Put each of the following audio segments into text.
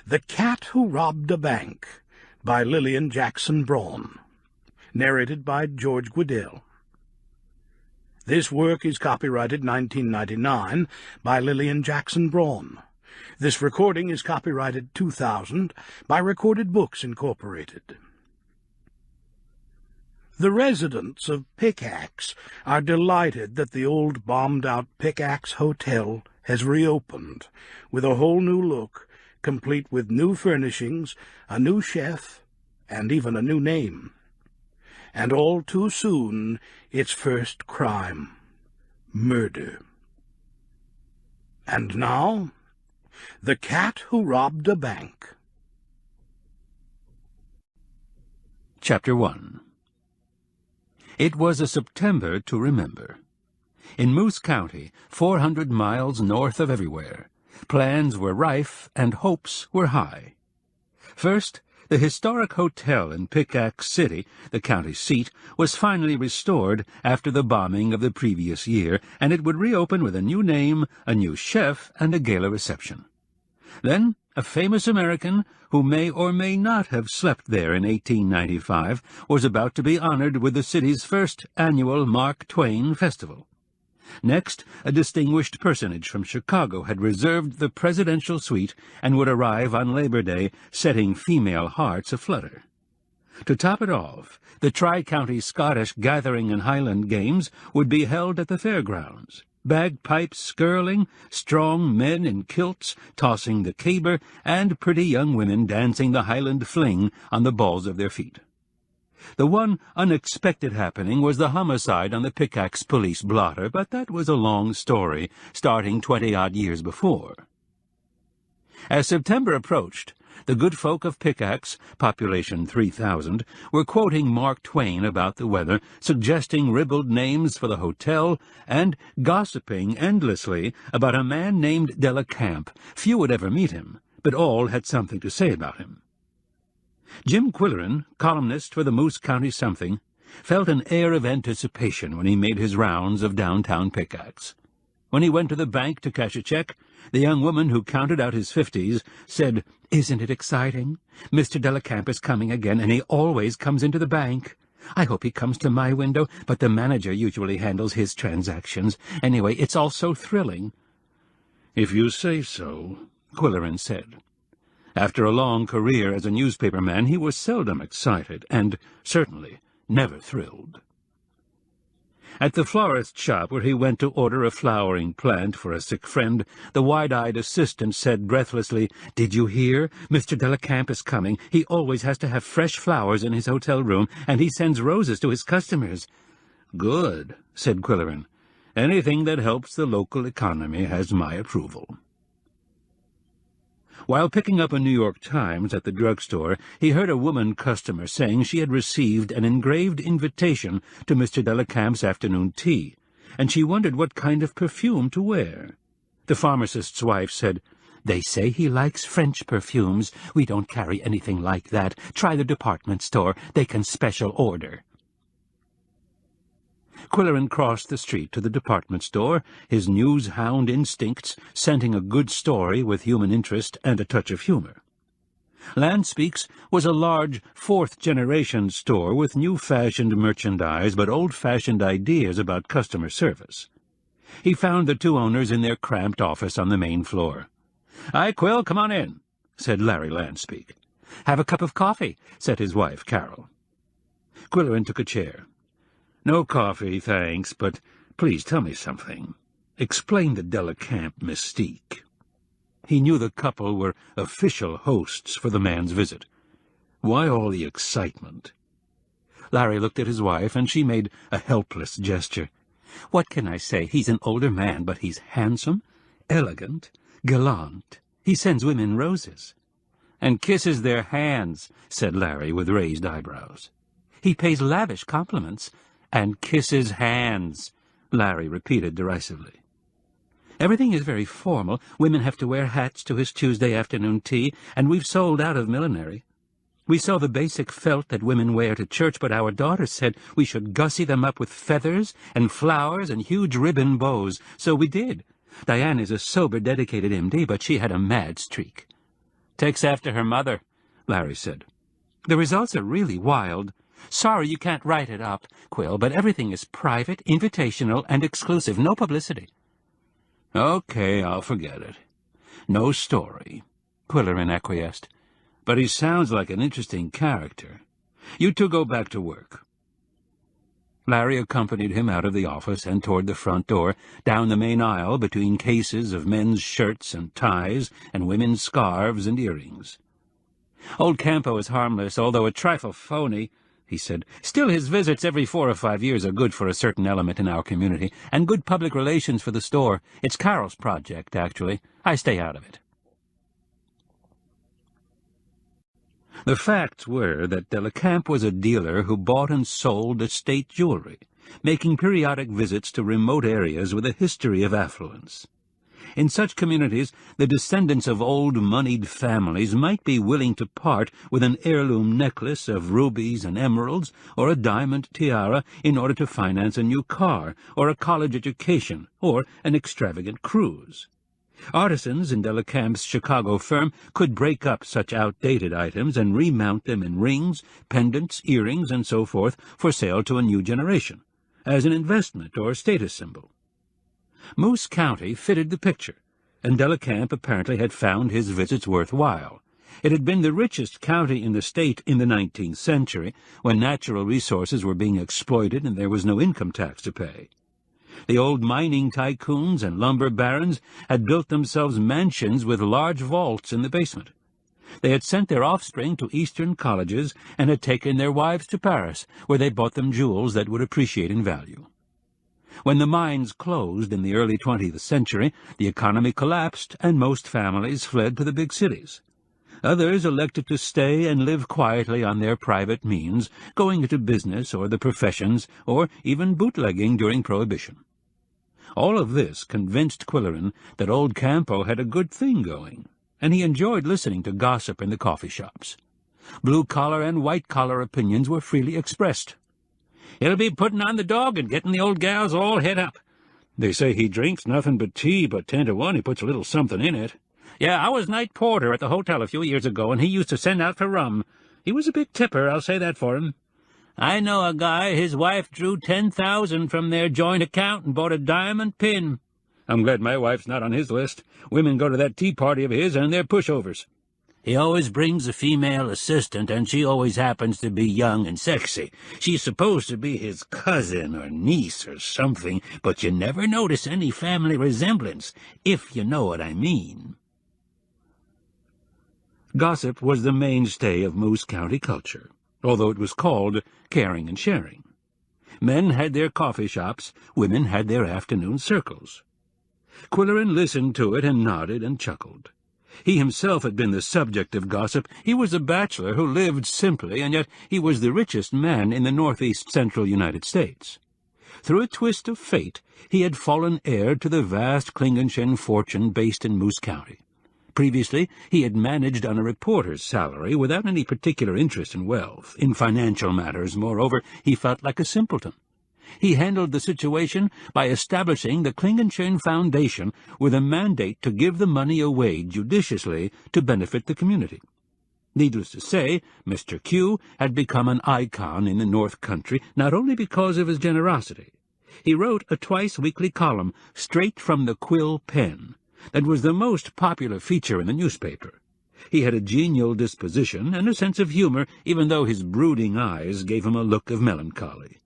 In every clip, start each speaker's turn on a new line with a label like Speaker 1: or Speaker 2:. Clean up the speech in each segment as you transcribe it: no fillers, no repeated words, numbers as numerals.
Speaker 1: The Cat Who Robbed a Bank by Lilian Jackson Braun. Narrated by George Guidell. This work is copyrighted 1999 by Lilian Jackson Braun. This recording is copyrighted 2000 by Recorded Books, Incorporated. The residents of Pickax are delighted that the old bombed-out Pickax Hotel has reopened with a whole new look, complete with new furnishings, a new chef, and even a new name. And all too soon, its first crime, murder. And now, The Cat Who Robbed a Bank.
Speaker 2: Chapter 1. It was a September to remember. In Moose County, 400 miles north of everywhere, plans were rife and hopes were high. First, the historic hotel in Pickax City, the county seat, was finally restored after the bombing of the previous year, and it would reopen with a new name, a new chef, and a gala reception. Then, a famous American, who may or may not have slept there in 1895, was about to be honored with the city's first annual Mark Twain Festival. Next, a distinguished personage from Chicago had reserved the presidential suite and would arrive on Labor Day, setting female hearts aflutter. To top it off, the Tri-County Scottish Gathering and Highland Games would be held at the fairgrounds. Bagpipes skirling, strong men in kilts tossing the caber, and pretty young women dancing the Highland fling on the balls of their feet. The one unexpected happening was the homicide on the Pickax police blotter, but that was a long story, starting 20-odd years before. As September approached, the good folk of Pickax, population 3,000, were quoting Mark Twain about the weather, suggesting ribald names for the hotel, and gossiping endlessly about a man named Delacamp. Few would ever meet him, but all had something to say about him. Jim Qwilleran, columnist for the Moose County Something, felt an air of anticipation when he made his rounds of downtown Pickax. When he went to the bank to cash a check, the young woman who counted out his 50s said, "Isn't it exciting? Mr. Delacamp is coming again, and he always comes into the bank. I hope he comes to my window, but the manager usually handles his transactions. Anyway, it's all so thrilling." "If you say so," Qwilleran said. After a long career as a newspaperman, he was seldom excited, and certainly never thrilled. At the florist shop where he went to order a flowering plant for a sick friend, the wide-eyed assistant said breathlessly, "Did you hear? Mr. Delacamp is coming. He always has to have fresh flowers in his hotel room, and he sends roses to his customers." "Good," said Qwilleran. "Anything that helps the local economy has my approval." While picking up a New York Times at the drugstore, he heard a woman customer saying she had received an engraved invitation to Mr. Delacamp's afternoon tea, and she wondered what kind of perfume to wear. The pharmacist's wife said, "They say he likes French perfumes. We don't carry anything like that. Try the department store. They can special order." Qwilleran crossed the street to the department store, his news-hound instincts scenting a good story with human interest and a touch of humor. Landspeak's was a large fourth-generation store with new-fashioned merchandise but old-fashioned ideas about customer service. He found the two owners in their cramped office on the main floor. "Hi, Quill, come on in," said Larry Landspeak. "Have a cup of coffee," said his wife, Carol. Qwilleran took a chair. "No coffee, thanks, but please tell me something. Explain the Delacamp mystique." He knew the couple were official hosts for the man's visit. Why all the excitement? Larry looked at his wife, and she made a helpless gesture. "What can I say? He's an older man, but he's handsome, elegant, gallant. He sends women roses." "And kisses their hands," said Larry with raised eyebrows. "He pays lavish compliments." "And kisses hands," Larry repeated derisively. "Everything is very formal. Women have to wear hats to his Tuesday afternoon tea, and we've sold out of millinery. We sell the basic felt that women wear to church, but our daughter said we should gussy them up with feathers and flowers and huge ribbon bows, so we did. Diane is a sober, dedicated MD, but she had a mad streak." Takes after her mother, Larry said. The results are really wild. Sorry you can't write it up, Quill, but everything is private, invitational, and exclusive. No publicity. Okay, I'll forget it. No story, Qwilleran acquiesced. But he sounds like an interesting character. You two go back to work. Larry accompanied him out of the office and toward the front door, down the main aisle between cases of men's shirts and ties and women's scarves and earrings. Old Campo is harmless, although a trifle phony, he said. Still, his visits every 4 or 5 years are good for a certain element in our community, and good public relations for the store. It's Carol's project, actually. I stay out of it. The facts were that Delacamp was a dealer who bought and sold estate jewelry, making periodic visits to remote areas with a history of affluence. In such communities, the descendants of old moneyed families might be willing to part with an heirloom necklace of rubies and emeralds or a diamond tiara in order to finance a new car or a college education or an extravagant cruise. Artisans in Delacamp's Chicago firm could break up such outdated items and remount them in rings, pendants, earrings, and so forth for sale to a new generation, as an investment or status symbol. Moose County fitted the picture, and Delacamp apparently had found his visits worthwhile. It had been the richest county in the state in the 19th century, when natural resources were being exploited and there was no income tax to pay. The old mining tycoons and lumber barons had built themselves mansions with large vaults in the basement. They had sent their offspring to Eastern colleges and had taken their wives to Paris, where they bought them jewels that would appreciate in value. When the mines closed in the early 20th century, the economy collapsed and most families fled to the big cities. Others elected to stay and live quietly on their private means, going into business or the professions, or even bootlegging during Prohibition. All of this convinced Qwilleran that old Campo had a good thing going, and he enjoyed listening to gossip in the coffee shops. Blue-collar and white-collar opinions were freely expressed. "He'll be putting on the dog and getting the old gals all het up. They say he drinks nothing but tea, but 10 to 1 he puts a little something in it. Yeah, I was night porter at the hotel a few years ago, and he used to send out for rum. He was a big tipper, I'll say that for him. I know a guy, his wife drew 10,000 from their joint account and bought a diamond pin. I'm glad my wife's not on his list. Women go to that tea party of his, and they're pushovers. He always brings a female assistant, and she always happens to be young and sexy. She's supposed to be his cousin or niece or something, but you never notice any family resemblance, if you know what I mean." Gossip was the mainstay of Moose County culture, although it was called caring and sharing. Men had their coffee shops, women had their afternoon circles. Qwilleran listened to it and nodded and chuckled. He himself had been the subject of gossip. He was a bachelor who lived simply, and yet he was the richest man in the northeast-central United States. Through a twist of fate, he had fallen heir to the vast Klingenschen fortune based in Moose County. Previously, he had managed on a reporter's salary without any particular interest in wealth. In financial matters, moreover, he felt like a simpleton. He handled the situation by establishing the Klingenschen Foundation with a mandate to give the money away judiciously to benefit the community. Needless to say, Mr. Q had become an icon in the North Country, not only because of his generosity. He wrote a twice-weekly column straight from the Quill pen that was the most popular feature in the newspaper. He had a genial disposition and a sense of humor, even though his brooding eyes gave him a look of melancholy.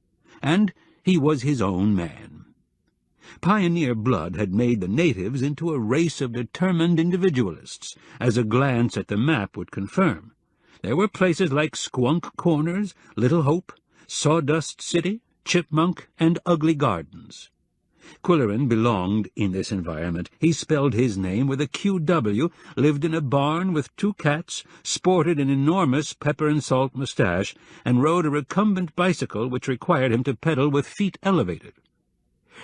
Speaker 2: And he was his own man. Pioneer blood had made the natives into a race of determined individualists, as a glance at the map would confirm. There were places like Squunk Corners, Little Hope, Sawdust City, Chipmunk, and Ugly Gardens. Qwilleran belonged in this environment. He spelled his name with a QW, lived in a barn with 2 cats, sported an enormous pepper-and-salt mustache, and rode a recumbent bicycle which required him to pedal with feet elevated.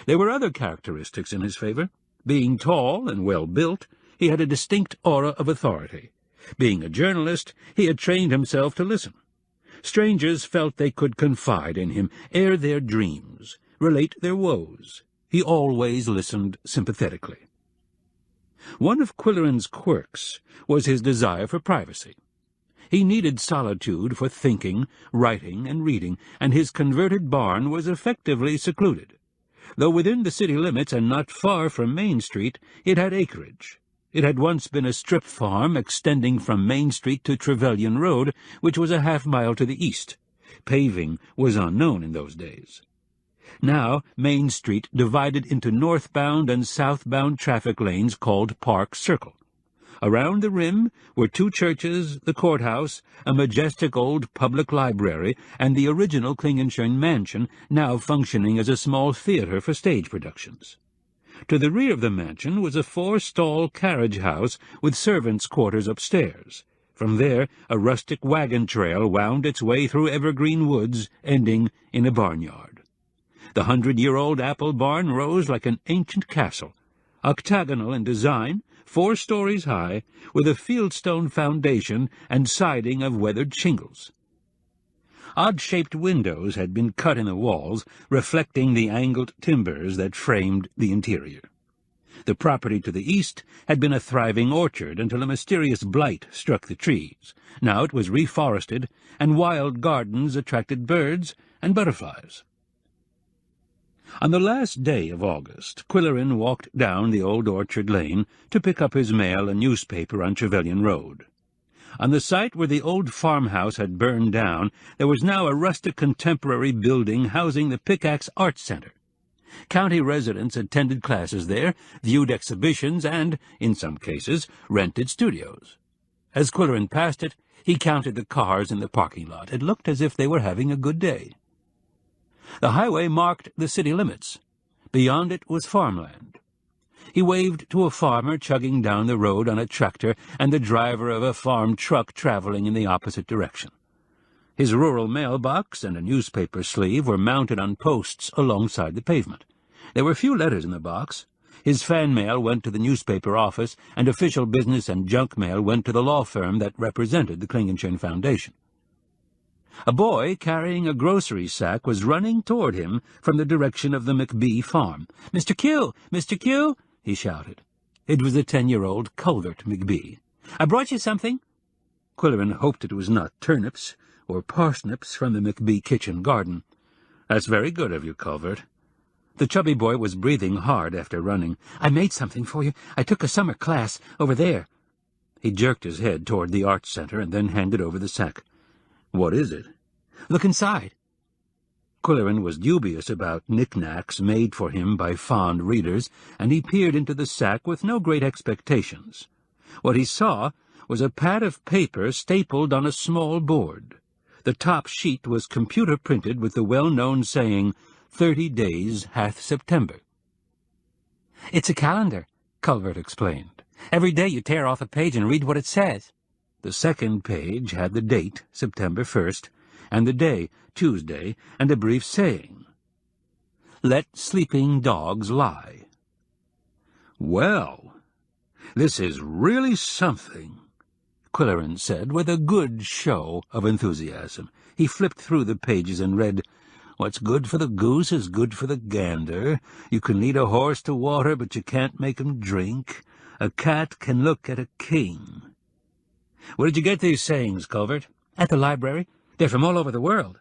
Speaker 2: There were other characteristics in his favor. Being tall and well-built, he had a distinct aura of authority. Being a journalist, he had trained himself to listen. Strangers felt they could confide in him, air their dreams, relate their woes. He always listened sympathetically. One of Qwilleran's quirks was his desire for privacy. He needed solitude for thinking, writing, and reading, and his converted barn was effectively secluded. Though within the city limits and not far from Main Street, it had acreage. It had once been a strip farm extending from Main Street to Trevelyan Road, which was a half-mile to the east. Paving was unknown in those days. Now Main Street divided into northbound and southbound traffic lanes called Park Circle. Around the rim were 2 churches, the courthouse, a majestic old public library, and the original Klingenschön mansion, now functioning as a small theater for stage productions. To the rear of the mansion was a 4-stall carriage house with servants' quarters upstairs. From there, a rustic wagon trail wound its way through evergreen woods, ending in a barnyard. The 100-year-old apple barn rose like an ancient castle, octagonal in design, 4 stories high, with a fieldstone foundation and siding of weathered shingles. Odd-shaped windows had been cut in the walls, reflecting the angled timbers that framed the interior. The property to the east had been a thriving orchard until a mysterious blight struck the trees. Now it was reforested, and wild gardens attracted birds and butterflies. On the last day of August, Qwilleran walked down the old orchard lane to pick up his mail and newspaper on Trevelyan Road. On the site where the old farmhouse had burned down, there was now a rustic contemporary building housing the Pickax Arts Center. County residents attended classes there, viewed exhibitions, and, in some cases, rented studios. As Qwilleran passed it, he counted the cars in the parking lot. It looked as if they were having a good day. The highway marked the city limits. Beyond it was farmland. He waved to a farmer chugging down the road on a tractor and the driver of a farm truck traveling in the opposite direction. His rural mailbox and a newspaper sleeve were mounted on posts alongside the pavement. There were few letters in the box. His fan mail went to the newspaper office, and official business and junk mail went to the law firm that represented the Klingenschön Foundation. A boy carrying a grocery sack was running toward him from the direction of the McBee farm. "Mr. Q! Mr. Q!" he shouted. It was the 10-year-old Culvert McBee. "I brought you something." Qwilleran hoped it was not turnips or parsnips from the McBee kitchen garden. "That's very good of you, Culvert." The chubby boy was breathing hard after running. "I made something for you. I took a summer class over there." He jerked his head toward the Arts Center and then handed over the sack. "What is it?" "Look inside." Qwilleran was dubious about knickknacks made for him by fond readers, and he peered into the sack with no great expectations. What he saw was a pad of paper stapled on a small board. The top sheet was computer-printed with the well-known saying, "30 days hath September." "It's a calendar," Culvert explained. "Every day you tear off a page and read what it says." The second page had the date, September 1st, and the day, Tuesday, and a brief saying, "Let sleeping dogs lie." "Well, this is really something," Qwilleran said with a good show of enthusiasm. He flipped through the pages and read, "What's good for the goose is good for the gander. You can lead a horse to water, but you can't make him drink. A cat can look at a king." "Where did you get these sayings, Culvert?" "At the library. They're from all over the world."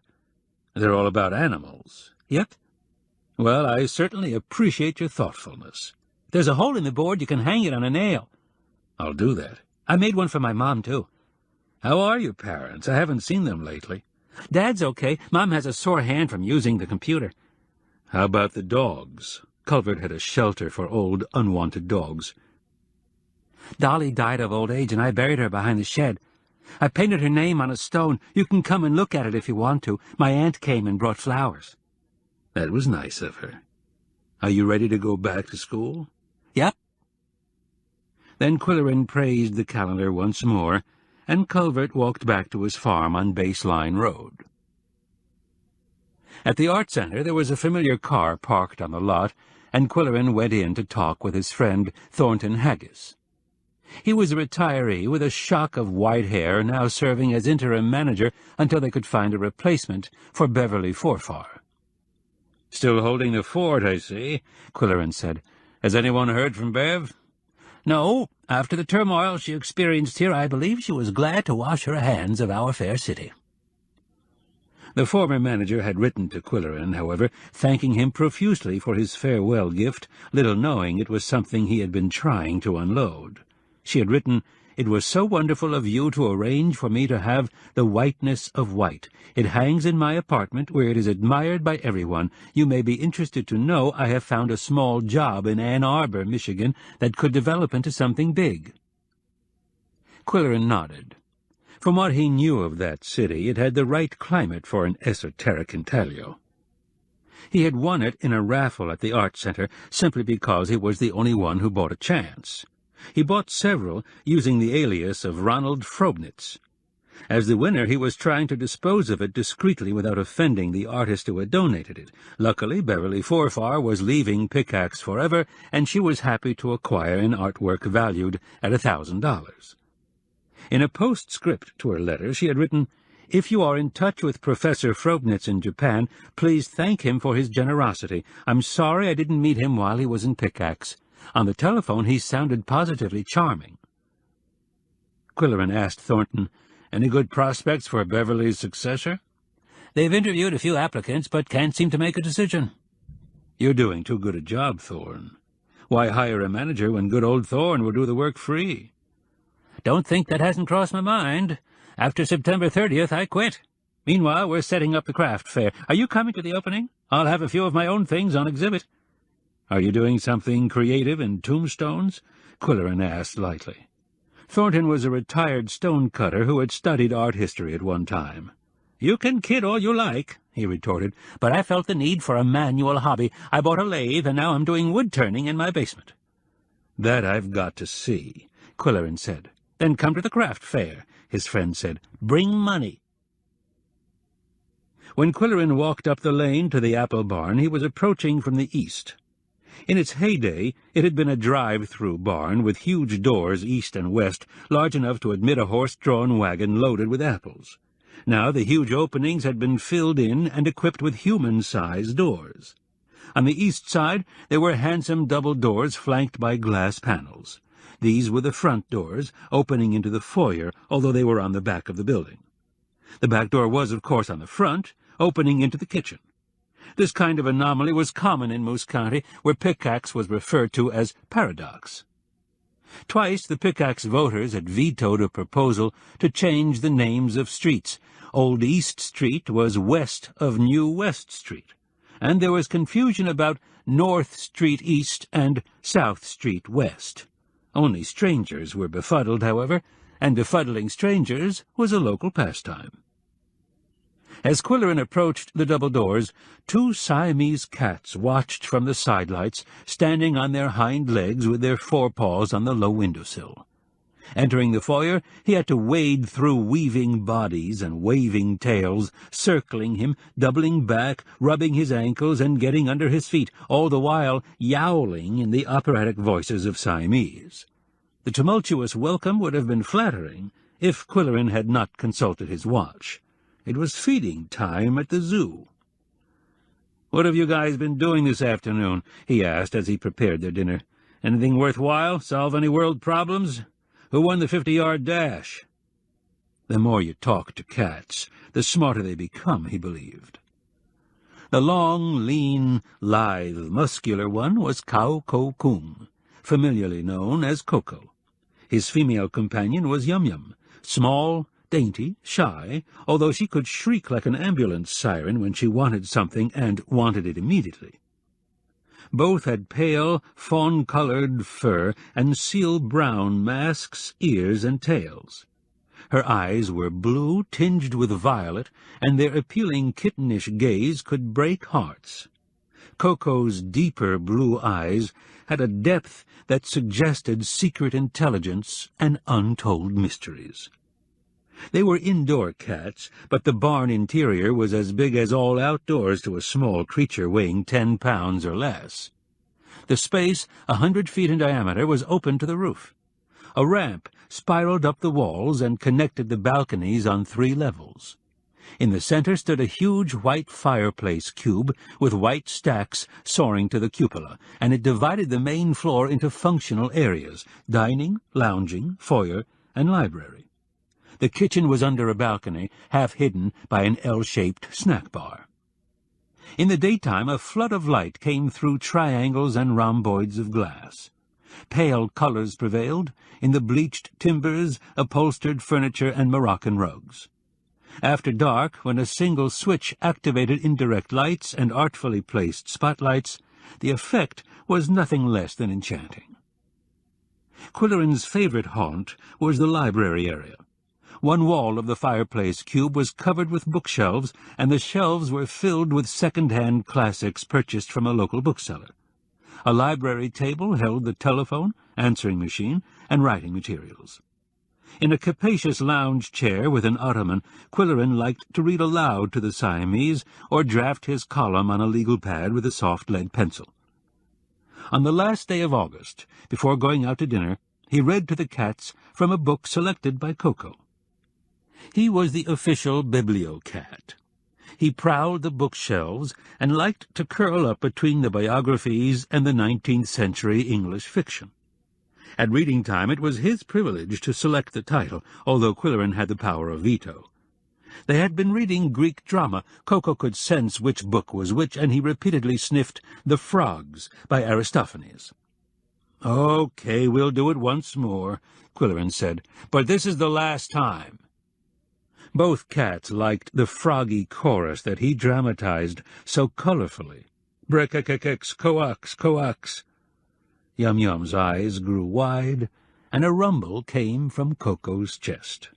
Speaker 2: "They're all about animals?" "Yep." "Well, I certainly appreciate your thoughtfulness." "If there's a hole in the board, you can hang it on a nail." "I'll do that." "I made one for my mom, too." "How are your parents? I haven't seen them lately." "Dad's okay. Mom has a sore hand from using the computer." "How about the dogs?" Culvert had a shelter for old, unwanted dogs. "Dolly died of old age, and I buried her behind the shed. I painted her name on a stone. You can come and look at it if you want to. My aunt came and brought flowers." "That was nice of her. Are you ready to go back to school?" "Yep." Then Qwilleran praised the calendar once more, and Culvert walked back to his farm on Baseline Road. At the Art Center there was a familiar car parked on the lot, and Qwilleran went in to talk with his friend Thornton Haggis. He was a retiree with a shock of white hair, now serving as interim manager until they could find a replacement for Beverly Forfar. "Still holding the fort, I see," Qwilleran said. "Has anyone heard from Bev?" No, after the turmoil she experienced here, I believe she was glad to wash her hands of our fair city." The former manager had written to Qwilleran, however, thanking him profusely for his farewell gift, little knowing it was something he had been trying to unload. She had written, "It was so wonderful of you to arrange for me to have the whiteness of white. It hangs in my apartment, where it is admired by everyone. You may be interested to know I have found a small job in Ann Arbor, Michigan, that could develop into something big." Qwilleran nodded. From what he knew of that city, it had the right climate for an esoteric intaglio. He had won it in a raffle at the Art Center simply because he was the only one who bought a chance. He bought several using the alias of Ronald Frobnitz. As the winner, he was trying to dispose of it discreetly without offending the artist who had donated it. Luckily, Beverly Forfar was leaving Pickax forever, and she was happy to acquire an artwork valued at $1,000. In a postscript to her letter, she had written, "If you are in touch with Professor Frobnitz in Japan, please thank him for his generosity. I'm sorry I didn't meet him while he was in Pickax. On the telephone he sounded positively charming." Qwilleran asked Thornton, "Any good prospects for Beverly's successor?" "They've interviewed a few applicants, but can't seem to make a decision." "You're doing too good a job, Thorne. Why hire a manager when good old Thorne will do the work free?" "Don't think that hasn't crossed my mind. After September 30th, I quit. Meanwhile, we're setting up the craft fair. Are you coming to the opening? I'll have a few of my own things on exhibit." "Are you doing something creative in tombstones?" Qwilleran asked lightly. Thornton was a retired stone-cutter who had studied art history at one time. "You can kid all you like," he retorted, "but I felt the need for a manual hobby. I bought a lathe, and now I'm doing wood-turning in my basement." "That I've got to see," Qwilleran said. "Then come to the craft fair," his friend said. "Bring money." When Qwilleran walked up the lane to the apple barn, he was approaching from the east. In its heyday, it had been a drive-through barn with huge doors east and west, large enough to admit a horse-drawn wagon loaded with apples. Now the huge openings had been filled in and equipped with human-sized doors. On the east side there were handsome double doors flanked by glass panels. These were the front doors, opening into the foyer, although they were on the back of the building. The back door was, of course, on the front, opening into the kitchen. This kind of anomaly was common in Moose County, where Pickax was referred to as Paradox. Twice the Pickax voters had vetoed a proposal to change the names of streets. Old East Street was west of New West Street, and there was confusion about North Street East and South Street West. Only strangers were befuddled, however, and befuddling strangers was a local pastime. As Qwilleran approached the double doors, two Siamese cats watched from the sidelights, standing on their hind legs with their forepaws on the low windowsill. Entering the foyer, he had to wade through weaving bodies and waving tails, circling him, doubling back, rubbing his ankles, and getting under his feet, all the while yowling in the operatic voices of Siamese. The tumultuous welcome would have been flattering if Qwilleran had not consulted his watch. It was feeding time at the zoo. "What have you guys been doing this afternoon?" he asked as he prepared their dinner. "Anything worthwhile? Solve any world problems? Who won the 50-yard dash?" The more you talk to cats, the smarter they become, he believed. The long, lean, lithe, muscular one was Koko, familiarly known as Koko. His female companion was Yum-Yum, small, dainty, shy, although she could shriek like an ambulance siren when she wanted something and wanted it immediately. Both had pale, fawn-colored fur and seal-brown masks, ears, and tails. Her eyes were blue, tinged with violet, and their appealing kittenish gaze could break hearts. Koko's deeper blue eyes had a depth that suggested secret intelligence and untold mysteries. They were indoor cats, but the barn interior was as big as all outdoors to a small creature weighing 10 pounds or less. The space, 100 feet in diameter, was open to the roof. A ramp spiraled up the walls and connected the balconies on 3 levels. In the center stood a huge white fireplace cube with white stacks soaring to the cupola, and it divided the main floor into functional areas: dining, lounging, foyer, and library. The kitchen was under a balcony, half hidden by an L-shaped snack bar. In the daytime, a flood of light came through triangles and rhomboids of glass. Pale colors prevailed in the bleached timbers, upholstered furniture, and Moroccan rugs. After dark, when a single switch activated indirect lights and artfully placed spotlights, the effect was nothing less than enchanting. Qwilleran's favorite haunt was the library area. One wall of the fireplace cube was covered with bookshelves, and the shelves were filled with second-hand classics purchased from a local bookseller. A library table held the telephone, answering machine, and writing materials. In a capacious lounge chair with an ottoman, Qwilleran liked to read aloud to the Siamese or draft his column on a legal pad with a soft lead pencil. On the last day of August, before going out to dinner, he read to the cats from a book selected by Koko. He was the official biblio-cat. He prowled the bookshelves and liked to curl up between the biographies and the 19th-century English fiction. At reading time it was his privilege to select the title, although Qwilleran had the power of veto. They had been reading Greek drama. Koko could sense which book was which, and he repeatedly sniffed The Frogs by Aristophanes. "Okay, we'll do it once more," Qwilleran said, "but this is the last time." Both cats liked the froggy chorus that he dramatized so colorfully. "Brekkekekex, coax, coax." Yum-Yum's eyes grew wide, and a rumble came from Koko's chest.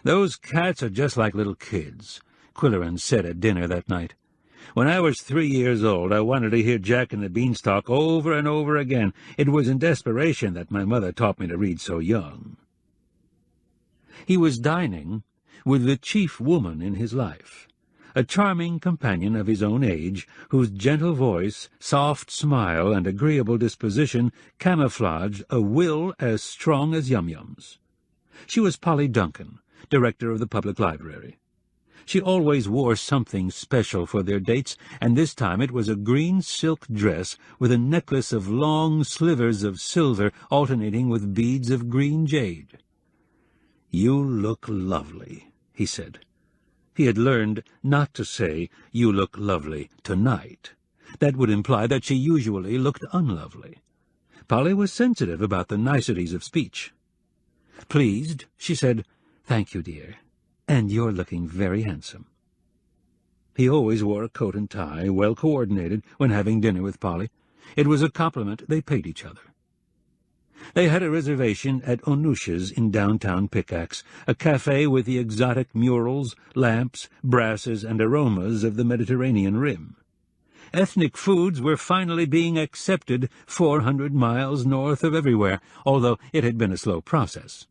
Speaker 2: "Those cats are just like little kids," Qwilleran said at dinner that night. "When I was 3 years old, I wanted to hear Jack and the Beanstalk over and over again. It was in desperation that my mother taught me to read so young." He was dining with the chief woman in his life, a charming companion of his own age, whose gentle voice, soft smile, and agreeable disposition camouflaged a will as strong as Yum-Yum's. She was Polly Duncan, director of the public library. She always wore something special for their dates, and this time it was a green silk dress with a necklace of long slivers of silver alternating with beads of green jade. "You look lovely," he said. He had learned not to say, "You look lovely tonight." That would imply that she usually looked unlovely. Polly was sensitive about the niceties of speech. Pleased, she said, "Thank you, dear, and you're looking very handsome." He always wore a coat and tie, well coordinated, when having dinner with Polly. It was a compliment they paid each other. They had a reservation at Onusha's in downtown Pickax, a cafe with the exotic murals, lamps, brasses, and aromas of the Mediterranean rim. Ethnic foods were finally being accepted 400 miles north of everywhere, although it had been a slow process.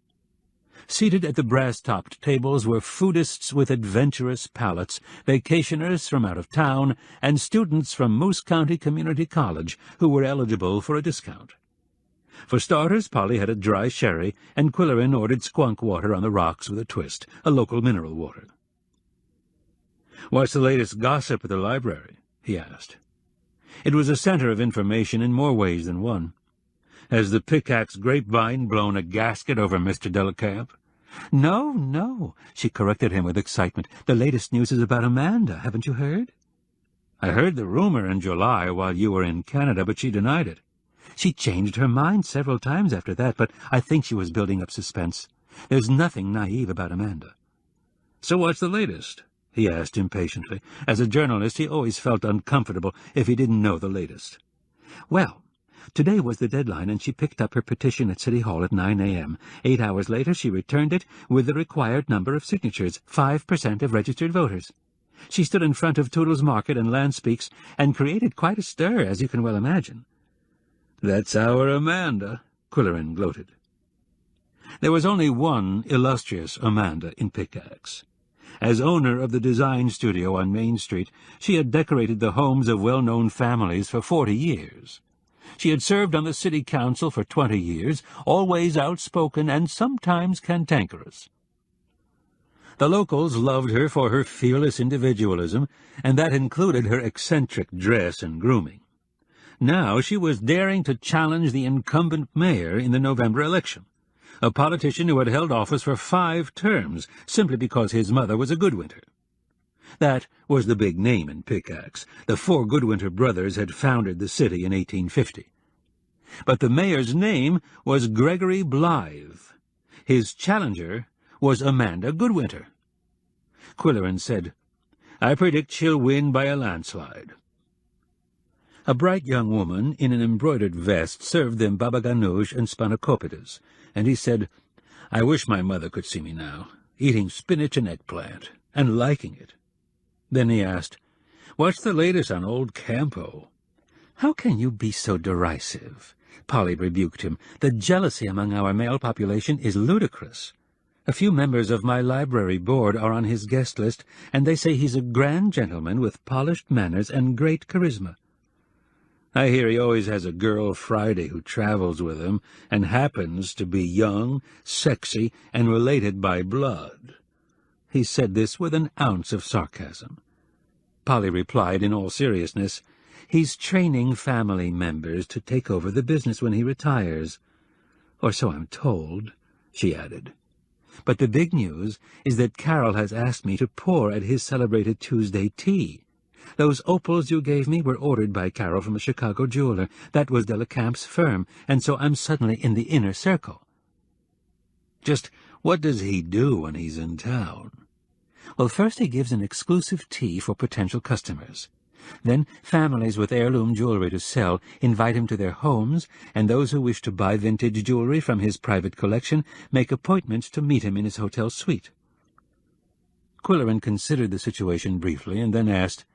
Speaker 2: Seated at the brass-topped tables were foodists with adventurous palates, vacationers from out of town, and students from Moose County Community College who were eligible for a discount. For starters, Polly had a dry sherry, and Qwilleran ordered skunk water on the rocks with a twist, a local mineral water. "What's the latest gossip at the library?" he asked. It was a center of information in more ways than one. "Has the Pickax grapevine blown a gasket over Mr. Delacamp?" "No, no," she corrected him with excitement. "The latest news is about Amanda. Haven't you heard?" "I heard the rumor in July while you were in Canada, but she denied it." "She changed her mind several times after that, but I think she was building up suspense. There's nothing naive about Amanda." "So what's the latest?" he asked impatiently. As a journalist, he always felt uncomfortable if he didn't know the latest. "Well, today was the deadline, and she picked up her petition at City Hall at 9 a.m. 8 hours later she returned it with the required number of signatures, 5% of registered voters. She stood in front of Toodle's Market and Landspeaks and created quite a stir, as you can well imagine." "That's our Amanda," Qwilleran gloated. There was only one illustrious Amanda in Pickax. As owner of the design studio on Main Street, she had decorated the homes of well-known families for 40 years. She had served on the city council for 20 years, always outspoken and sometimes cantankerous. The locals loved her for her fearless individualism, and that included her eccentric dress and grooming. Now she was daring to challenge the incumbent mayor in the November election, a politician who had held office for 5 terms simply because his mother was a Goodwinter. That was the big name in Pickax. The 4 Goodwinter brothers had founded the city in 1850. But the mayor's name was Gregory Blythe. His challenger was Amanda Goodwinter. Qwilleran said, "I predict she'll win by a landslide." A bright young woman in an embroidered vest served them baba ganoush and spanakopita's, and he said, "I wish my mother could see me now, eating spinach and eggplant, and liking it." Then he asked, "What's the latest on old Campo?" "How can you be so derisive?" Polly rebuked him. "The jealousy among our male population is ludicrous. A few members of my library board are on his guest list, and they say he's a grand gentleman with polished manners and great charisma. I hear he always has a girl Friday who travels with him, and happens to be young, sexy, and related by blood." He said this with an ounce of sarcasm. Polly replied in all seriousness, "He's training family members to take over the business when he retires. Or so I'm told," she added. "But the big news is that Carol has asked me to pour at his celebrated Tuesday tea. Those opals you gave me were ordered by Carol from a Chicago jeweler. That was Delacamp's firm, and so I'm suddenly in the inner circle." "Just what does he do when he's in town?" "Well, first he gives an exclusive tea for potential customers. Then families with heirloom jewelry to sell invite him to their homes, and those who wish to buy vintage jewelry from his private collection make appointments to meet him in his hotel suite." Qwilleran considered the situation briefly and then asked,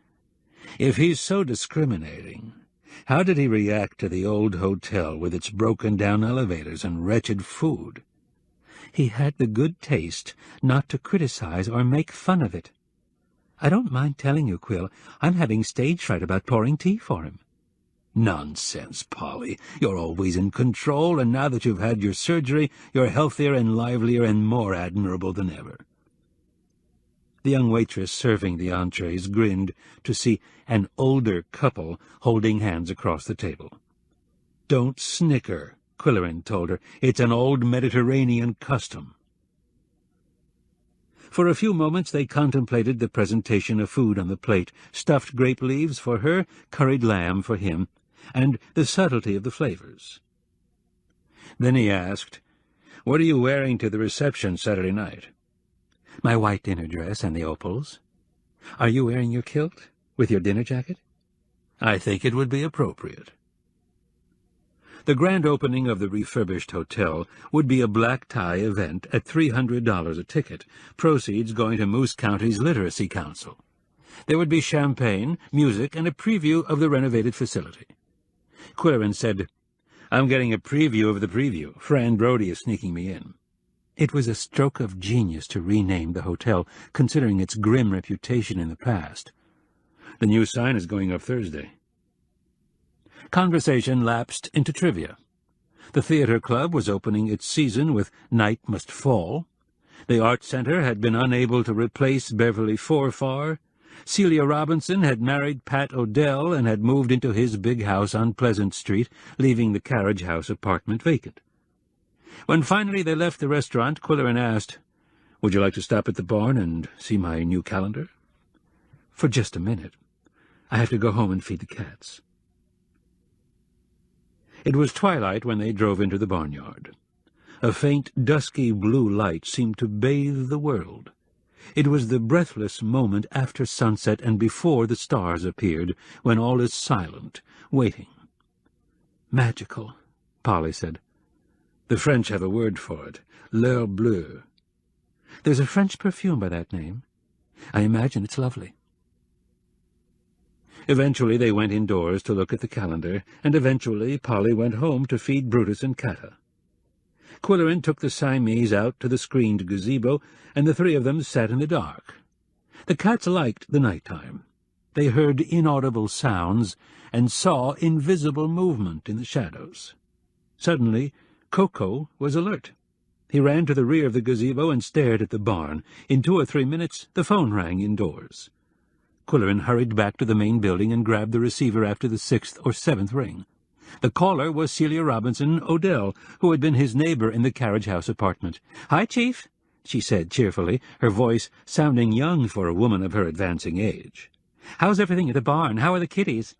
Speaker 2: "If he's so discriminating, how did he react to the old hotel with its broken-down elevators and wretched food?" "He had the good taste not to criticize or make fun of it. I don't mind telling you, Quill, I'm having stage fright about pouring tea for him." "Nonsense, Polly. You're always in control, and now that you've had your surgery, you're healthier and livelier and more admirable than ever." The young waitress serving the entrees grinned to see an older couple holding hands across the table. "Don't snicker," Qwilleran told her. "It's an old Mediterranean custom." For a few moments they contemplated the presentation of food on the plate, stuffed grape leaves for her, curried lamb for him, and the subtlety of the flavors. Then he asked, "What are you wearing to the reception Saturday night?" "My white dinner dress and the opals. Are you wearing your kilt, with your dinner jacket?" "I think it would be appropriate." The grand opening of the refurbished hotel would be a black tie event at $300 a ticket, proceeds going to Moose County's Literacy Council. There would be champagne, music, and a preview of the renovated facility. Qwilleran said, "I'm getting a preview of the preview. Fran Brody is sneaking me in." It was a stroke of genius to rename the hotel, considering its grim reputation in the past. "The new sign is going up Thursday." Conversation lapsed into trivia. The theater club was opening its season with Night Must Fall. The Art Center had been unable to replace Beverly Forfar. Celia Robinson had married Pat Odell and had moved into his big house on Pleasant Street, leaving the carriage house apartment vacant. When finally they left the restaurant, Qwilleran asked, "Would you like to stop at the barn and see my new calendar?" "For just a minute. I have to go home and feed the cats." It was twilight when they drove into the barnyard. A faint, dusky blue light seemed to bathe the world. It was the breathless moment after sunset and before the stars appeared, when all is silent, waiting. "Magical," Polly said. "The French have a word for it, l'heure bleue." "There's a French perfume by that name. I imagine it's lovely." Eventually they went indoors to look at the calendar, and eventually Polly went home to feed Brutus and Kata. Qwilleran took the Siamese out to the screened gazebo, and the 3 of them sat in the dark. The cats liked the night-time. They heard inaudible sounds and saw invisible movement in the shadows. Suddenly Koko was alert. He ran to the rear of the gazebo and stared at the barn. In 2 or 3 minutes, the phone rang indoors. Qwilleran hurried back to the main building and grabbed the receiver after the 6th or 7th ring. The caller was Celia Robinson Odell, who had been his neighbor in the carriage-house apartment. "Hi, Chief," she said cheerfully, her voice sounding young for a woman of her advancing age. "How's everything at the barn? How are the kiddies?"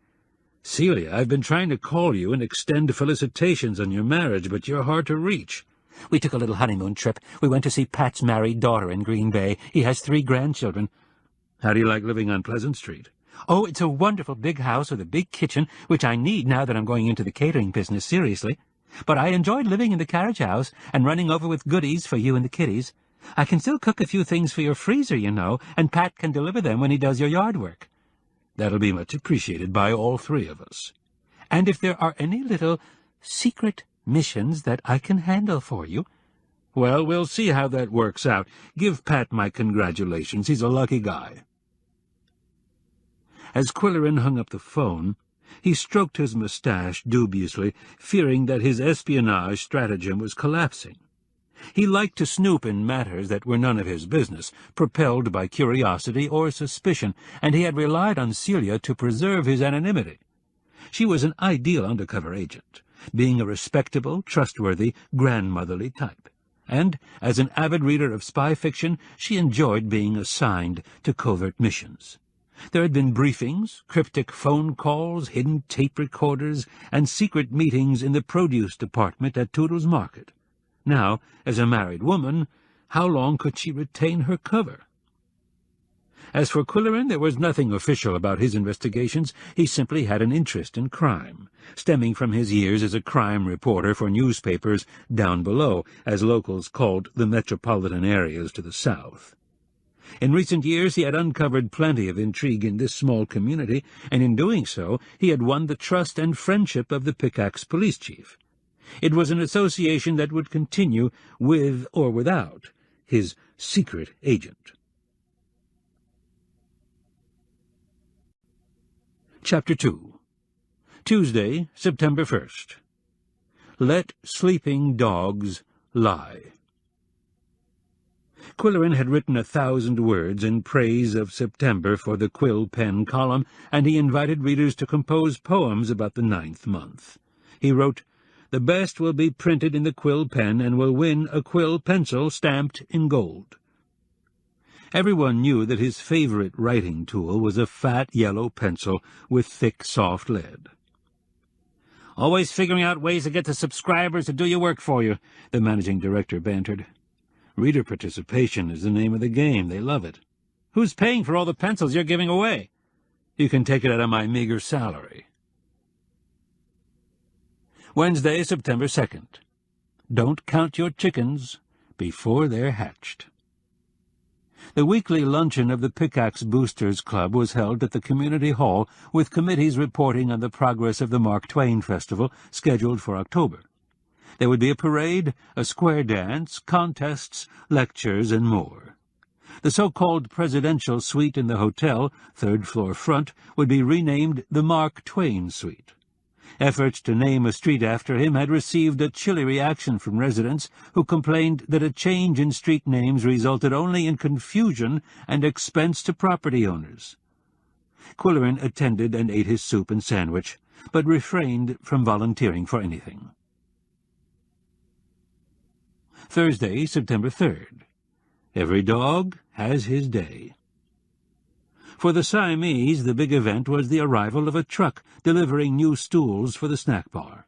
Speaker 2: "Celia, I've been trying to call you and extend felicitations on your marriage, but you're hard to reach." "We took a little honeymoon trip. We went to see Pat's married daughter in Green Bay. He has 3 grandchildren. "How do you like living on Pleasant Street?"
Speaker 3: "Oh, it's a wonderful big house with a big kitchen, which I need now that I'm going into the catering business seriously. But I enjoyed living in the carriage house and running over with goodies for you and the kiddies. I can still cook a few things for your freezer, you know, and Pat can deliver them when he does your yard work."
Speaker 2: "That'll be much appreciated by all 3 of us."
Speaker 3: "And if there are any little secret missions that I can handle for you—"
Speaker 2: "Well, we'll see how that works out. Give Pat my congratulations. He's a lucky guy." As Qwilleran hung up the phone, he stroked his mustache dubiously, fearing that his espionage stratagem was collapsing. He liked to snoop in matters that were none of his business, propelled by curiosity or suspicion, and he had relied on Celia to preserve his anonymity. She was an ideal undercover agent, being a respectable, trustworthy, grandmotherly type. And, as an avid reader of spy fiction, she enjoyed being assigned to covert missions. There had been briefings, cryptic phone calls, hidden tape recorders, and secret meetings in the produce department at Toodle's Market. Now, as a married woman, how long could she retain her cover? As for Qwilleran, there was nothing official about his investigations. He simply had an interest in crime, stemming from his years as a crime reporter for newspapers down below, as locals called the metropolitan areas to the south. In recent years he had uncovered plenty of intrigue in this small community, and in doing so he had won the trust and friendship of the Pickax police chief. It was an association that would continue with or without his secret agent. Chapter 2. Tuesday, September 1st. Let sleeping dogs lie. Qwilleran had written 1,000 words in praise of September for the Quill pen column, and he invited readers to compose poems about the 9th month. He wrote, "The best will be printed in the Quill pen and will win a Quill pencil stamped in gold." Everyone knew that his favorite writing tool was a fat yellow pencil with thick, soft lead.
Speaker 3: "Always figuring out ways to get the subscribers to do your work for you," the managing director bantered.
Speaker 2: "Reader participation is the name of the game. They love it."
Speaker 3: "Who's paying for all the pencils you're giving away?"
Speaker 2: "You can take it out of my meager salary." Wednesday, September 2nd. Don't count your chickens before they're hatched. The weekly luncheon of the Pickax Boosters Club was held at the Community Hall, with committees reporting on the progress of the Mark Twain Festival, scheduled for October. There would be a parade, a square dance, contests, lectures, and more. The so-called presidential suite in the hotel, 3rd floor front, would be renamed the Mark Twain Suite. Efforts to name a street after him had received a chilly reaction from residents who complained that a change in street names resulted only in confusion and expense to property owners. Qwilleran attended and ate his soup and sandwich, but refrained from volunteering for anything. Thursday, September 3rd. Every dog has his day. For the Siamese, the big event was the arrival of a truck delivering new stools for the snack bar.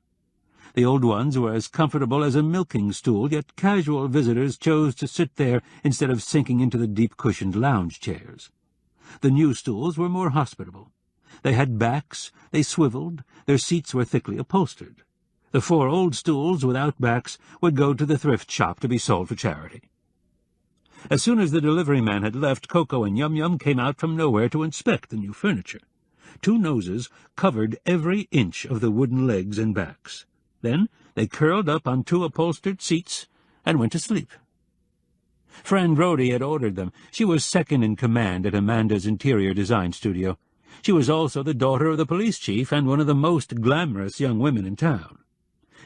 Speaker 2: The old ones were as comfortable as a milking stool, yet casual visitors chose to sit there instead of sinking into the deep-cushioned lounge chairs. The new stools were more hospitable. They had backs, they swiveled, their seats were thickly upholstered. The 4 old stools without backs would go to the thrift shop to be sold for charity. As soon as the delivery man had left, Koko and Yum-Yum came out from nowhere to inspect the new furniture. 2 noses covered every inch of the wooden legs and backs. Then they curled up on 2 upholstered seats and went to sleep. Fran Brody had ordered them. She was second in command at Amanda's interior design studio. She was also the daughter of the police chief and one of the most glamorous young women in town.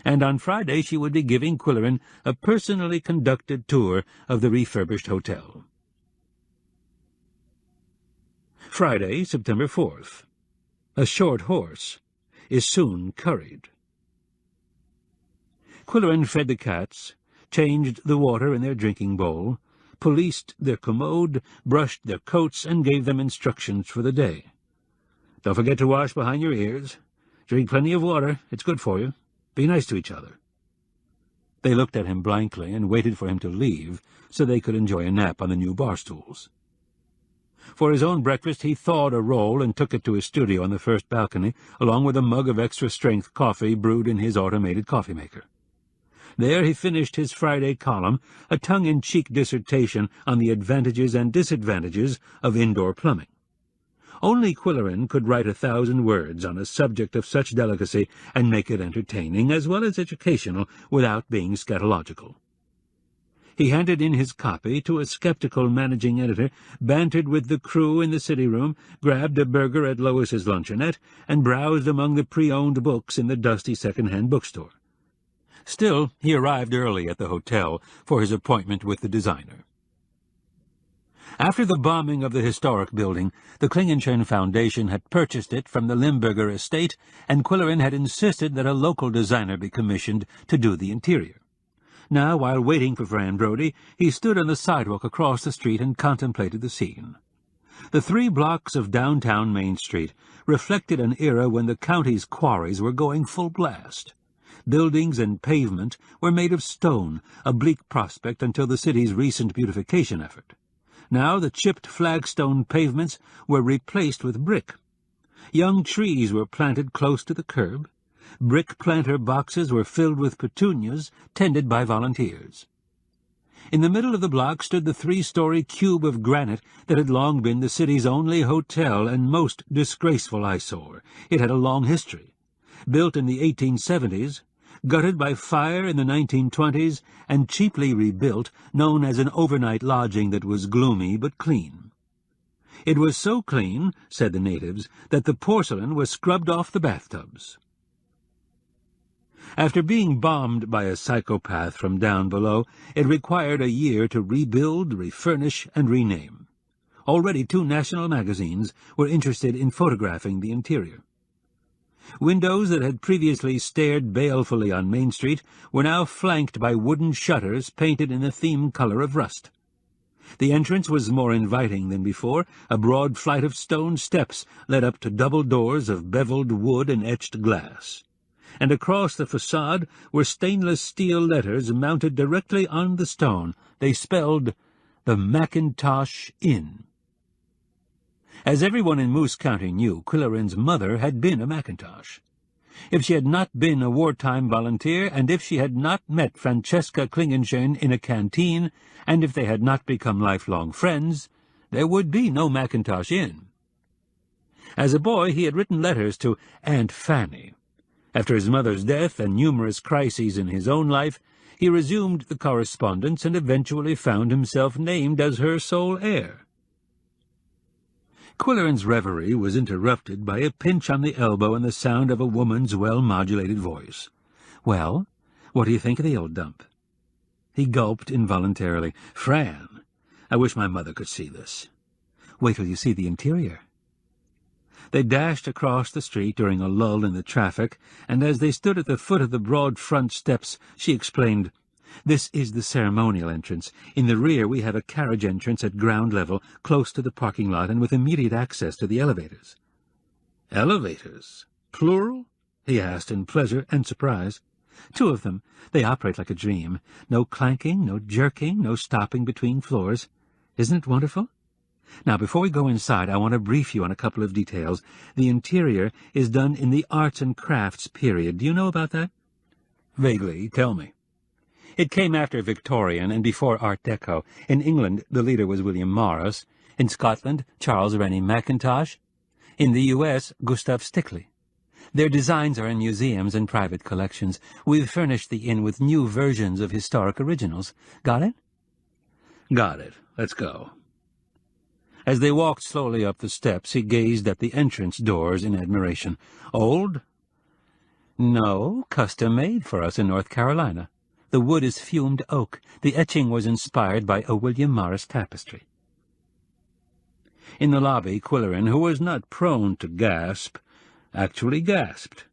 Speaker 2: and on Friday she would be giving Qwilleran a personally conducted tour of the refurbished hotel. Friday, September 4th. A short horse is soon curried. Qwilleran fed the cats, changed the water in their drinking bowl, policed their commode, brushed their coats, and gave them instructions for the day. Don't forget to wash behind your ears. Drink plenty of water. It's good for you. Be nice to each other. They looked at him blankly and waited for him to leave so they could enjoy a nap on the new bar stools. For his own breakfast he thawed a roll and took it to his studio on the first balcony, along with a mug of extra-strength coffee brewed in his automated coffee maker. There he finished his Friday column, a tongue-in-cheek dissertation on the advantages and disadvantages of indoor plumbing. Only Qwilleran could write 1,000 words on a subject of such delicacy and make it entertaining as well as educational without being scatological. He handed in his copy to a skeptical managing editor, bantered with the crew in the city-room, grabbed a burger at Lois's luncheonette, and browsed among the pre-owned books in the dusty second-hand bookstore. Still, he arrived early at the hotel for his appointment with the designer. After the bombing of the historic building, the Qwilleran Foundation had purchased it from the Limburger estate, and Qwilleran had insisted that a local designer be commissioned to do the interior. Now, while waiting for Fran Brodie, he stood on the sidewalk across the street and contemplated the scene. The 3 blocks of downtown Main Street reflected an era when the county's quarries were going full blast. Buildings and pavement were made of stone, a bleak prospect until the city's recent beautification effort. Now the chipped flagstone pavements were replaced with brick. Young trees were planted close to the curb. Brick planter boxes were filled with petunias, tended by volunteers. In the middle of the block stood the 3-story cube of granite that had long been the city's only hotel and most disgraceful eyesore. It had a long history. Built in the 1870s, gutted by fire in the 1920s, and cheaply rebuilt, known as an overnight lodging that was gloomy but clean. It was so clean, said the natives, that the porcelain was scrubbed off the bathtubs. After being bombed by a psychopath from down below, it required a year to rebuild, refurnish, and rename. Already 2 national magazines were interested in photographing the interior. Windows that had previously stared balefully on Main Street were now flanked by wooden shutters painted in the theme color of rust. The entrance was more inviting than before. A broad flight of stone steps led up to double doors of beveled wood and etched glass. And across the facade were stainless steel letters mounted directly on the stone. They spelled, "The Macintosh Inn." As everyone in Moose County knew, Qwilleran's mother had been a Macintosh. If she had not been a wartime volunteer, and if she had not met Francesca Qwilleran in a canteen, and if they had not become lifelong friends, there would be no Macintosh Inn. As a boy, he had written letters to Aunt Fanny. After his mother's death and numerous crises in his own life, he resumed the correspondence and eventually found himself named as her sole heir. Qwilleran's reverie was interrupted by a pinch on the elbow and the sound of a woman's well-modulated voice. "Well, what do you think of the old dump?" He gulped involuntarily. "Fran, I wish my mother could see this." "Wait till you see the interior." They dashed across the street during a lull in the traffic, and as they stood at the foot of the broad front steps, she explained, "This is the ceremonial entrance. In the rear we have a carriage entrance at ground level, close to the parking lot and with immediate access to the elevators." "Elevators? Plural?" he asked in pleasure and surprise. "2 of them. They operate like a dream. No clanking, no jerking, no stopping between floors. Isn't it wonderful? Now, before we go inside, I want to brief you on a couple of details. The interior is done in the arts and crafts period. Do you know about that?" "Vaguely. Tell me." "It came after Victorian and before Art Deco. In England, the leader was William Morris. In Scotland, Charles Rennie Mackintosh. In the U.S., Gustav Stickley. Their designs are in museums and private collections. We've furnished the inn with new versions of historic originals. Got it?" "Got it. Let's go." As they walked slowly up the steps, he gazed at the entrance doors in admiration. Old?
Speaker 3: No, custom-made for us in North Carolina. The wood is fumed oak. The etching was inspired by a William Morris tapestry. In the lobby, Qwilleran, who was not prone to gasp, actually gasped.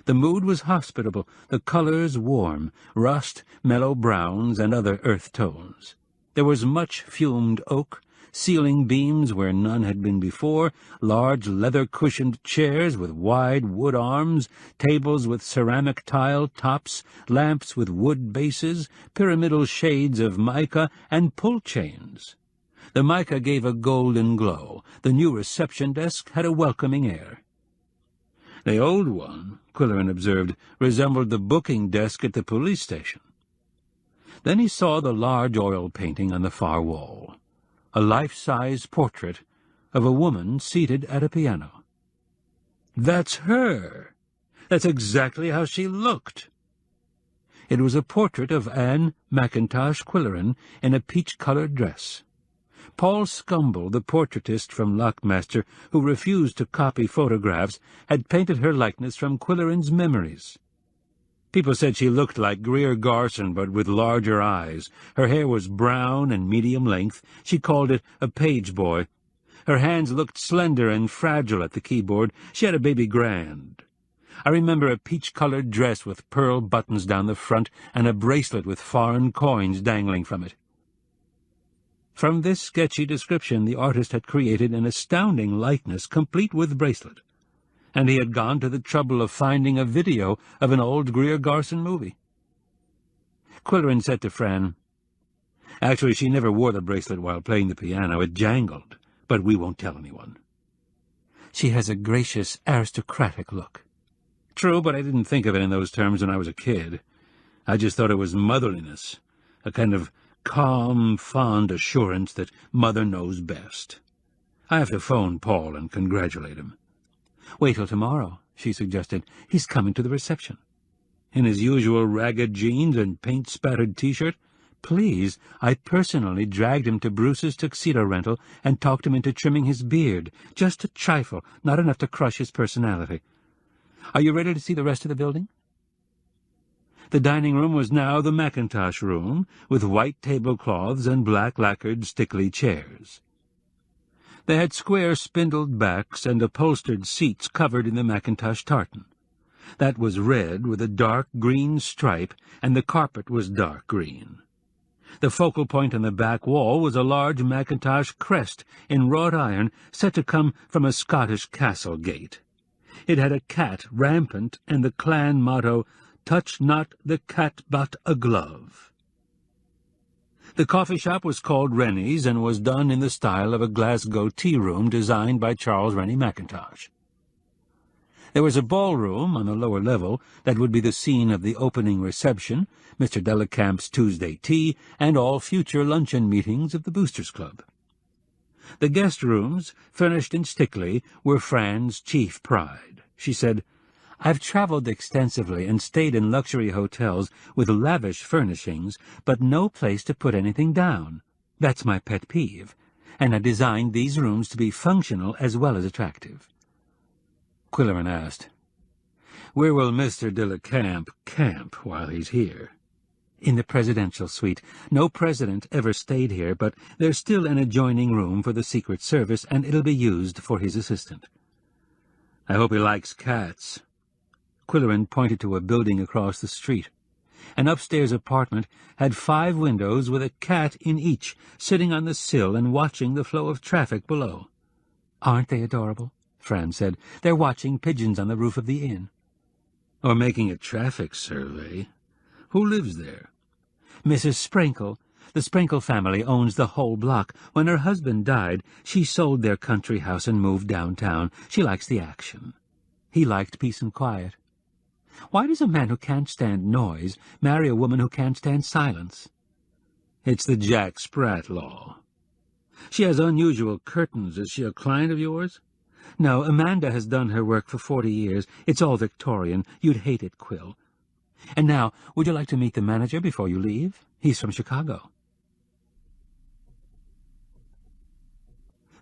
Speaker 3: The mood was hospitable, the colors warm, rust, mellow browns, and other earth tones. There was much fumed oak, ceiling beams where none had been before, large leather-cushioned chairs with wide wood arms, tables with ceramic tile tops, lamps with wood bases, pyramidal shades of mica, and pull chains. The mica gave a golden glow. The new reception desk had a welcoming air. The old one, Qwilleran observed, resembled the booking desk at the police station. Then he saw the large oil painting on the far wall, a life-size portrait of a woman seated at a piano. That's her! That's exactly how she looked! It was a portrait of Anne McIntosh Qwilleran in a peach-colored dress. Paul Scumble, the portraitist from Lockmaster, who refused to copy photographs, had painted her likeness from Qwilleran's memories. People said she looked like Greer Garson, but with larger eyes. Her hair was brown and medium length. She called it a page boy. Her hands looked slender and fragile at the keyboard. She had a baby grand. I remember a peach-colored dress with pearl buttons down the front and a bracelet with foreign coins dangling from it. From this sketchy description, the artist had created an astounding likeness, complete with bracelet, and he had gone to the trouble of finding a video of an old Greer Garson movie. Qwilleran said to Fran, "Actually, she never wore the bracelet while playing the piano. It jangled, but we won't tell anyone." "She has a gracious, aristocratic look." "True, but I didn't think of it in those terms when I was a kid. I just thought it was motherliness, a kind of calm, fond assurance that Mother knows best. I have to phone Paul and congratulate him." "Wait till tomorrow," she suggested. "He's coming to the reception." "In his usual ragged jeans and paint-spattered T-shirt?" "Please, I personally dragged him to Bruce's tuxedo rental and talked him into trimming his beard. Just a trifle, not enough to crush his personality. Are you ready to see the rest of the building?" The dining room was now the Mackintosh room, with white tablecloths and black lacquered stickly chairs. They had square spindled backs and upholstered seats covered in the Mackintosh tartan. That was red with a dark green stripe, and the carpet was dark green. The focal point on the back wall was a large Mackintosh crest in wrought iron set to come from a Scottish castle gate. It had a cat rampant and the clan motto, "Touch not the cat but a glove." The coffee shop was called Rennie's and was done in the style of a Glasgow tea-room designed by Charles Rennie Mackintosh. There was a ballroom on the lower level that would be the scene of the opening reception, Mr. Delacamp's Tuesday tea, and all future luncheon meetings of the Boosters Club. The guest rooms, furnished in stickly, were Fran's chief pride. She said, "I've traveled extensively and stayed in luxury hotels with lavish furnishings, but no place to put anything down. That's my pet peeve, and I designed these rooms to be functional as well as attractive." Qwilleran asked, "Where will Mr. Delacamp camp while he's here?" "In the presidential suite. No president ever stayed here, but there's still an adjoining room for the Secret Service, and it'll be used for his assistant." "I hope he likes cats." Qwilleran pointed to a building across the street. An upstairs apartment had 5 windows with a cat in each, sitting on the sill and watching the flow of traffic below. "Aren't they adorable?" Fran said. "They're watching pigeons on the roof of the inn." "Or making a traffic survey. Who lives there?" "Mrs. Sprinkle. The Sprinkle family owns the whole block. When her husband died, she sold their country house and moved downtown. She likes the action. He liked peace and quiet. Why does a man who can't stand noise marry a woman who can't stand silence?" "It's the Jack Sprat law." "She has unusual curtains. Is she a client of yours?" "No, Amanda has done her work for 40 years. It's all Victorian. You'd hate it, Quill. And now, would you like to meet the manager before you leave? He's from Chicago."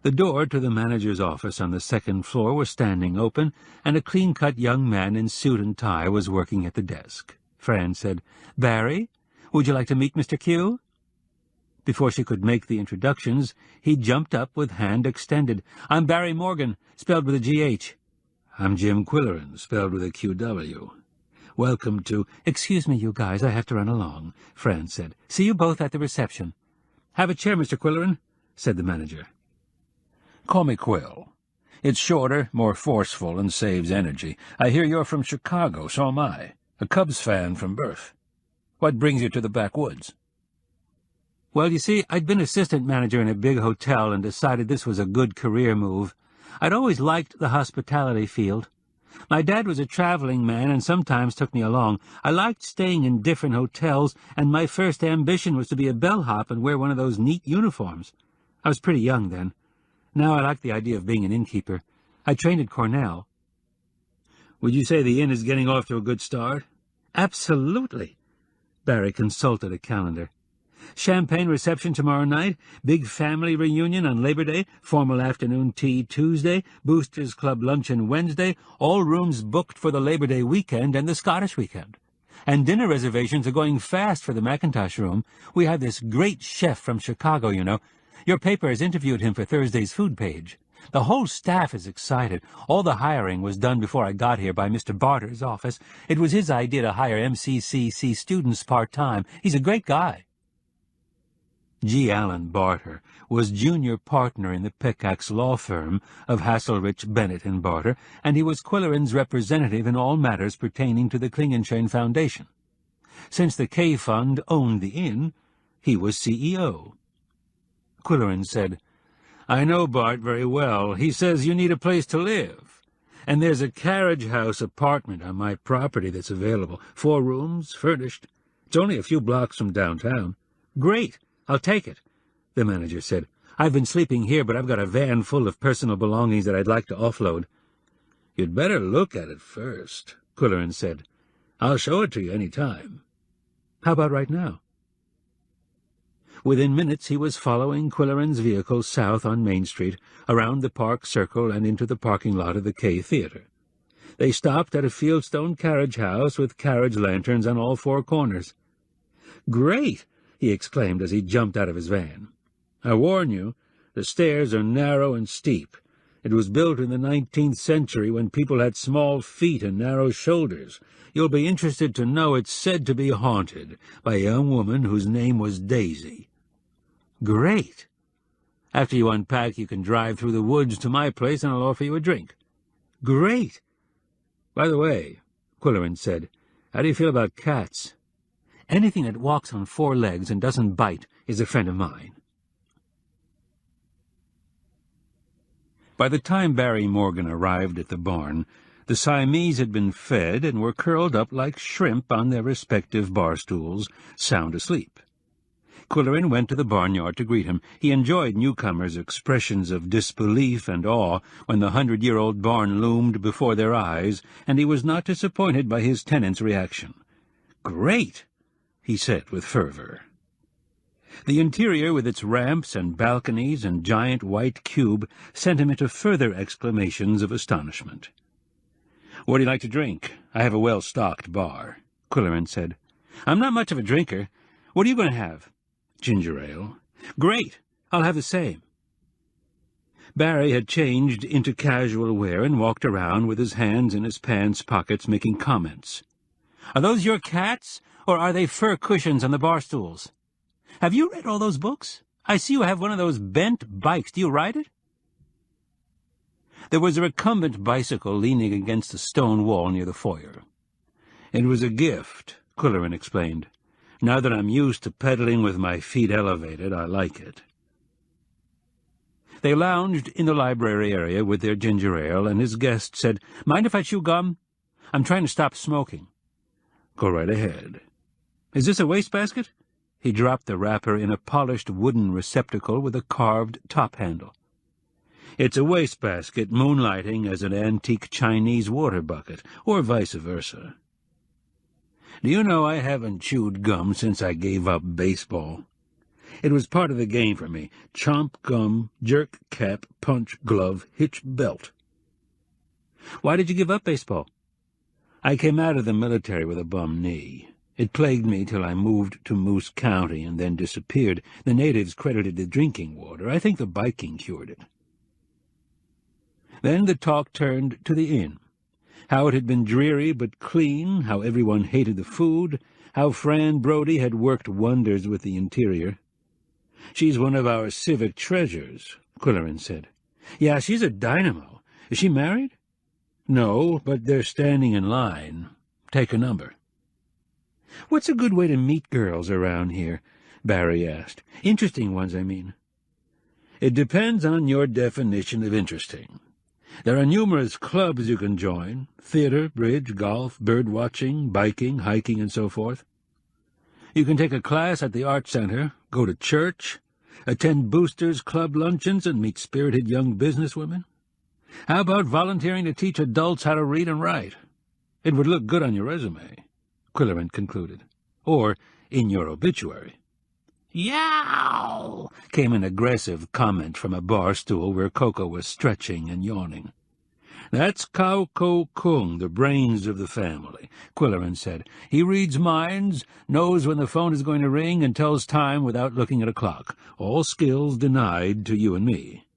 Speaker 2: The door to the manager's office on the second floor was standing open, and a clean-cut young man in suit and tie was working at the desk. Fran said, "Barry, would you like to meet Mr. Q?" Before she could make the introductions, he jumped up with hand extended. "I'm Barry Morgan, spelled with a G-H. "I'm Jim Qwilleran, spelled with a Q-W. Welcome to—" "Excuse me, you guys, I have to run along," Fran said. "See you both at the reception." "Have a chair, Mr. Qwilleran," said the manager. "Call me Quill. It's shorter, more forceful, and saves energy. I hear you're from Chicago, so am I. A Cubs fan from birth. What brings you to the backwoods?" "Well, you see, I'd been assistant manager in a big hotel and decided this was a good career move. I'd always liked the hospitality field. My dad was a traveling man and sometimes took me along. I liked staying in different hotels, and my first ambition was to be a bellhop and wear one of those neat uniforms. I was pretty young then. Now I like the idea of being an innkeeper. I trained at Cornell." "Would you say the inn is getting off to a good start?" "Absolutely." Barry consulted a calendar. "Champagne reception tomorrow night, big family reunion on Labor Day, formal afternoon tea Tuesday, Boosters Club luncheon Wednesday, all rooms booked for the Labor Day weekend and the Scottish weekend. And dinner reservations are going fast for the Macintosh room. We have this great chef from Chicago, you know. Your paper has interviewed him for Thursday's food page. The whole staff is excited. All the hiring was done before I got here by Mr. Barter's office. It was his idea to hire MCCC students part-time. He's a great guy." G. Allen Barter was junior partner in the Pickax law firm of Hasselrich, Bennett & Barter, and he was Qwilleran's representative in all matters pertaining to the Klingenschein Foundation. Since the K Fund owned the inn, he was CEO. Qwilleran said, "I know Bart very well. He says you need a place to live. And there's a carriage house apartment on my property that's available. 4 rooms, furnished. It's only a few blocks from downtown." "Great. I'll take it," the manager said. "I've been sleeping here, but I've got a van full of personal belongings that I'd like to offload." "You'd better look at it first," Qwilleran said. "I'll show it to you any time." "How about right now?" Within minutes he was following Qwilleran's vehicle south on Main Street, around the Park Circle and into the parking lot of the K Theatre. They stopped at a fieldstone carriage house with carriage lanterns on all 4 corners. "Great!" he exclaimed as he jumped out of his van. "I warn you, the stairs are narrow and steep. It was built in the 19th century when people had small feet and narrow shoulders. You'll be interested to know it's said to be haunted by a young woman whose name was Daisy." "Great. After you unpack, you can drive through the woods to my place and I'll offer you a drink." "Great." "By the way," Qwilleran said, "how do you feel about cats?" "Anything that walks on 4 legs and doesn't bite is a friend of mine." By the time Barry Morgan arrived at the barn, the Siamese had been fed and were curled up like shrimp on their respective bar stools, sound asleep. Qwilleran went to the barnyard to greet him. He enjoyed newcomers' expressions of disbelief and awe when the 100-year-old barn loomed before their eyes, and he was not disappointed by his tenant's reaction. "Great!" he said with fervor. The interior, with its ramps and balconies and giant white cube, sent him into further exclamations of astonishment. "What do you like to drink? I have a well-stocked bar," Qwilleran said. "I'm not much of a drinker. What are you going to have?" "Ginger ale." "Great. I'll have the same." Barry had changed into casual wear and walked around with his hands in his pants pockets making comments. "Are those your cats, or are they fur cushions on the bar stools? Have you read all those books? I see you have one of those bent bikes. Do you ride it?" There was a recumbent bicycle leaning against a stone wall near the foyer. "It was a gift," Qwilleran explained. "Now that I'm used to pedaling with my feet elevated, I like it." They lounged in the library area with their ginger ale, and his guest said, "Mind if I chew gum? I'm trying to stop smoking." "Go right ahead." "Is this a wastebasket?" He dropped the wrapper in a polished wooden receptacle with a carved top handle. "It's a wastebasket moonlighting as an antique Chinese water bucket, or vice versa. Do you know I haven't chewed gum since I gave up baseball? It was part of the game for me. Chomp gum, jerk cap, punch glove, hitch belt.
Speaker 3: Why did you give up baseball?
Speaker 2: I came out of the military with a bum knee. It plagued me till I moved to Moose County and then disappeared. The natives credited the drinking water. I think the biking cured it. Then the talk turned to the inn. How it had been dreary but clean, how everyone hated the food, how Fran Brody had worked wonders with the interior. "She's one of our civic treasures," Qwilleran said.
Speaker 3: "Yeah, she's a dynamo. Is she married?"
Speaker 2: "No, but they're standing in line. Take a number."
Speaker 3: "What's a good way to meet girls around here?" Barry asked. "Interesting ones, I mean."
Speaker 2: "It depends on your definition of interesting. There are numerous clubs you can join: theater, bridge, golf, bird-watching, biking, hiking, and so forth. You can take a class at the art center, go to church, attend boosters' club luncheons, and meet spirited young businesswomen. How about volunteering to teach adults how to read and write? It would look good on your resume," Qwilleran concluded. "Or in your obituary."
Speaker 3: "Yow!"
Speaker 2: came an aggressive comment from a bar stool where Koko was stretching and yawning. "That's Koko Kung, the brains of the family," Qwilleran said. "He reads minds, knows when the phone is going to ring, and tells time without looking at a clock. All skills denied to you and me.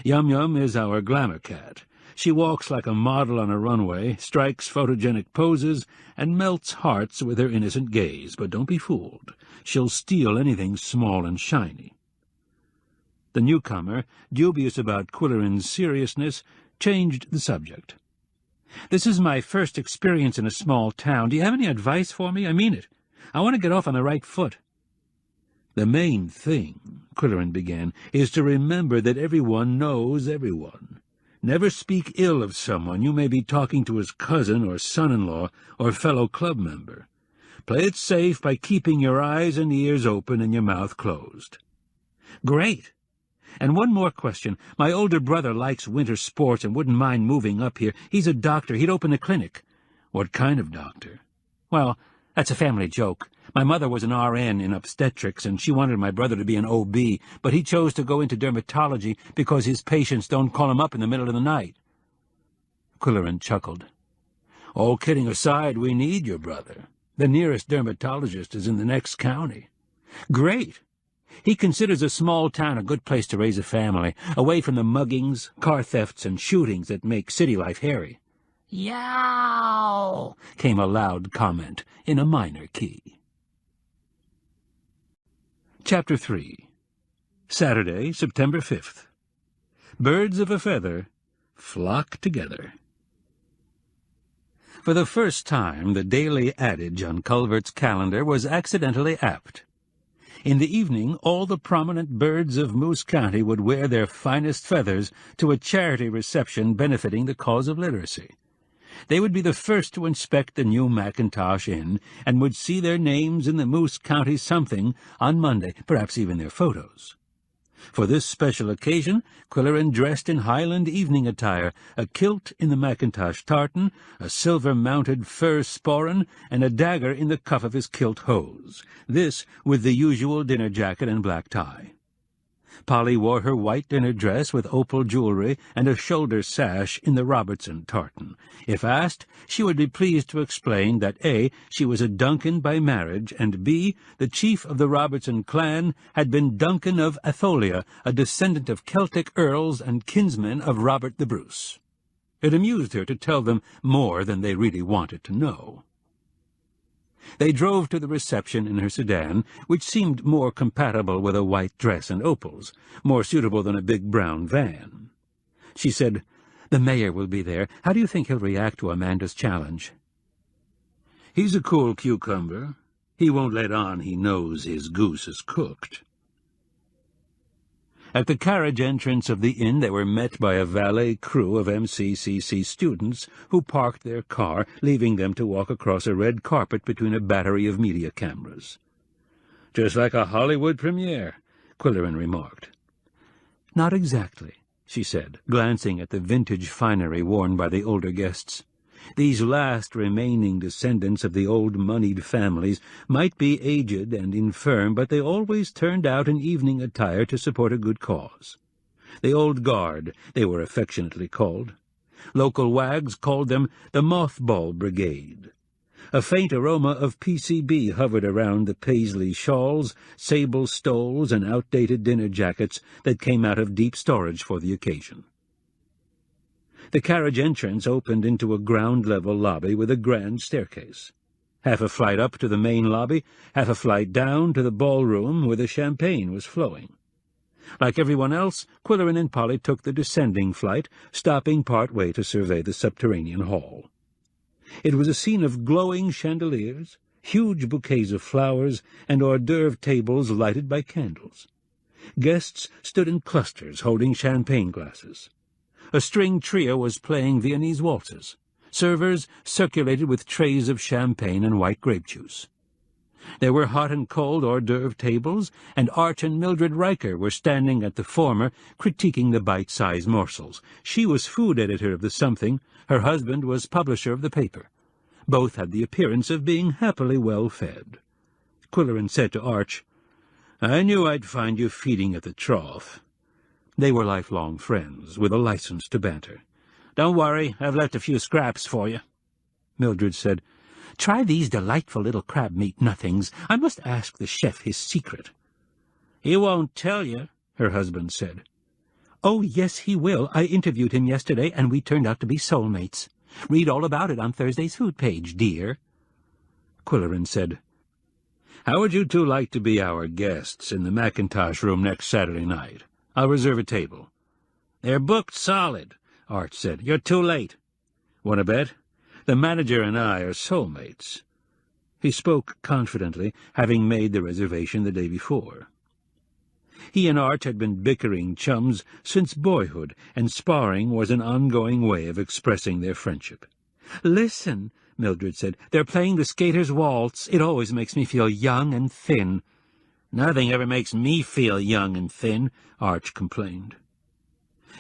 Speaker 2: Yum-Yum is our glamour cat. She walks like a model on a runway, strikes photogenic poses, and melts hearts with her innocent gaze. But don't be fooled. She'll steal anything small and shiny." The newcomer, dubious about Qwilleran's seriousness, changed the subject.
Speaker 3: "This is my first experience in a small town. Do you have any advice for me? I mean it. I want to get off on the right foot."
Speaker 2: "The main thing," Qwilleran began, "is to remember that everyone knows everyone. Never speak ill of someone you may be talking to his cousin or son-in-law or fellow club member. Play it safe by keeping your eyes and ears open and your mouth closed."
Speaker 3: "Great. And one more question. My older brother likes winter sports and wouldn't mind moving up here. He's a doctor. He'd open a clinic."
Speaker 2: "What kind of doctor?"
Speaker 3: "Well, that's a family joke. My mother was an RN in obstetrics, and she wanted my brother to be an OB, but he chose to go into dermatology because his patients don't call him up in the middle of the night."
Speaker 2: Qwilleran chuckled. "All kidding aside, we need your brother. The nearest dermatologist is in the next county."
Speaker 3: "Great. He considers a small town a good place to raise a family, away from the muggings, car thefts, and shootings that make city life hairy."
Speaker 2: "Yow!" came a loud comment in a minor key. Chapter 3. Saturday, September 5th. Birds of a feather flock together. For the first time, the daily adage on Culvert's calendar was accidentally apt. In the evening, all the prominent birds of Moose County would wear their finest feathers to a charity reception benefiting the cause of literacy. They would be the first to inspect the new Macintosh Inn, and would see their names in the Moose County something on Monday, perhaps even their photos. For this special occasion, Qwilleran dressed in Highland evening attire, a kilt in the Macintosh tartan, a silver-mounted fur sporran, and a dagger in the cuff of his kilt hose, this with the usual dinner jacket and black tie. Polly wore her white dinner dress with opal jewelry and a shoulder sash in the Robertson tartan. If asked, she would be pleased to explain that A, she was a Duncan by marriage, and B, the chief of the Robertson clan had been Duncan of Atholia, a descendant of Celtic earls and kinsman of Robert the Bruce. It amused her to tell them more than they really wanted to know. They drove to the reception in her sedan, which seemed more compatible with a white dress and opals, more suitable than a big brown van. She said, "The mayor will be there. How do you think he'll react to Amanda's challenge?" "He's a cool cucumber. He won't let on he knows his goose is cooked." At the carriage entrance of the inn they were met by a valet crew of MCCC students who parked their car, leaving them to walk across a red carpet between a battery of media cameras. "Just like a Hollywood premiere," Qwilleran remarked. "Not exactly," she said, glancing at the vintage finery worn by the older guests. These last remaining descendants of the old moneyed families might be aged and infirm, but they always turned out in evening attire to support a good cause. The Old Guard, they were affectionately called. Local wags called them the Mothball Brigade. A faint aroma of PCB hovered around the paisley shawls, sable stoles, and outdated dinner jackets that came out of deep storage for the occasion. The carriage entrance opened into a ground-level lobby with a grand staircase. Half a flight up to the main lobby, half a flight down to the ballroom where the champagne was flowing. Like everyone else, Qwilleran and Polly took the descending flight, stopping part way to survey the subterranean hall. It was a scene of glowing chandeliers, huge bouquets of flowers, and hors d'oeuvre tables lighted by candles. Guests stood in clusters holding champagne glasses. A string trio was playing Viennese waltzes. Servers circulated with trays of champagne and white grape juice. There were hot and cold hors d'oeuvre tables, and Arch and Mildred Riker were standing at the former, critiquing the bite-sized morsels. She was food editor of the Something, her husband was publisher of the paper. Both had the appearance of being happily well-fed. Qwilleran said to Arch, "I knew I'd find you feeding at the trough." They were lifelong friends, with a license to banter. "Don't worry, I've left a few scraps for you." Mildred said, "Try these delightful little crab-meat nothings. I must ask the chef his secret." "He won't tell you," her husband said. "Oh, yes, he will. I interviewed him yesterday, and we turned out to be soulmates. Read all about it on Thursday's food page, dear." Qwilleran said, "How would you two like to be our guests in the Macintosh room next Saturday night? I'll reserve a table." "They're booked solid," Arch said. "You're too late." "Want to bet? The manager and I are soulmates." He spoke confidently, having made the reservation the day before. He and Arch had been bickering chums since boyhood, and sparring was an ongoing way of expressing their friendship. "Listen," Mildred said, "they're playing the Skater's Waltz. It always makes me feel young and thin." "Nothing ever makes me feel young and thin," Arch complained.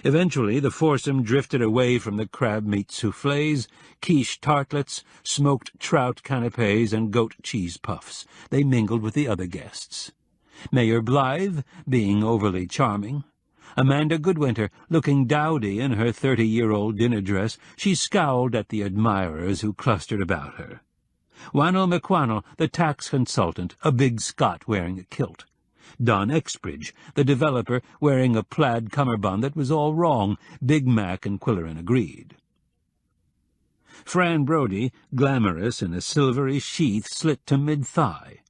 Speaker 2: Eventually the foursome drifted away from the crab-meat soufflés, quiche tartlets, smoked trout canapés, and goat cheese puffs. They mingled with the other guests. Mayor Blythe, being overly charming. Amanda Goodwinter, looking dowdy in her 30-year-old dinner dress, she scowled at the admirers who clustered about her. Wannell McWannell, the tax consultant, a big Scot wearing a kilt. Don Exbridge, the developer, wearing a plaid cummerbund that was all wrong. Big Mac and Qwilleran agreed. Fran Brodie, glamorous in a silvery sheath slit to mid-thigh.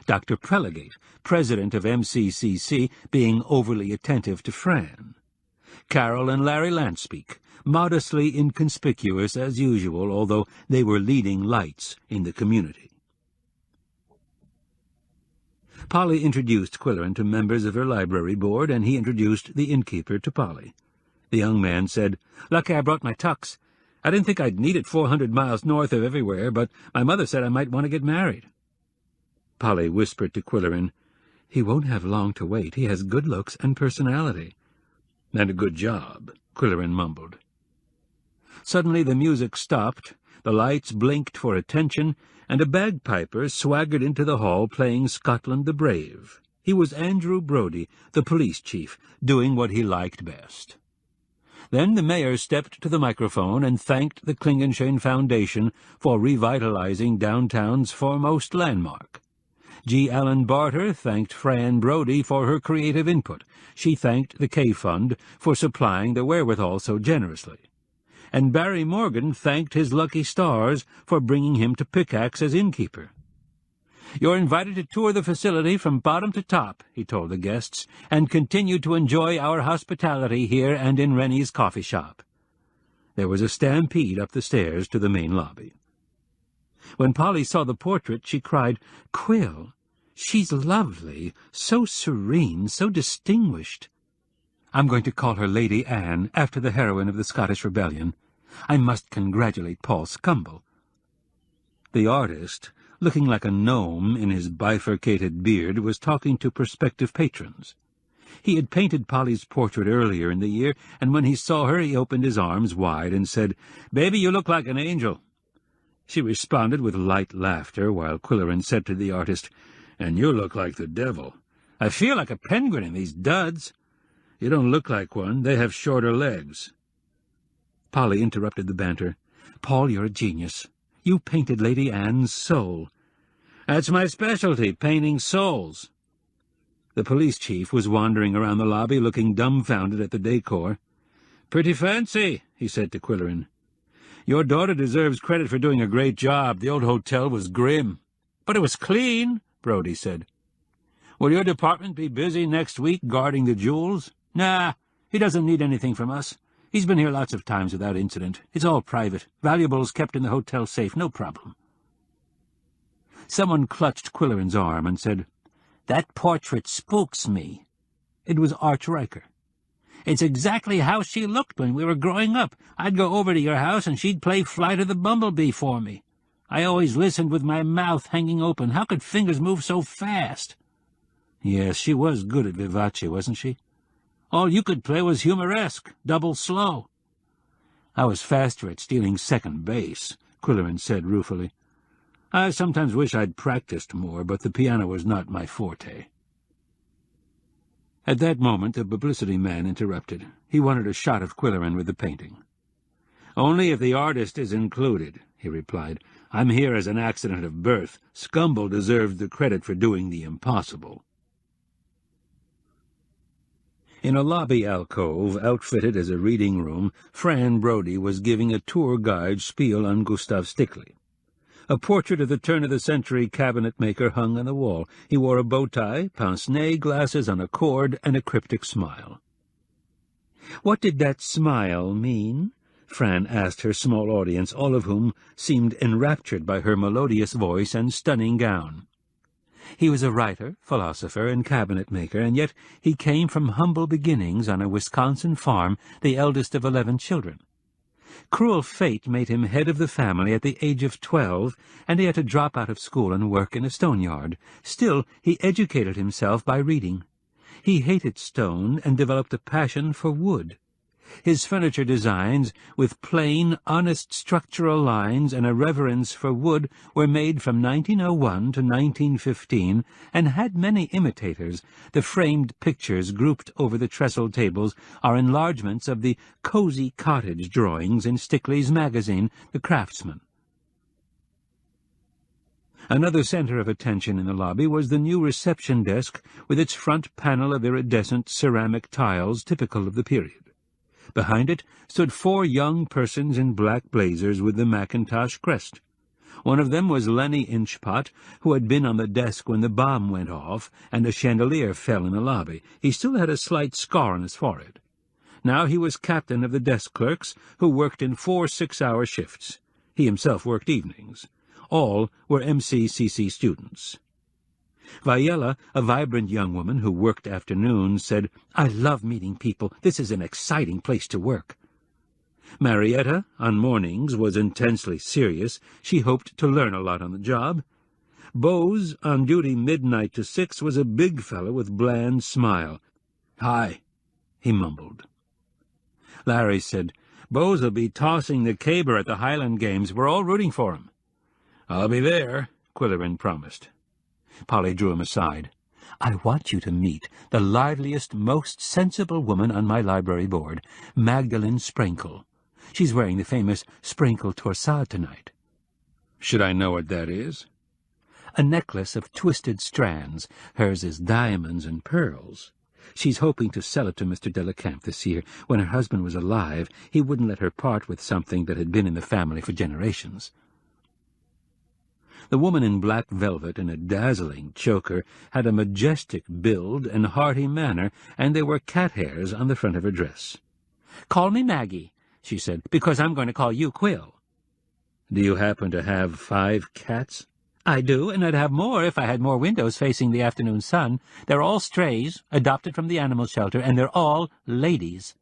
Speaker 2: Dr. Prelegate, president of MCCC, being overly attentive to Fran. Carol and Larry Lanspeak, modestly inconspicuous as usual, although they were leading lights in the community. Polly introduced Qwilleran to members of her library board, and he introduced the innkeeper to Polly. The young man said, "Lucky I brought my tux. I didn't think I'd need it 400 miles north of everywhere, but my mother said I might want to get married." Polly whispered to Qwilleran, "He won't have long to wait. He has good looks and personality." "And a good job," Qwilleran mumbled. Suddenly the music stopped, the lights blinked for attention, and a bagpiper swaggered into the hall playing Scotland the Brave. He was Andrew Brodie, the police chief, doing what he liked best. Then the mayor stepped to the microphone and thanked the Klingenschein Foundation for revitalizing downtown's foremost landmark. G. Allen Barter thanked Fran Brodie for her creative input. She thanked the K-Fund for supplying the wherewithal so generously. And Barry Morgan thanked his lucky stars for bringing him to Pickax as innkeeper. "You're invited to tour the facility from bottom to top," he told the guests, "and continue to enjoy our hospitality here and in Rennie's coffee shop." There was a stampede up the stairs to the main lobby. When Polly saw the portrait, she cried, "Quill, she's lovely, so serene, so distinguished. I'm going to call her Lady Anne, after the heroine of the Scottish Rebellion. I must congratulate Paul Scumble." The artist, looking like a gnome in his bifurcated beard, was talking to prospective patrons. He had painted Polly's portrait earlier in the year, and when he saw her he opened his arms wide and said, "Baby, you look like an angel." She responded with light laughter, while Qwilleran said to the artist, "And you look like the devil. I feel like a penguin in these duds." "You don't look like one. They have shorter legs." Polly interrupted the banter. "Paul, you're a genius. You painted Lady Anne's soul." "That's my specialty, painting souls." The police chief was wandering around the lobby looking dumbfounded at the decor. "Pretty fancy," he said to Qwilleran. "Your daughter deserves credit for doing a great job. The old hotel was grim." "But it was clean," Brody said. "Will your department be busy next week guarding the jewels?" "Nah, he doesn't need anything from us. He's been here lots of times without incident. It's all private. Valuables kept in the hotel safe, no problem." Someone clutched Qwilleran's arm and said, "That portrait spooks me." It was Arch Riker. "It's exactly how she looked when we were growing up. I'd go over to your house and she'd play Flight of the Bumblebee for me. I always listened with my mouth hanging open. How could fingers move so fast?" "Yes, she was good at vivace, wasn't she?" "All you could play was humoresque, double slow." "I was faster at stealing second base," Qwilleran said ruefully. "I sometimes wish I'd practiced more, but the piano was not my forte." At that moment the publicity man interrupted. He wanted a shot of Qwilleran with the painting. "Only if the artist is included," he replied. "I'm here as an accident of birth. Scumble deserved the credit for doing the impossible." In a lobby alcove, outfitted as a reading room, Fran Brody was giving a tour guide spiel on Gustav Stickley. A portrait of the turn-of-the-century cabinet-maker hung on the wall. He wore a bow-tie, pince-nez, glasses on a cord, and a cryptic smile. "What did that smile mean?" Fran asked her small audience, all of whom seemed enraptured by her melodious voice and stunning gown. He was a writer, philosopher, and cabinet-maker, and yet he came from humble beginnings on a Wisconsin farm, the eldest of 11 children. Cruel fate made him head of the family at the age of 12, and he had to drop out of school and work in a stone yard. Still, he educated himself by reading. He hated stone and developed a passion for wood. His furniture designs, with plain, honest structural lines and a reverence for wood, were made from 1901 to 1915 and had many imitators. The framed pictures grouped over the trestle tables are enlargements of the cozy cottage drawings in Stickley's magazine, The Craftsman. Another center of attention in the lobby was the new reception desk with its front panel of iridescent ceramic tiles typical of the period. Behind it stood 4 young persons in black blazers with the Macintosh crest. One of them was Lenny Inchpot, who had been on the desk when the bomb went off and a chandelier fell in the lobby. He still had a slight scar on his forehead. Now he was captain of the desk clerks, who worked in 4 6-hour shifts. He himself worked evenings. All were MCCC students. Viella, a vibrant young woman who worked afternoons, said, "I love meeting people. This is an exciting place to work." Marietta, on mornings, was intensely serious. She hoped to learn a lot on the job. Bose, on duty midnight to 6, was a big fellow with bland smile. "Hi," he mumbled. Larry said, "Bose will be tossing the caber at the Highland Games. We're all rooting for him." "I'll be there," Qwilleran promised. Polly drew him aside. "I want you to meet the liveliest, most sensible woman on my library board, Magdalene Sprinkle. She's wearing the famous Sprinkle torsade tonight." "Should I know what that is?" "A necklace of twisted strands. Hers is diamonds and pearls. She's hoping to sell it to Mr. Delacamp this year. When her husband was alive, he wouldn't let her part with something that had been in the family for generations." The woman in black velvet and a dazzling choker had a majestic build and hearty manner, and there were cat hairs on the front of her dress. "Call me Maggie," she said, "because I'm going to call you Quill." "Do you happen to have 5 cats?" "I do, and I'd have more if I had more windows facing the afternoon sun. They're all strays, adopted from the animal shelter, and they're all ladies."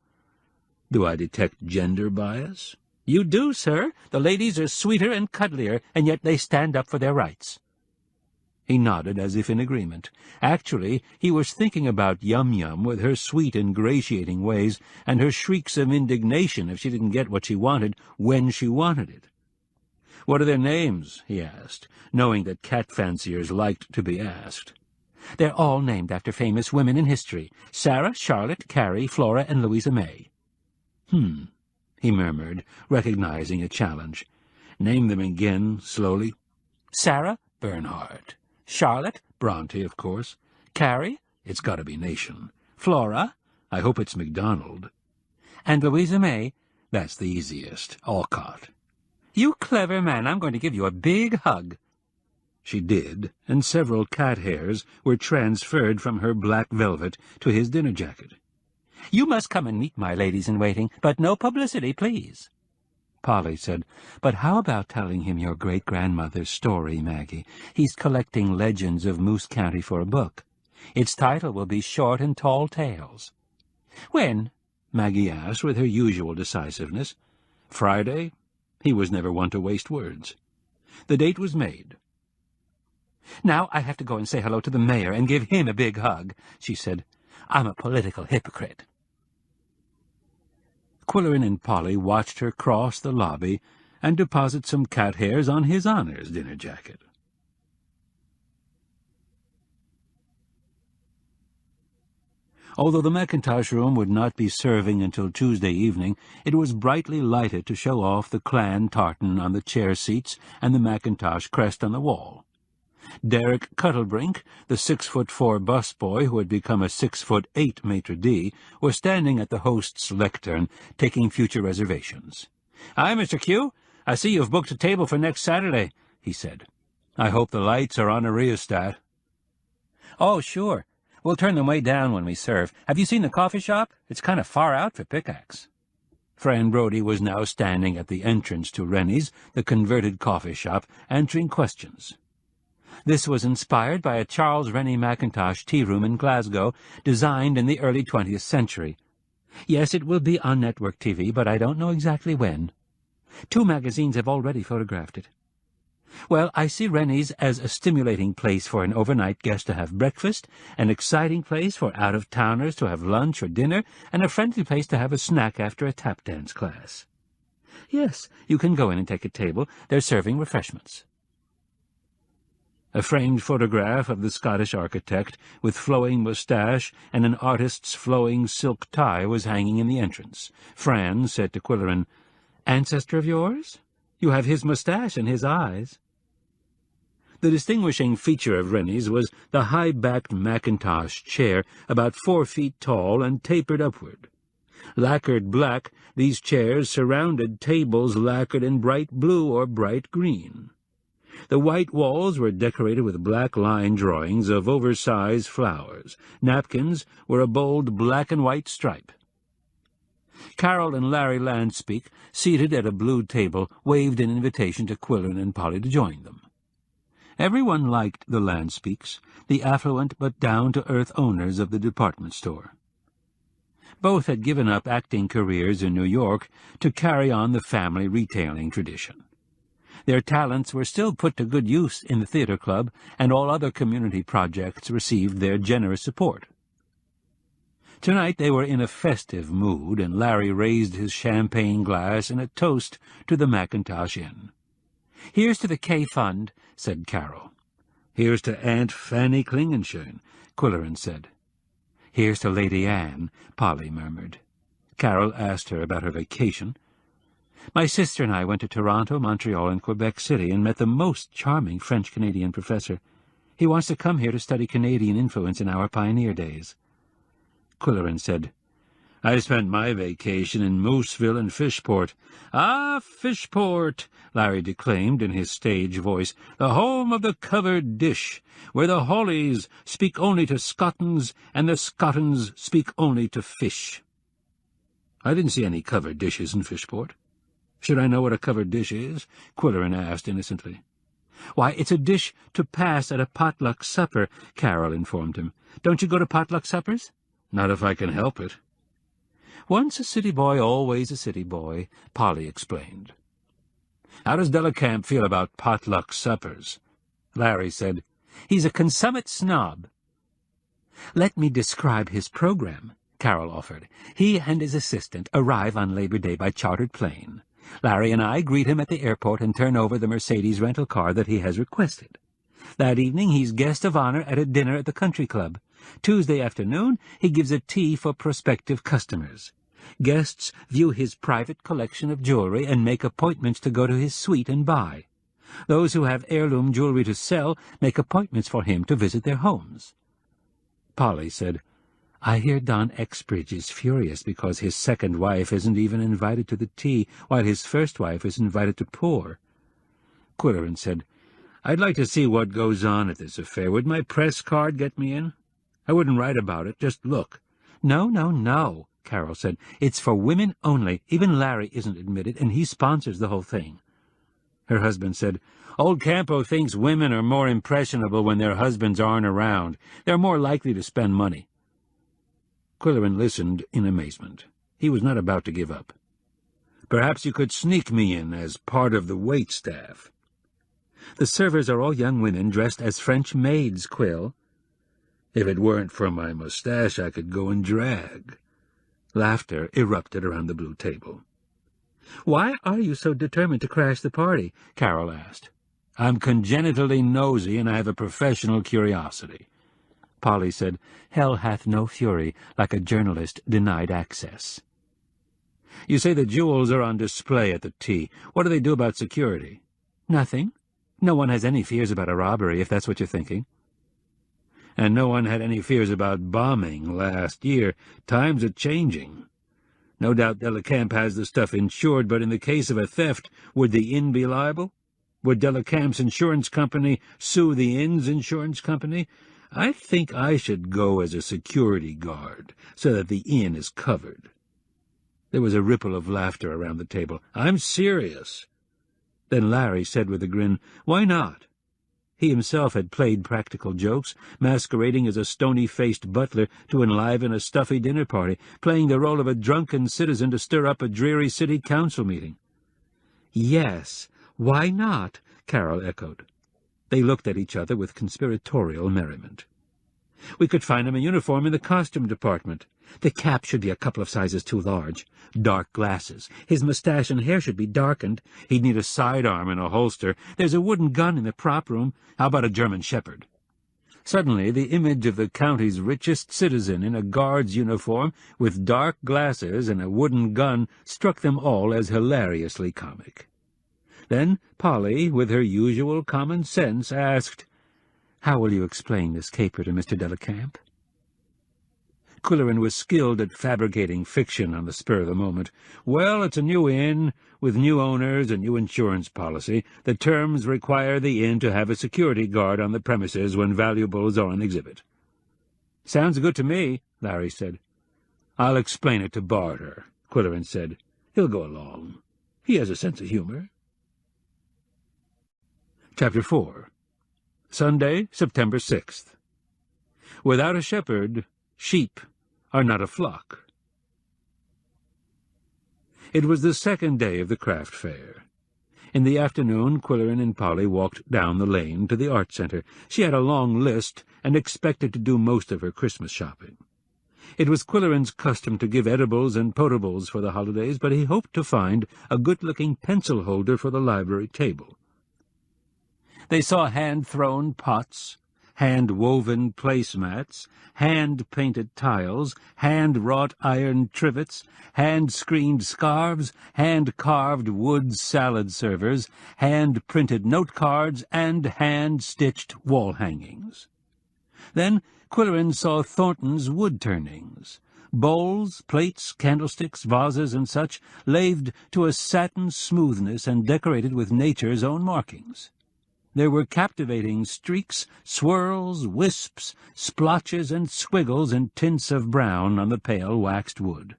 Speaker 2: "Do I detect gender bias?" "You do, sir. The ladies are sweeter and cuddlier, and yet they stand up for their rights." He nodded as if in agreement. Actually, he was thinking about Yum-Yum with her sweet, ingratiating ways and her shrieks of indignation if she didn't get what she wanted when she wanted it. "What are their names?" he asked, knowing that cat fanciers liked to be asked.
Speaker 3: "They're all named after famous women in history. Sarah, Charlotte, Carrie, Flora, and Louisa May."
Speaker 2: He murmured, recognizing a challenge. "Name them again, slowly."
Speaker 3: "Sarah,
Speaker 2: Bernhardt.
Speaker 3: Charlotte,
Speaker 2: Bronte, of course.
Speaker 3: Carrie,
Speaker 2: It's got to be Nation.
Speaker 3: Flora,
Speaker 2: I hope it's MacDonald.
Speaker 3: and Louisa May."
Speaker 2: That's the easiest. Alcott.
Speaker 3: "You clever man, I'm going to give you a big hug."
Speaker 2: She did, and several cat hairs were transferred from her black velvet to his dinner jacket.
Speaker 3: "You must come and meet my ladies-in-waiting, but no publicity, please."
Speaker 2: Polly said,
Speaker 3: "But how about telling him your great-grandmother's story, Maggie? He's collecting legends of Moose County for a book. Its title will be Short and Tall Tales." "When?"
Speaker 2: Maggie asked with her usual decisiveness. Friday? He was never one to waste words. The date was made.
Speaker 3: "Now I have to go and say hello to the mayor and give him a big hug," she said. "I'm a political hypocrite."
Speaker 2: Qwilleran and Polly watched her cross the lobby and deposit some cat hairs on his honor's dinner jacket. Although the Mackintosh room would not be serving until Tuesday evening, it was brightly lighted to show off the clan tartan on the chair seats and the Mackintosh crest on the wall. Derek Cuttlebrink, the 6'4" busboy who had become a 6'8" maitre d', was standing at the host's lectern, taking future reservations.
Speaker 3: "Hi, Mr. Q. I see you've booked a table for next Saturday," he said.
Speaker 2: "I hope the lights are on a rheostat."
Speaker 3: "Oh, sure. We'll turn them way down when we serve. Have you seen the coffee shop? It's kind of far out for Pickax."
Speaker 2: Fran Brodie was now standing at the entrance to Rennie's, the converted coffee shop, answering questions.
Speaker 3: "This was inspired by a Charles Rennie Mackintosh tea-room in Glasgow, designed in the early 20th century. Yes, it will be on network TV, but I don't know exactly when. 2 magazines have already photographed it. Well, I see Rennie's as a stimulating place for an overnight guest to have breakfast, an exciting place for out-of-towners to have lunch or dinner, and a friendly place to have a snack after a tap dance class. Yes, you can go in and take a table. They're serving refreshments."
Speaker 2: A framed photograph of the Scottish architect, with flowing moustache and an artist's flowing silk tie, was hanging in the entrance. Fran said to Qwilleran,
Speaker 3: "Ancestor of yours? You have his moustache and his eyes."
Speaker 2: The distinguishing feature of Rennie's was the high-backed Mackintosh chair, about 4 feet tall and tapered upward. Lacquered black, these chairs surrounded tables lacquered in bright blue or bright green. The white walls were decorated with black line drawings of oversized flowers. Napkins were a bold black and white stripe. Carol and Larry Landspeak, seated at a blue table, waved an invitation to Qwilleran and Polly to join them. Everyone liked the Landspeaks, the affluent but down-to-earth owners of the department store. Both had given up acting careers in New York to carry on the family retailing tradition. Their talents were still put to good use in the theater club, and all other community projects received their generous support. Tonight they were in a festive mood, and Larry raised his champagne glass in a toast to the Mackintosh Inn.
Speaker 3: "Here's to the K Fund," said Carol.
Speaker 2: "Here's to Aunt Fanny Klingenschön," Qwilleran said.
Speaker 3: "Here's to Lady Anne," Polly murmured.
Speaker 2: Carol asked her about her vacation.
Speaker 3: "My sister and I went to Toronto, Montreal, and Quebec City and met the most charming French-Canadian professor. He wants to come here to study Canadian influence in our pioneer days."
Speaker 2: Qwilleran said, "I spent my vacation in Mooseville and Fishport." "Ah, Fishport," Larry declaimed in his stage voice, "the home of the covered dish, where the Hollies speak only to Scottons and the Scottons speak only to fish." "I didn't see any covered dishes in Fishport." "Should I know what a covered dish is?" Qwilleran asked innocently.
Speaker 3: "Why, it's a dish to pass at a potluck supper," Carol informed him. "Don't you go to potluck suppers?"
Speaker 2: "Not if I can help it."
Speaker 3: "Once a city boy, always a city boy," Polly explained.
Speaker 2: "How does Delacamp feel about potluck suppers?"
Speaker 3: Larry said, He's a consummate snob." "Let me describe his program," Carol offered. "He and his assistant arrive on Labor Day by chartered plane. Larry and I greet him at the airport and turn over the Mercedes rental car that he has requested. That evening he's guest of honor at a dinner at the country club. Tuesday afternoon he gives a tea for prospective customers. Guests view his private collection of jewelry and make appointments to go to his suite and buy. Those who have heirloom jewelry to sell make appointments for him to visit their homes." Polly said, "I hear Don Exbridge is furious because his second wife isn't even invited to the tea, while his first wife is invited to pour." Qwilleran said, "I'd like to see what goes on at this affair. Would my press card get me in? I wouldn't write about it, just look." "No, no, no," Carol said. "It's for women only. Even Larry isn't admitted, and he sponsors the whole thing." Her husband said, "Old Campo thinks women are more impressionable when their husbands aren't around. They're more likely to spend money." Qwilleran listened in amazement. He was not about to give up. "Perhaps you could sneak me in as part of the wait staff." "The servers are all young women dressed as French maids, Quill." "If it weren't for my mustache, I could go in drag." Laughter erupted around the blue table. "Why are you so determined to crash the party?" Carol asked. "I'm congenitally nosy, and I have a professional curiosity." Polly said, "Hell hath no fury like a journalist denied access." "You say the jewels are on display at the tea. What do they do about security?" "Nothing. No one has any fears about a robbery, if that's what you're thinking." "And no one had any fears about bombing last year. Times are changing. No doubt Delacamp has the stuff insured, but in the case of a theft, would the inn be liable? Would Delacamp's insurance company sue the inn's insurance company? I think I should go as a security guard, so that the inn is covered." There was a ripple of laughter around the table. "I'm serious." Then Larry said with a grin, "Why not?" He himself had played practical jokes, masquerading as a stony-faced butler to enliven a stuffy dinner party, playing the role of a drunken citizen to stir up a dreary city council meeting. "Yes, why not?" Carol echoed. They looked at each other with conspiratorial merriment. "We could find him a uniform in the costume department. The cap should be a couple of sizes too large. Dark glasses. His mustache and hair should be darkened. He'd need a sidearm and a holster. There's a wooden gun in the prop room. How about a German shepherd?" Suddenly the image of the county's richest citizen in a guard's uniform with dark glasses and a wooden gun struck them all as hilariously comic. Then Polly, with her usual common sense, asked, "How will you explain this caper to Mr. Delacamp?" Qwilleran was skilled at fabricating fiction on the spur of the moment. "Well, it's a new inn, with new owners and new insurance policy. The terms require the inn to have a security guard on the premises when valuables are on exhibit." "Sounds good to me," Larry said. "I'll explain it to Barter," Qwilleran said. "He'll go along. He has a sense of humor." Chapter 4. Sunday, September 6th. Without a shepherd, sheep are not a flock. It was the second day of the craft fair. In the afternoon, Qwilleran and Polly walked down the lane to the art center. She had a long list and expected to do most of her Christmas shopping. It was Qwilleran's custom to give edibles and potables for the holidays, but he hoped to find a good-looking pencil holder for the library table. They saw hand-thrown pots, hand-woven placemats, hand-painted tiles, hand-wrought iron trivets, hand-screened scarves, hand-carved wood salad servers, hand-printed note cards, and hand-stitched wall hangings. Then Qwilleran saw Thornton's wood-turnings, bowls, plates, candlesticks, vases, and such, laved to a satin smoothness and decorated with nature's own markings. There were captivating streaks, swirls, wisps, splotches, and squiggles in tints of brown on the pale waxed wood.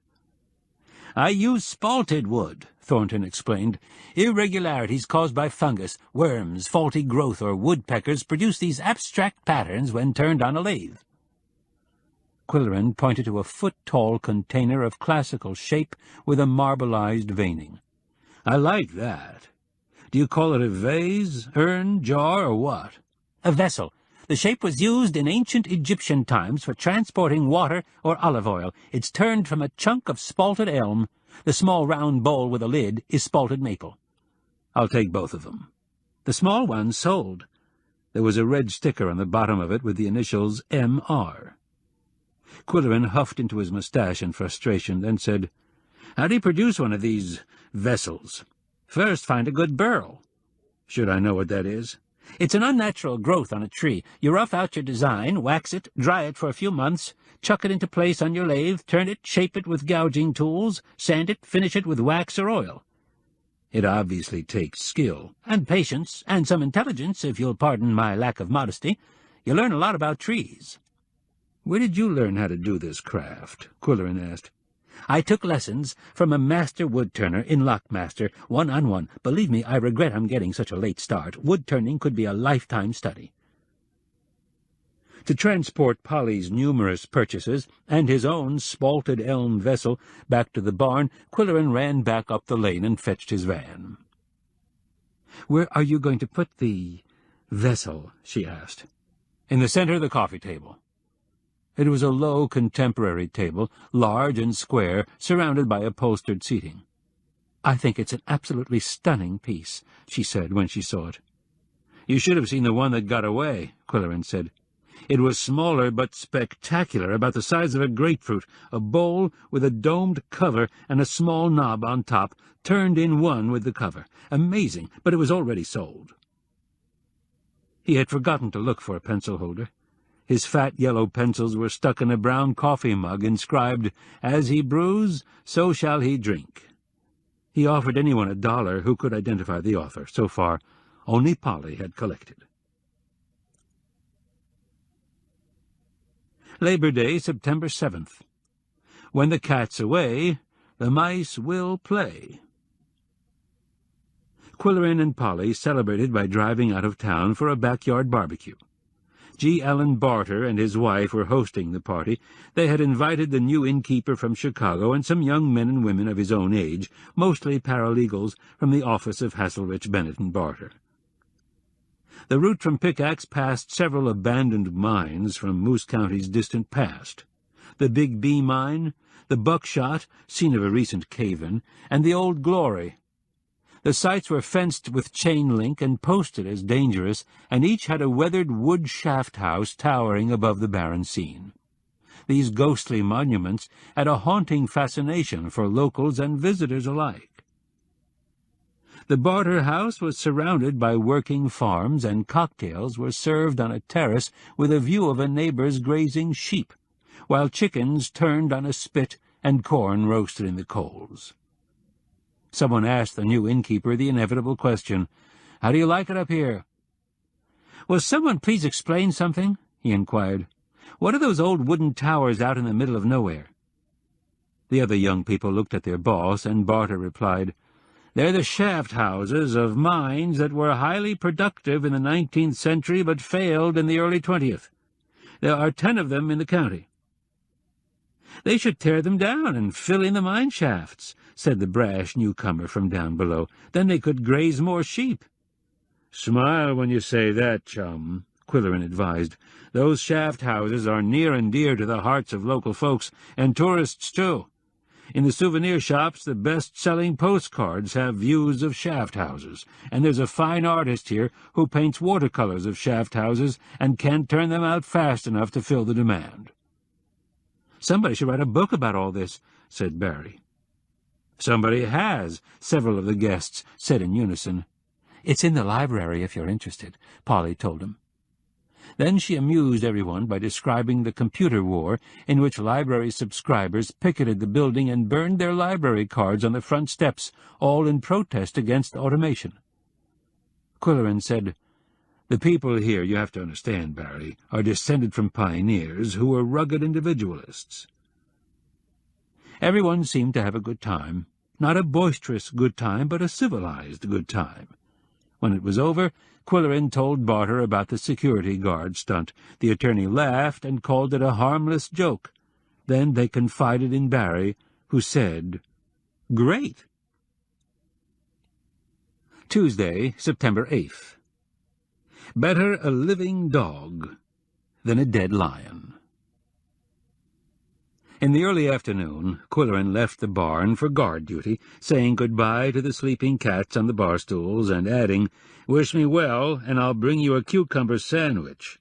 Speaker 3: "I use spalted wood," Thornton explained. "Irregularities caused by fungus, worms, faulty growth, or woodpeckers produce these abstract patterns when turned on a lathe." Qwilleran pointed to a foot-tall container of classical shape with a marbleized veining. "I like that. Do you call it a vase, urn, jar, or what?" "A vessel. The shape was used in ancient Egyptian times for transporting water or olive oil. It's turned from a chunk of spalted elm. The small round bowl with a lid is spalted maple.
Speaker 2: I'll take both of them. The small one sold. There was a red sticker on the bottom of it with the initials M.R. Qwilleran huffed into his mustache in frustration, then said, "How do you produce one of these vessels?" "First, find a good burl." "Should I know what that is?"
Speaker 3: "It's an unnatural growth on a tree. You rough out your design, wax it, dry it for a few months, chuck it into place on your lathe, turn it, shape it with gouging tools, sand it, finish it with wax or oil."
Speaker 2: "It obviously takes skill."
Speaker 3: "And patience, and some intelligence, if you'll pardon my lack of modesty. You learn a lot about trees."
Speaker 2: "Where did you learn how to do this craft?" Qwilleran asked.
Speaker 3: "I took lessons from a master wood-turner in Lockmaster, one-on-one. Believe me, I regret I'm getting such a late start. Wood-turning could be a lifetime study."
Speaker 2: To transport Polly's numerous purchases and his own spalted elm vessel back to the barn, Qwilleran ran back up the lane and fetched his van. "Where are you going to put the vessel?" she asked.
Speaker 3: "In the center of the coffee table."
Speaker 2: It was a low contemporary table, large and square, surrounded by upholstered seating.
Speaker 3: "I think it's an absolutely stunning piece," she said when she saw it.
Speaker 2: "You should have seen the one that got away," Qwilleran said. "It was smaller but spectacular, about the size of a grapefruit, a bowl with a domed cover and a small knob on top, turned in one with the cover. Amazing, but it was already sold." He had forgotten to look for a pencil holder. His fat yellow pencils were stuck in a brown coffee mug inscribed, "As he brews, so shall he drink." He offered anyone $1 who could identify the author. So far, only Polly had collected. Labor Day, September 7th. When the cat's away, the mice will play. Qwilleran and Polly celebrated by driving out of town for a backyard barbecue. G. Allen Barter and his wife were hosting the party. They had invited the new innkeeper from Chicago and some young men and women of his own age, mostly paralegals from the office of Hasselrich, Bennett and Barter. The route from Pickax passed several abandoned mines from Moose County's distant past. The Big B mine, the Buckshot, scene of a recent cave-in, and the Old Glory. The sites were fenced with chain link and posted as dangerous, and each had a weathered wood shaft house towering above the barren scene. These ghostly monuments had a haunting fascination for locals and visitors alike. The Barter house was surrounded by working farms, and cocktails were served on a terrace with a view of a neighbor's grazing sheep, while chickens turned on a spit and corn roasted in the coals. Someone asked the new innkeeper the inevitable question, "How do you like it up here?" "Will someone please explain something?" he inquired. "What are those old wooden towers out in the middle of nowhere?" The other young people looked at their boss, and Barter replied, "They're the shaft houses of mines that were highly productive in the 19th century but failed in the early 20th. There are 10 of them in the county." "They should tear them down and fill in the mine shafts," said the brash newcomer from down below. "Then they could graze more sheep." "Smile when you say that, chum," Qwilleran advised. "Those shaft houses are near and dear to the hearts of local folks, and tourists, too. In the souvenir shops, the best-selling postcards have views of shaft houses, and there's a fine artist here who paints watercolors of shaft houses and can't turn them out fast enough to fill the demand." "Somebody should write a book about all this," said Barry. "Somebody has," several of the guests said in unison. "It's in the library if you're interested," Polly told him. Then she amused everyone by describing the computer war in which library subscribers picketed the building and burned their library cards on the front steps, all in protest against automation. Qwilleran said, "The people here, you have to understand, Barry, are descended from pioneers who were rugged individualists." Everyone seemed to have a good time. Not a boisterous good time, but a civilized good time. When it was over, Qwilleran told Barter about the security guard stunt. The attorney laughed and called it a harmless joke. Then they confided in Barry, who said, "Great." Tuesday, September 8th. Better a living dog than a dead lion. In the early afternoon, Qwilleran left the barn for guard duty, saying goodbye to the sleeping cats on the bar stools and adding, "Wish me well, and I'll bring you a cucumber sandwich."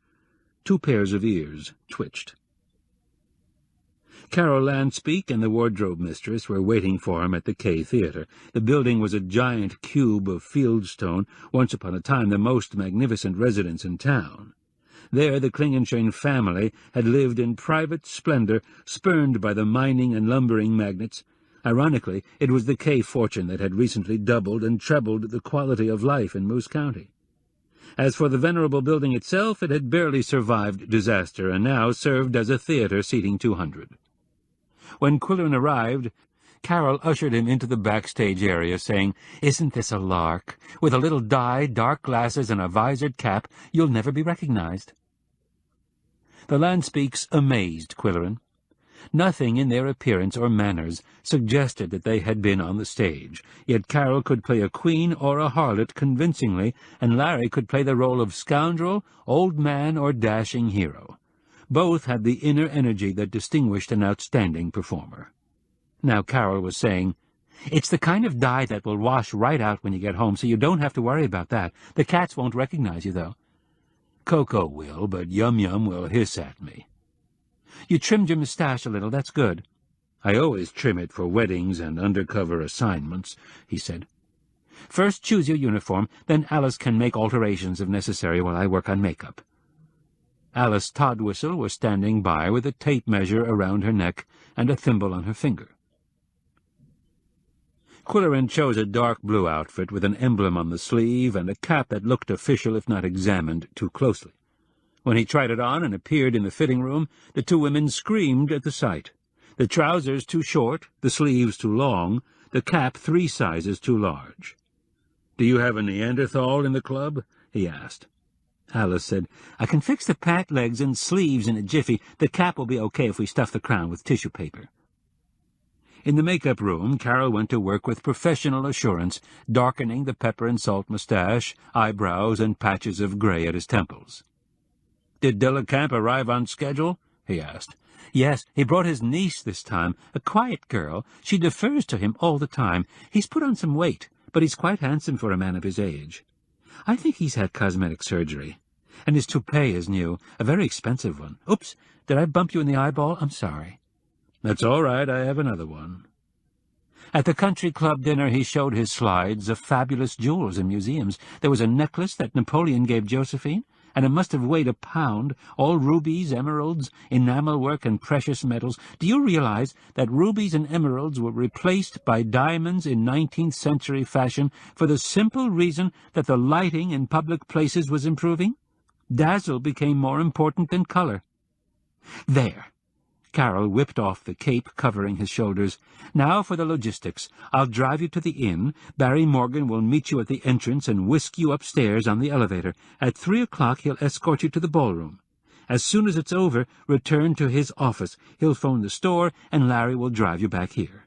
Speaker 2: 2 pairs of ears twitched. Carol Lanspeak and the wardrobe mistress were waiting for him at the K Theatre. The building was a giant cube of fieldstone, once upon a time the most magnificent residence in town. There the Klingenschein family had lived in private splendor, spurned by the mining and lumbering magnates. Ironically, it was the K fortune that had recently doubled and trebled the quality of life in Moose County. As for the venerable building itself, it had barely survived disaster and now served as a theatre seating 200. When Qwilleran arrived, Carol ushered him into the backstage area, saying, "Isn't this a lark? With a little dye, dark glasses, and a visored cap, you'll never be recognized." The Lanspeaks amazed Qwilleran. Nothing in their appearance or manners suggested that they had been on the stage, yet Carol could play a queen or a harlot convincingly, and Larry could play the role of scoundrel, old man, or dashing hero. Both had the inner energy that distinguished an outstanding performer. Now Carol was saying, "It's the kind of dye that will wash right out when you get home, so you don't have to worry about that. The cats won't recognize you, though. Koko will, but Yum-Yum will hiss at me." "You trimmed your moustache a little, that's good." "I always trim it for weddings and undercover assignments," he said. "First choose your uniform, then Alice can make alterations if necessary while I work on makeup." Alice Toddwhistle was standing by with a tape measure around her neck and a thimble on her finger. Qwilleran chose a dark blue outfit with an emblem on the sleeve and a cap that looked official if not examined too closely. When he tried it on and appeared in the fitting room, the 2 women screamed at the sight. The trousers too short, the sleeves too long, the cap 3 sizes too large. "Do you have a Neanderthal in the club?" he asked. Alice said, "I can fix the pant legs and sleeves in a jiffy. The cap will be okay if we stuff the crown with tissue paper." In the makeup room, Carol went to work with professional assurance, darkening the pepper and salt mustache, eyebrows, and patches of gray at his temples. "Did Delacamp arrive on schedule?" he asked. "Yes, he brought his niece this time, a quiet girl. She defers to him all the time. He's put on some weight, but he's quite handsome for a man of his age. I think he's had cosmetic surgery. And his toupee is new, a very expensive one. Oops, did I bump you in the eyeball? I'm sorry." "That's all right, I have another one." At the country club dinner he showed his slides of fabulous jewels and museums. There was a necklace that Napoleon gave Josephine, and it must have weighed 1 pound, all rubies, emeralds, enamel work, and precious metals. Do you realize that rubies and emeralds were replaced by diamonds in 19th century fashion for the simple reason that the lighting in public places was improving? Dazzle became more important than color. There. Carol whipped off the cape covering his shoulders. "Now for the logistics. I'll drive you to the inn. Barry Morgan will meet you at the entrance and whisk you upstairs on the elevator. At 3 o'clock he'll escort you to the ballroom. As soon as it's over, return to his office. He'll phone the store, and Larry will drive you back here."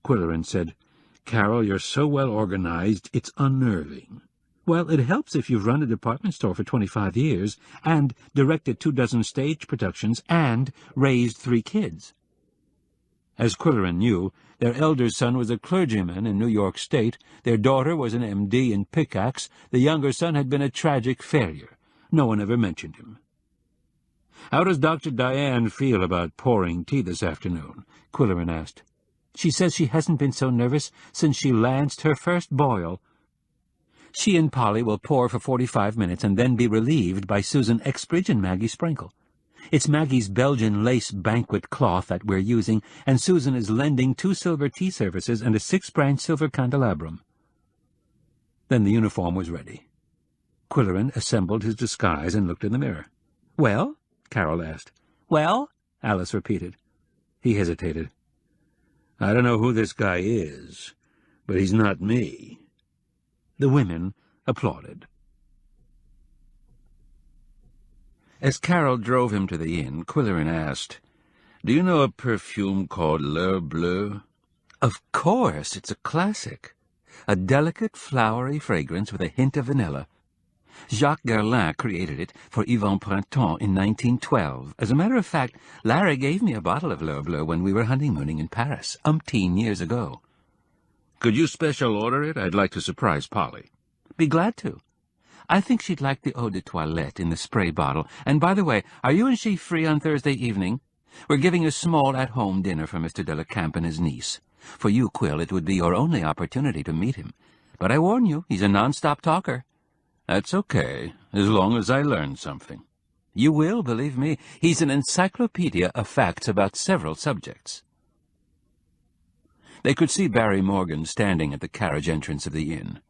Speaker 2: Qwilleran said, "Carol, you're so well organized, it's unnerving." "Well, it helps if you've run a department store for 25 years, and directed 24 stage productions, and raised 3 kids. As Qwilleran knew, their elder son was a clergyman in New York State, their daughter was an M.D. in Pickax, the younger son had been a tragic failure. No one ever mentioned him. "How does Dr. Diane feel about pouring tea this afternoon?" Qwilleran asked. "She says she hasn't been so nervous since she lanced her first boil. She and Polly will pour for 45 minutes and then be relieved by Susan Exbridge and Maggie Sprinkle. It's Maggie's Belgian lace banquet cloth that we're using, and Susan is lending 2 silver tea services and a 6-branch silver candelabrum." Then the uniform was ready. Qwilleran assembled his disguise and looked in the mirror. "Well?" Carol asked. "Well?" Alice repeated. He hesitated. "I don't know who this guy is, but he's not me." The women applauded. As Carol drove him to the inn, Qwilleran asked, "Do you know a perfume called L'Heure Bleue?" "Of course, it's a classic. A delicate, flowery fragrance with a hint of vanilla. Jacques Gerlin created it for Yvon Printemps in 1912. As a matter of fact, Larry gave me a bottle of L'Or Bleu when we were honeymooning in Paris, umpteen years ago.
Speaker 4: Could you special order it? I'd like to surprise Polly.
Speaker 2: Be glad to. I think she'd like the eau de toilette in the spray bottle. And by the way, are you and she free on Thursday evening? We're giving a small at-home dinner for Mr. Delacamp and his niece. For you, Quill, it would be your only opportunity to meet him. But I warn you, he's a non-stop talker.
Speaker 4: That's okay, as long as I learn something.
Speaker 2: You will, believe me. He's an encyclopedia of facts about several subjects. They could see Barry Morgan standing at the carriage entrance of the inn.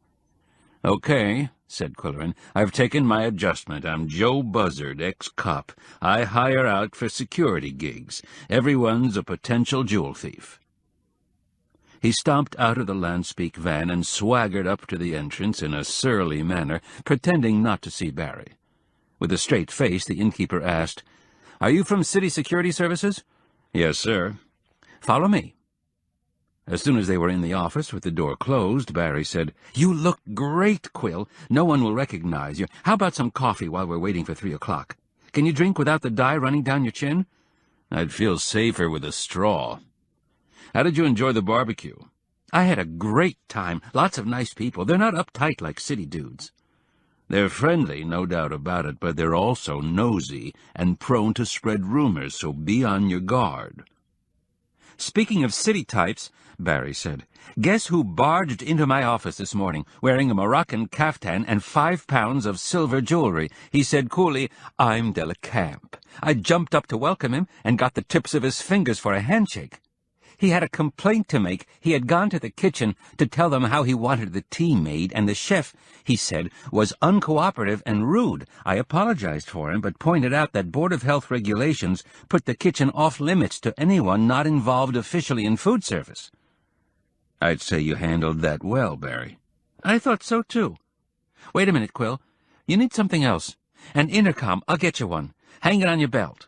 Speaker 4: Okay, said Qwilleran. I've taken my adjustment. I'm Joe Buzzard, ex-cop. I hire out for security gigs. Everyone's a potential jewel thief.
Speaker 2: He stomped out of the Landspeak van and swaggered up to the entrance in a surly manner, pretending not to see Barry. With a straight face, the innkeeper asked, "Are you from City Security Services?"
Speaker 4: "Yes, sir."
Speaker 2: "Follow me." As soon as they were in the office with the door closed, Barry said, "You look great, Quill. No one will recognize you. How about some coffee while we're waiting for 3 o'clock? Can you drink without the dye running down your chin?"
Speaker 4: "I'd feel safer with a straw." "How did you enjoy the barbecue?"
Speaker 2: "I had a great time. Lots of nice people. They're not uptight like city dudes."
Speaker 4: "They're friendly, no doubt about it, but they're also nosy and prone to spread rumors, so be on your guard."
Speaker 2: "Speaking of city types," Barry said, "guess who barged into my office this morning, wearing a Moroccan caftan and 5 pounds of silver jewelry? He said coolly, 'I'm Delacamp.' I jumped up to welcome him and got the tips of his fingers for a handshake. He had a complaint to make. He had gone to the kitchen to tell them how he wanted the tea made, and the chef, he said, was uncooperative and rude. I apologized for him, but pointed out that Board of Health regulations put the kitchen off-limits to anyone not involved officially in food service."
Speaker 4: "I'd say you handled that well, Barry."
Speaker 2: "I thought so, too. Wait a minute, Quill. You need something else. An intercom. I'll get you one. Hang it on your belt."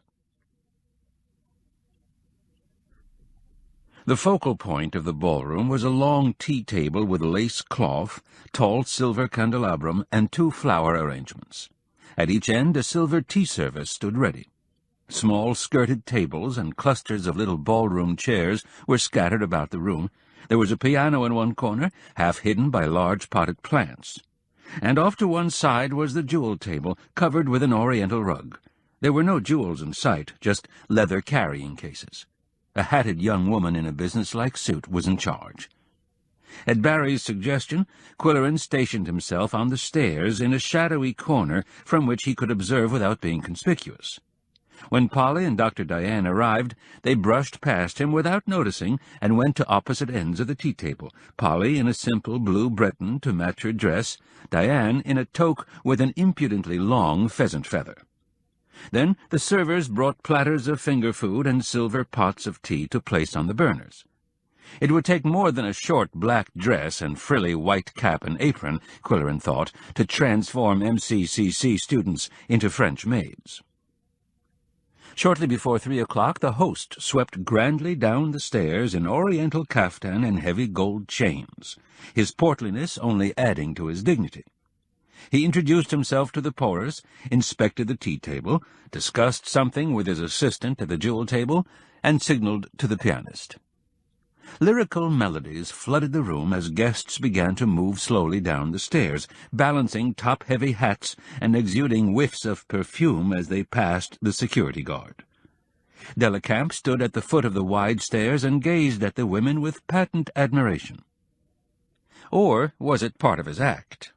Speaker 4: The focal point of the ballroom was a long tea table with lace cloth, tall silver candelabrum, and 2 flower arrangements. At each end a silver tea service stood ready. Small skirted tables and clusters of little ballroom chairs were scattered about the room. There was a piano in one corner, half hidden by large potted plants. And off to one side was the jewel table, covered with an oriental rug. There were no jewels in sight, just leather carrying cases. A hatted young woman in a businesslike suit was in charge. At Barry's suggestion, Qwilleran stationed himself on the stairs in a shadowy corner from which he could observe without being conspicuous. When Polly and Dr. Diane arrived, they brushed past him without noticing and went to opposite ends of the tea table, Polly in a simple blue Breton to match her dress, Diane in a toque with an impudently long pheasant feather. Then the servers brought platters of finger food and silver pots of tea to place on the burners. It would take more than a short black dress and frilly white cap and apron, Qwilleran thought, to transform MCCC students into French maids. Shortly before 3 o'clock, the host swept grandly down the stairs in oriental caftan and heavy gold chains, his portliness only adding to his dignity. He introduced himself to the pourers, inspected the tea table, discussed something with his assistant at the jewel table, and signaled to the pianist. Lyrical melodies flooded the room as guests began to move slowly down the stairs, balancing top-heavy hats and exuding whiffs of perfume as they passed the security guard. Delacamp stood at the foot of the wide stairs and gazed at the women with patent admiration. Or was it part of his act?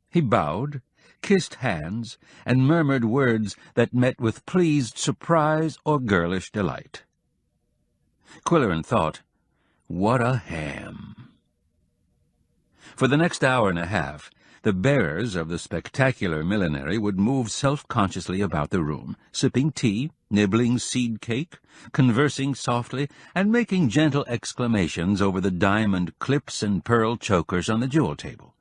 Speaker 4: He bowed, kissed hands, and murmured words that met with pleased surprise or girlish delight. Qwilleran thought, "What a ham!" For the next hour and a half, the bearers of the spectacular millinery would move self-consciously about the room, sipping tea, nibbling seed cake, conversing softly, and making gentle exclamations over the diamond clips and pearl chokers on the jewel table.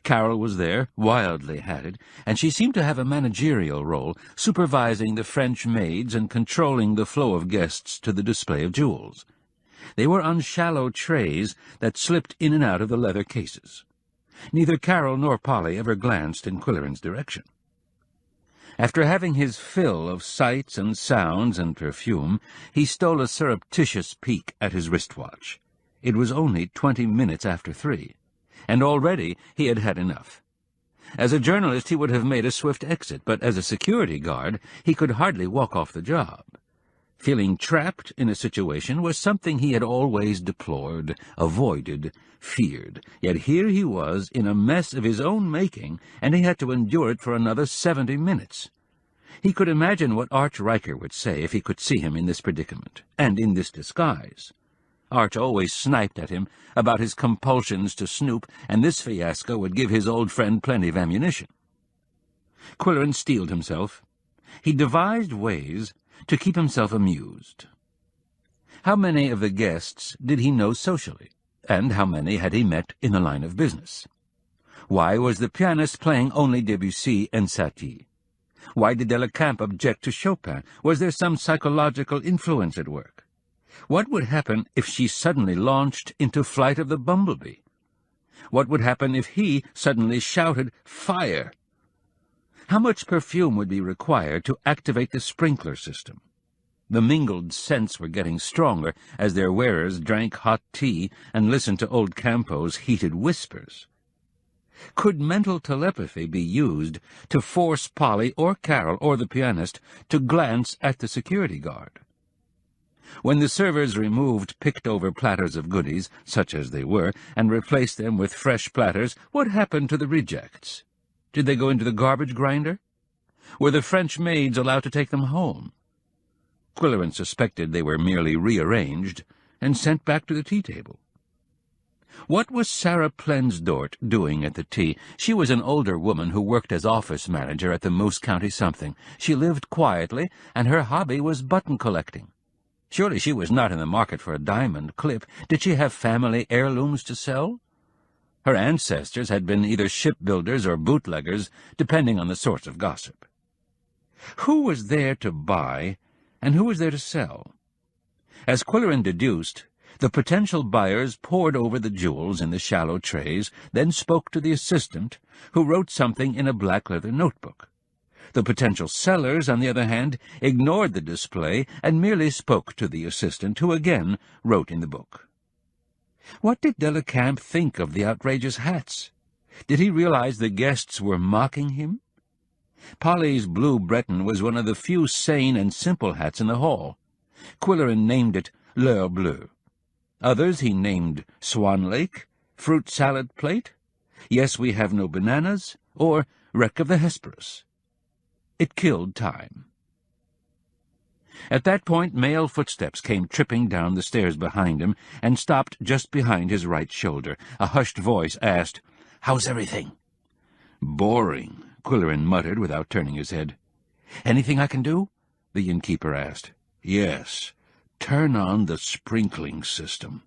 Speaker 4: Carol was there, wildly hatted, and she seemed to have a managerial role, supervising the French maids and controlling the flow of guests to the display of jewels. They were on shallow trays that slipped in and out of the leather cases.
Speaker 2: Neither Carol nor Polly ever glanced in Qwilleran's direction. After having his fill of sights and sounds and perfume, he stole a surreptitious peek at his wristwatch. It was only 20 minutes after 3, and already he had had enough. As a journalist he would have made a swift exit, but as a security guard he could hardly walk off the job. Feeling trapped in a situation was something he had always deplored, avoided, feared. Yet here he was in a mess of his own making, and he had to endure it for another 70 minutes. He could imagine what Arch Riker would say if he could see him in this predicament, and in this disguise. Arch always sniped at him about his compulsions to snoop, and this fiasco would give his old friend plenty of ammunition. Qwilleran steeled himself. He devised ways to keep himself amused. How many of the guests did he know socially, and how many had he met in the line of business? Why was the pianist playing only Debussy and Satie? Why did Delacamp object to Chopin? Was there some psychological influence at work? What would happen if she suddenly launched into Flight of the Bumblebee? What would happen if he suddenly shouted, "Fire"? How much perfume would be required to activate the sprinkler system? The mingled scents were getting stronger as their wearers drank hot tea and listened to old Campo's heated whispers. Could mental telepathy be used to force Polly or Carol or the pianist to glance at the security guard? When the servers removed picked-over platters of goodies, such as they were, and replaced them with fresh platters, what happened to the rejects? Did they go into the garbage grinder? Were the French maids allowed to take them home? Qwilleran suspected they were merely rearranged and sent back to the tea-table. What was Sarah Plensdort doing at the tea? She was an older woman who worked as office manager at the Moose County something. She lived quietly, and her hobby was button collecting. Surely she was not in the market for a diamond clip. Did she have family heirlooms to sell? Her ancestors had been either shipbuilders or bootleggers, depending on the source of gossip. Who was there to buy, and who was there to sell? As Qwilleran deduced, the potential buyers pored over the jewels in the shallow trays, then spoke to the assistant, who wrote something in a black leather notebook. The potential sellers, on the other hand, ignored the display and merely spoke to the assistant, who again wrote in the book. What did Delacamp think of the outrageous hats? Did he realize the guests were mocking him? Polly's blue Breton was one of the few sane and simple hats in the hall. Qwilleran named it L'Heure Bleue. Others he named Swan Lake, Fruit Salad Plate, Yes, We Have No Bananas, or Wreck of the Hesperus. It killed time. At that point, male footsteps came tripping down the stairs behind him and stopped just behind his right shoulder. A hushed voice asked, "How's everything?" "Boring," Qwilleran muttered without turning his head. "Anything I can do?" the innkeeper asked. "Yes. Turn on the sprinkling system."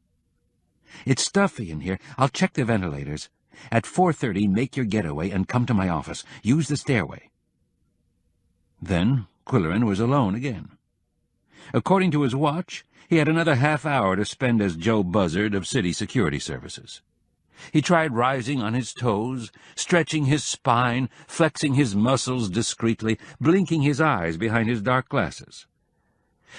Speaker 2: "It's stuffy in here. I'll check the ventilators. At 4:30, make your getaway and come to my office. Use the stairway." Then Qwilleran was alone again. According to his watch, he had another half-hour to spend as Joe Buzzard of City Security Services. He tried rising on his toes, stretching his spine, flexing his muscles discreetly, blinking his eyes behind his dark glasses.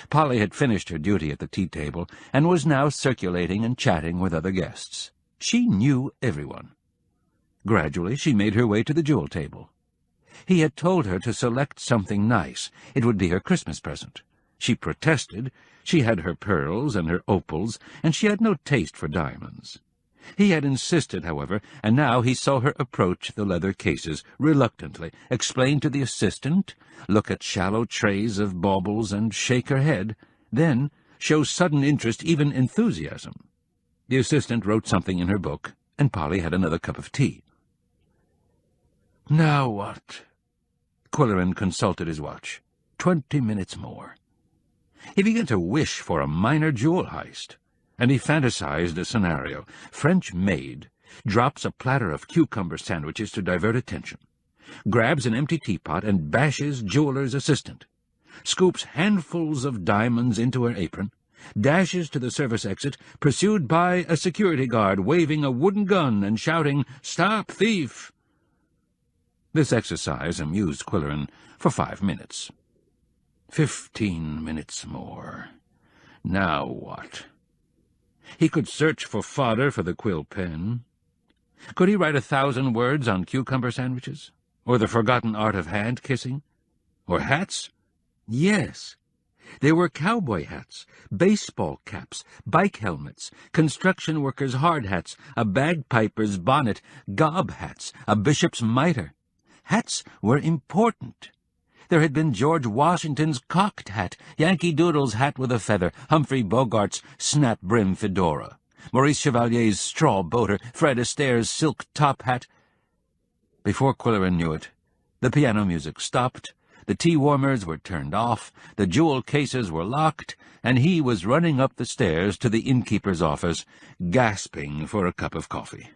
Speaker 2: Polly had finished her duty at the tea-table and was now circulating and chatting with other guests. She knew everyone. Gradually she made her way to the jewel table. He had told her to select something nice. It would be her Christmas present. She protested. She had her pearls and her opals, and she had no taste for diamonds. He had insisted, however, and now he saw her approach the leather cases reluctantly, explain to the assistant, look at shallow trays of baubles, and shake her head, then show sudden interest, even enthusiasm. The assistant wrote something in her book, and Polly had another cup of tea. "Now what?" Qwilleran consulted his watch. 20 minutes more. He began to wish for a minor jewel heist, and he fantasized a scenario. French maid drops a platter of cucumber sandwiches to divert attention, grabs an empty teapot and bashes jeweler's assistant, scoops handfuls of diamonds into her apron, dashes to the service exit, pursued by a security guard waving a wooden gun and shouting, "Stop, thief!" This exercise amused Qwilleran for 5 minutes. 15 minutes more. Now what? He could search for fodder for the quill pen. Could he write 1,000 words on cucumber sandwiches? Or the forgotten art of hand-kissing? Or hats? Yes. There were cowboy hats, baseball caps, bike helmets, construction workers' hard hats, a bagpiper's bonnet, gob hats, a bishop's mitre. Hats were important. There had been George Washington's cocked hat, Yankee Doodle's hat with a feather, Humphrey Bogart's snap-brim fedora, Maurice Chevalier's straw boater, Fred Astaire's silk top hat. Before Qwilleran knew it, the piano music stopped, the tea-warmers were turned off, the jewel cases were locked, and he was running up the stairs to the innkeeper's office, gasping for a cup of coffee.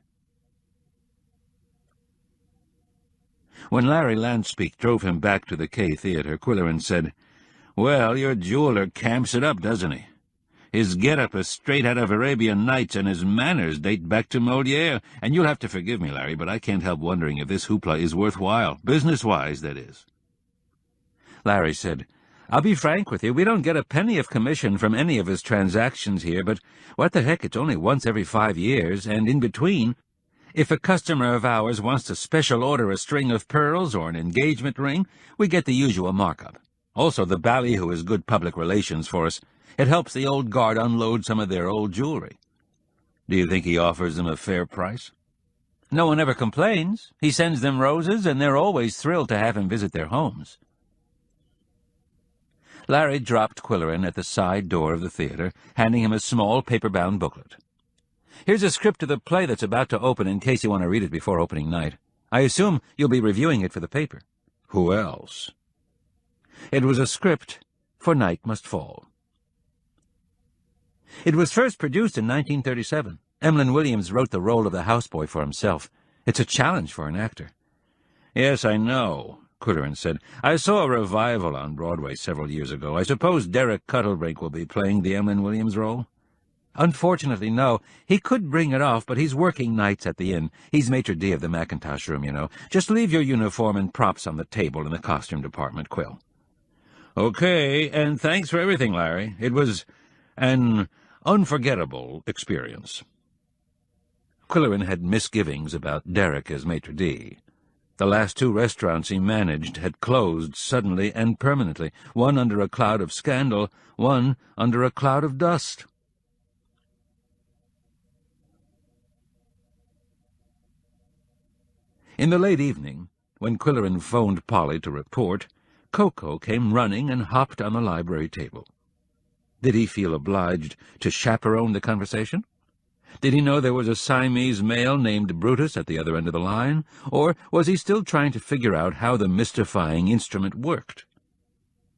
Speaker 2: When Larry Landspeak drove him back to the K Theatre, Qwilleran said, "Well, your jeweler camps it up, doesn't he? His get-up is straight out of Arabian Nights, and his manners date back to Molière. And you'll have to forgive me, Larry, but I can't help wondering if this hoopla is worthwhile, business-wise, that is." Larry said, "I'll be frank with you, we don't get a penny of commission from any of his transactions here, but what the heck, it's only once every 5 years, and in between, if a customer of ours wants to special order a string of pearls or an engagement ring, we get the usual markup. Also, the ballyhoo is good public relations for us. It helps the old guard unload some of their old jewelry." "Do you think he offers them a fair price?" "No one ever complains. He sends them roses, and they're always thrilled to have him visit their homes." Larry dropped Qwilleran at the side door of the theatre, handing him a small paper-bound booklet. "Here's a script of the play that's about to open in case you want to read it before opening night. I assume you'll be reviewing it for the paper." "Who else?" It was a script for Night Must Fall. It was first produced in 1937. Emlyn Williams wrote the role of the houseboy for himself. It's a challenge for an actor. "Yes, I know," Qwilleran said. "I saw a revival on Broadway several years ago. I suppose Derek Cuttlebrink will be playing the Emlyn Williams role?" "Unfortunately, no. He could bring it off, but he's working nights at the inn. He's maitre d' of the Mackintosh room, you know. Just leave your uniform and props on the table in the costume department, Quill." "Okay, and thanks for everything, Larry. It was an unforgettable experience." Qwilleran had misgivings about Derek as maitre d'. The last 2 restaurants he managed had closed suddenly and permanently, one under a cloud of scandal, one under a cloud of dust. In the late evening, when Qwilleran phoned Polly to report, Koko came running and hopped on the library table. Did he feel obliged to chaperone the conversation? Did he know there was a Siamese male named Brutus at the other end of the line, or was he still trying to figure out how the mystifying instrument worked?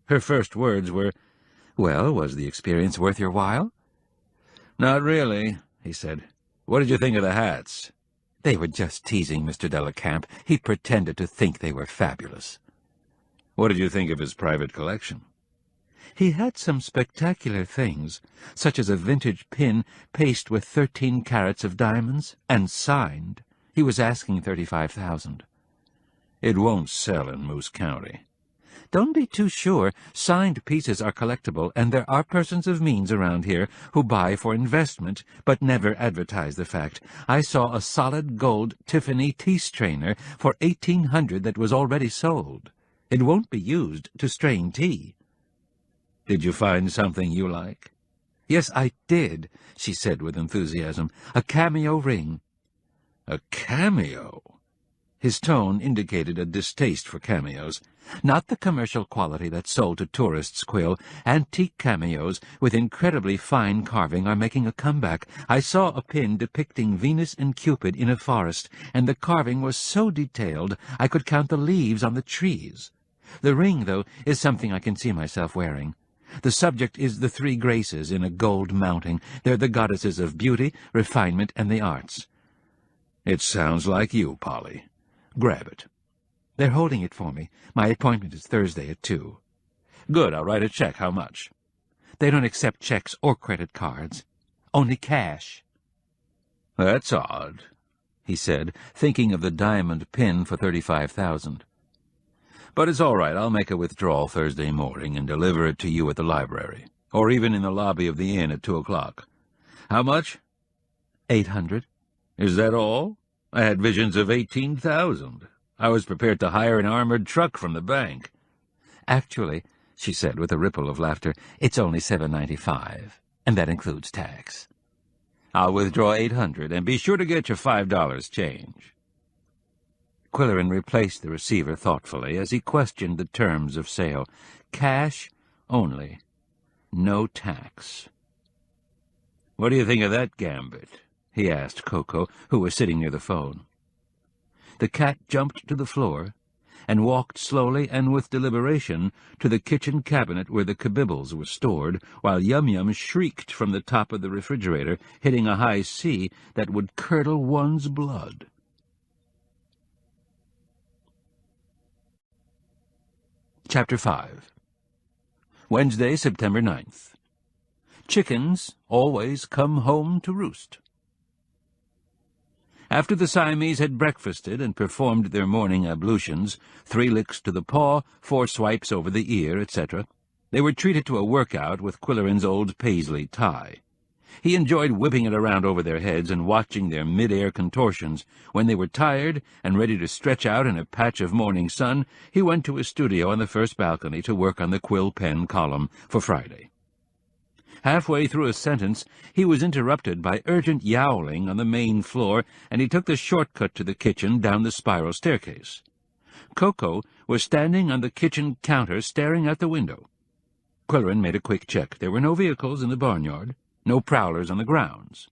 Speaker 2: Her first words were, "Well, was the experience worth your while?" "Not really," he said. "What did you think of the hats?" "They were just teasing Mr. Delacamp. He pretended to think they were fabulous." "What did you think of his private collection?" "He had some spectacular things, such as a vintage pin paced with 13 carats of diamonds, and signed. He was asking $35,000. "It won't sell in Moose County." "Don't be too sure. Signed pieces are collectible, and there are persons of means around here who buy for investment, but never advertise the fact. I saw a solid gold Tiffany tea strainer for $1,800 that was already sold. It won't be used to strain tea." "Did you find something you like?" "Yes, I did," she said with enthusiasm. "A cameo ring." "A cameo?" His tone indicated a distaste for cameos. "Not the commercial quality that's sold to tourists, Quill. Antique cameos with incredibly fine carving are making a comeback. I saw a pin depicting Venus and Cupid in a forest, and the carving was so detailed I could count the leaves on the trees. The ring, though, is something I can see myself wearing. The subject is the 3 Graces in a gold mounting. They're the goddesses of beauty, refinement, and the arts." "It sounds like you, Polly. Grab it." "They're holding it for me. My appointment is Thursday at 2. "Good, I'll write a check. How much?"
Speaker 3: They don't accept checks or credit cards. Only cash.
Speaker 4: "That's odd," he said, thinking of the diamond pin for $35,000. "But it's all right. I'll make a withdrawal Thursday morning and deliver it to you at the library, or even in the lobby of the inn at 2 o'clock. How much?"
Speaker 3: $800.
Speaker 4: "Is that all? I had visions of 18,000. I was prepared to hire an armored truck from the bank."
Speaker 3: Actually, she said with a ripple of laughter, it's only $7.95, and that includes tax.
Speaker 4: "I'll withdraw 800, and be sure to get your $5 change."
Speaker 3: Qwilleran replaced the receiver thoughtfully as he questioned the terms of sale. Cash only. No tax.
Speaker 4: "What do you think of that gambit?" he asked Koko, who was sitting near the phone.
Speaker 3: The cat jumped to the floor and walked slowly and with deliberation to the kitchen cabinet where the kibibbles were stored, while Yum-Yum shrieked from the top of the refrigerator, hitting a high C that would curdle one's blood. Chapter 5. Wednesday, September 9th. Chickens always come home to roost. After the Siamese had breakfasted and performed their morning ablutions, 3 licks to the paw, 4 swipes over the ear, etc., they were treated to a workout with Qwilleran's old paisley tie. He enjoyed whipping it around over their heads and watching their mid-air contortions. When they were tired and ready to stretch out in a patch of morning sun, he went to his studio on the first balcony to work on the quill pen column for Friday. Halfway through a sentence, he was interrupted by urgent yowling on the main floor, and he took the shortcut to the kitchen down the spiral staircase. Koko was standing on the kitchen counter staring out the window. Qwilleran made a quick check. There were no vehicles in the barnyard, no prowlers on the grounds.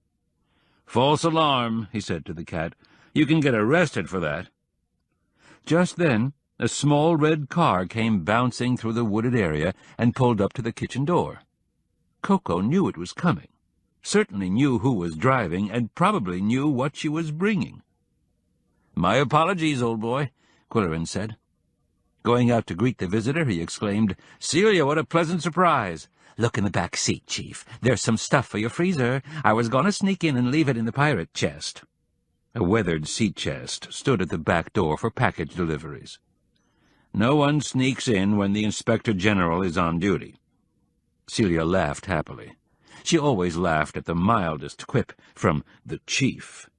Speaker 4: "False alarm," he said to the cat. "You can get arrested for that."
Speaker 3: Just then, a small red car came bouncing through the wooded area and pulled up to the kitchen door. Koko knew it was coming, certainly knew who was driving, and probably knew what she was bringing.
Speaker 4: "My apologies, old boy,"
Speaker 3: Qwilleran said. Going out to greet the visitor, he exclaimed, "Celia, what a pleasant surprise! Look in the back seat, Chief. There's some stuff for your freezer. I was going to sneak in and leave it in the pirate chest."
Speaker 4: A weathered seat chest stood at the back door for package deliveries. "No one sneaks in when the Inspector General is on duty."
Speaker 3: Celia laughed happily. She always laughed at the mildest quip from the Chief.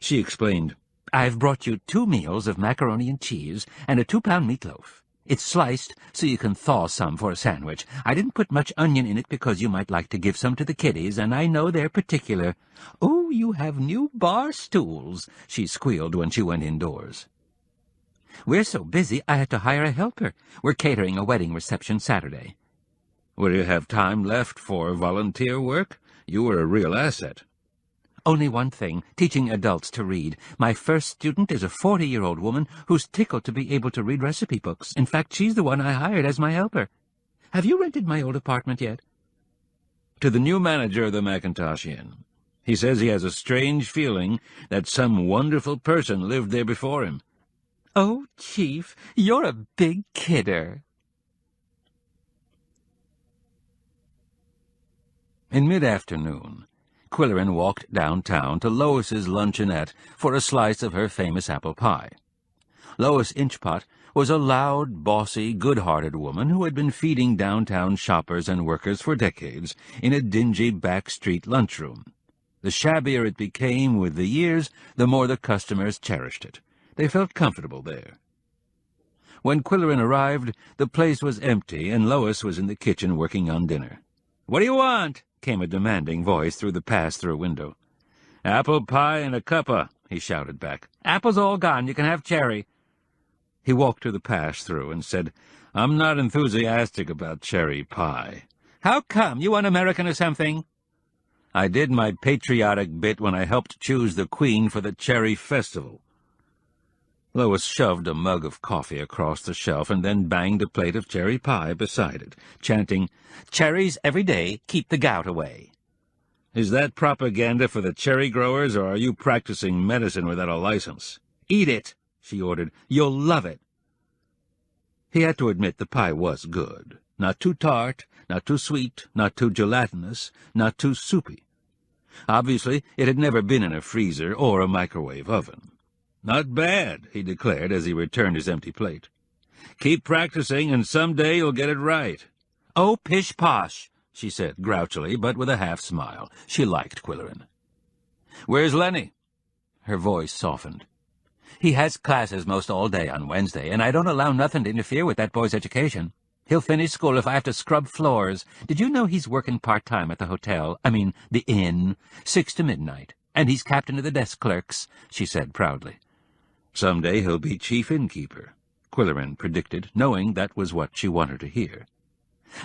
Speaker 3: She explained, "I've brought you 2 meals of macaroni and cheese and a 2-pound meatloaf. It's sliced so you can thaw some for a sandwich. I didn't put much onion in it because you might like to give some to the kiddies, and I know they're particular. Oh, you have new bar stools," she squealed when she went indoors. "We're so busy I had to hire a helper. We're catering a wedding reception Saturday."
Speaker 4: "Will you have time left for volunteer work? You were a real asset."
Speaker 3: "Only one thing, teaching adults to read. My first student is a 40-year-old woman who's tickled to be able to read recipe books. In fact, she's the one I hired as my helper. Have you rented my old apartment yet?"
Speaker 4: "To the new manager of the Macintosh Inn. He says he has a strange feeling that some wonderful person lived there before him."
Speaker 3: "Oh, Chief, you're a big kidder." In mid-afternoon, Qwilleran walked downtown to Lois's luncheonette for a slice of her famous apple pie. Lois Inchpot was a loud, bossy, good-hearted woman who had been feeding downtown shoppers and workers for decades in a dingy back-street lunchroom. The shabbier it became with the years, the more the customers cherished it. They felt comfortable there. When Qwilleran arrived, the place was empty, and Lois was in the kitchen working on dinner. "What do you want?" came a demanding voice through the pass-through window.
Speaker 4: "Apple pie and a cuppa," he shouted back.
Speaker 3: "Apple's all gone. You can have cherry."
Speaker 4: He walked to the pass-through and said, "I'm not enthusiastic about cherry pie."
Speaker 3: "How come? You un-American or something?"
Speaker 4: "I did my patriotic bit when I helped choose the Queen for the Cherry Festival." Lois shoved a mug of coffee across the shelf and then banged a plate of cherry pie beside it, chanting, "Cherries every day, keep the gout away." "Is that propaganda for the cherry growers, or are you practicing medicine without a license?"
Speaker 3: "Eat it," she ordered. "You'll love it."
Speaker 4: He had to admit the pie was good. Not too tart,
Speaker 2: Not too sweet, not too gelatinous, not too soupy. Obviously, it had never been in a freezer or a microwave oven. "Not bad," he declared as he returned his empty plate. "Keep practicing, and someday you'll get it right."
Speaker 3: "Oh, pish-posh,"
Speaker 2: she said grouchily, but with a half-smile. She liked Qwilleran. "Where's Lenny?" Her voice softened.
Speaker 3: "He has classes most all day on Wednesday, and I don't allow nothing to interfere with that boy's education. He'll finish school if I have to scrub floors. Did you know he's working part-time at the hotel, the inn, 6 to midnight, and he's captain of the desk clerks," she said proudly.
Speaker 2: "Someday he'll be chief innkeeper," Qwilleran predicted, knowing that was what she wanted to hear.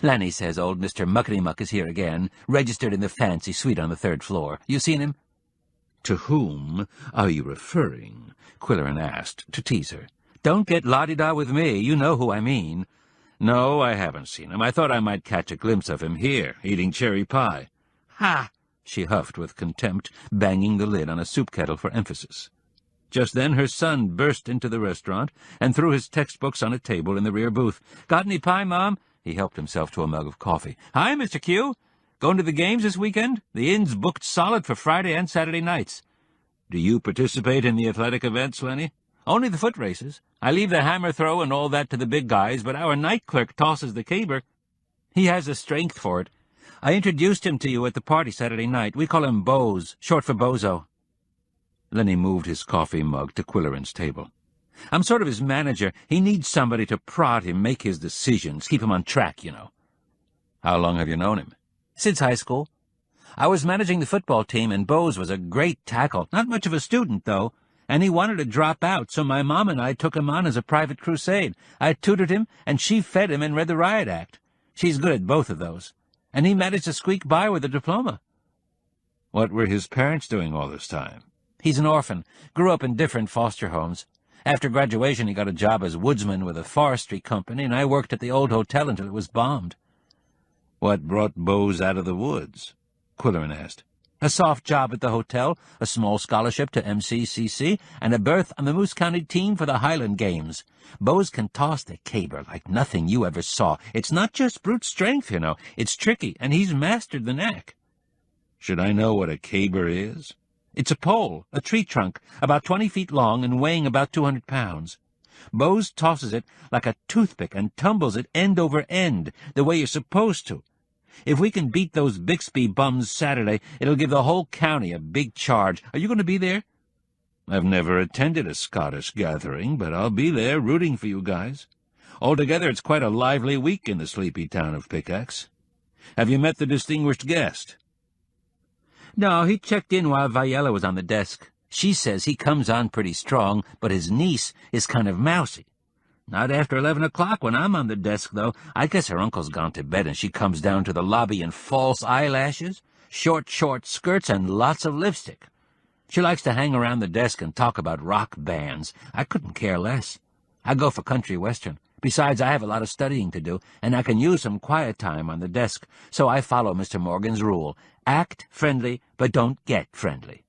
Speaker 3: "Lanny says old Mr. Muckety-Muck is here again, registered in the fancy suite on the 3rd floor. You seen him?"
Speaker 2: "To whom are you referring?" Qwilleran asked, to tease her.
Speaker 3: "Don't get la-di-da with me. You know who I mean."
Speaker 2: "No, I haven't seen him. I thought I might catch a glimpse of him here, eating cherry pie."
Speaker 3: "Ha!"
Speaker 2: she huffed with contempt, banging the lid on a soup kettle for emphasis. Just then her son burst into the restaurant and threw his textbooks on a table in the rear booth. "Got any pie, Mom?" He helped himself to a mug of coffee. "Hi, Mr. Q. Going to the games this weekend? The inn's booked solid for Friday and Saturday nights." "Do you participate in the athletic events, Lenny?"
Speaker 3: "Only the foot races. I leave the hammer throw and all that to the big guys, but our night clerk tosses the caber. He has the strength for it. I introduced him to you at the party Saturday night. We call him Bose, short for Bozo."
Speaker 2: Lenny moved his coffee mug to Qwilleran's table.
Speaker 3: "I'm sort of his manager. He needs somebody to prod him, make his decisions, keep him on track, you know."
Speaker 2: "How long have you known him?"
Speaker 3: "Since high school. I was managing the football team, and Bose was a great tackle. Not much of a student, though, and he wanted to drop out, so my mom and I took him on as a private crusade. I tutored him, and she fed him and read the riot act. She's good at both of those. And he managed to squeak by with a diploma."
Speaker 2: "What were his parents doing all this time?"
Speaker 3: "He's an orphan. Grew up in different foster homes. After graduation, he got a job as woodsman with a forestry company, and I worked at the old hotel until it was bombed."
Speaker 2: "What brought Bose out of the woods?" Qwilleran asked.
Speaker 3: "A soft job at the hotel, a small scholarship to MCCC, and a berth on the Moose County team for the Highland Games. Bose can toss the caber like nothing you ever saw. It's not just brute strength, you know. It's tricky, and he's mastered the knack."
Speaker 2: "Should I know what a caber is?"
Speaker 3: "It's a pole, a tree trunk, about 20 feet long and weighing about 200 pounds. Bose tosses it like a toothpick and tumbles it end over end, the way you're supposed to. If we can beat those Bixby bums Saturday, it'll give the whole county a big charge. Are you going to be there?"
Speaker 2: "I've never attended a Scottish gathering, but I'll be there rooting for you guys. Altogether, it's quite a lively week in the sleepy town of Pickax. Have you met the distinguished guest?"
Speaker 3: "No, he checked in while Viella was on the desk. She says he comes on pretty strong, but his niece is kind of mousy. Not after 11 o'clock when I'm on the desk, though. I guess her uncle's gone to bed and she comes down to the lobby in false eyelashes, short skirts, and lots of lipstick. She likes to hang around the desk and talk about rock bands. I couldn't care less. I go for country western. Besides, I have a lot of studying to do, and I can use some quiet time on the desk, so I follow Mr. Morgan's rule. Act friendly, but don't get friendly."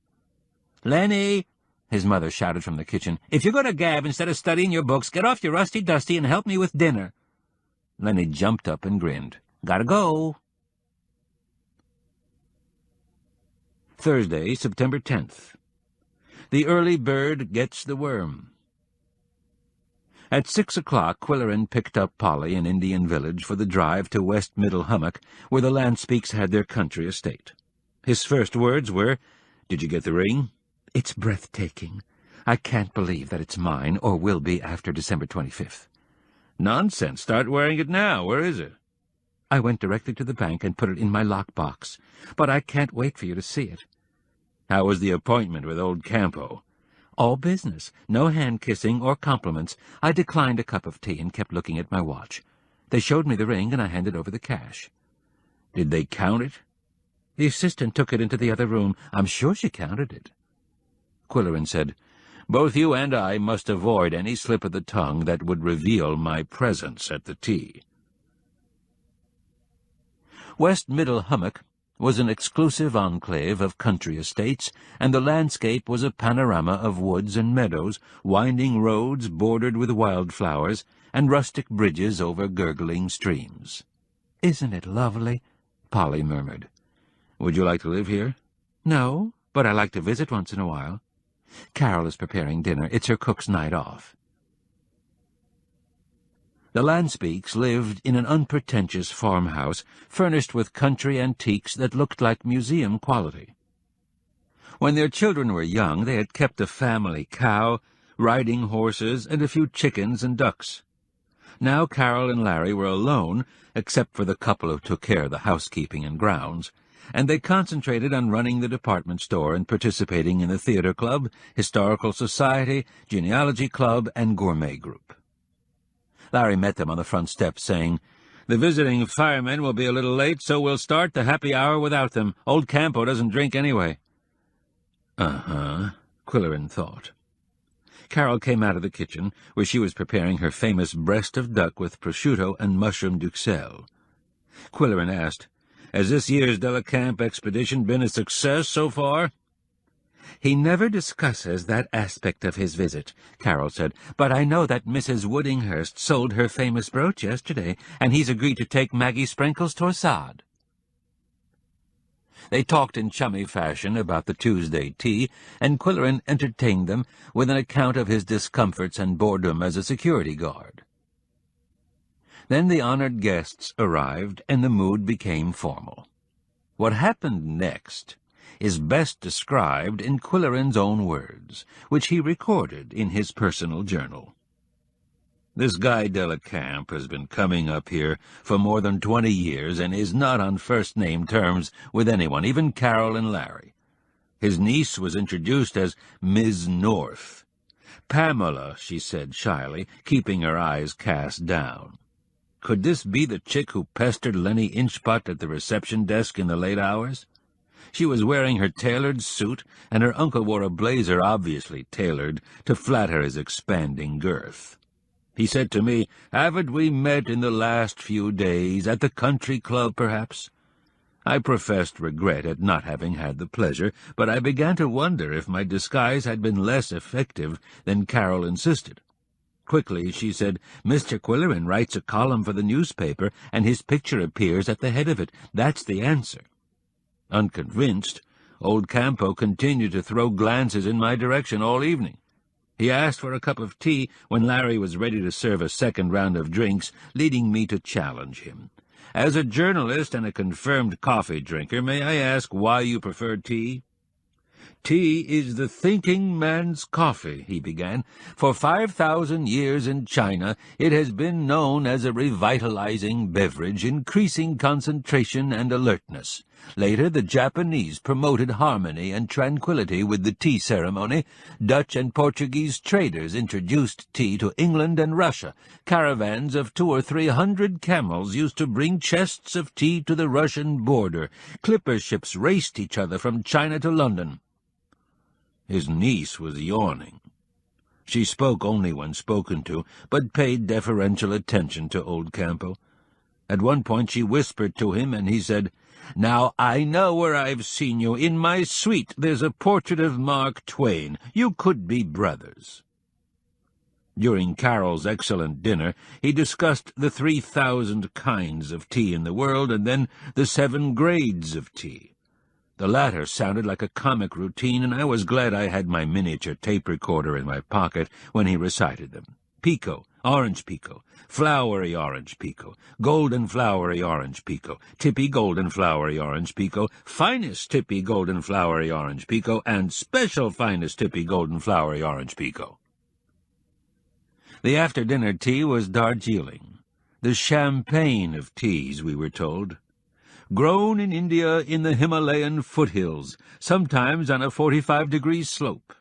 Speaker 3: "Lenny," his mother shouted from the kitchen, "if you're going to gab instead of studying your books, get off your rusty-dusty and help me with dinner." Lenny jumped up and grinned. "Gotta go."
Speaker 2: Thursday, September 10th. The early bird gets the worm. At 6 o'clock, Qwilleran picked up Polly in Indian Village for the drive to West Middle Hummock, where the Landspeaks had their country estate. His first words were, "Did you get the ring?"
Speaker 3: "It's breathtaking. I can't believe that it's mine, or will be after December 25th.
Speaker 2: "Nonsense. Start wearing it now. Where is it?"
Speaker 3: "I went directly to the bank and put it in my lockbox, but I can't wait for you to see it."
Speaker 2: "How was the appointment with old Campo?"
Speaker 3: "All business. No hand-kissing or compliments. I declined a cup of tea and kept looking at my watch. They showed me the ring, and I handed over the cash."
Speaker 2: "Did they count it?"
Speaker 3: "The assistant took it into the other room. I'm sure she counted it."
Speaker 2: Qwilleran said, "Both you and I must avoid any slip of the tongue that would reveal my presence at the tea."
Speaker 3: West Middle Hummock was an exclusive enclave of country estates, and the landscape was a panorama of woods and meadows, winding roads bordered with wildflowers, and rustic bridges over gurgling streams. "Isn't it lovely?"
Speaker 4: Polly murmured. "Would you like to live here?"
Speaker 3: "No, but I like to visit once in a while. Carol is preparing dinner. It's her cook's night off."
Speaker 2: The Lanspeaks lived in an unpretentious farmhouse, furnished with country antiques that looked like museum quality. When their children were young, they had kept a family cow, riding horses, and a few chickens and ducks. Now Carol and Larry were alone, except for the couple who took care of the housekeeping and grounds, and they concentrated on running the department store and participating in the theater club, historical society, genealogy club, and gourmet group. Larry met them on the front steps, saying, "The visiting firemen will be a little late, so we'll start the happy hour without them. Old Campo doesn't drink anyway."
Speaker 4: Uh-huh, Qwilleran thought.
Speaker 2: Carol came out of the kitchen, where she was preparing her famous breast of duck with prosciutto and mushroom duxelles. Qwilleran asked, "Has this year's Camp expedition been a success so far?"
Speaker 3: "He never discusses that aspect of his visit," Carol said, "but I know that Mrs. Woodinghurst sold her famous brooch yesterday, and he's agreed to take Maggie Sprinkle's torsade."
Speaker 2: They talked in chummy fashion about the Tuesday tea, and Qwilleran entertained them with an account of his discomforts and boredom as a security guard. Then the honored guests arrived, and the mood became formal. What happened next is best described in Qwilleran's own words, which he recorded in his personal journal. "This guy Camp has been coming up here for more than 20 years and is not on first-name terms with anyone, even Carol and Larry. His niece was introduced as Ms. North. Pamela, she said shyly, keeping her eyes cast down. Could this be the chick who pestered Lenny Inchbutt at the reception desk in the late hours? She was wearing her tailored suit, and her uncle wore a blazer obviously tailored to flatter his expanding girth. He said to me, 'Haven't we met in the last few days, at the country club, perhaps?' I professed regret at not having had the pleasure, but I began to wonder if my disguise had been less effective than Carol insisted. Quickly she said, 'Mr. Qwilleran writes a column for the newspaper, and his picture appears at the head of it. That's the answer.' Unconvinced, old Campo continued to throw glances in my direction all evening. He asked for a cup of tea when Larry was ready to serve a second round of drinks, leading me to challenge him. 'As a journalist and a confirmed coffee drinker, may I ask why you prefer tea?' 'Tea is the thinking man's coffee,' he began. 'For 5,000 years in China it has been known as a revitalizing beverage, increasing concentration and alertness. Later the Japanese promoted harmony and tranquility with the tea ceremony. Dutch and Portuguese traders introduced tea to England and Russia. Caravans of 200 or 300 camels used to bring chests of tea to the Russian border. Clipper ships raced each other from China to London.' His niece was yawning. She spoke only when spoken to, but paid deferential attention to old Campo. At one point she whispered to him, and he said, 'Now I know where I've seen you. In my suite there's a portrait of Mark Twain. You could be brothers.' During Carol's excellent dinner he discussed the 3,000 kinds of tea in the world, and then the 7 grades of tea. The latter sounded like a comic routine, and I was glad I had my miniature tape recorder in my pocket when he recited them. Pico, orange pico, flowery orange pico, golden flowery orange pico, tippy golden flowery orange pico, finest tippy golden flowery orange pico, and special finest tippy golden flowery orange pico. The after-dinner tea was Darjeeling, the champagne of teas, we were told. Grown in India in the Himalayan foothills, sometimes on a 45-degree slope.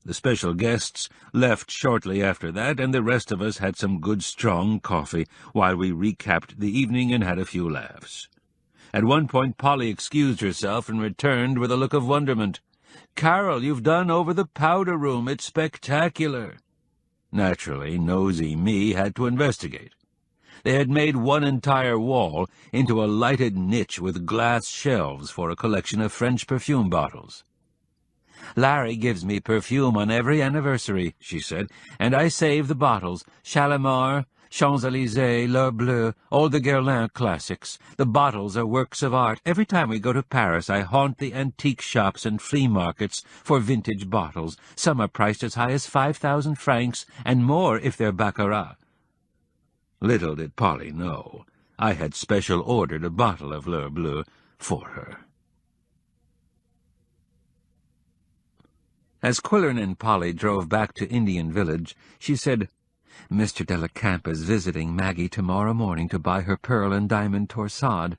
Speaker 2: The special guests left shortly after that, and the rest of us had some good strong coffee while we recapped the evening and had a few laughs. At one point Polly excused herself and returned with a look of wonderment. "Carol, you've done over the powder room. It's spectacular." Naturally, nosy me had to investigate. They had made one entire wall into a lighted niche with glass shelves for a collection of French perfume bottles. "Larry gives me perfume on every anniversary," she said, "and I save the bottles. Shalimar, Champs-Élysées, L'Heure Bleue, all the Guerlain classics. The bottles are works of art. Every time we go to Paris, I haunt the antique shops and flea markets for vintage bottles. Some are priced as high as 5,000 francs, and more if they're Baccarat. Little did Polly know I had special ordered a bottle of L'Heure Bleue for her. As Qwilleran and Polly drove back to Indian Village, she said, "Mr. Delacamp is visiting Maggie tomorrow morning to buy her pearl and diamond torsade.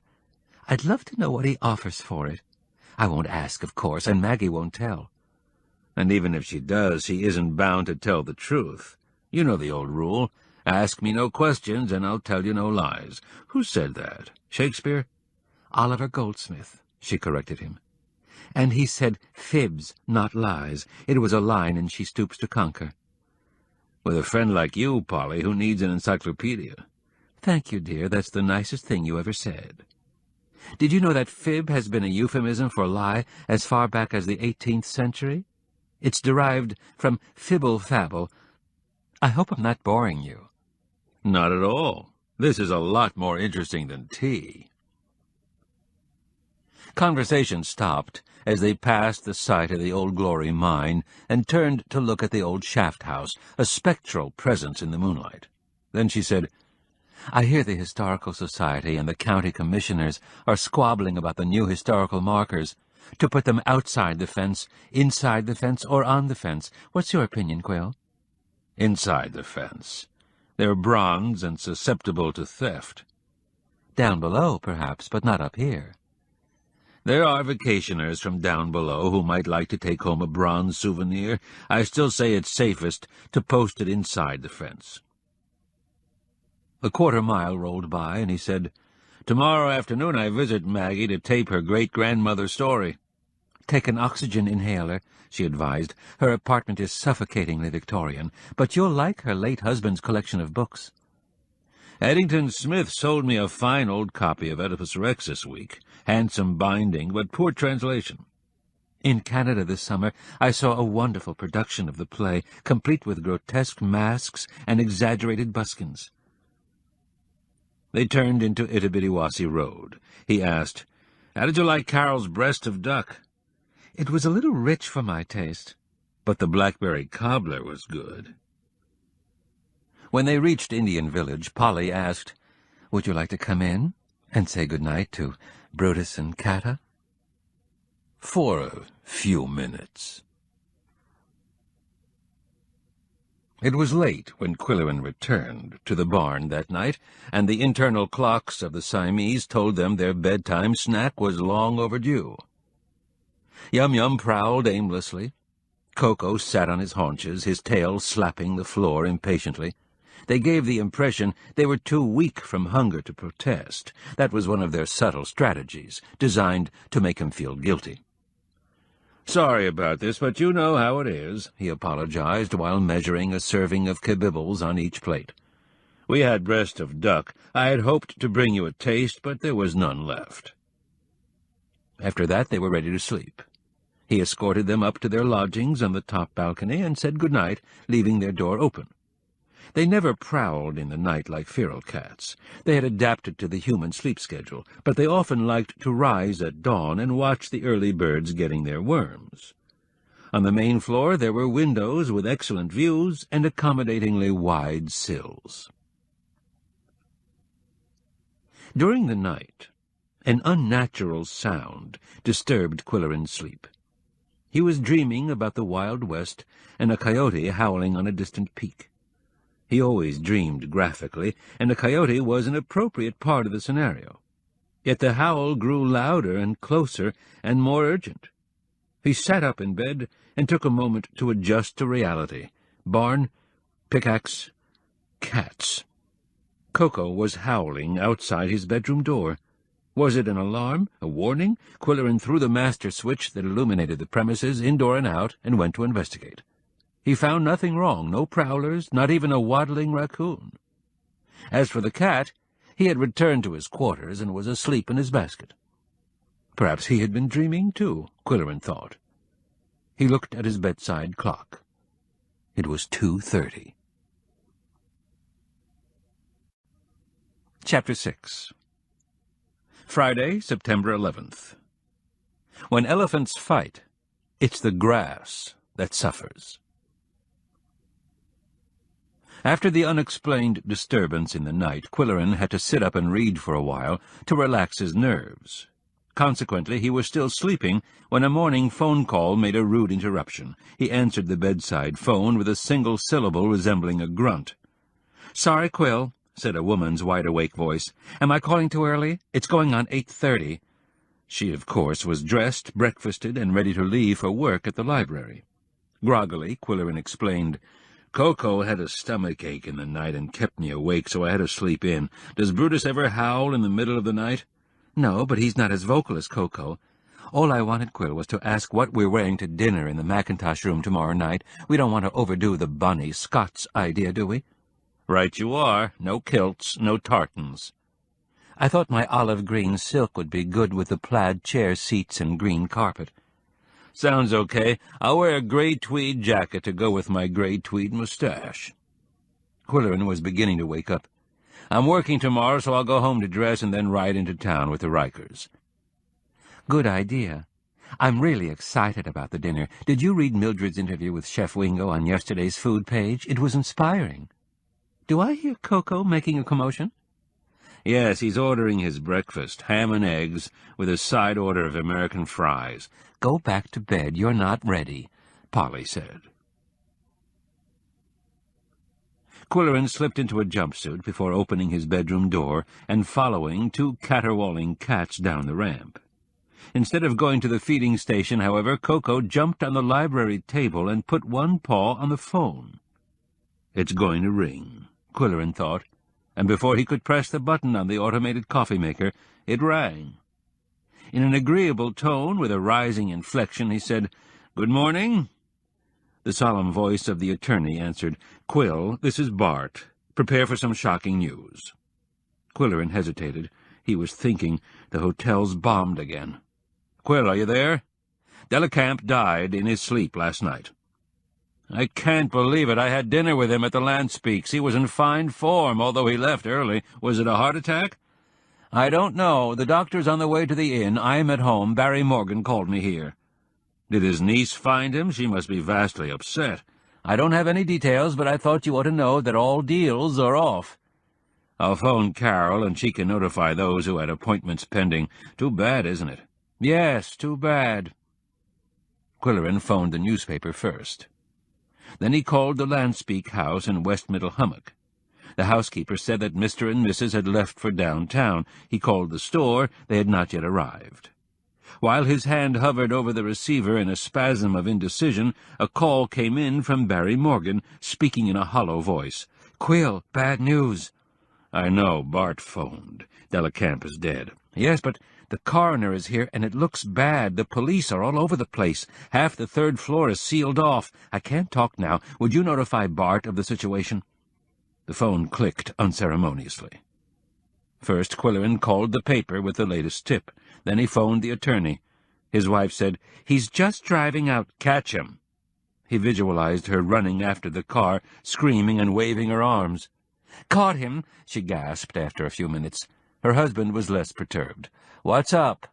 Speaker 2: I'd love to know what he offers for it. I won't ask, of course, and Maggie won't tell. And even if she does, she isn't bound to tell the truth. You know the old rule. Ask me no questions, and I'll tell you no lies. Who said that? Shakespeare?" "Oliver Goldsmith," she corrected him. "And he said fibs, not lies. It was a line, and she stoops to conquer." "With a friend like you, Polly, who needs an encyclopedia." "Thank you, dear. That's the nicest thing you ever said." "Did you know that fib has been a euphemism for lie as far back as the 18th century? It's derived from fibble-fabble. I hope I'm not boring you." "Not at all. This is a lot more interesting than tea." Conversation stopped as they passed the site of the Old Glory mine and turned to look at the old shaft house, a spectral presence in the moonlight. Then she said, "I hear the Historical Society and the county commissioners are squabbling about the new historical markers, to put them outside the fence, inside the fence, or on the fence. What's your opinion, Quill?" "Inside the fence. They're bronze and susceptible to theft." "Down below, perhaps, but not up here." "There are vacationers from down below who might like to take home a bronze souvenir. I still say it's safest to post it inside the fence." A quarter-mile rolled by, and he said, "Tomorrow afternoon I visit Maggie to tape her great-grandmother's story." "Take an oxygen inhaler," she advised. "Her apartment is suffocatingly Victorian, but you'll like her late husband's collection of books." "Eddington Smith sold me a fine old copy of Oedipus Rex this week. Handsome binding, but poor translation." "In Canada this summer I saw a wonderful production of the play, complete with grotesque masks and exaggerated buskins." They turned into Itabidiwasi Road. He asked, "How did you like Carol's breast of duck?" "It was a little rich for my taste." "But the blackberry cobbler was good." When they reached Indian Village, Polly asked, "Would you like to come in and say good-night to Brutus and Cata?" "For a few minutes." It was late when Qwilleran returned to the barn that night, and the internal clocks of the Siamese told them their bedtime snack was long overdue. Yum-Yum prowled aimlessly. Koko sat on his haunches, his tail slapping the floor impatiently. They gave the impression they were too weak from hunger to protest. That was one of their subtle strategies, designed to make him feel guilty. "Sorry about this, but you know how it is," he apologized while measuring a serving of kibibbles on each plate. "We had breast of duck. I had hoped to bring you a taste, but there was none left." After that they were ready to sleep. He escorted them up to their lodgings on the top balcony and said good-night, leaving their door open. They never prowled in the night like feral cats. They had adapted to the human sleep schedule, but they often liked to rise at dawn and watch the early birds getting their worms. On the main floor there were windows with excellent views and accommodatingly wide sills. During the night, an unnatural sound disturbed Qwilleran's sleep. He was dreaming about the Wild West and a coyote howling on a distant peak. He always dreamed graphically, and a coyote was an appropriate part of the scenario. Yet the howl grew louder and closer and more urgent. He sat up in bed and took a moment to adjust to reality. Barn, pickaxe, cats. Koko was howling outside his bedroom door. Was it an alarm, a warning? Qwilleran threw the master switch that illuminated the premises, indoor and out, and went to investigate. He found nothing wrong, no prowlers, not even a waddling raccoon. As for the cat, he had returned to his quarters and was asleep in his basket. Perhaps he had been dreaming, too, Qwilleran thought. He looked at his bedside clock. It was 2:30. Chapter 6. Friday, September 11th. When elephants fight, it's the grass that suffers. After the unexplained disturbance in the night, Qwilleran had to sit up and read for a while to relax his nerves. Consequently, he was still sleeping when a morning phone call made a rude interruption. He answered the bedside phone with a single syllable resembling a grunt. "Sorry, Quill," said a woman's wide-awake voice. "Am I calling too early? It's going on 8:30. She, of course, was dressed, breakfasted, and ready to leave for work at the library. Groggily, Qwilleran explained, "Koko had a stomach ache in the night and kept me awake, so I had to sleep in. Does Brutus ever howl in the middle of the night?" "No, but he's not as vocal as Koko. All I wanted, Quill, was to ask what we're wearing to dinner in the Mackintosh room tomorrow night. We don't want to overdo the Bunny Scots idea, do we?" "Right you are. No kilts, no tartans." "I thought my olive green silk would be good with the plaid chair seats and green carpet." "Sounds okay. I'll wear a grey tweed jacket to go with my grey tweed moustache." Qwilleran was beginning to wake up. "I'm working tomorrow, so I'll go home to dress and then ride into town with the Rikers." "Good idea. I'm really excited about the dinner. Did you read Mildred's interview with Chef Wingo on yesterday's food page? It was inspiring. Do I hear Koko making a commotion?" "Yes, he's ordering his breakfast, ham and eggs, with a side order of American fries."
Speaker 3: "Go back to bed. You're not ready,"
Speaker 2: Polly said. Qwilleran slipped into a jumpsuit before opening his bedroom door and following two caterwauling cats down the ramp. Instead of going to the feeding station, however, Koko jumped on the library table and put one paw on the phone. "It's going to ring," Qwilleran thought, and before he could press the button on the automated coffee-maker, it rang. In an agreeable tone, with a rising inflection, he said, "Good morning." The solemn voice of the attorney answered, "Quill, this is Bart. Prepare for some shocking news." Qwilleran hesitated. He was thinking, the hotel's bombed again. "Quill, are you there? Delacamp died in his sleep last night." "I can't believe it. I had dinner with him at the Lanspeaks. He was in fine form, although he left early. Was it a heart attack?" "I don't know. The doctor's on the way to the inn. I'm at home. Barry Morgan called me here." "Did his niece find him? She must be vastly upset." "I don't have any details, but I thought you ought to know that all deals are off." "I'll phone Carol, and she can notify those who had appointments pending. Too bad, isn't it?" "Yes, too bad." Qwilleran phoned the newspaper first. Then he called the Lanspeak house in West Middle Hummock. The housekeeper said that Mr. and Mrs. had left for downtown. He called the store. They had not yet arrived. While his hand hovered over the receiver in a spasm of indecision, a call came in from Barry Morgan, speaking in a hollow voice. "Quill, bad news." "I know. Bart phoned. Delacamp is dead." "Yes, but the coroner is here, and it looks bad. The police are all over the place. Half the third floor is sealed off. I can't talk now. Would you notify Bart of the situation?" The phone clicked unceremoniously. First, Qwilleran called the paper with the latest tip. Then he phoned the attorney. His wife said, "He's just driving out. Catch him." He visualized her running after the car, screaming and waving her arms. "Caught him," she gasped after a few minutes. Her husband was less perturbed. "What's up?"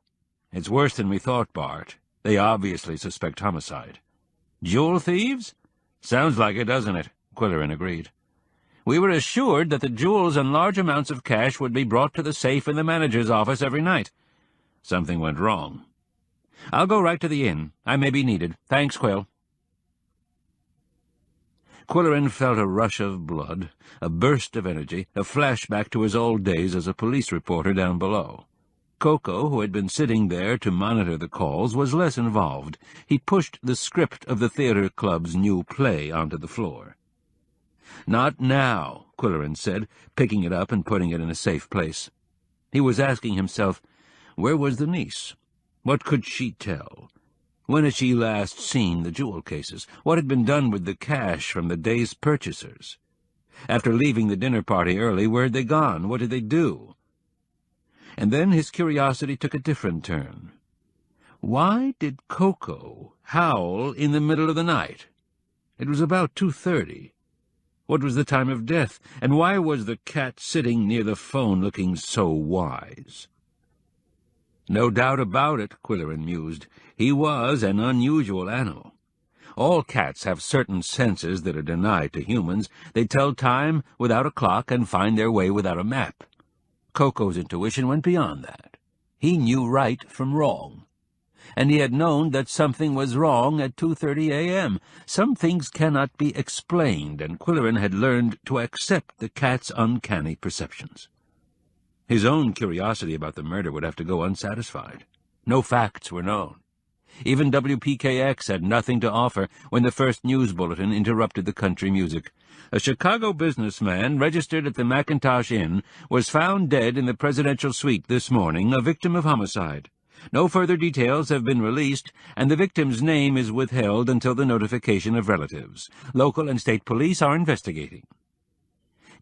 Speaker 2: "It's worse than we thought, Bart. They obviously suspect homicide." "Jewel thieves?" "Sounds like it, doesn't it?" Qwilleran agreed. "We were assured that the jewels and large amounts of cash would be brought to the safe in the manager's office every night." "Something went wrong." "I'll go right to the inn. I may be needed. Thanks, Quill." Qwilleran felt a rush of blood, a burst of energy, a flashback to his old days as a police reporter down below. Koko, who had been sitting there to monitor the calls, was less involved. He pushed the script of the theater club's new play onto the floor. "Not now," Qwilleran said, picking it up and putting it in a safe place. He was asking himself, where was the niece? What could she tell? When had she last seen the jewel cases? What had been done with the cash from the day's purchasers? After leaving the dinner party early, where had they gone? What did they do? And then his curiosity took a different turn. Why did Koko howl in the middle of the night? It was about 2:30. What was the time of death, and why was the cat sitting near the phone looking so wise? No doubt about it, Qwilleran mused. He was an unusual animal. All cats have certain senses that are denied to humans. They tell time without a clock and find their way without a map. Koko's intuition went beyond that. He knew right from wrong. And he had known that something was wrong at 2:30 a.m. Some things cannot be explained, and Qwilleran had learned to accept the cat's uncanny perceptions. His own curiosity about the murder would have to go unsatisfied. No facts were known. Even WPKX had nothing to offer when the first news bulletin interrupted the country music. A Chicago businessman registered at the McIntosh Inn was found dead in the presidential suite this morning, a victim of homicide. No further details have been released, and the victim's name is withheld until the notification of relatives. Local and state police are investigating.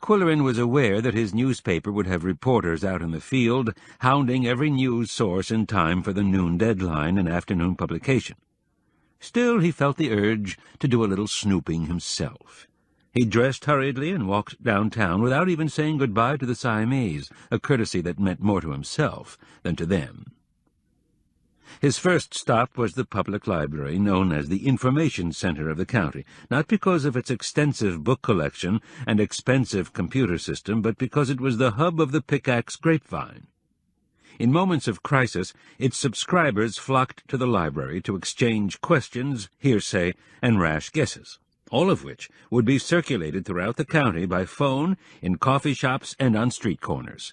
Speaker 2: Qwilleran was aware that his newspaper would have reporters out in the field, hounding every news source in time for the noon deadline and afternoon publication. Still, he felt the urge to do a little snooping himself. He dressed hurriedly and walked downtown without even saying goodbye to the Siamese, a courtesy that meant more to himself than to them. His first stop was the public library, known as the information center of the county, not because of its extensive book collection and expensive computer system, but because it was the hub of the Pickax grapevine. In moments of crisis, its subscribers flocked to the library to exchange questions, hearsay, and rash guesses, all of which would be circulated throughout the county by phone, in coffee shops, and on street corners.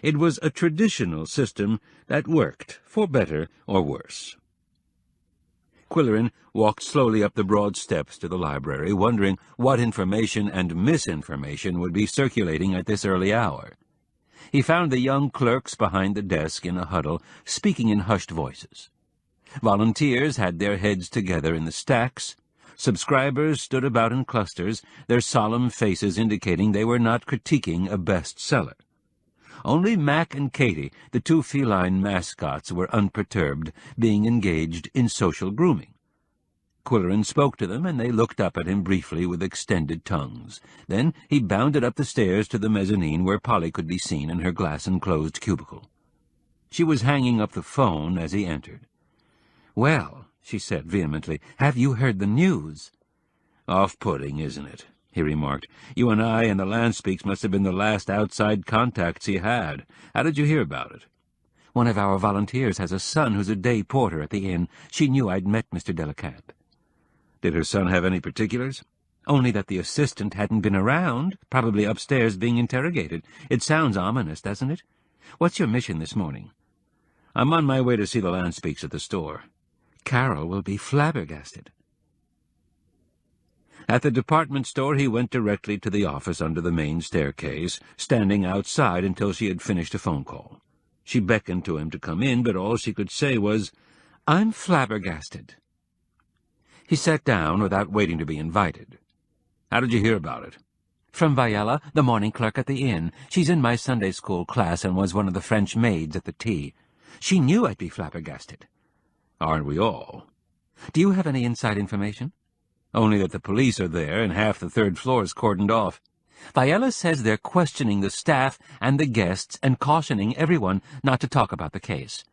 Speaker 2: It was a traditional system that worked, for better or worse. Qwilleran walked slowly up the broad steps to the library, wondering what information and misinformation would be circulating at this early hour. He found the young clerks behind the desk in a huddle, speaking in hushed voices. Volunteers had their heads together in the stacks. Subscribers stood about in clusters, their solemn faces indicating they were not critiquing a bestseller. Only Mac and Katie, the two feline mascots, were unperturbed, being engaged in social grooming. Qwilleran spoke to them, and they looked up at him briefly with extended tongues. Then he bounded up the stairs to the mezzanine where Polly could be seen in her glass-enclosed cubicle. She was hanging up the phone as he entered. "Well," she said vehemently, "have you heard the news?" "Off-putting, isn't it?" he remarked. "You and I and the Landspeaks must have been the last outside contacts he had. How did you hear about it?" "One of our volunteers has a son who's a day porter at the inn. She knew I'd met Mr. Delicamp." "Did her son have any particulars?" "Only that the assistant hadn't been around, probably upstairs being interrogated. It sounds ominous, doesn't it? What's your mission this morning?" "I'm on my way to see the Landspeaks at the store." "Carol will be flabbergasted." At the department store he went directly to the office under the main staircase, standing outside until she had finished a phone call. She beckoned to him to come in, but all she could say was, "I'm flabbergasted." He sat down without waiting to be invited. "How did you hear about it?" "From Viella, the morning clerk at the inn. She's in my Sunday school class and was one of the French maids at the tea. She knew I'd be flabbergasted." "Aren't we all?" "Do you have any inside information?" "Only that the police are there and half the third floor is cordoned off." "Viella says they're questioning the staff and the guests and cautioning everyone not to talk about the case."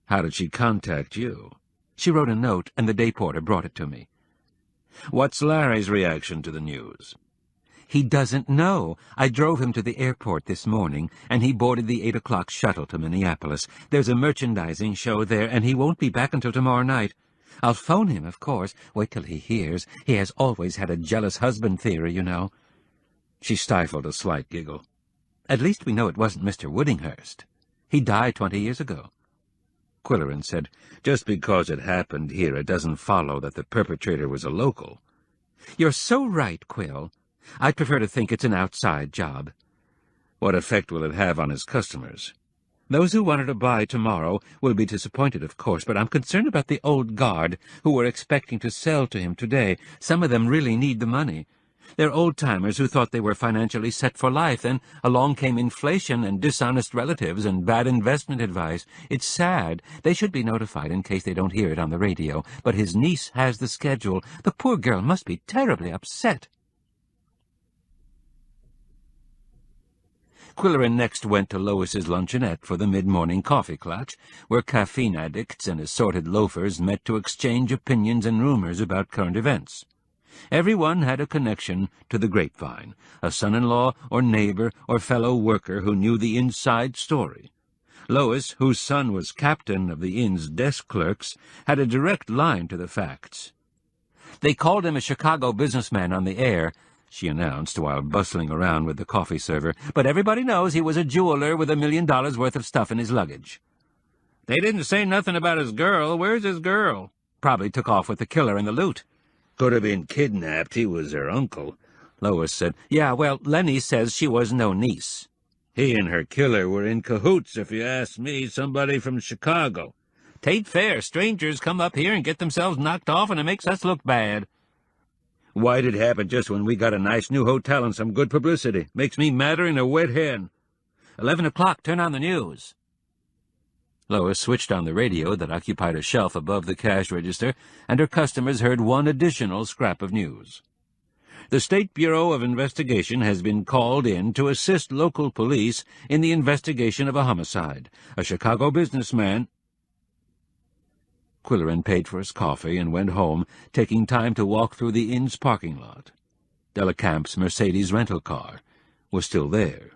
Speaker 2: "How did she contact you?" "She wrote a note, and the day porter brought it to me." "What's Larry's reaction to the news?" "He doesn't know. I drove him to the airport this morning, and he boarded the 8 o'clock shuttle to Minneapolis. There's a merchandising show there, and he won't be back until tomorrow night. I'll phone him, of course. Wait till he hears. He has always had a jealous husband theory, you know." She stifled a slight giggle. "At least we know it wasn't Mr. Woodinghurst. He died 20 years ago." Qwilleran said, "Just because it happened here, it doesn't follow that the perpetrator was a local." "You're so right, Quill. I'd prefer to think it's an outside job." "What effect will it have on his customers?" "Those who wanted to buy tomorrow will be disappointed, of course, but I'm concerned about the old guard who were expecting to sell to him today. Some of them really need the money. They're old-timers who thought they were financially set for life. Then along came inflation and dishonest relatives and bad investment advice. It's sad. They should be notified in case they don't hear it on the radio. But his niece has the schedule. The poor girl must be terribly upset." Qwilleran next went to Lois's luncheonette for the mid-morning coffee clutch, where caffeine addicts and assorted loafers met to exchange opinions and rumors about current events. Everyone had a connection to the grapevine, a son-in-law or neighbor or fellow worker who knew the inside story. Lois, whose son was captain of the inn's desk clerks, had a direct line to the facts. "They called him a Chicago businessman on the air," she announced while bustling around with the coffee server, "but everybody knows he was a jeweler with $1 million worth of stuff in his luggage." "They didn't say nothing about his girl. Where's his girl?" "Probably took off with the killer and the loot."
Speaker 4: Could have been kidnapped. He was her uncle.
Speaker 2: Lois said, "Yeah, well, Lenny says she was no niece."
Speaker 4: He and her killer were in cahoots, if you ask me. Somebody from Chicago.
Speaker 2: "'Tain't fair. Strangers come up here and get themselves knocked off, and it makes us look bad."
Speaker 4: Why'd it happen just when we got a nice new hotel and some good publicity? Makes me madder than a wet hen.
Speaker 2: 11 o'clock, turn on the news. Lois switched on the radio that occupied a shelf above the cash register, and her customers heard one additional scrap of news. The State Bureau of Investigation has been called in to assist local police in the investigation of a homicide. A Chicago businessman... Qwilleran paid for his coffee and went home, taking time to walk through the inn's parking lot. Delacamp's Mercedes rental car was still there.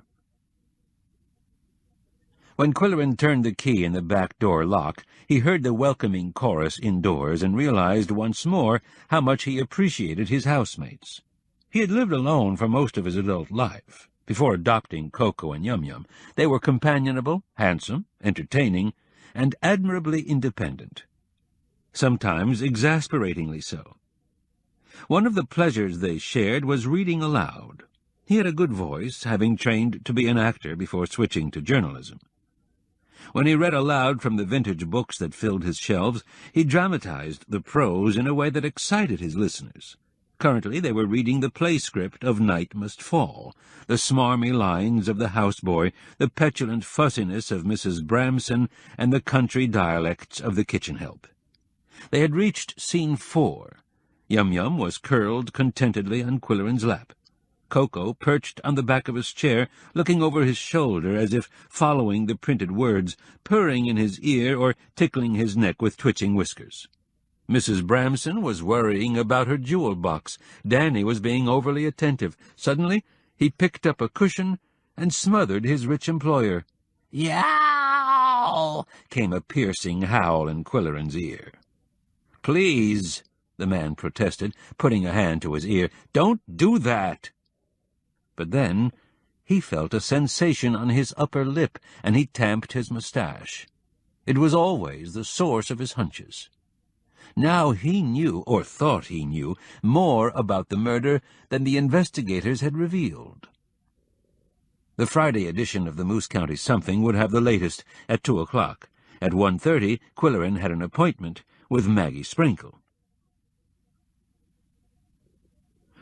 Speaker 2: When Qwilleran turned the key in the back door lock, he heard the welcoming chorus indoors and realized once more how much he appreciated his housemates. He had lived alone for most of his adult life. Before adopting Koko and Yum-Yum, they were companionable, handsome, entertaining, and admirably independent. Sometimes exasperatingly so. One of the pleasures they shared was reading aloud. He had a good voice, having trained to be an actor before switching to journalism. When he read aloud from the vintage books that filled his shelves, he dramatized the prose in a way that excited his listeners. Currently they were reading the play script of Night Must Fall, the smarmy lines of the houseboy, the petulant fussiness of Mrs. Bramson, and the country dialects of the kitchen help. They had reached scene 4. Yum-Yum was curled contentedly on Qwilleran's lap. Koko perched on the back of his chair, looking over his shoulder as if following the printed words, purring in his ear or tickling his neck with twitching whiskers. Mrs. Bramson was worrying about her jewel box. Danny was being overly attentive. Suddenly he picked up a cushion and smothered his rich employer. "Yow!" came a piercing howl in Qwilleran's ear. "Please," the man protested, putting a hand to his ear, "don't do that." But then he felt a sensation on his upper lip, and he tamped his mustache. It was always the source of his hunches. Now he knew, or thought he knew, more about the murder than the investigators had revealed. The Friday edition of the Moose County Something would have the latest at 2 o'clock. At 1:30, Qwilleran had an appointment with Maggie Sprinkle.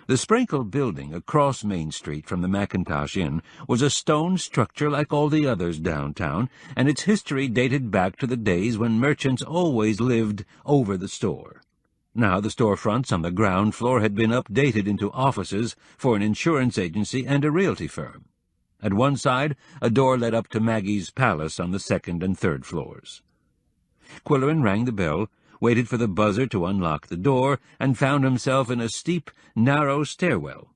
Speaker 2: The Sprinkle building across Main Street from the Macintosh Inn was a stone structure like all the others downtown, and its history dated back to the days when merchants always lived over the store. Now the storefronts on the ground floor had been updated into offices for an insurance agency and a realty firm. At one side, a door led up to Maggie's palace on the 2nd and 3rd floors. Qwilleran rang the bell, waited for the buzzer to unlock the door, and found himself in a steep, narrow stairwell.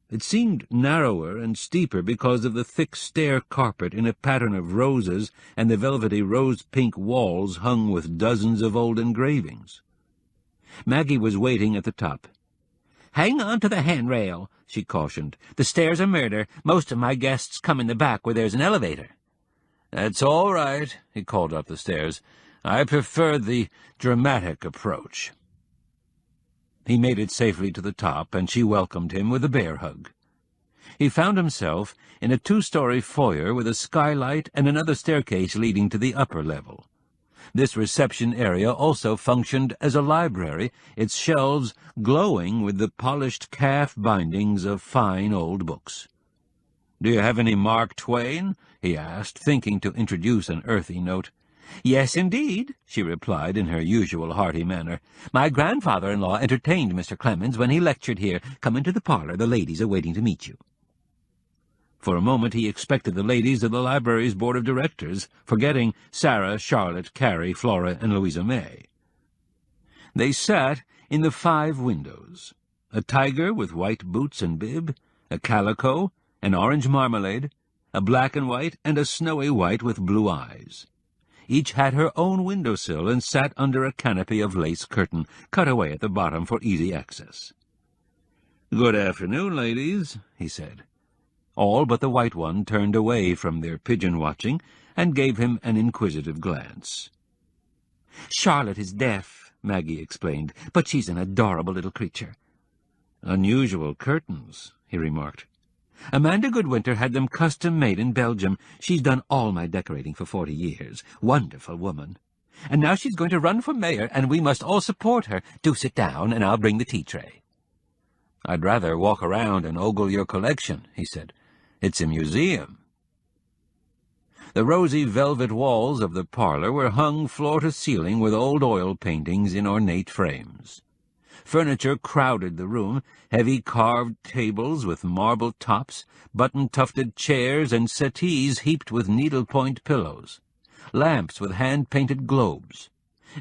Speaker 2: It seemed narrower and steeper because of the thick stair carpet in a pattern of roses and the velvety rose-pink walls hung with dozens of old engravings. Maggie was waiting at the top. "Hang on to the handrail," she cautioned. "The stairs are murder. Most of my guests come in the back where there's an elevator." "That's all right," he called up the stairs. "I prefer the dramatic approach." He made it safely to the top, and she welcomed him with a bear hug. He found himself in a 2-story foyer with a skylight and another staircase leading to the upper level. This reception area also functioned as a library, its shelves glowing with the polished calf bindings of fine old books. "Do you have any Mark Twain?" he asked, thinking to introduce an earthy note. "Yes, indeed," she replied in her usual hearty manner. "My grandfather-in-law entertained Mr. Clemens when he lectured here. Come into the parlor. The ladies are waiting to meet you." For a moment he expected the ladies of the library's board of directors, forgetting Sarah, Charlotte, Carrie, Flora, and Louisa May. They sat in the 5 windows, a tiger with white boots and bib, a calico, an orange marmalade, a black and white, and a snowy white with blue eyes. Each had her own windowsill and sat under a canopy of lace curtain, cut away at the bottom for easy access. "Good afternoon, ladies," he said. All but the white one turned away from their pigeon-watching and gave him an inquisitive glance.
Speaker 3: "Charlotte is deaf," Maggie explained, "but she's an adorable little creature."
Speaker 2: "Unusual curtains," he remarked.
Speaker 3: "Amanda Goodwinter had them custom-made in Belgium. She's done all my decorating for 40 years. Wonderful woman. And now she's going to run for mayor, and we must all support her. Do sit down, and I'll bring the tea tray."
Speaker 2: "I'd rather walk around and ogle your collection," he said. "It's a museum." The rosy velvet walls of the parlor were hung floor to ceiling with old oil paintings in ornate frames. Furniture crowded the room, heavy carved tables with marble tops, button-tufted chairs, and settees heaped with needlepoint pillows, lamps with hand-painted globes,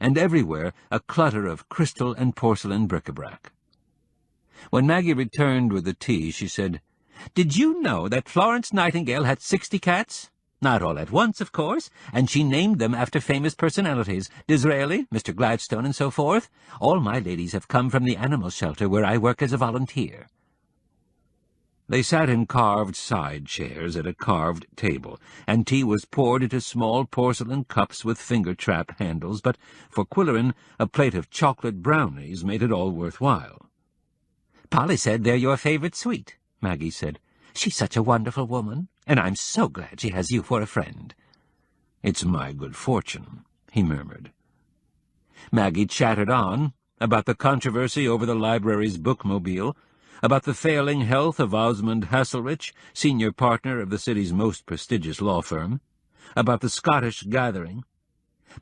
Speaker 2: and everywhere a clutter of crystal and porcelain bric-a-brac. When Maggie returned with the tea, she said,
Speaker 3: "Did you know that Florence Nightingale had 60 cats? Not all at once, of course, and she named them after famous personalities, Disraeli, Mr. Gladstone, and so forth. All my ladies have come from the animal shelter where I work as a volunteer."
Speaker 2: They sat in carved side chairs at a carved table, and tea was poured into small porcelain cups with finger-trap handles, but for Qwilleran a plate of chocolate brownies made it all worthwhile.
Speaker 3: "Polly said they're your favorite sweet," Maggie said. "She's such a wonderful woman, and I'm so glad she has you for a friend."
Speaker 2: "It's my good fortune," he murmured. Maggie chattered on, about the controversy over the library's bookmobile, about the failing health of Osmond Hasselrich, senior partner of the city's most prestigious law firm, about the Scottish gathering.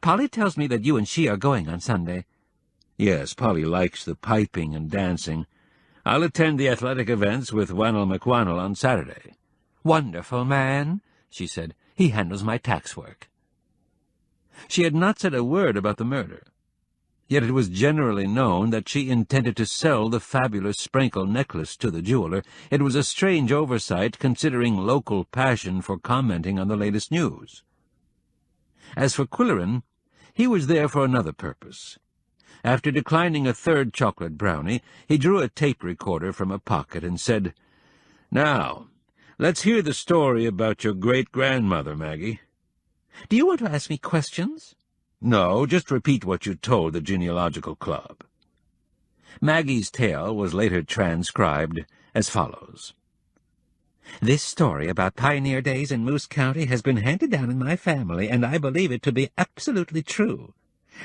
Speaker 3: "Polly tells me that you and she are going on Sunday."
Speaker 2: "Yes, Polly likes the piping and dancing. I'll attend the athletic events with Wannell McWannell on Saturday."
Speaker 3: "Wonderful man," she said. "He handles my tax work."
Speaker 2: She had not said a word about the murder. Yet it was generally known that she intended to sell the fabulous Sprinkle necklace to the jeweler. It was a strange oversight, considering local passion for commenting on the latest news. As for Qwilleran, he was there for another purpose. After declining a 3rd chocolate brownie, he drew a tape recorder from a pocket and said, "Now, let's hear the story about your great-grandmother, Maggie."
Speaker 3: "Do you want to ask me questions?"
Speaker 2: "No, just repeat what you told the genealogical club."
Speaker 3: Maggie's tale was later transcribed as follows. "This story about pioneer days in Moose County has been handed down in my family, and I believe it to be absolutely true.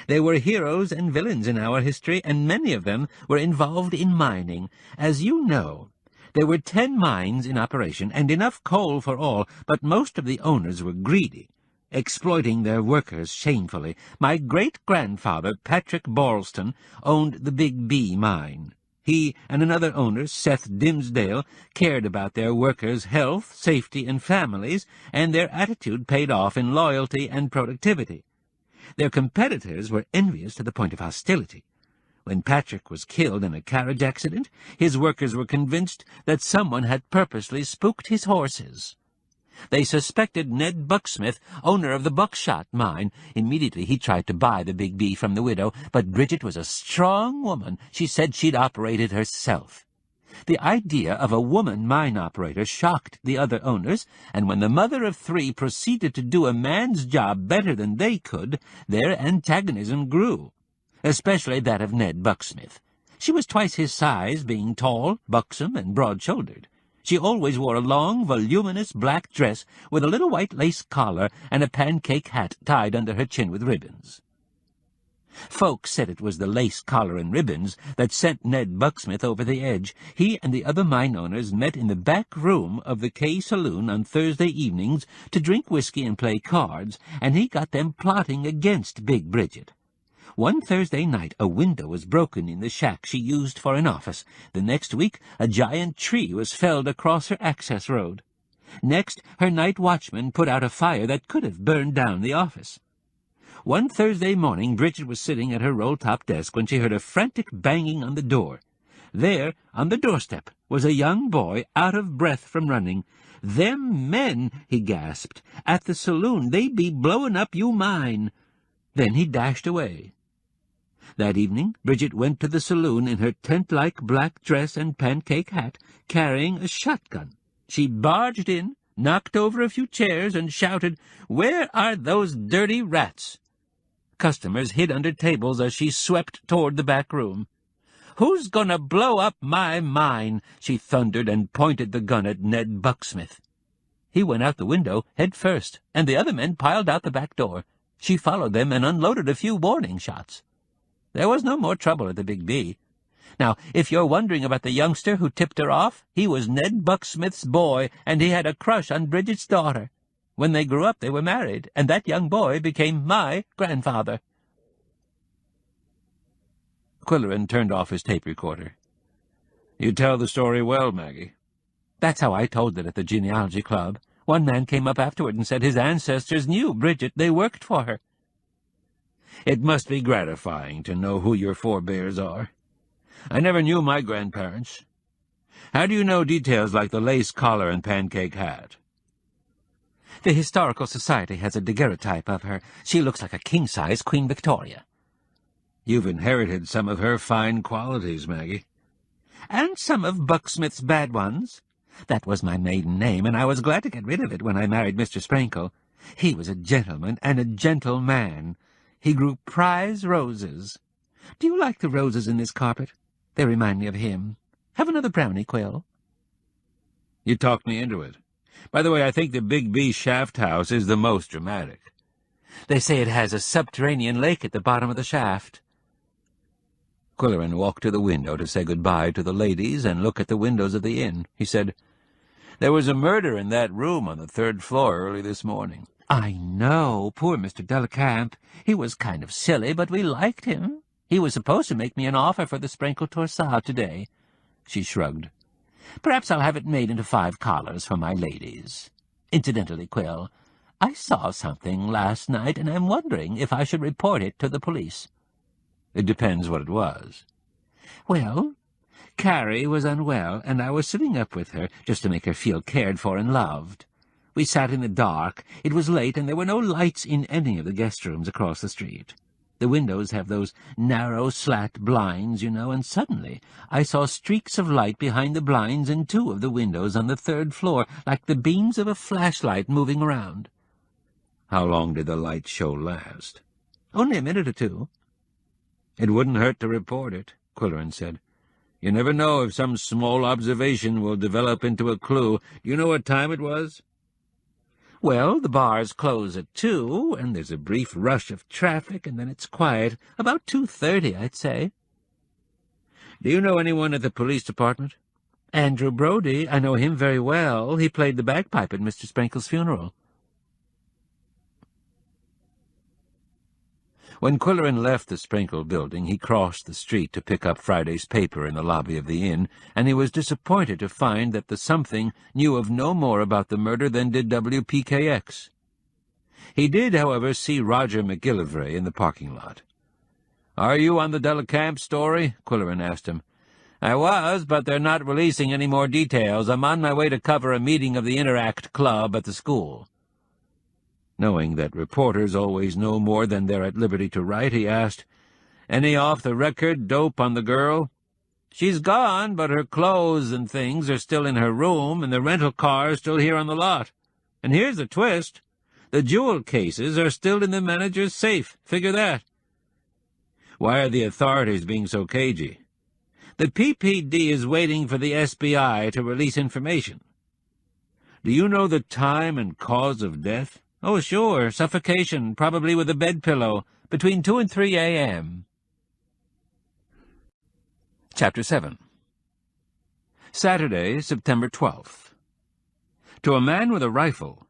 Speaker 3: There were heroes and villains in our history, and many of them were involved in mining. As you know, there were 10 mines in operation, and enough coal for all, but most of the owners were greedy, exploiting their workers shamefully. My great-grandfather, Patrick Borlston, owned the Big B mine. He and another owner, Seth Dimsdale, cared about their workers' health, safety, and families, and their attitude paid off in loyalty and productivity. Their competitors were envious to the point of hostility. When Patrick was killed in a carriage accident, his workers were convinced that someone had purposely spooked his horses. They suspected Ned Bucksmith, owner of the Buckshot mine. Immediately he tried to buy the Big B from the widow, but Bridget was a strong woman. She said she'd operate it herself. The idea of a woman mine operator shocked the other owners, and when the mother of 3 proceeded to do a man's job better than they could, their antagonism grew, especially that of Ned Bucksmith. She was twice his size, being tall, buxom, and broad-shouldered. She always wore a long, voluminous black dress with a little white lace collar and a pancake hat tied under her chin with ribbons. Folks said it was the lace collar and ribbons that sent Ned Bucksmith over the edge. He and the other mine owners met in the back room of the K Saloon on Thursday evenings to drink whiskey and play cards, and he got them plotting against Big Bridget. One Thursday night a window was broken in the shack she used for an office. The next week a giant tree was felled across her access road. Next, her night watchman put out a fire that could have burned down the office. One Thursday morning, Bridget was sitting at her roll-top desk when she heard a frantic banging on the door. There, on the doorstep, was a young boy out of breath from running. "Them men," he gasped, "at the saloon, they be blowin' up you mine." Then he dashed away. That evening, Bridget went to the saloon in her tent-like black dress and pancake hat, carrying a shotgun. She barged in, knocked over a few chairs, and shouted, "Where are those dirty rats?" Customers hid under tables as she swept toward the back room. "Who's gonna blow up my mine?" she thundered and pointed the gun at Ned Bucksmith. He went out the window head first, and the other men piled out the back door. She followed them and unloaded a few warning shots. There was no more trouble at the Big B. Now, if you're wondering about the youngster who tipped her off, he was Ned Bucksmith's boy, and he had a crush on Bridget's daughter. When they grew up, they were married, and that young boy became my grandfather. Qwilleran turned off his tape recorder. "You tell the story well, Maggie." "That's how I told it at the genealogy club. One man came up afterward and said his ancestors knew Bridget. They worked for her."
Speaker 4: "It must be gratifying to know who your forebears are. I never knew my grandparents. How do you know details like the lace collar and pancake hat?"
Speaker 3: "The Historical Society has a daguerreotype of her. She looks like a king-size Queen Victoria."
Speaker 4: "You've inherited some of her fine qualities, Maggie."
Speaker 3: "And some of Bucksmith's bad ones. That was my maiden name, and I was glad to get rid of it when I married Mr. Sprinkle. He was a gentleman and a gentle man. He grew prize roses. Do you like the roses in this carpet? They remind me of him. Have another brownie, Quill."
Speaker 4: "You talked me into it. By the way, I think the Big B shaft house is the most dramatic."
Speaker 3: "They say it has a subterranean lake at the bottom of the shaft."
Speaker 4: Qwilleran walked to the window to say goodbye to the ladies and look at the windows of the inn. He said, "There was a murder in that room on the 3rd floor early this morning."
Speaker 3: "I know. Poor Mr. Delacamp. He was kind of silly, but we liked him. He was supposed to make me an offer for the Sprinkle Torsade today." She shrugged. "Perhaps I'll have it made into 5 collars for my ladies. Incidentally, Quill, I saw something last night, and I'm wondering if I should report it to the police."
Speaker 4: "It depends what it was."
Speaker 3: "Well, Carrie was unwell, and I was sitting up with her just to make her feel cared for and loved. We sat in the dark. It was late, and there were no lights in any of the guest rooms across the street. The windows have those narrow slat blinds, you know, and suddenly I saw streaks of light behind the blinds in 2 of the windows on the 3rd floor, like the beams of a flashlight moving around."
Speaker 4: "How long did the light show last?"
Speaker 3: "Only a minute or 2.
Speaker 4: "It wouldn't hurt to report it," Qwilleran said. "You never know if some small observation will develop into a clue. Do you know what time it was?"
Speaker 3: "Well, the bars close at 2, and there's a brief rush of traffic, and then it's quiet. About 2:30, I'd say."
Speaker 4: "Do you know anyone at the police department?"
Speaker 3: "Andrew Brodie. I know him very well. He played the bagpipe at Mr. Sprinkle's funeral."
Speaker 4: When Qwilleran left the Sprinkle building, he crossed the street to pick up Friday's paper in the lobby of the inn, and he was disappointed to find that the something knew of no more about the murder than did WPKX. He did, however, see Roger McGillivray in the parking lot. "Are you on the Delacamp story?" Qwilleran asked him. "I was, but they're not releasing any more details. I'm on my way to cover a meeting of the Interact Club at the school." Knowing that reporters always know more than they're at liberty to write, he asked, "Any off-the-record dope on the girl?" "She's gone, but her clothes and things are still in her room, and the rental car is still here on the lot. And here's the twist. The jewel cases are still in the manager's safe. Figure that." "Why are the authorities being so cagey?" "The PPD is waiting for the SBI to release information." "Do you know the time and cause of death?" "Oh, sure. Suffocation, probably with a bed pillow, between 2 and 3 a.m.
Speaker 2: Chapter 7. Saturday, September 12th. To a man with a rifle,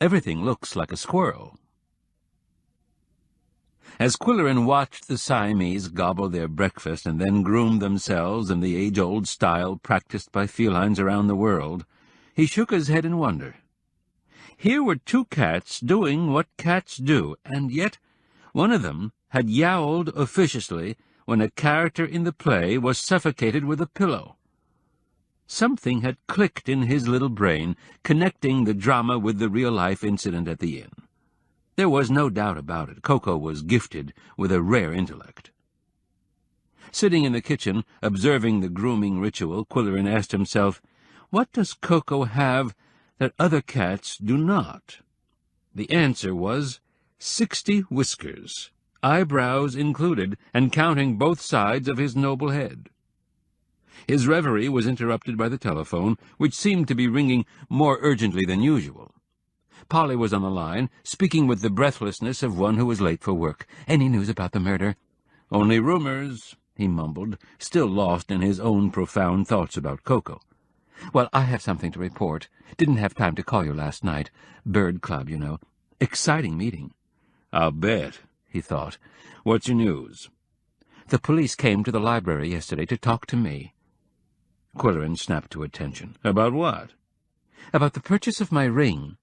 Speaker 2: everything looks like a squirrel. As Qwilleran watched the Siamese gobble their breakfast and then groom themselves in the age-old style practiced by felines around the world, He shook his head in wonder. Here were two cats doing what cats do, and yet one of them had yowled officiously when a character in the play was suffocated with a pillow. Something had clicked in his little brain, connecting the drama with the real-life incident at the inn. There was no doubt about it. Koko was gifted with a rare intellect. Sitting in the kitchen, observing the grooming ritual, Qwilleran asked himself, "What does Koko have that other cats do not?" The answer was 60 whiskers, eyebrows included, and counting both sides of his noble head. His reverie was interrupted by the telephone, which seemed to be ringing more urgently than usual. Polly was on the line, speaking with the breathlessness of one who was late for work. "Any news about the murder?" "Only rumors," he mumbled, still lost in his own profound thoughts about Koko.
Speaker 3: "Well, I have something to report. Didn't have time to call you last night. Bird Club, you know. Exciting meeting."
Speaker 2: "I'll bet," he thought. "What's your news?"
Speaker 3: "The police came to the library yesterday to talk to me."
Speaker 2: Qwilleran snapped to attention. "About what?"
Speaker 3: "About the purchase of my ring.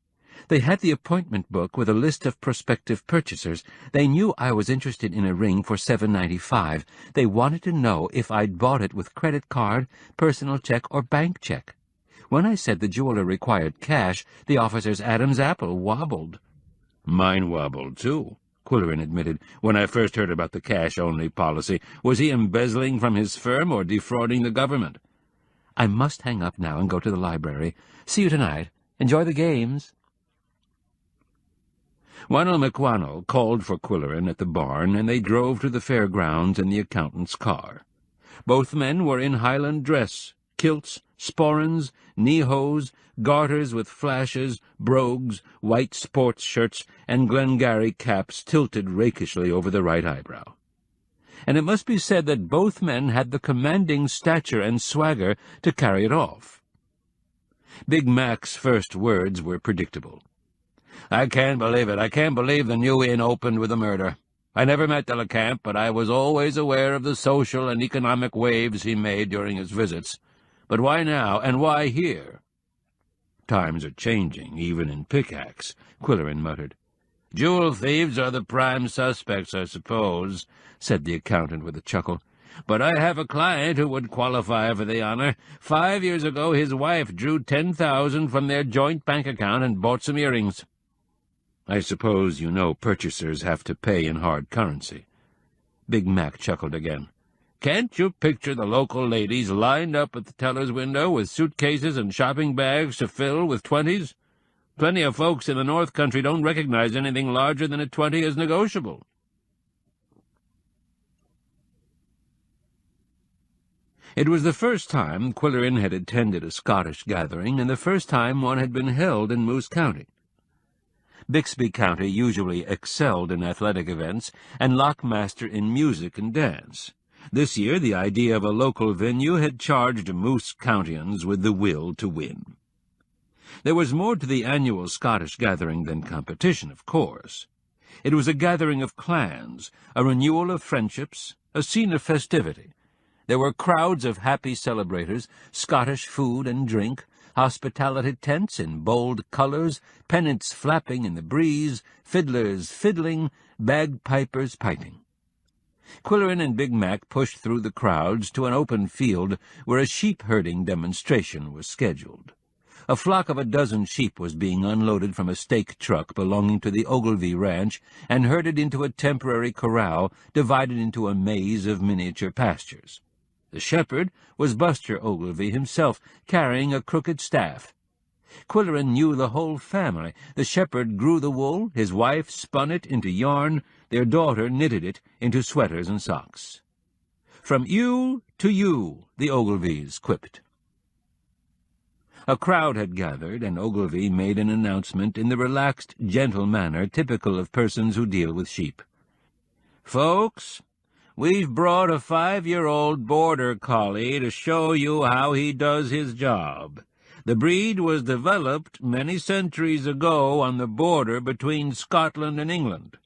Speaker 3: They had the appointment book with a list of prospective purchasers. They knew I was interested in a ring for $7.95. They wanted to know if I'd bought it with credit card, personal check, or bank check. When I said the jeweler required cash, the officer's Adam's apple wobbled."
Speaker 2: "Mine wobbled, too," Qwilleran admitted. "When I first heard about the cash-only policy, was he embezzling from his firm or defrauding the government?"
Speaker 3: "I must hang up now and go to the library. See you tonight. Enjoy the games."
Speaker 2: Wannell McWannell called for Qwilleran at the barn, and they drove to the fairgrounds in the accountant's car. Both men were in Highland dress, kilts, sporrans, knee-hose, garters with flashes, brogues, white sports shirts, and Glengarry caps tilted rakishly over the right eyebrow. And it must be said that both men had the commanding stature and swagger to carry it off. Big Mac's first words were predictable. "I can't believe it. I can't believe the new inn opened with a murder. I never met Delacamp, but I was always aware of the social and economic waves he made during his visits. But why now, and why here?" "Times are changing, even in Pickax," Qwilleran muttered. "Jewel thieves are the prime suspects, I suppose," said the accountant with a chuckle. "But I have a client who would qualify for the honor. 5 years ago his wife drew $10,000 from their joint bank account and bought some earrings." "I suppose you know purchasers have to pay in hard currency." Big Mac chuckled again. "Can't you picture the local ladies lined up at the teller's window with suitcases and shopping bags to fill with 20s? Plenty of folks in the North Country don't recognize anything larger than a 20 as negotiable." It was the first time Qwilleran had attended a Scottish gathering, and the first time one had been held in Moose County. Bixby County usually excelled in athletic events, and Lochmaster in music and dance. This year the idea of a local venue had charged Moose Countians with the will to win. There was more to the annual Scottish gathering than competition, of course. It was a gathering of clans, a renewal of friendships, a scene of festivity. There were crowds of happy celebrators, Scottish food and drink, hospitality tents in bold colours, pennants flapping in the breeze, fiddlers fiddling, bagpipers piping. Qwilleran and Big Mac pushed through the crowds to an open field where a sheep-herding demonstration was scheduled. A flock of 12 sheep was being unloaded from a stake truck belonging to the Ogilvy Ranch and herded into a temporary corral divided into a maze of miniature pastures. The shepherd was Buster Ogilvy himself, carrying a crooked staff. Qwilleran knew the whole family. The shepherd grew the wool, his wife spun it into yarn, their daughter knitted it into sweaters and socks. "From you to you," the Ogilvys quipped. A crowd had gathered, and Ogilvy made an announcement in the relaxed, gentle manner typical of persons who deal with sheep. "Folks, we've brought a 5-year-old border collie to show you how he does his job. The breed was developed many centuries ago on the border between Scotland and England.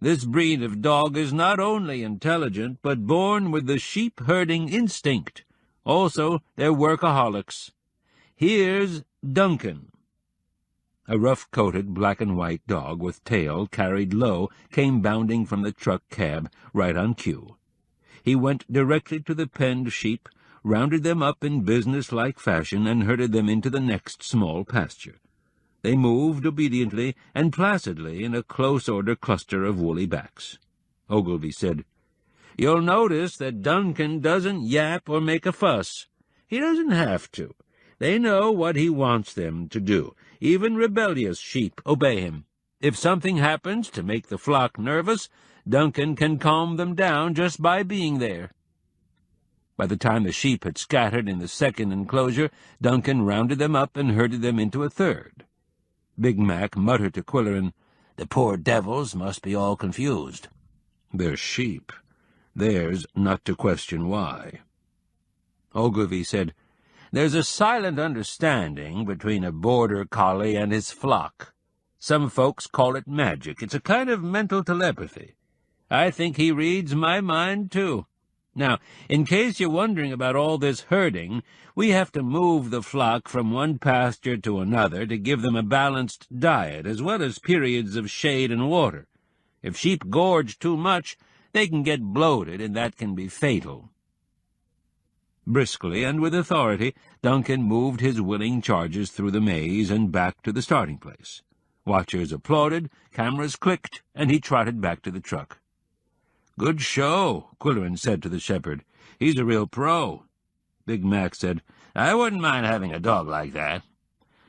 Speaker 2: This breed of dog is not only intelligent, but born with the sheep-herding instinct. Also, they're workaholics. Here's Duncan." A rough-coated black-and-white dog with tail carried low came bounding from the truck cab right on cue. He went directly to the penned sheep, rounded them up in business-like fashion, and herded them into the next small pasture. They moved obediently and placidly in a close-order cluster of woolly backs. Ogilvy said, "You'll notice that Duncan doesn't yap or make a fuss. He doesn't have to. They know what he wants them to do. Even rebellious sheep obey him. If something happens to make the flock nervous, Duncan can calm them down just by being there." By the time the sheep had scattered in the second enclosure, Duncan rounded them up and herded them into a third. Big Mac muttered to Qwilleran, "The poor devils must be all confused." "They're sheep. Theirs not to question why." Ogilvy said, "There's a silent understanding between a border collie and his flock. Some folks call it magic. It's a kind of mental telepathy. I think he reads my mind, too. Now, in case you're wondering about all this herding, we have to move the flock from one pasture to another to give them a balanced diet, as well as periods of shade and water. If sheep gorge too much, they can get bloated, and that can be fatal." Briskly and with authority, Duncan moved his willing charges through the maze and back to the starting place. Watchers applauded, cameras clicked, and he trotted back to the truck. "Good show," Qwilleran said to the shepherd. "He's a real pro." Big Mac said, "I wouldn't mind having a dog like that."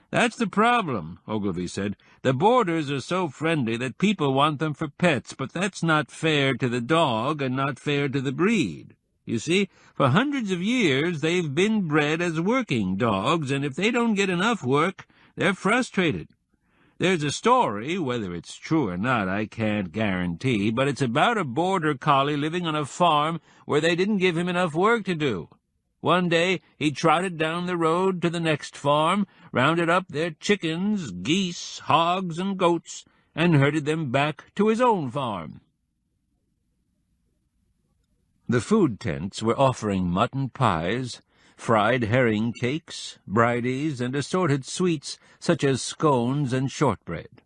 Speaker 2: "That's the problem," Ogilvy said. "The borders are so friendly that people want them for pets, but that's not fair to the dog and not fair to the breed. You see, for hundreds of years they've been bred as working dogs, and if they don't get enough work, they're frustrated. There's a story, whether it's true or not I can't guarantee, but it's about a border collie living on a farm where they didn't give him enough work to do. One day he trotted down the road to the next farm, rounded up their chickens, geese, hogs, and goats, and herded them back to his own farm." The food tents were offering mutton pies, fried herring cakes, bridies, and assorted sweets such as scones and shortbread.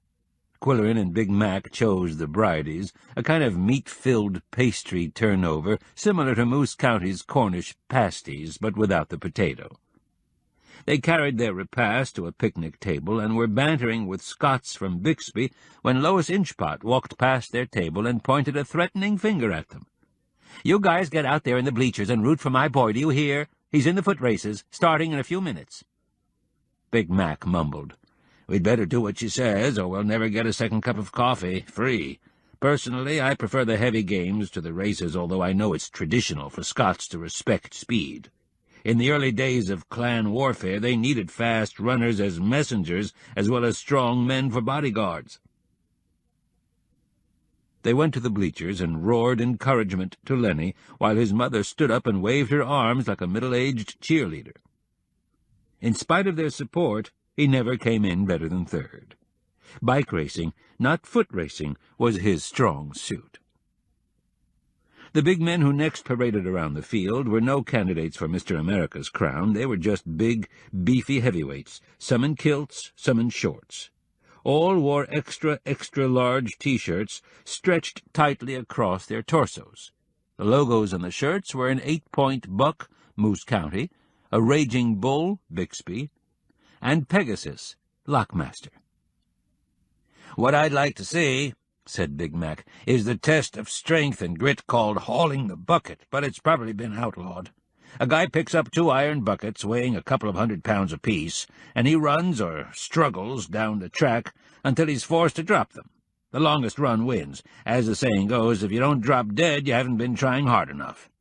Speaker 2: Qwilleran and Big Mac chose the bridies, a kind of meat-filled pastry turnover similar to Moose County's Cornish pasties, but without the potato. They carried their repast to a picnic table and were bantering with Scots from Bixby when Lois Inchpot walked past their table and pointed a threatening finger at them. "You guys get out there in the bleachers and root for my boy, do you hear? He's in the foot races, starting in a few minutes." Big Mac mumbled, "We'd better do what she says, or we'll never get a second cup of coffee, free. Personally, I prefer the heavy games to the races, although I know it's traditional for Scots to respect speed. In the early days of clan warfare, they needed fast runners as messengers, as well as strong men for bodyguards." They went to the bleachers and roared encouragement to Lenny, while his mother stood up and waved her arms like a middle-aged cheerleader. In spite of their support, he never came in better than third. Bike racing, not foot racing, was his strong suit. The big men who next paraded around the field were no candidates for Mr. America's crown. They were just big, beefy heavyweights, some in kilts, some in shorts. All wore extra-large T-shirts stretched tightly across their torsos. The logos on the shirts were an 8-point buck, Moose County, a raging bull, Bixby, and Pegasus, Lockmaster. "What I'd like to see," said Big Mac, "is the test of strength and grit called hauling the bucket, but it's probably been outlawed. A guy picks up 2 iron buckets weighing a couple of 100 pounds apiece, and he runs or struggles down the track until he's forced to drop them. The longest run wins. As the saying goes, if you don't drop dead, you haven't been trying hard enough."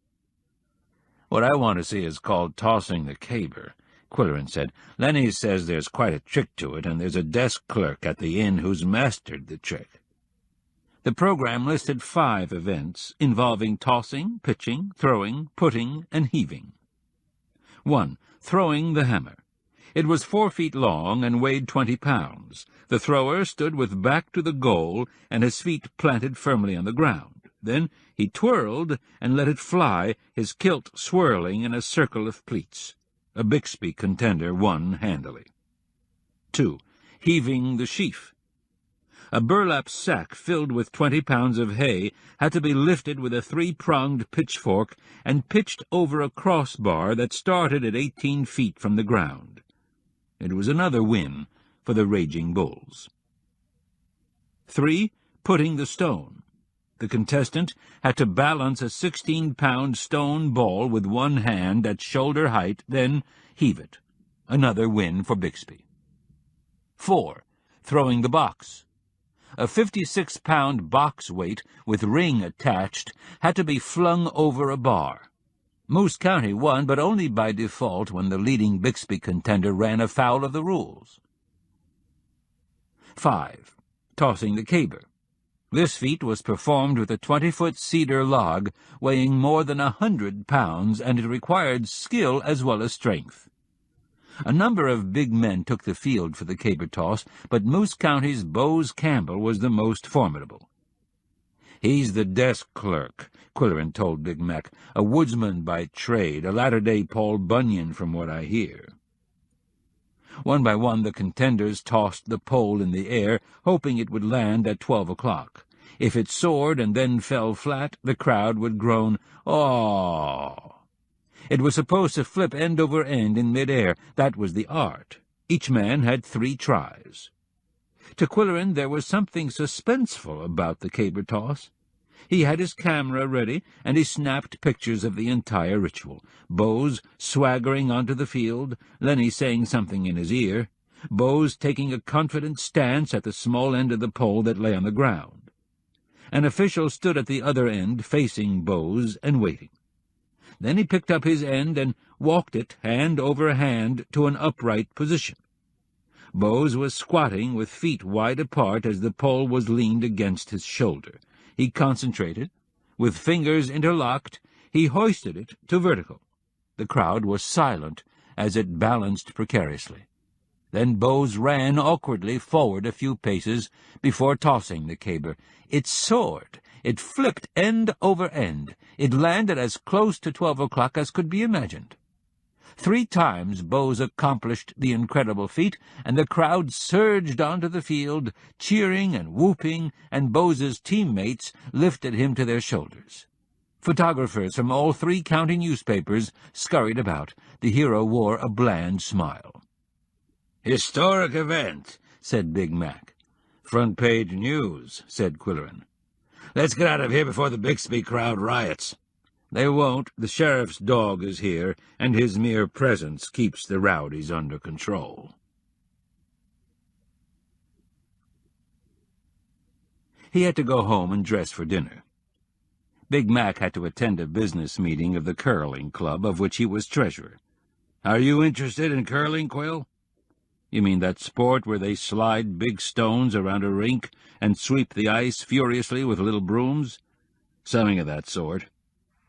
Speaker 2: "What I want to see is called tossing the caber," Qwilleran said. "Lenny says there's quite a trick to it, and there's a desk clerk at the inn who's mastered the trick." The program listed 5 events involving tossing, pitching, throwing, putting, and heaving. 1. Throwing the hammer. It was 4 feet long and weighed 20 pounds. The thrower stood with back to the goal and his feet planted firmly on the ground. Then he twirled and let it fly, his kilt swirling in a circle of pleats. A Bixby contender won handily. 2. Heaving the sheaf. A burlap sack filled with 20 pounds of hay had to be lifted with a 3-pronged pitchfork and pitched over a crossbar that started at 18 feet from the ground. It was another win for the Raging Bulls. 3. Putting the stone. The contestant had to balance a 16-pound stone ball with one hand at shoulder height, then heave it. Another win for Bixby. 4. Throwing the box. A 56-pound box weight with ring attached had to be flung over a bar. Moose County won, but only by default when the leading Bixby contender ran afoul of the rules. 5. Tossing the caber. This feat was performed with a 20-foot cedar log weighing more than 100 pounds, and it required skill as well as strength. A number of big men took the field for the caber toss, but Moose County's Bose Campbell was the most formidable. "He's the desk clerk," Qwilleran told Big Mac, "a woodsman by trade, a latter-day Paul Bunyan from what I hear." One by one the contenders tossed the pole in the air, hoping it would land at 12 o'clock. If it soared and then fell flat, the crowd would groan, "Aww!" It was supposed to flip end over end in mid-air. That was the art. Each man had 3 tries. To Qwilleran there was something suspenseful about the caber toss. He had his camera ready, and he snapped pictures of the entire ritual. Bose swaggering onto the field, Lenny saying something in his ear, Bose taking a confident stance at the small end of the pole that lay on the ground. An official stood at the other end, facing Bose, and waiting. Then he picked up his end and walked it, hand over hand, to an upright position. Bose was squatting with feet wide apart as the pole was leaned against his shoulder. He concentrated. With fingers interlocked, he hoisted it to vertical. The crowd was silent as it balanced precariously. Then Bose ran awkwardly forward a few paces before tossing the caber. It soared. It flipped end over end. It landed as close to 12 o'clock as could be imagined. 3 times Bose accomplished the incredible feat, and the crowd surged onto the field, cheering and whooping, and Bose's teammates lifted him to their shoulders. Photographers from all 3 county newspapers scurried about. The hero wore a bland smile. "Historic event," said Big Mac. "Front page news," said Qwilleran. "Let's get out of here before the Bixby crowd riots." "They won't. The sheriff's dog is here, and his mere presence keeps the rowdies under control." He had to go home and dress for dinner. Big Mac had to attend a business meeting of the curling club, of which he was treasurer. "Are you interested in curling, Quill?" "You mean that sport where they slide big stones around a rink and sweep the ice furiously with little brooms?" "Something of that sort.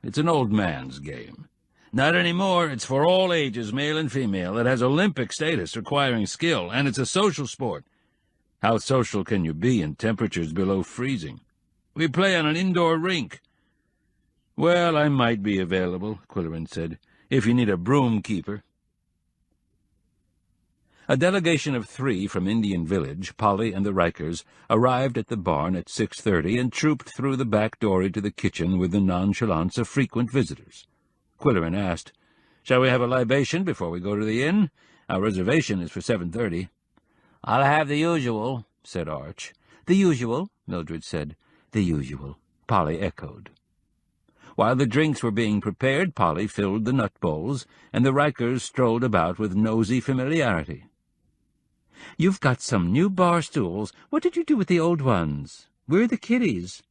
Speaker 2: It's an old man's game." "Not anymore. It's for all ages, male and female. It has Olympic status, requiring skill, and it's a social sport." "How social can you be in temperatures below freezing?" "We play on an indoor rink." "Well, I might be available," Qwilleran said, "if you need a broom keeper." A delegation of 3 from Indian Village, Polly and the Rikers, arrived at the barn at 6:30 and trooped through the back door into the kitchen with the nonchalance of frequent visitors. Qwilleran asked, "Shall we have a libation before we go to the inn? Our reservation is for 7:30. "I'll have the usual," said Arch. "The usual," Mildred said. "The usual," Polly echoed. While the drinks were being prepared, Polly filled the nut bowls, and the Rikers strolled about with nosy familiarity. "You've got some new bar stools. What did you do with the old ones? Where are the kiddies?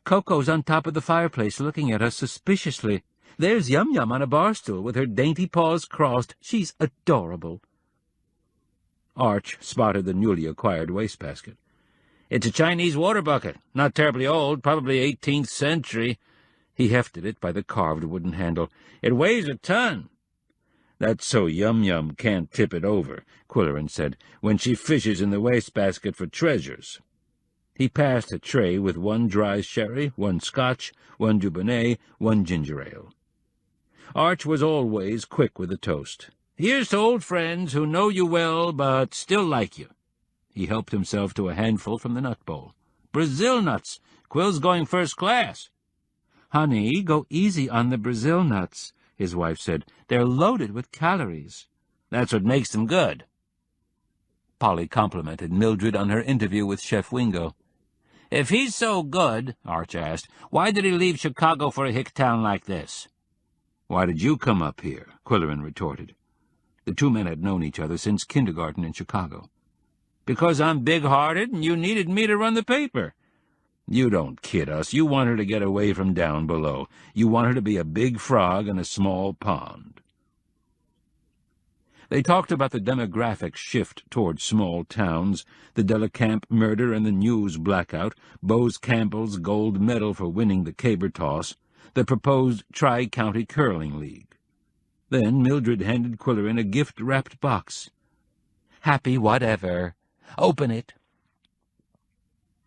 Speaker 2: Koko's on top of the fireplace looking at us suspiciously. There's Yum-Yum on a bar stool with her dainty paws crossed. She's adorable." Arch spotted the newly acquired wastebasket. "It's a Chinese water bucket. Not terribly old, probably 18th century. He hefted it by the carved wooden handle. "It weighs a ton." "That's so Yum-Yum can't tip it over," Qwilleran said, "when she fishes in the wastebasket for treasures." He passed a tray with 1 dry sherry, 1 Scotch, 1 Dubonnet, 1 ginger ale. Arch was always quick with the toast. Here's to old friends who know you well but still like you." He helped himself to a handful from the nut bowl. "Brazil nuts. Quill's going first class."
Speaker 3: "Honey, go easy on the Brazil nuts," his wife said. "They're loaded with calories."
Speaker 2: "That's what makes them good."
Speaker 3: Polly complimented Mildred on her interview with Chef Wingo.
Speaker 2: "If he's so good," Arch asked, "why did he leave Chicago for a hick town like this?"
Speaker 4: "Why did you come up here?" Qwilleran retorted. The two men had known each other since kindergarten in Chicago.
Speaker 2: "Because I'm big-hearted and you needed me to run the paper."
Speaker 4: "You don't kid us. You want her to get away from down below. You want her to be a big frog in a small pond."
Speaker 2: They talked about the demographic shift toward small towns, the Delacamp murder and the news blackout, Bose Campbell's gold medal for winning the caber toss, the proposed Tri-County Curling League. Then Mildred handed Qwilleran a gift-wrapped box.
Speaker 3: "Happy whatever. Open it."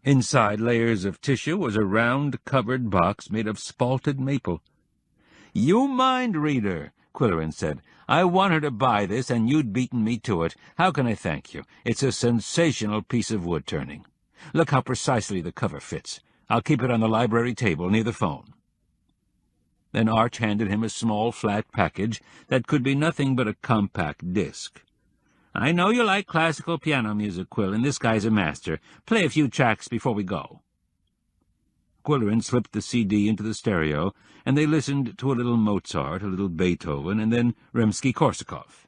Speaker 2: Inside layers of tissue was a round, covered box made of spalted maple. "You mind reader," Qwilleran said. "I want her to buy this, and you'd beaten me to it. How can I thank you? It's a sensational piece of wood-turning. Look how precisely the cover fits. I'll keep it on the library table near the phone." Then Arch handed him a small, flat package that could be nothing but a compact disc. "I know you like classical piano music, Quill, and this guy's a master. Play a few tracks before we go." Qwilleran slipped the CD into the stereo, and they listened to a little Mozart, a little Beethoven, and then Rimsky-Korsakov.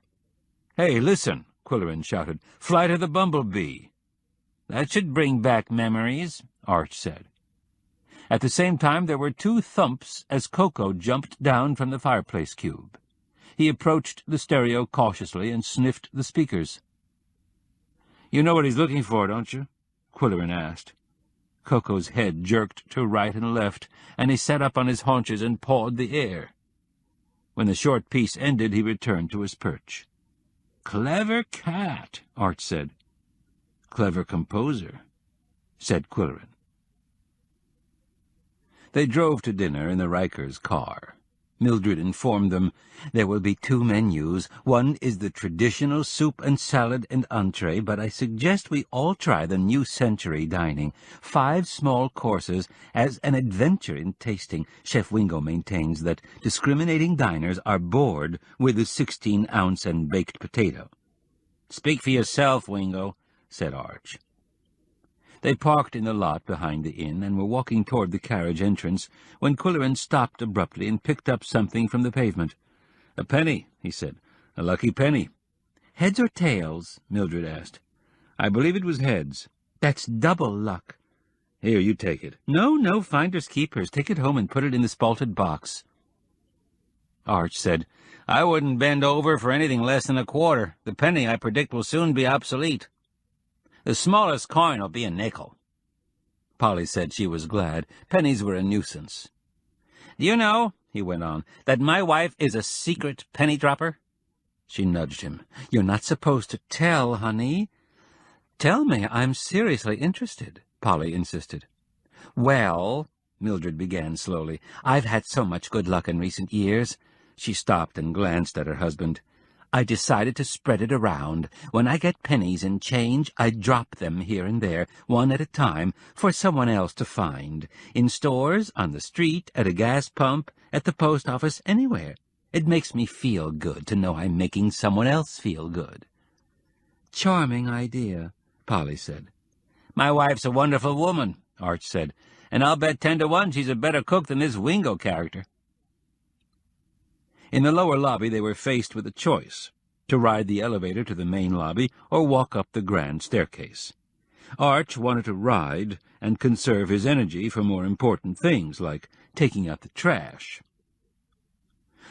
Speaker 2: "Hey, listen," Qwilleran shouted. "Flight of the Bumblebee." "That should bring back memories," Arch said. At the same time there were two thumps as Koko jumped down from the fireplace cube. He approached the stereo cautiously and sniffed the speakers. "You know what he's looking for, don't you?" Qwilleran asked. Koko's head jerked to right and left, and he sat up on his haunches and pawed the air. When the short piece ended, he returned to his perch. "Clever cat," Arch said. "Clever composer," said Qwilleran. They drove to dinner in the Rikers' car. Mildred informed them, "There will be two menus. One is the traditional soup and salad and entree, but I suggest we all try the new century dining. 5 small courses as an adventure in tasting. Chef Wingo maintains that discriminating diners are bored with the 16-ounce and baked potato." "Speak for yourself, Wingo," said Arch. They parked in the lot behind the inn and were walking toward the carriage entrance when Qwilleran stopped abruptly and picked up something from the pavement. "A penny," he said. "A lucky penny."
Speaker 3: "Heads or tails?" Mildred asked.
Speaker 2: "I believe it was heads."
Speaker 3: "That's double luck."
Speaker 2: "Here, you take it."
Speaker 3: No, finders keepers. Take it home and put it in the spalted box."
Speaker 2: Arch said, "I wouldn't bend over for anything less than a quarter. The penny, I predict, will soon be obsolete. The smallest coin will be a nickel."
Speaker 3: Polly said she was glad. Pennies were a nuisance.
Speaker 2: "Do you know," he went on, "that my wife is a secret penny-dropper?"
Speaker 3: She nudged him. "You're not supposed to tell, honey." "Tell me. I'm seriously interested," Polly insisted. "Well," Mildred began slowly, "I've had so much good luck in recent years." She stopped and glanced at her husband. "I decided to spread it around. When I get pennies and change, I drop them here and there, one at a time, for someone else to find. In stores, on the street, at a gas pump, at the post office, anywhere. It makes me feel good to know I'm making someone else feel good." "Charming idea," Polly said.
Speaker 2: "My wife's a wonderful woman," Arch said, "and I'll bet 10 to 1 she's a better cook than this Wingo character." In the lower lobby they were faced with a choice, to ride the elevator to the main lobby or walk up the grand staircase. Arch wanted to ride and conserve his energy for more important things, like taking out the trash.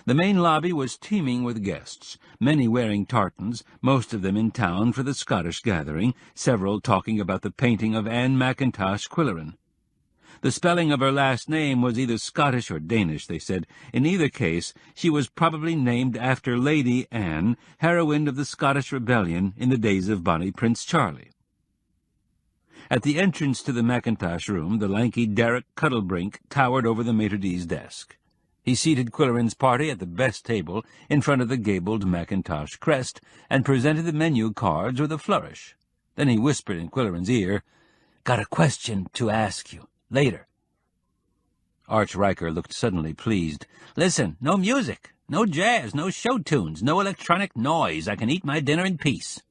Speaker 2: The main lobby was teeming with guests, many wearing tartans, most of them in town for the Scottish gathering, several talking about the painting of Anne McIntosh Qwilleran. The spelling of her last name was either Scottish or Danish, they said. In either case, she was probably named after Lady Anne, heroine of the Scottish Rebellion in the days of Bonnie Prince Charlie. At the entrance to the Mackintosh room, the lanky Derek Cuddlebrink towered over the maitre d's desk. He seated Qwilleran's party at the best table in front of the gabled Macintosh crest and presented the menu cards with a flourish. Then he whispered in Qwilleran's ear, "Got a question to ask you. Later." Arch Riker looked suddenly pleased. "Listen, no music, no jazz, no show tunes, no electronic noise. I can eat my dinner in peace."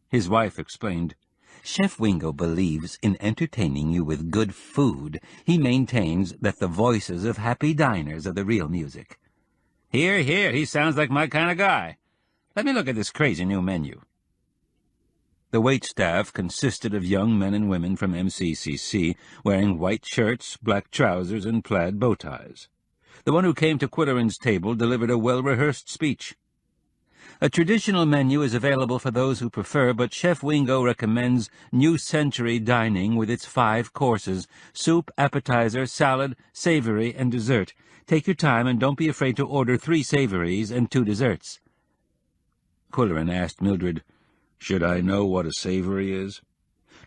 Speaker 2: His wife explained, "Chef Wingo believes in entertaining you with good food. He maintains that the voices of happy diners are the real music." "Hear, hear, he sounds like my kind of guy. Let me look at this crazy new menu." The waitstaff consisted of young men and women from MCCC, wearing white shirts, black trousers, and plaid bow ties. The one who came to Qwilleran's table delivered a well-rehearsed speech. "A traditional menu is available for those who prefer, but Chef Wingo recommends New Century dining with its 5 courses, soup, appetizer, salad, savory, and dessert. Take your time and don't be afraid to order 3 savories and 2 desserts." Qwilleran asked Mildred, "Should I know what a savory is?"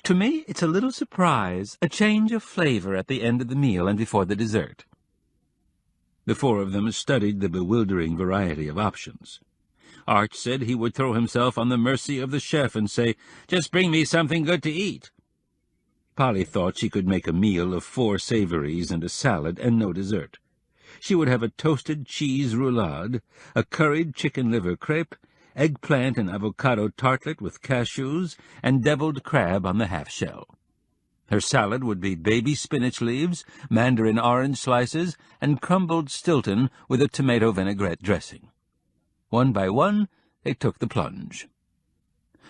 Speaker 2: "To me, it's a little surprise, a change of flavor at the end of the meal and before the dessert." The 4 of them studied the bewildering variety of options. Arch said he would throw himself on the mercy of the chef and say, "Just bring me something good to eat." Polly thought she could make a meal of 4 savories and a salad and no dessert. She would have a toasted cheese roulade, a curried chicken liver crepe, eggplant and avocado tartlet with cashews, and deviled crab on the half-shell. Her salad would be baby spinach leaves, mandarin orange slices, and crumbled Stilton with a tomato vinaigrette dressing. One by one, they took the plunge.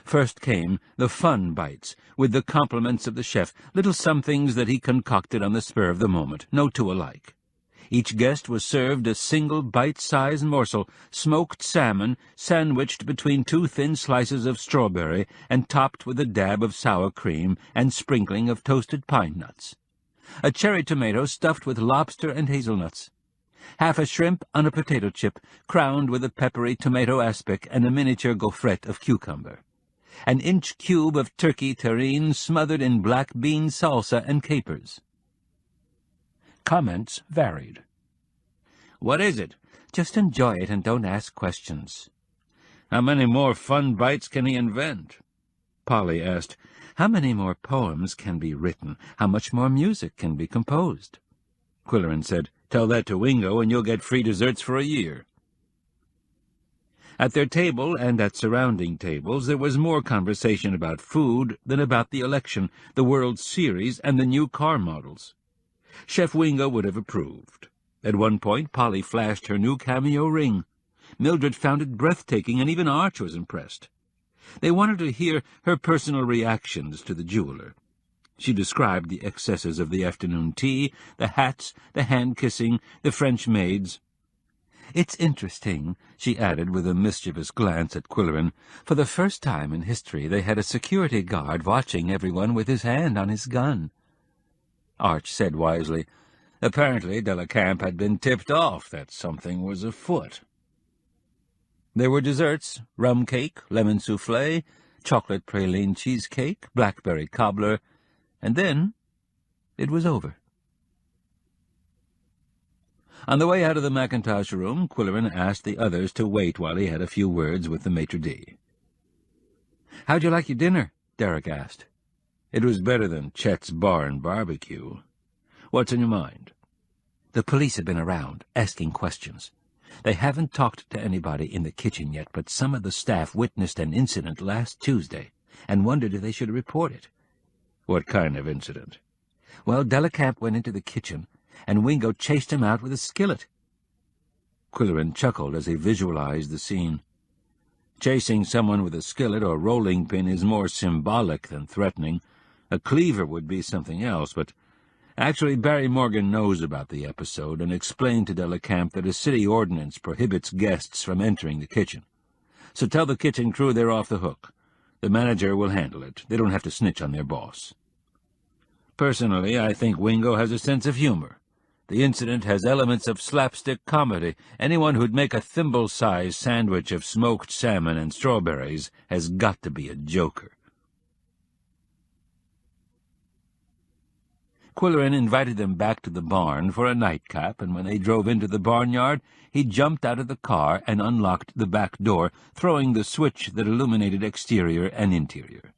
Speaker 2: First came the fun bites, with the compliments of the chef, little somethings that he concocted on the spur of the moment, no 2 alike. Each guest was served a single bite-sized morsel, smoked salmon, sandwiched between 2 thin slices of strawberry and topped with a dab of sour cream and sprinkling of toasted pine nuts. A cherry tomato stuffed with lobster and hazelnuts. Half a shrimp on a potato chip, crowned with a peppery tomato aspic and a miniature gaufrette of cucumber. An inch cube of turkey terrine smothered in black bean salsa and capers. Comments varied. "What is it?" "Just enjoy it and don't ask questions." "How many more fun bites can he invent?" Polly asked, "How many more poems can be written? How much more music can be composed?" Qwilleran said, "Tell that to Wingo and you'll get free desserts for a year." At their table and at surrounding tables there was more conversation about food than about the election, the World Series, and the new car models. Chef Wingo would have approved. At one point Polly flashed her new cameo ring. Mildred found it breathtaking, and even Arch was impressed. They wanted to hear her personal reactions to the jeweler. She described the excesses of the afternoon tea, the hats, the hand-kissing, the French maids. "It's interesting," she added with a mischievous glance at Qwilleran. "For the first time in history they had a security guard watching everyone with his hand on his gun." Arch said wisely, "Apparently Delacamp had been tipped off that something was afoot." There were desserts, rum cake, lemon soufflé, chocolate praline cheesecake, blackberry cobbler, and then it was over. On the way out of the Macintosh room, Qwilleran asked the others to wait while he had a few words with the maitre d'. "How'd you like your dinner?" Derek asked. "It was better than Chet's bar and barbecue. What's in your mind?" "The police have been around, asking questions. They haven't talked to anybody in the kitchen yet, but some of the staff witnessed an incident last Tuesday and wondered if they should report it."
Speaker 4: "What kind of incident?"
Speaker 2: "Well, Delacamp went into the kitchen, and Wingo chased him out with a skillet."
Speaker 4: Qwilleran chuckled as he visualized the scene. Chasing someone with a skillet or rolling pin is more symbolic than threatening. A cleaver would be something else, but actually Barry Morgan knows about the episode and explained to Delacamp that a city ordinance prohibits guests from entering the kitchen. So tell the kitchen crew they're off the hook. The manager will handle it. They don't have to snitch on their boss. Personally, I think Wingo has a sense of humor. The incident has elements of slapstick comedy. Anyone who'd make a thimble-sized sandwich of smoked salmon and strawberries has got to be a joker.
Speaker 2: Qwilleran invited them back to the barn for a nightcap, and when they drove into the barnyard, he jumped out of the car and unlocked the back door, throwing the switch that illuminated exterior and interior.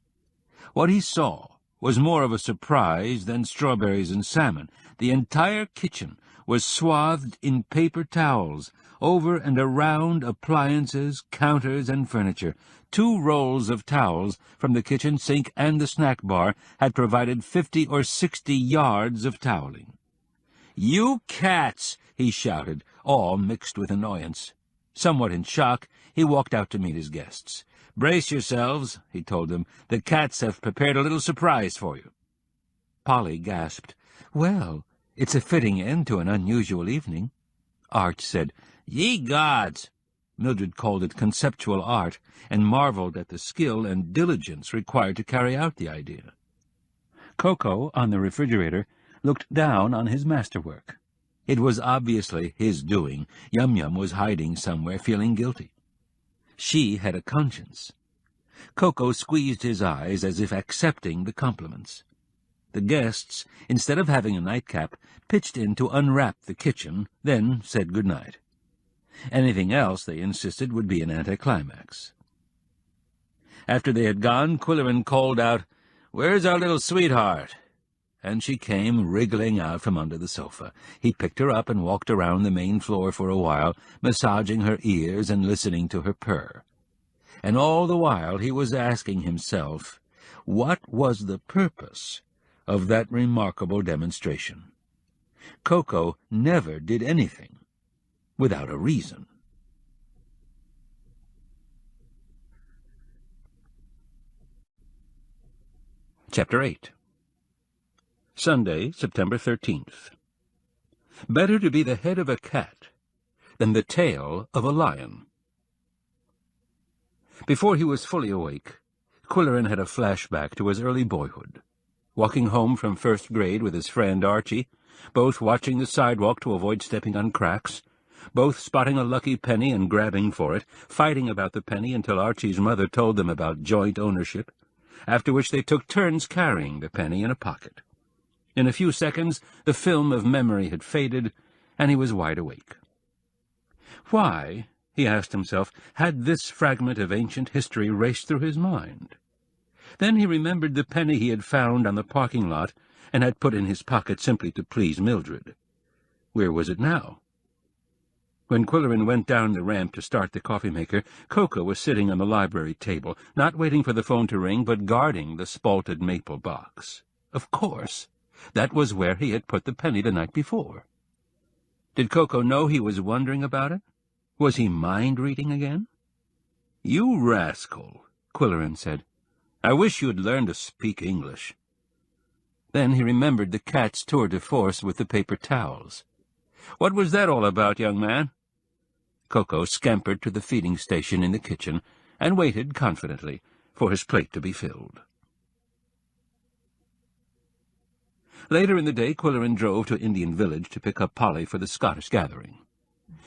Speaker 2: What he saw was more of a surprise than strawberries and salmon. The entire kitchen was swathed in paper towels, over and around appliances, counters, and furniture. 2 rolls of towels from the kitchen sink and the snack bar had provided 50 or 60 yards of toweling. "You cats!" he shouted, all mixed with annoyance. Somewhat in shock, he walked out to meet his guests. "Brace yourselves," he told them. "The cats have prepared a little surprise for you." Polly gasped. "Well, it's a fitting end to an unusual evening." Art said, "Ye gods!" Mildred called it conceptual art, and marveled at the skill and diligence required to carry out the idea. Koko, on the refrigerator, looked down on his masterwork. It was obviously his doing. Yum-Yum was hiding somewhere, feeling guilty. She had a conscience. Koko squeezed his eyes as if accepting the compliments. The guests, instead of having a nightcap, pitched in to unwrap the kitchen, then said good night. Anything else, they insisted, would be an anticlimax. After they had gone, Qwilleran called out, "Where's our little sweetheart?" And she came wriggling out from under the sofa. He picked her up and walked around the main floor for a while, massaging her ears and listening to her purr. And all the while he was asking himself, what was the purpose of that remarkable demonstration? Koko never did anything without a reason. Chapter 8. Sunday, September 13th. Better to be the head of a cat than the tail of a lion. Before he was fully awake, Qwilleran had a flashback to his early boyhood. Walking home from first grade with his friend Archie, both watching the sidewalk to avoid stepping on cracks, both spotting a lucky penny and grabbing for it, fighting about the penny until Archie's mother told them about joint ownership, after which they took turns carrying the penny in a pocket. In a few seconds, the film of memory had faded, and he was wide awake. Why, he asked himself, had this fragment of ancient history raced through his mind? Then he remembered the penny he had found on the parking lot and had put in his pocket simply to please Mildred. Where was it now? When Qwilleran went down the ramp to start the coffee-maker, Koko was sitting on the library table, not waiting for the phone to ring, but guarding the spalted maple box. Of course, that was where he had put the penny the night before. Did Koko know he was wondering about it? Was he mind-reading again? "You rascal," Qwilleran said. "I wish you'd learn to speak English." Then he remembered the cat's tour de force with the paper towels. "What was that all about, young man?" Koko scampered to the feeding station in the kitchen and waited confidently for his plate to be filled. Later in the day, Qwilleran drove to Indian Village to pick up Polly for the Scottish gathering.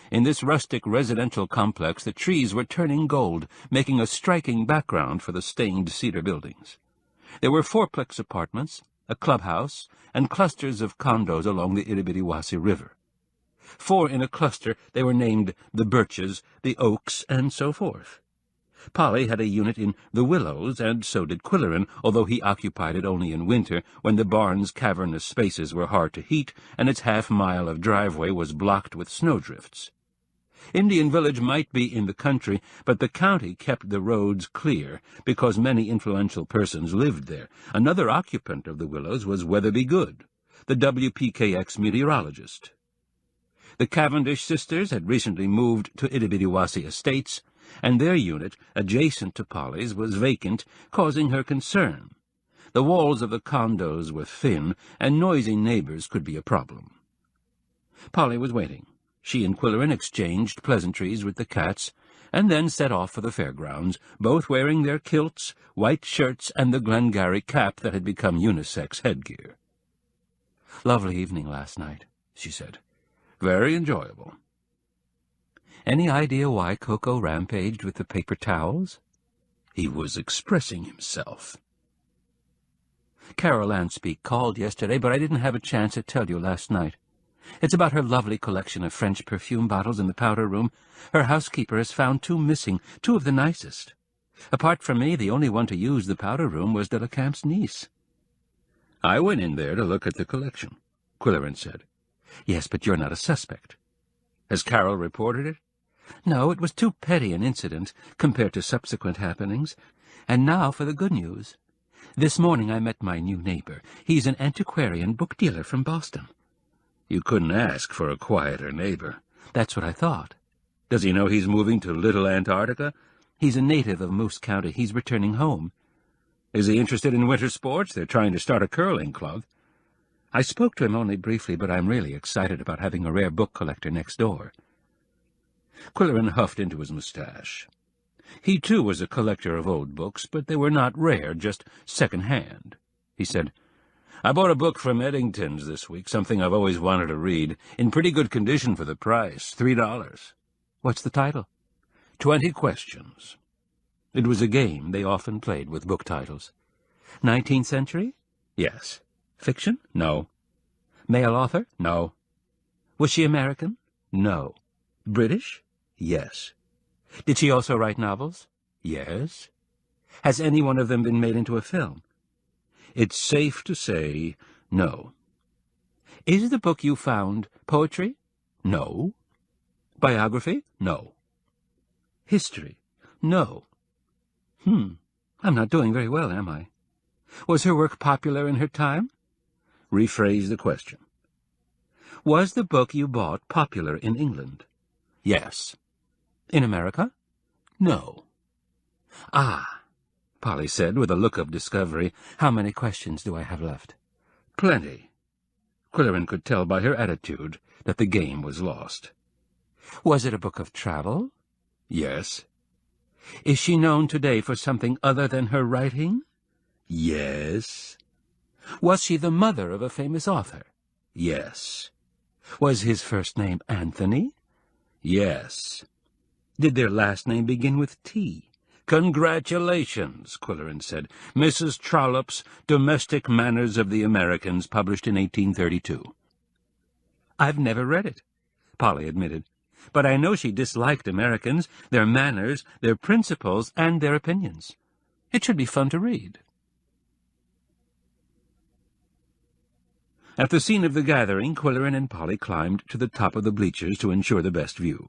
Speaker 2: In this rustic residential complex, the trees were turning gold, making a striking background for the stained cedar buildings. There were fourplex apartments, a clubhouse, and clusters of condos along the Iribidiwasi River. 4 in a cluster, they were named the Birches, the Oaks, and so forth. Polly had a unit in the Willows, and so did Qwilleran, although he occupied it only in winter, when the barn's cavernous spaces were hard to heat, and its half-mile of driveway was blocked with snowdrifts. Indian Village might be in the country, but the county kept the roads clear, because many influential persons lived there. Another occupant of the Willows was Weatherby Good, the WPKX meteorologist. The Cavendish sisters had recently moved to Iribidiwasi Estates, and their unit, adjacent to Polly's, was vacant, causing her concern. The walls of the condos were thin, and noisy neighbors could be a problem. Polly was waiting. She and Qwilleran exchanged pleasantries with the cats, and then set off for the fairgrounds, both wearing their kilts, white shirts, and the Glengarry cap that had become unisex headgear. "Lovely evening last night," she said. "Very enjoyable." Any idea why Koko rampaged with the paper towels? He was expressing himself.
Speaker 3: Carol Anspeak called yesterday, but I didn't have a chance to tell you last night. It's about her lovely collection of French perfume bottles in the powder room. Her housekeeper has found 2 missing, 2 of the nicest. Apart from me, the only one to use the powder room was de la Camp's niece.
Speaker 2: I went in there to look at the collection, Qwilleran said.
Speaker 3: Yes, but you're not a suspect.
Speaker 2: Has Carol reported it?
Speaker 3: No, it was too petty an incident compared to subsequent happenings. And now for the good news. This morning I met my new neighbor. He's an antiquarian book dealer from Boston.
Speaker 2: You couldn't ask for a quieter neighbor.
Speaker 3: That's what I thought.
Speaker 2: Does he know he's moving to Little Antarctica?
Speaker 3: He's a native of Moose County. He's returning home.
Speaker 2: Is he interested in winter sports? They're trying to start a curling club.
Speaker 3: I spoke to him only briefly, but I'm really excited about having a rare book collector next door.
Speaker 2: Qwilleran huffed into his mustache. He, too, was a collector of old books, but they were not rare, just second-hand. He said, I bought a book from Eddington's this week, something I've always wanted to read, in pretty good condition for the price, $3.
Speaker 3: What's the title?
Speaker 2: 20 Questions.
Speaker 3: It was a game they often played with book titles. 19th century?
Speaker 2: Yes.
Speaker 3: Fiction?
Speaker 2: No.
Speaker 3: Male author?
Speaker 2: No.
Speaker 3: Was she American?
Speaker 2: No.
Speaker 3: British?
Speaker 2: Yes.
Speaker 3: Did she also write novels?
Speaker 2: Yes.
Speaker 3: Has any one of them been made into a film?
Speaker 2: It's safe to say no.
Speaker 3: Is the book you found poetry?
Speaker 2: No.
Speaker 3: Biography?
Speaker 2: No.
Speaker 3: History? No. I'm not doing very well, am I? Was her work popular in her time?
Speaker 2: Rephrase the question.
Speaker 3: Was the book you bought popular in England?
Speaker 2: Yes.
Speaker 3: In America?
Speaker 2: No.
Speaker 3: Ah, Polly said with a look of discovery. How many questions do I have left?
Speaker 2: Plenty. Qwilleran could tell by her attitude that the game was lost.
Speaker 3: Was it a book of travel?
Speaker 2: Yes.
Speaker 3: Is she known today for something other than her writing?
Speaker 2: Yes.
Speaker 3: Was she the mother of a famous author?
Speaker 2: Yes.
Speaker 3: Was his first name Anthony?
Speaker 2: Yes.
Speaker 3: Did their last name begin with T?
Speaker 2: Congratulations, Qwilleran said. Mrs. Trollope's Domestic Manners of the Americans, published in 1832.
Speaker 3: I've never read it, Polly admitted. But I know she disliked Americans, their manners, their principles, and their opinions. It should be fun to read.
Speaker 2: At the scene of the gathering, Qwilleran and Polly climbed to the top of the bleachers to ensure the best view.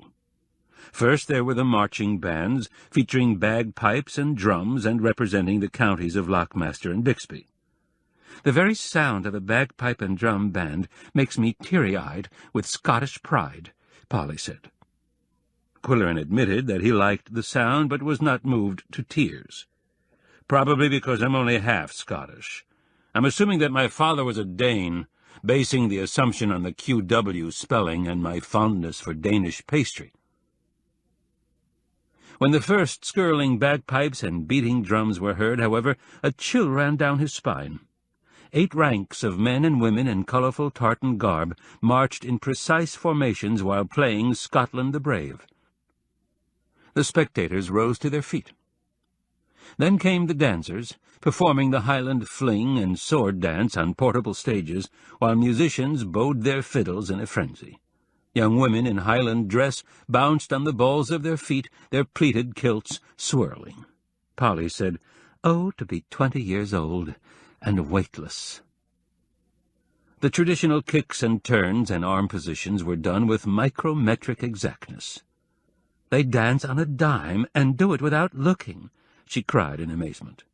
Speaker 2: First there were the marching bands, featuring bagpipes and drums and representing the counties of Lochmaster and Bixby.
Speaker 3: The very sound of a bagpipe and drum band makes me teary-eyed with Scottish pride, Polly said.
Speaker 2: Qwilleran admitted that he liked the sound, but was not moved to tears. Probably because I'm only half Scottish. I'm assuming that my father was a Dane, basing the assumption on the QW spelling and my fondness for Danish pastry. When the first skirling bagpipes and beating drums were heard, however, a chill ran down his spine. 8 ranks of men and women in colourful tartan garb marched in precise formations while playing Scotland the Brave. The spectators rose to their feet. Then came the dancers, performing the Highland fling and sword dance on portable stages, while musicians bowed their fiddles in a frenzy. Young women in Highland dress bounced on the balls of their feet, their pleated kilts swirling. Polly said, "Oh, to be 20 years old and weightless." The traditional kicks and turns and arm positions were done with micrometric exactness. "They dance on a dime and do it without looking," she cried in amazement.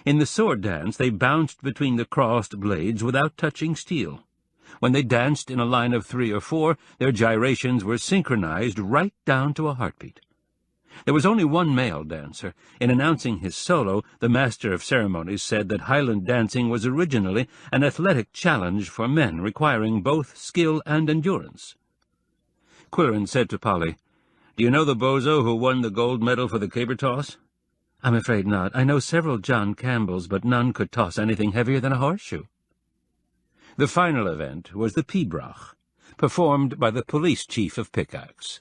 Speaker 2: In the sword dance they bounced between the crossed blades without touching steel. When they danced in a line of 3 or 4, their gyrations were synchronized right down to a heartbeat. There was only one male dancer. In announcing his solo, the master of ceremonies said that Highland dancing was originally an athletic challenge for men, requiring both skill and endurance. Qwilleran said to Polly, "Do you know the bozo who won the gold medal for the caber toss?" "I'm afraid not. I know several John Campbells, but none could toss anything heavier than a horseshoe." The final event was the Pibroch, performed by the police chief of Pickax.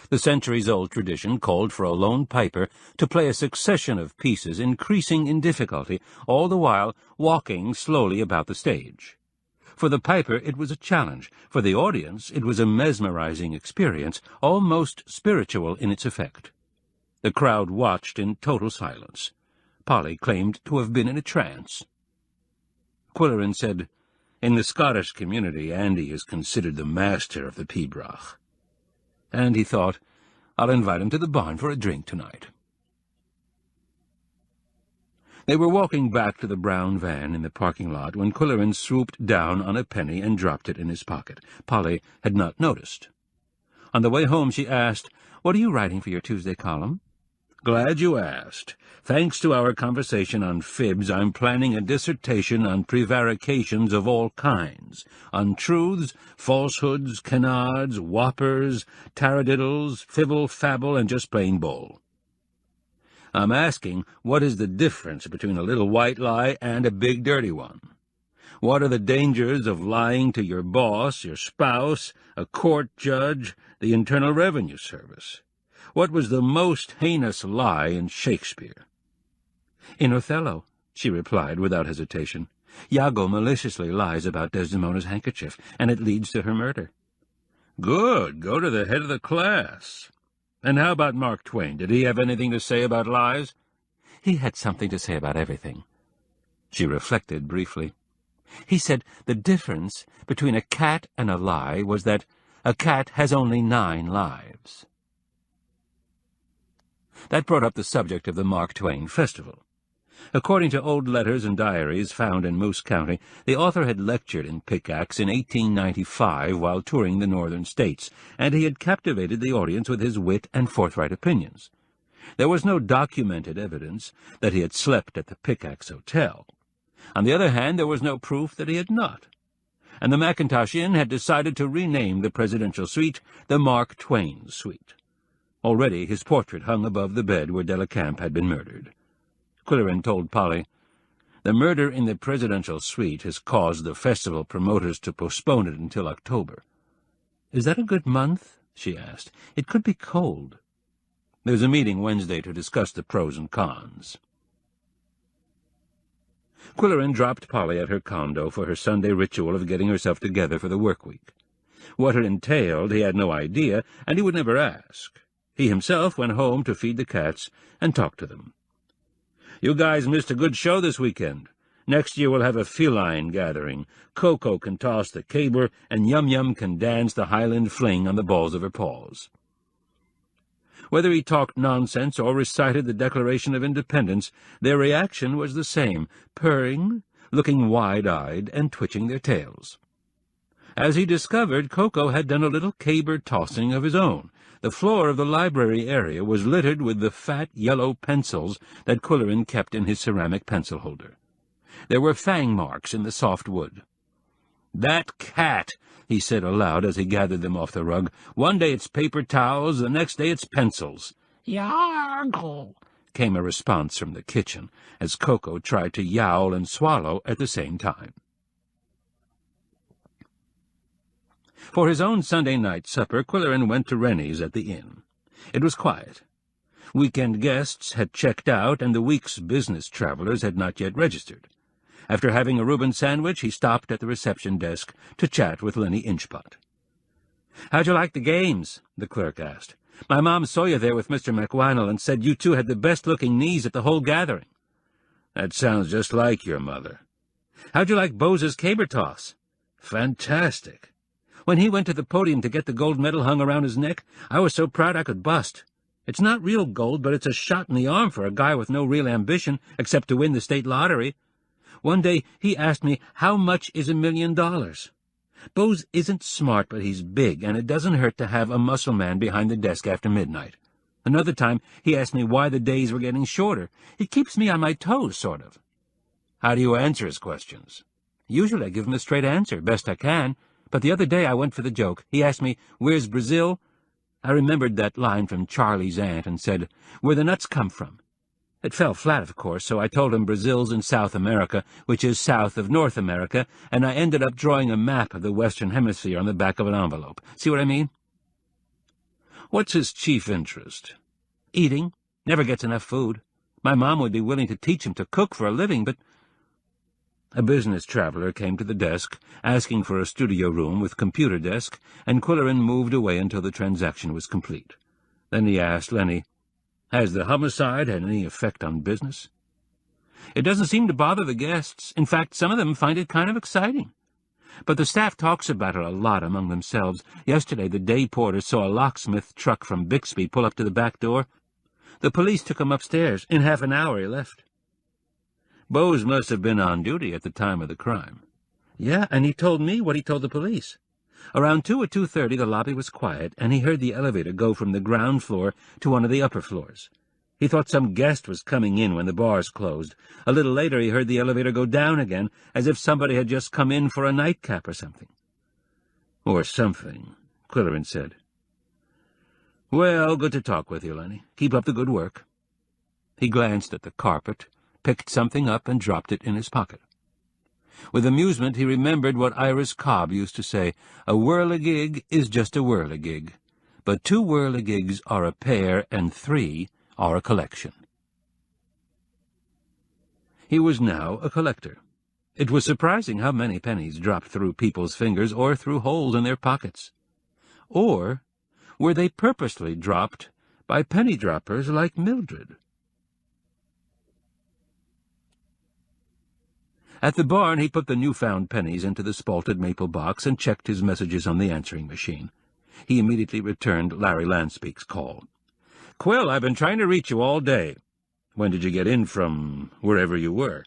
Speaker 2: The centuries-old tradition called for a lone piper to play a succession of pieces increasing in difficulty, all the while walking slowly about the stage. For the piper it was a challenge. For the audience it was a mesmerizing experience, almost spiritual in its effect. The crowd watched in total silence. Polly claimed to have been in a trance. Qwilleran said, "In the Scottish community, Andy is considered the master of the pibroch." And he thought, "I'll invite him to the barn for a drink tonight." They were walking back to the brown van in the parking lot when Qwilleran swooped down on a penny and dropped it in his pocket. Polly had not noticed. On the way home she asked, "What are you writing for your Tuesday column?" "Glad you asked. Thanks to our conversation on fibs, I'm planning a dissertation on prevarications of all kinds, untruths, falsehoods, canards, whoppers, taradiddles, fibble-fabble, and just plain bull. I'm asking, what is the difference between a little white lie and a big dirty one? What are the dangers of lying to your boss, your spouse, a court judge, the Internal Revenue Service? What was the most heinous lie in Shakespeare?" "In Othello," she replied without hesitation. "Iago maliciously lies about Desdemona's handkerchief, and it leads to her murder." "Good. Go to the head of the class. And how about Mark Twain? Did he have anything to say about lies?" "He had something to say about everything." She reflected briefly. "He said the difference between a cat and a lie was that a cat has only 9 lives. That brought up the subject of the Mark Twain Festival. According to old letters and diaries found in Moose County, the author had lectured in Pickax in 1895 while touring the northern states, and he had captivated the audience with his wit and forthright opinions. There was no documented evidence that he had slept at the Pickax Hotel. On the other hand, there was no proof that he had not. And the Mackintosh Inn had decided to rename the presidential suite the Mark Twain Suite. Already his portrait hung above the bed where Delacamp had been murdered. Qwilleran told Polly, "The murder in the presidential suite has caused the festival promoters to postpone it until October." "Is that a good month?" she asked. "It could be cold." "There's a meeting Wednesday to discuss the pros and cons." Qwilleran dropped Polly at her condo for her Sunday ritual of getting herself together for the work week. What it entailed he had no idea, and he would never ask. He himself went home to feed the cats and talk to them. "You guys missed a good show this weekend. Next year we'll have a feline gathering. Koko can toss the caber, and Yum Yum can dance the Highland fling on the balls of her paws." Whether he talked nonsense or recited the Declaration of Independence, their reaction was the same, purring, looking wide-eyed, and twitching their tails. As he discovered, Koko had done a little caber tossing of his own. The floor of the library area was littered with the fat yellow pencils that Qwilleran kept in his ceramic pencil holder. There were fang marks in the soft wood. "That cat," he said aloud as he gathered them off the rug. "One day it's paper towels, the next day it's pencils." "Yargle," came a response from the kitchen, as Koko tried to yowl and swallow at the same time. For his own Sunday night supper, Qwilleran went to Rennie's at the inn. It was quiet. Weekend guests had checked out, and the week's business travelers had not yet registered. After having a Reuben sandwich, he stopped at the reception desk to chat with Lenny Inchpot. "How'd you like the games?" the clerk asked. "My mom saw you there with Mr. McWhinell and said you two had the best-looking knees at the whole gathering." "That sounds just like your mother." "How'd you like Bose's caber toss?" "Fantastic." "When he went to the podium to get the gold medal hung around his neck, I was so proud I could bust. It's not real gold, but it's a shot in the arm for a guy with no real ambition except to win the state lottery. One day he asked me, 'How much is $1 million?' Bose isn't smart, but he's big, and it doesn't hurt to have a muscle man behind the desk after midnight. Another time he asked me why the days were getting shorter. It keeps me on my toes, sort of." "How do you answer his questions?" "Usually I give him a straight answer, best I can. But the other day I went for the joke. He asked me, 'Where's Brazil?' I remembered that line from Charlie's Aunt and said, 'Where the nuts come from.' It fell flat, of course, so I told him Brazil's in South America, which is south of North America, and I ended up drawing a map of the Western Hemisphere on the back of an envelope. See what I mean?" What's his chief interest?
Speaker 3: Eating. Never gets enough food. My mom would be willing to teach him to cook for a living, but—
Speaker 2: A business traveler came to the desk, asking for a studio room with computer desk, and Qwilleran moved away until the transaction was complete. Then he asked Lenny, "Has the homicide had any effect on business?"
Speaker 3: It doesn't seem to bother the guests. In fact, some of them find it kind of exciting. But the staff talks about it a lot among themselves. Yesterday the day porter saw a locksmith truck from Bixby pull up to the back door. The police took him upstairs. In half an hour he left.
Speaker 2: Bose must have been on duty at the time of the crime.
Speaker 3: Yeah, and he told me what he told the police. Around 2 or 2:30 the lobby was quiet, and he heard the elevator go from the ground floor to one of the upper floors. He thought some guest was coming in when the bars closed. A little later he heard the elevator go down again, as if somebody had just come in for a nightcap or something.
Speaker 2: "Or something," Qwilleran said. "Well, good to talk with you, Lenny. Keep up the good work."
Speaker 3: He glanced at the carpet, picked something up, and dropped it in his pocket. With amusement he remembered what Iris Cobb used to say, "A whirligig is just a whirligig, but 2 whirligigs are a pair, and 3 are a collection." He was now a collector. It was surprising how many pennies dropped through people's fingers or through holes in their pockets. Or were they purposely dropped by penny-droppers like Mildred? At the barn he put the new-found pennies into the spalted maple box and checked his messages on the answering machine. He immediately returned Larry Lanspeake's call. "Quill, I've been trying to reach you all day."
Speaker 2: "When did you get in from wherever you were?"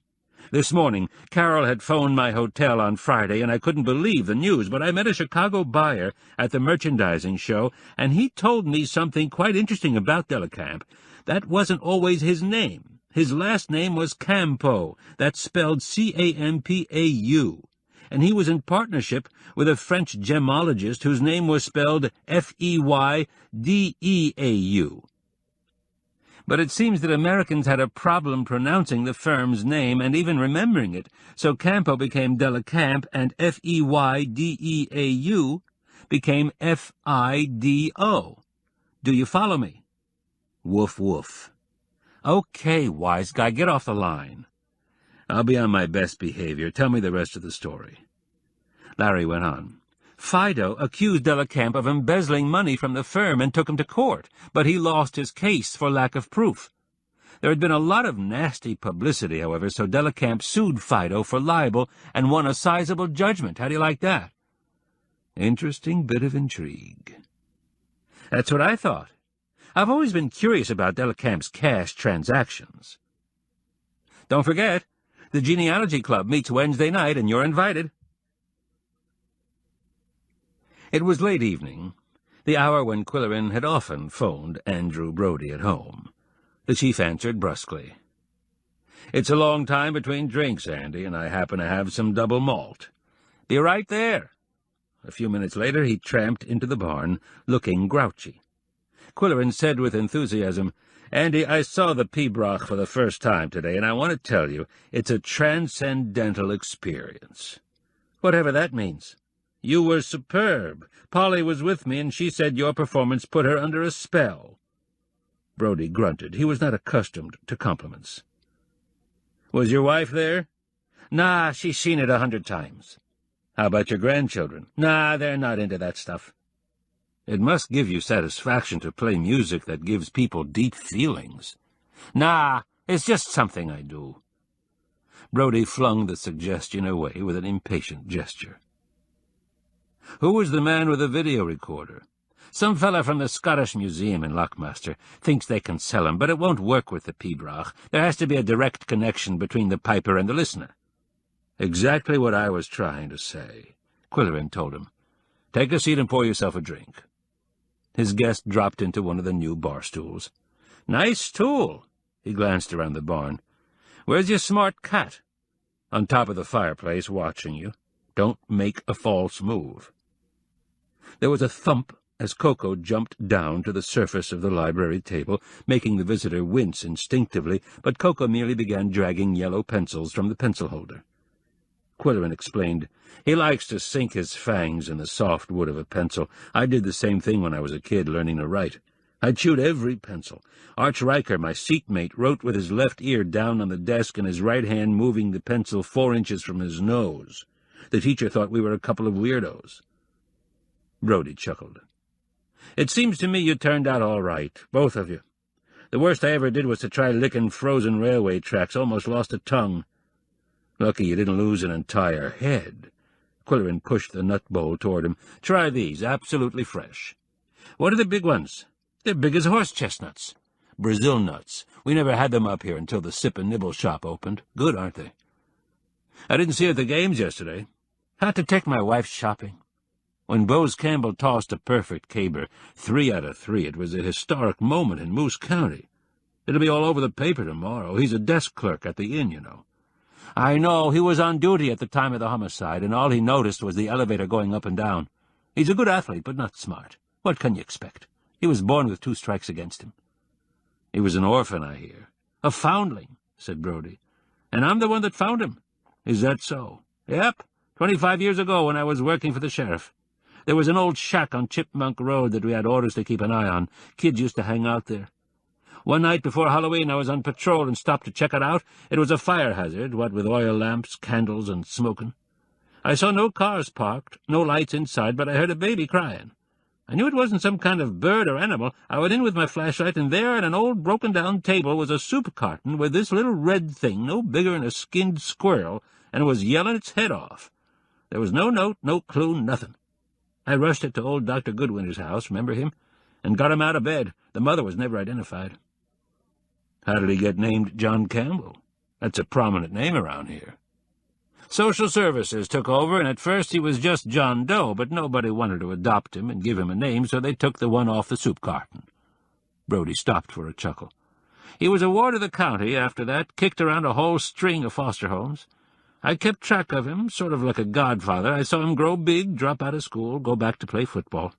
Speaker 3: "This morning. Carol had phoned my hotel on Friday, and I couldn't believe the news, but I met a Chicago buyer at the merchandising show, and he told me something quite interesting about Delacamp. That wasn't always his name. His last name was Campo. That's spelled Campau. And he was in partnership with a French gemologist whose name was spelled Feydeau. But it seems that Americans had a problem pronouncing the firm's name and even remembering it, so Campo became Delacamp, and Feydeau became Fido. Do you follow me?"
Speaker 2: "Woof, woof."
Speaker 3: "Okay, wise guy, get off the line."
Speaker 2: "I'll be on my best behavior. Tell me the rest of the story."
Speaker 3: Larry went on. "Fido accused Delacamp of embezzling money from the firm and took him to court, but he lost his case for lack of proof. There had been a lot of nasty publicity, however, so Delacamp sued Fido for libel and won a sizable judgment. How do you like that?"
Speaker 2: "Interesting bit of intrigue."
Speaker 3: "That's what I thought. I've always been curious about Delacamp's cash transactions. Don't forget, the Genealogy Club meets Wednesday night, and you're invited." It was late evening, the hour when Qwilleran had often phoned Andrew Brody at home. The chief answered brusquely. "It's a long time between drinks, Andy, and I happen to have some double malt. Be right there." A few minutes later he tramped into the barn, looking grouchy. Qwilleran said with enthusiasm, "Andy, I saw the pibroch for the first time today, and I want to tell you, it's a transcendental experience." "Whatever that means." "You were superb. Polly was with me, and she said your performance put her under a spell." Brody grunted. He was not accustomed to compliments. "Was your wife there?" "Nah, she's seen it 100 times.
Speaker 2: "How about your grandchildren?"
Speaker 3: "Nah, they're not into that stuff."
Speaker 2: "It must give you satisfaction to play music that gives people deep feelings."
Speaker 3: "Nah, it's just something I do."
Speaker 2: Brody flung the suggestion away with an impatient gesture.
Speaker 3: "Who was the man with the video recorder?" "Some fella from the Scottish Museum in Lockmaster. Thinks they can sell him, but it won't work with the pibroch. There has to be a direct connection between the piper and the listener."
Speaker 2: "Exactly what I was trying to say," Qwilleran told him. "Take a seat and pour yourself a drink."
Speaker 3: His guest dropped into one of the new bar stools. "Nice stool." He glanced around the barn. "Where's your smart cat?"
Speaker 2: "On top of the fireplace, watching you. Don't make a false move."
Speaker 3: There was a thump as Koko jumped down to the surface of the library table, making the visitor wince instinctively, but Koko merely began dragging yellow pencils from the pencil holder.
Speaker 2: Qwilleran explained. "He likes to sink his fangs in the soft wood of a pencil. I did the same thing when I was a kid learning to write. I chewed every pencil. Arch Riker, my seatmate, wrote with his left ear down on the desk and his right hand moving the pencil 4 inches from his nose. The teacher thought we were a couple of weirdos." Brodie chuckled. "It seems to me you turned out all right, both of you. The worst I ever did was to try licking frozen railway tracks, almost lost a tongue. Lucky you didn't lose an entire head." Qwilleran pushed the nut bowl toward him. "Try these, absolutely fresh. What are the big ones? They're big as horse chestnuts. Brazil nuts. We never had them up here until the Sip and Nibble shop opened. Good, aren't they? I didn't see you at the games yesterday. Had to take my wife shopping. When Bose Campbell tossed a perfect caber, 3 out of 3, it was a historic moment in Moose County. It'll be all over the paper tomorrow. He's a desk clerk at the inn, you know." "I know. He was on duty at the time of the homicide, and all he noticed was the elevator going up and down. He's a good athlete, but not smart. What can you expect? He was born with 2 strikes against him." "He was an orphan, I hear." "A foundling," said Brodie. "And I'm the one that found him." "Is that so?" "Yep, 25 years ago when I was working for the sheriff. There was an old shack on Chipmunk Road that we had orders to keep an eye on. Kids used to hang out there. One night before Halloween I was on patrol and stopped to check it out. It was a fire hazard, what with oil lamps, candles, and smoking. I saw no cars parked, no lights inside, but I heard a baby crying. I knew it wasn't some kind of bird or animal. I went in with my flashlight, and there on an old broken-down table was a soup carton with this little red thing, no bigger than a skinned squirrel, and it was yelling its head off. There was no note, no clue, nothing. I rushed it to old Dr. Goodwinter's house, remember him, and got him out of bed. The mother was never identified." "How did he get named John Campbell? That's a prominent name around here." "Social services took over, and at first he was just John Doe, but nobody wanted to adopt him and give him a name, so they took the one off the soup carton." Brodie stopped for a chuckle. "He was a ward of the county after that, kicked around a whole string of foster homes. I kept track of him, sort of like a godfather. I saw him grow big, drop out of school, go back to play football.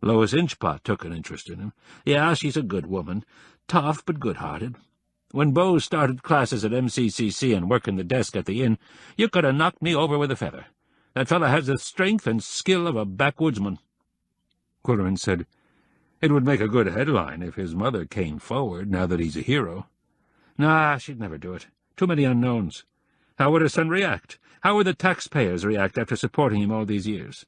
Speaker 2: Lois Inchpot took an interest in him. Yeah, she's a good woman, tough but good-hearted. When Bo started classes at MCCC and working the desk at the inn, you could have knocked me over with a feather. That fellow has the strength and skill of a backwoodsman." Qwilleran said, "It would make a good headline if his mother came forward, now that he's a hero." "Nah, she'd never do it. Too many unknowns. How would her son react? How would the taxpayers react after supporting him all these years?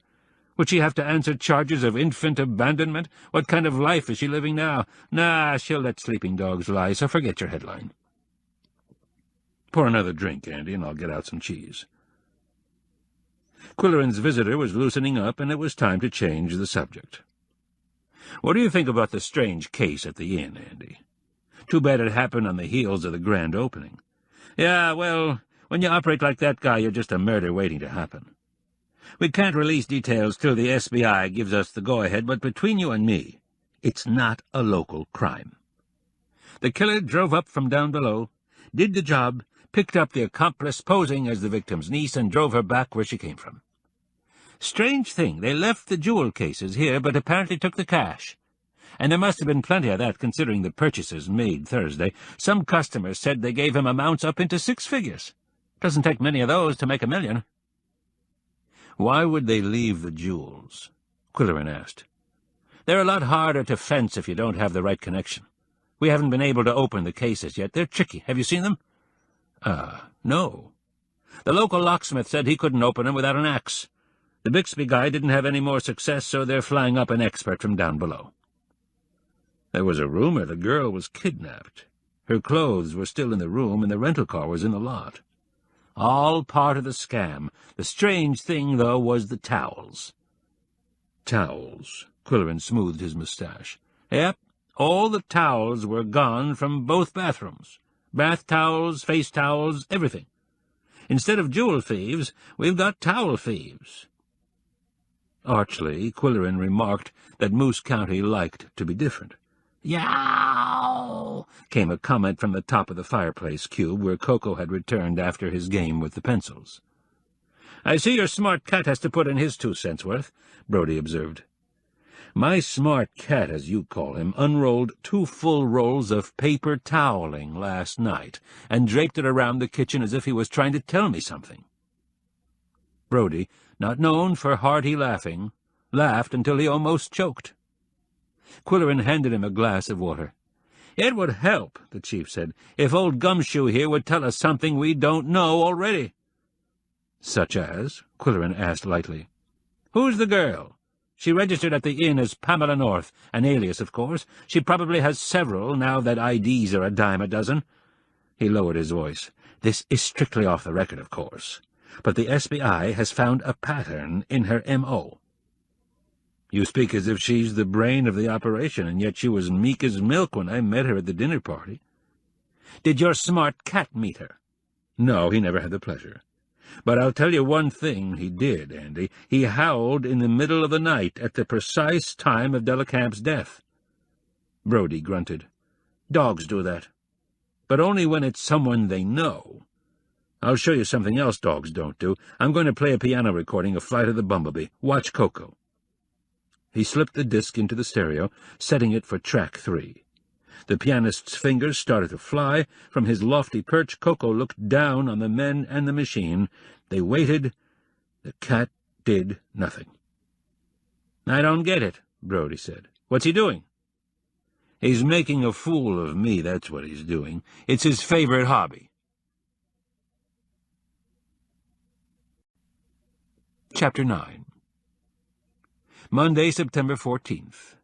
Speaker 2: Would she have to answer charges of infant abandonment? What kind of life is she living now? Nah, she'll let sleeping dogs lie, so forget your headline." "Pour another drink, Andy, and I'll get out some cheese." Qwilleran's visitor was loosening up, and it was time to change the subject. "What do you think about the strange case at the inn, Andy? Too bad it happened on the heels of the grand opening." "Yeah, well, when you operate like that guy, you're just a murder waiting to happen. We can't release details till the SBI gives us the go-ahead, but between you and me, it's not a local crime. The killer drove up from down below, did the job, picked up the accomplice posing as the victim's niece, and drove her back where she came from. Strange thing, they left the jewel cases here, but apparently took the cash. And there must have been plenty of that, considering the purchases made Thursday. Some customers said they gave him amounts up into 6 figures. Doesn't take many of those to make $1 million. "Why would they leave the jewels?" Qwilleran asked. "They're a lot harder to fence if you don't have the right connection. We haven't been able to open the cases yet. They're tricky. Have you seen them?" No. The local locksmith said he couldn't open them without an axe. The Bixby guy didn't have any more success, so they're flying up an expert from down below." "There was a rumor the girl was kidnapped. Her clothes were still in the room, and the rental car was in the lot." "All part of the scam. The strange thing, though, was the towels." "Towels?" Qwilleran smoothed his moustache. "Yep, all the towels were gone from both bathrooms. Bath towels, face towels, everything. Instead of jewel thieves, we've got towel thieves." Archly, Qwilleran remarked that Moose County liked to be different. "Yow!" came a comment from the top of the fireplace cube where Koko had returned after his game with the pencils. "I see your smart cat has to put in his 2 cents worth," Brodie observed. "My smart cat, as you call him, unrolled 2 full rolls of paper toweling last night and draped it around the kitchen as if he was trying to tell me something. Brodie, not known for hearty laughing, laughed until he almost choked. Qwilleran handed him a glass of water. "It would help," the chief said, "if old Gumshoe here would tell us something we don't know already." "Such as?" Qwilleran asked lightly. "Who's the girl? She registered at the inn as Pamela North, an alias, of course. She probably has several, now that IDs are a dime a dozen." He lowered his voice. "This is strictly off the record, of course, but the SBI has found a pattern in her M.O. "You speak as if she's the brain of the operation, and yet she was meek as milk when I met her at the dinner party." "Did your smart cat meet her?" "No, he never had the pleasure. But I'll tell you one thing he did, Andy. He howled in the middle of the night at the precise time of Delacamp's death." Brodie grunted. "Dogs do that. But only when it's someone they know. I'll show you something else dogs don't do. I'm going to play a piano recording of Flight of the Bumblebee. Watch Koko." He slipped the disc into the stereo, setting it for track 3. The pianist's fingers started to fly. From his lofty perch, Koko looked down on the men and the machine. They waited. The cat did nothing. "I don't get it," Brodie said. "What's he doing?" "He's making a fool of me, that's what he's doing. It's his favorite hobby." Chapter 9. Monday, September 14th.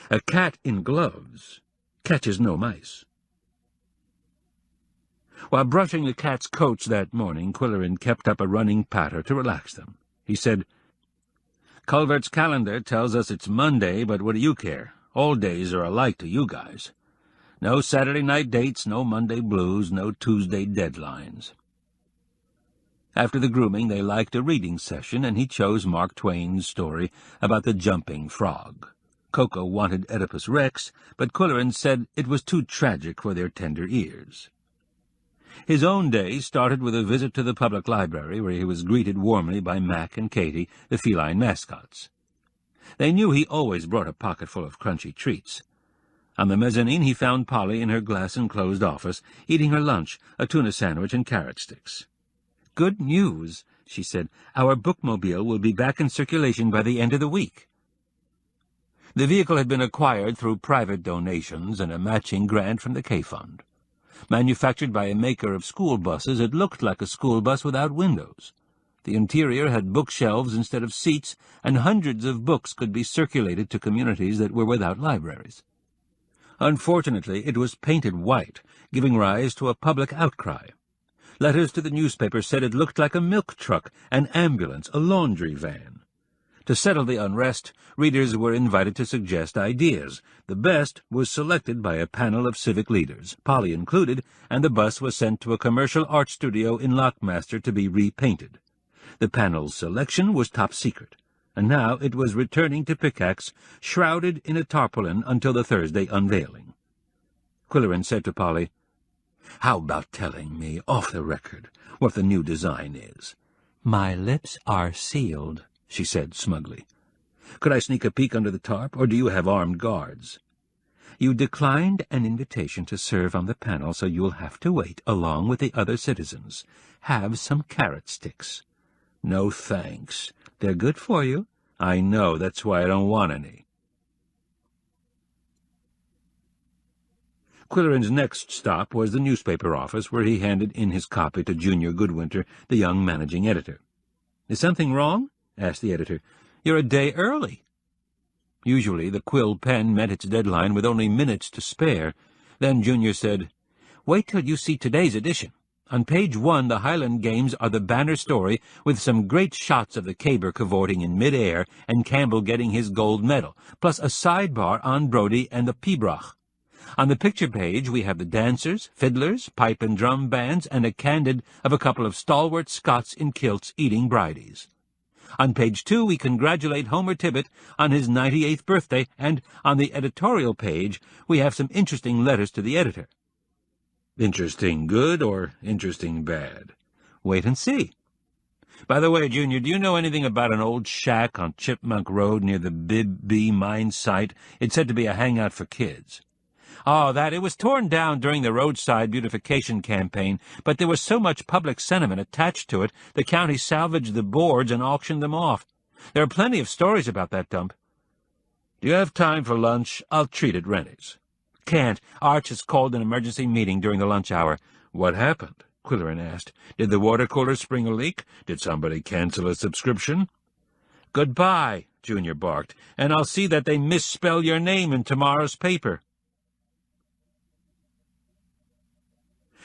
Speaker 2: A cat in gloves catches no mice. While brushing the cat's coats that morning, Qwilleran kept up a running patter to relax them. He said, "Culvert's calendar tells us it's Monday, but what do you care? All days are alike to you guys. No Saturday night dates, no Monday blues, no Tuesday deadlines." After the grooming, they liked a reading session, and he chose Mark Twain's story about the jumping frog. Koko wanted Oedipus Rex, but Qwilleran said it was too tragic for their tender ears. His own day started with a visit to the public library, where he was greeted warmly by Mac and Katie, the feline mascots. They knew he always brought a pocketful of crunchy treats. On the mezzanine he found Polly in her glass-enclosed office, eating her lunch, a tuna sandwich and carrot sticks. "Good news," she said. "Our bookmobile will be back in circulation by the end of the week." The vehicle had been acquired through private donations and a matching grant from the K-Fund. Manufactured by a maker of school buses, it looked like a school bus without windows. The interior had bookshelves instead of seats, and hundreds of books could be circulated to communities that were without libraries. Unfortunately, it was painted white, giving rise to a public outcry. Letters to the newspaper said it looked like a milk truck, an ambulance, a laundry van. To settle the unrest, readers were invited to suggest ideas. The best was selected by a panel of civic leaders, Polly included, and the bus was sent to a commercial art studio in Lockmaster to be repainted. The panel's selection was top secret, and now it was returning to Pickax, shrouded in a tarpaulin until the Thursday unveiling. Qwilleran said to Polly, "How about telling me, off the record, what the new design is?" "My lips are sealed," she said smugly. "Could I sneak a peek under the tarp, or do you have armed guards?" "You declined an invitation to serve on the panel, so you'll have to wait, along with the other citizens. Have some carrot sticks." "No, thanks. They're good for you." "I know, that's why I don't want any." Qwilleran's next stop was the newspaper office, where he handed in his copy to Junior Goodwinter, the young managing editor. "Is something wrong?" asked the editor. "You're a day early." Usually the Quill pen met its deadline with only minutes to spare. Then Junior said, "Wait till you see today's edition. On page 1, the Highland Games are the banner story, with some great shots of the caber cavorting in mid-air and Campbell getting his gold medal, plus a sidebar on Brodie and the pibroch. On the picture page we have the dancers, fiddlers, pipe and drum bands, and a candid of a couple of stalwart Scots in kilts eating bridies. On page 2 we congratulate Homer Tibbet on his 98th birthday, and on the editorial page we have some interesting letters to the editor." "Interesting good or interesting bad?" "Wait and see. By the way, Junior, do you know anything about an old shack on Chipmunk Road near the Bib B mine site? It's said to be a hangout for kids.
Speaker 3: Oh, that. It was torn down during the roadside beautification campaign, but there was so much public sentiment attached to it, the county salvaged the boards and auctioned them off. There are plenty of stories about that dump.
Speaker 2: Do you have time for lunch? I'll treat at Rennie's.
Speaker 3: Can't. Arch has called an emergency meeting during the lunch hour.
Speaker 2: What happened? Qwilleran asked. Did the water cooler spring a leak? Did somebody cancel a subscription?
Speaker 3: Goodbye, Junior barked, and I'll see that they misspell your name in tomorrow's paper.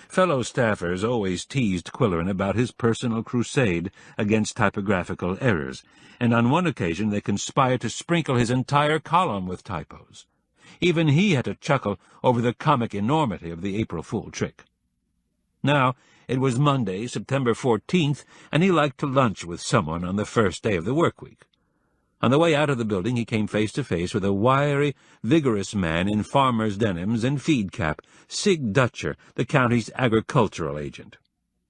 Speaker 2: Fellow staffers always teased Qwilleran about his personal crusade against typographical errors, and on one occasion they conspired to sprinkle his entire column with typos. Even he had to chuckle over the comic enormity of the April Fool trick. Now, it was Monday, September 14th, and he liked to lunch with someone on the first day of the work week. On the way out of the building he came face to face with a wiry, vigorous man in farmer's denims and feed cap, Sig Dutcher, the county's agricultural agent.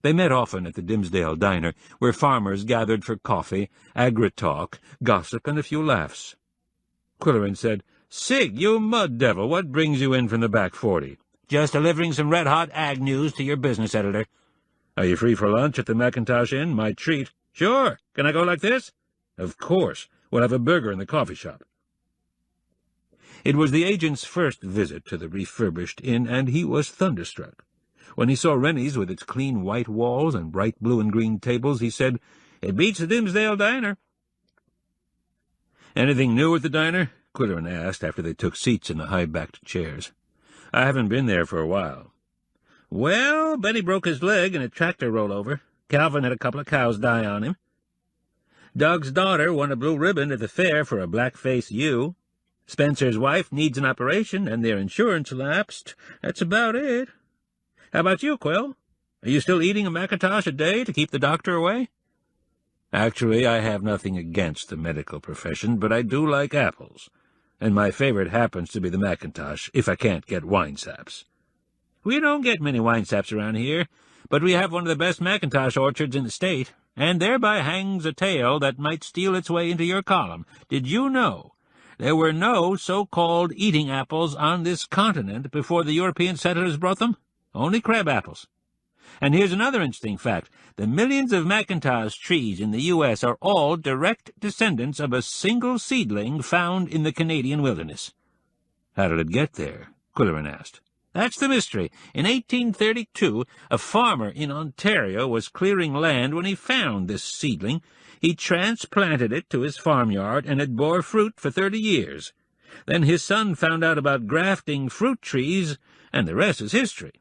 Speaker 2: They met often at the Dimsdale diner, where farmers gathered for coffee, agri-talk, gossip, and a few laughs. Qwilleran said, "Sig, you mud devil, what brings you in from the back 40?
Speaker 3: Just delivering some red-hot ag news to your business editor."
Speaker 2: Are you free for lunch at the Macintosh Inn? My treat.
Speaker 3: Sure. Can I go like this?
Speaker 2: Of course. We'll have a burger in the coffee shop. It was the agent's first visit to the refurbished inn, and he was thunderstruck. When he saw Rennie's with its clean white walls and bright blue and green tables, he said, "It beats the Dimsdale diner."
Speaker 3: "Anything new at the diner?" Qwilleran asked after they took seats in the high-backed chairs.
Speaker 2: "I haven't been there for a while."
Speaker 3: "Well, Benny broke his leg in a tractor rollover. Calvin had a couple of cows die on him. Doug's daughter won a blue ribbon at the fair for a black-face ewe. Spencer's wife needs an operation, and their insurance lapsed. That's about it. How about you, Quill? Are you still eating a Macintosh a day to keep the doctor away?"
Speaker 2: "Actually, I have nothing against the medical profession, but I do like apples, and my favorite happens to be the Macintosh, if I can't get winesaps."
Speaker 3: "We don't get many winesaps around here, but we have one of the best Macintosh orchards in the state, and thereby hangs a tale that might steal its way into your column. Did you know there were no so-called eating apples on this continent before the European settlers brought them? Only crab apples. And here's another interesting fact. The millions of Macintosh trees in the U.S. are all direct descendants of a single seedling found in the Canadian wilderness."
Speaker 2: "How did it get there?" Qwilleran asked.
Speaker 3: "That's the mystery. In 1832, a farmer in Ontario was clearing land when he found this seedling. He transplanted it to his farmyard, and it bore fruit for 30 years. Then his son found out about grafting fruit trees, and the rest is history."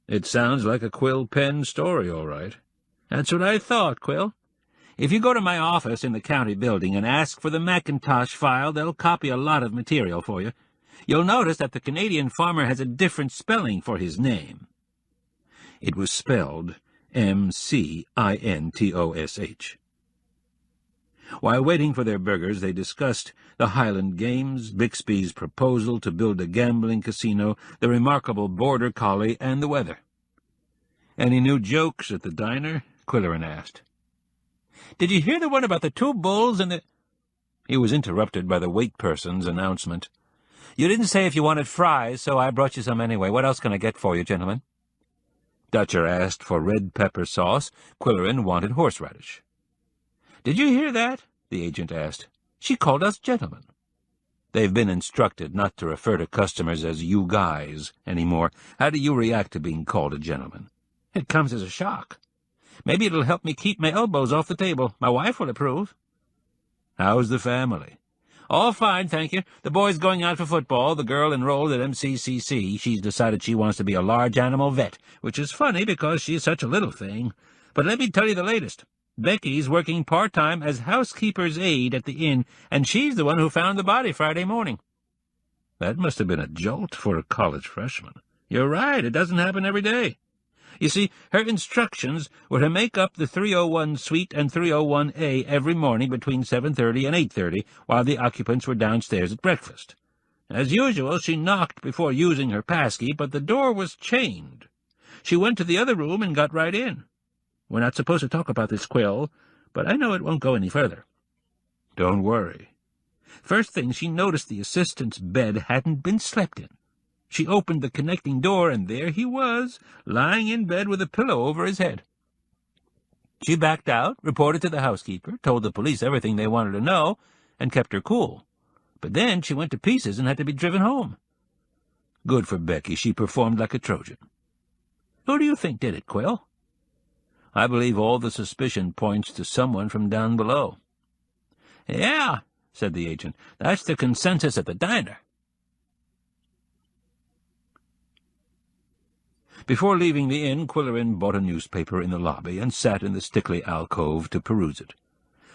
Speaker 2: "It sounds like a Quill Pen story, all right."
Speaker 3: "That's what I thought, Quill. If you go to my office in the county building and ask for the Macintosh file, they'll copy a lot of material for you. You'll notice that the Canadian farmer has a different spelling for his name."
Speaker 2: It was spelled M-C-I-N-T-O-S-H.
Speaker 3: While waiting for their burgers, they discussed the Highland Games, Bixby's proposal to build a gambling casino, the remarkable border collie, and the weather.
Speaker 2: "Any new jokes at the diner?" Qwilleran asked.
Speaker 3: "Did you hear the one about the two bulls and the—" He was interrupted by the wait person's announcement. "You didn't say if you wanted fries, so I brought you some anyway. What else can I get for you, gentlemen?"
Speaker 2: Dutcher asked for red pepper sauce. Qwilleran wanted horseradish.
Speaker 3: "Did you hear that?" the agent asked. "She called us gentlemen."
Speaker 2: They've been instructed not to refer to customers as "you guys" anymore. How do you react to being called a gentleman?
Speaker 3: "It comes as a shock. Maybe it'll help me keep my elbows off the table. My wife will approve."
Speaker 2: "How's the family?"
Speaker 3: "All fine, thank you. The boy's going out for football, the girl enrolled at MCCC. She's decided she wants to be a large animal vet, which is funny because she's such a little thing. But let me tell you the latest. Becky's working part-time as housekeeper's aide at the inn, and she's the one who found the body Friday morning."
Speaker 2: That must have been a jolt for a college freshman.
Speaker 3: "You're right, it doesn't happen every day. You see, her instructions were to make up the 301 suite and 301A every morning between 7:30 and 8:30, while the occupants were downstairs at breakfast. As usual, she knocked before using her passkey, but the door was chained. She went to the other room and got right in. We're not supposed to talk about this, Quill, but I know it won't go any further."
Speaker 2: "Don't worry."
Speaker 3: First thing, she noticed the assistant's bed hadn't been slept in. She opened the connecting door, and there he was, lying in bed with a pillow over his head. She backed out, reported to the housekeeper, told the police everything they wanted to know, and kept her cool. But then she went to pieces and had to be driven home. Good for Becky, she performed like a Trojan. Who do you think did it, Quill? I believe all the suspicion points to someone from down below. Yeah, said the agent, that's the consensus at the diner. Before leaving the inn, Qwilleran bought a newspaper in the lobby and sat in the stickly alcove to peruse it.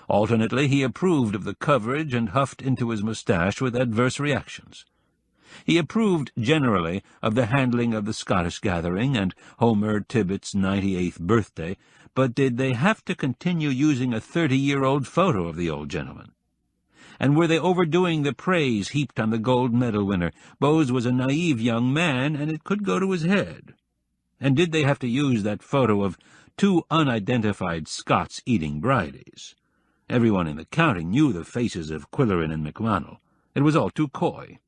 Speaker 3: Alternately he approved of the coverage and huffed into his moustache with adverse reactions. He approved generally of the handling of the Scottish gathering and Homer Tibbitt's 98th birthday, but did they have to continue using a 30-year-old photo of the old gentleman? And were they overdoing the praise heaped on the gold medal winner? Bose was a naive young man, and it could go to his head. And did they have to use that photo of two unidentified Scots eating bridies? Everyone in the county knew the faces of Qwilleran and McMonell. It was all too coy.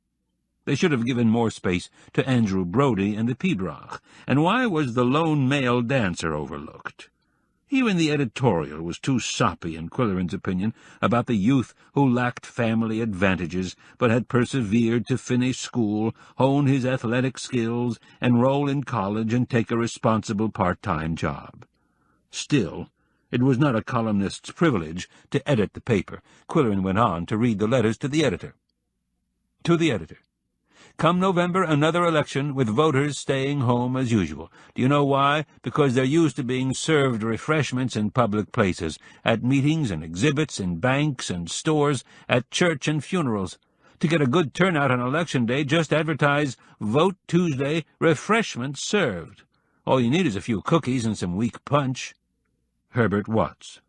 Speaker 3: They should have given more space to Andrew Brodie and the Pibroch. And why was the lone male dancer overlooked? Even the editorial was too soppy, in Qwilleran's opinion, about the youth who lacked family advantages, but had persevered to finish school, hone his athletic skills, enroll in college, and take a responsible part-time job. Still, it was not a columnist's privilege to edit the paper. Qwilleran went on to read the letters to the editor. To the editor. Come November, another election, with voters staying home as usual. Do you know why? Because they're used to being served refreshments in public places, at meetings and exhibits, in banks and stores, at church and funerals. To get a good turnout on election day, just advertise, Vote Tuesday, refreshments served. All you need is a few cookies and some weak punch. Herbert Watts.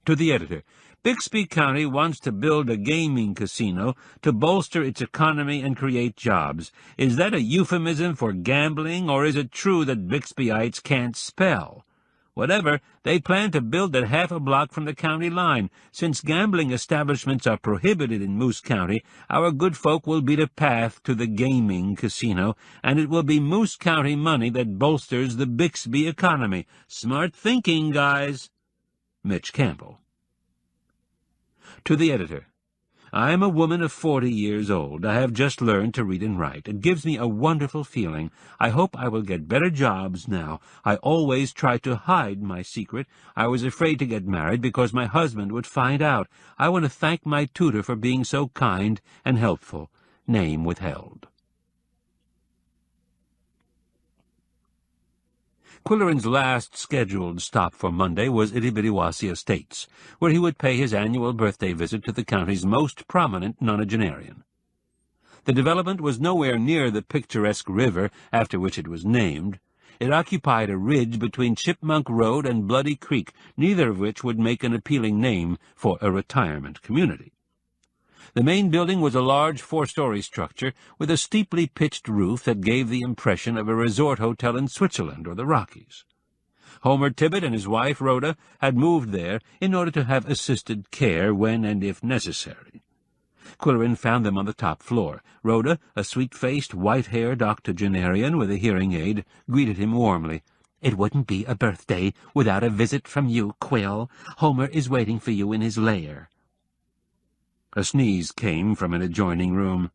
Speaker 3: To the editor. Bixby County wants to build a gaming casino to bolster its economy and create jobs. Is that a euphemism for gambling, or is it true that Bixbyites can't spell? Whatever, they plan to build it half a block from the county line. Since gambling establishments are prohibited in Moose County, our good folk will beat a path to the gaming casino, and it will be Moose County money that bolsters the Bixby economy. Smart thinking, guys. Mitch Campbell. To the editor. I am a woman of 40 years old. I have just learned to read and write. It gives me a wonderful feeling. I hope I will get better jobs now. I always tried to hide my secret. I was afraid to get married because my husband would find out. I want to thank my tutor for being so kind and helpful. Name withheld. Qwilleran's last scheduled stop for Monday was Iribidiwasi Estates, where he would pay his annual birthday visit to the county's most prominent nonagenarian. The development was nowhere near the picturesque river after which it was named. It occupied a ridge between Chipmunk Road and Bloody Creek, neither of which would make an appealing name for a retirement community. The main building was a large 4-story structure with a steeply pitched roof that gave the impression of a resort hotel in Switzerland or the Rockies. Homer Tibbitt and his wife, Rhoda, had moved there in order to have assisted care when and if necessary. Qwilleran found them on the top floor. Rhoda, a sweet-faced, white-haired octogenarian with a hearing aid, greeted him warmly. "It wouldn't be a birthday without a visit from you, Quill. Homer is waiting for you in his lair." A sneeze came from an adjoining room.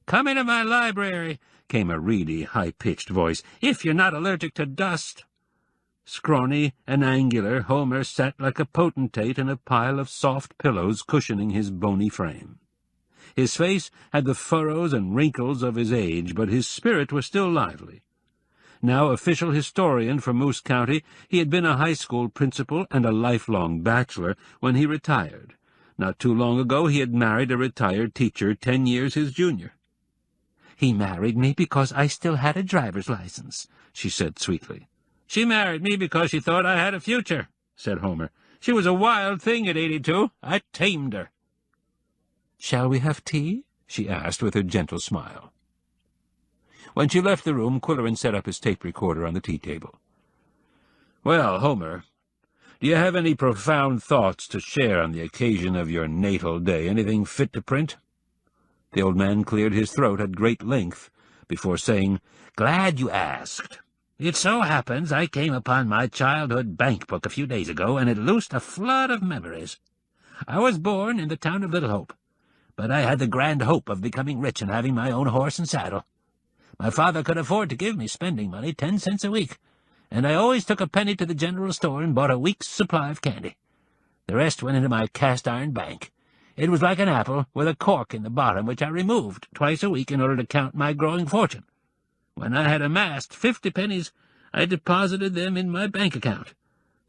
Speaker 3: "Come into my library," came a reedy, high-pitched voice, "if you're not allergic to dust." Scrawny and angular, Homer sat like a potentate in a pile of soft pillows cushioning his bony frame. His face had the furrows and wrinkles of his age, but his spirit was still lively. Now official historian for Moose County, he had been a high school principal and a lifelong bachelor when he retired. Not too long ago he had married a retired teacher 10 years his junior. "He married me because I still had a driver's license," she said sweetly. "She married me because she thought I had a future," said Homer. "She was a wild thing at 82. I tamed her." "Shall we have tea?" she asked with her gentle smile. When she left the room, Qwilleran set up his tape recorder on the tea-table. "Well, Homer, do you have any profound thoughts to share on the occasion of your natal day? Anything fit to print?"
Speaker 2: The old man cleared his throat at great length before saying, "Glad you asked. It so happens I came upon my childhood bank book a few days ago, and it loosed a flood of memories. I was born in the town of Little Hope, but I had the grand hope of becoming rich and having my own horse and saddle. My father could afford to give me spending money, 10 cents a week, and I always took a penny to the general store and bought a week's supply of candy. The rest went into my cast-iron bank. It was like an apple with a cork in the bottom, which I removed twice a week in order to count my growing fortune. When I had amassed 50 pennies, I deposited them in my bank account.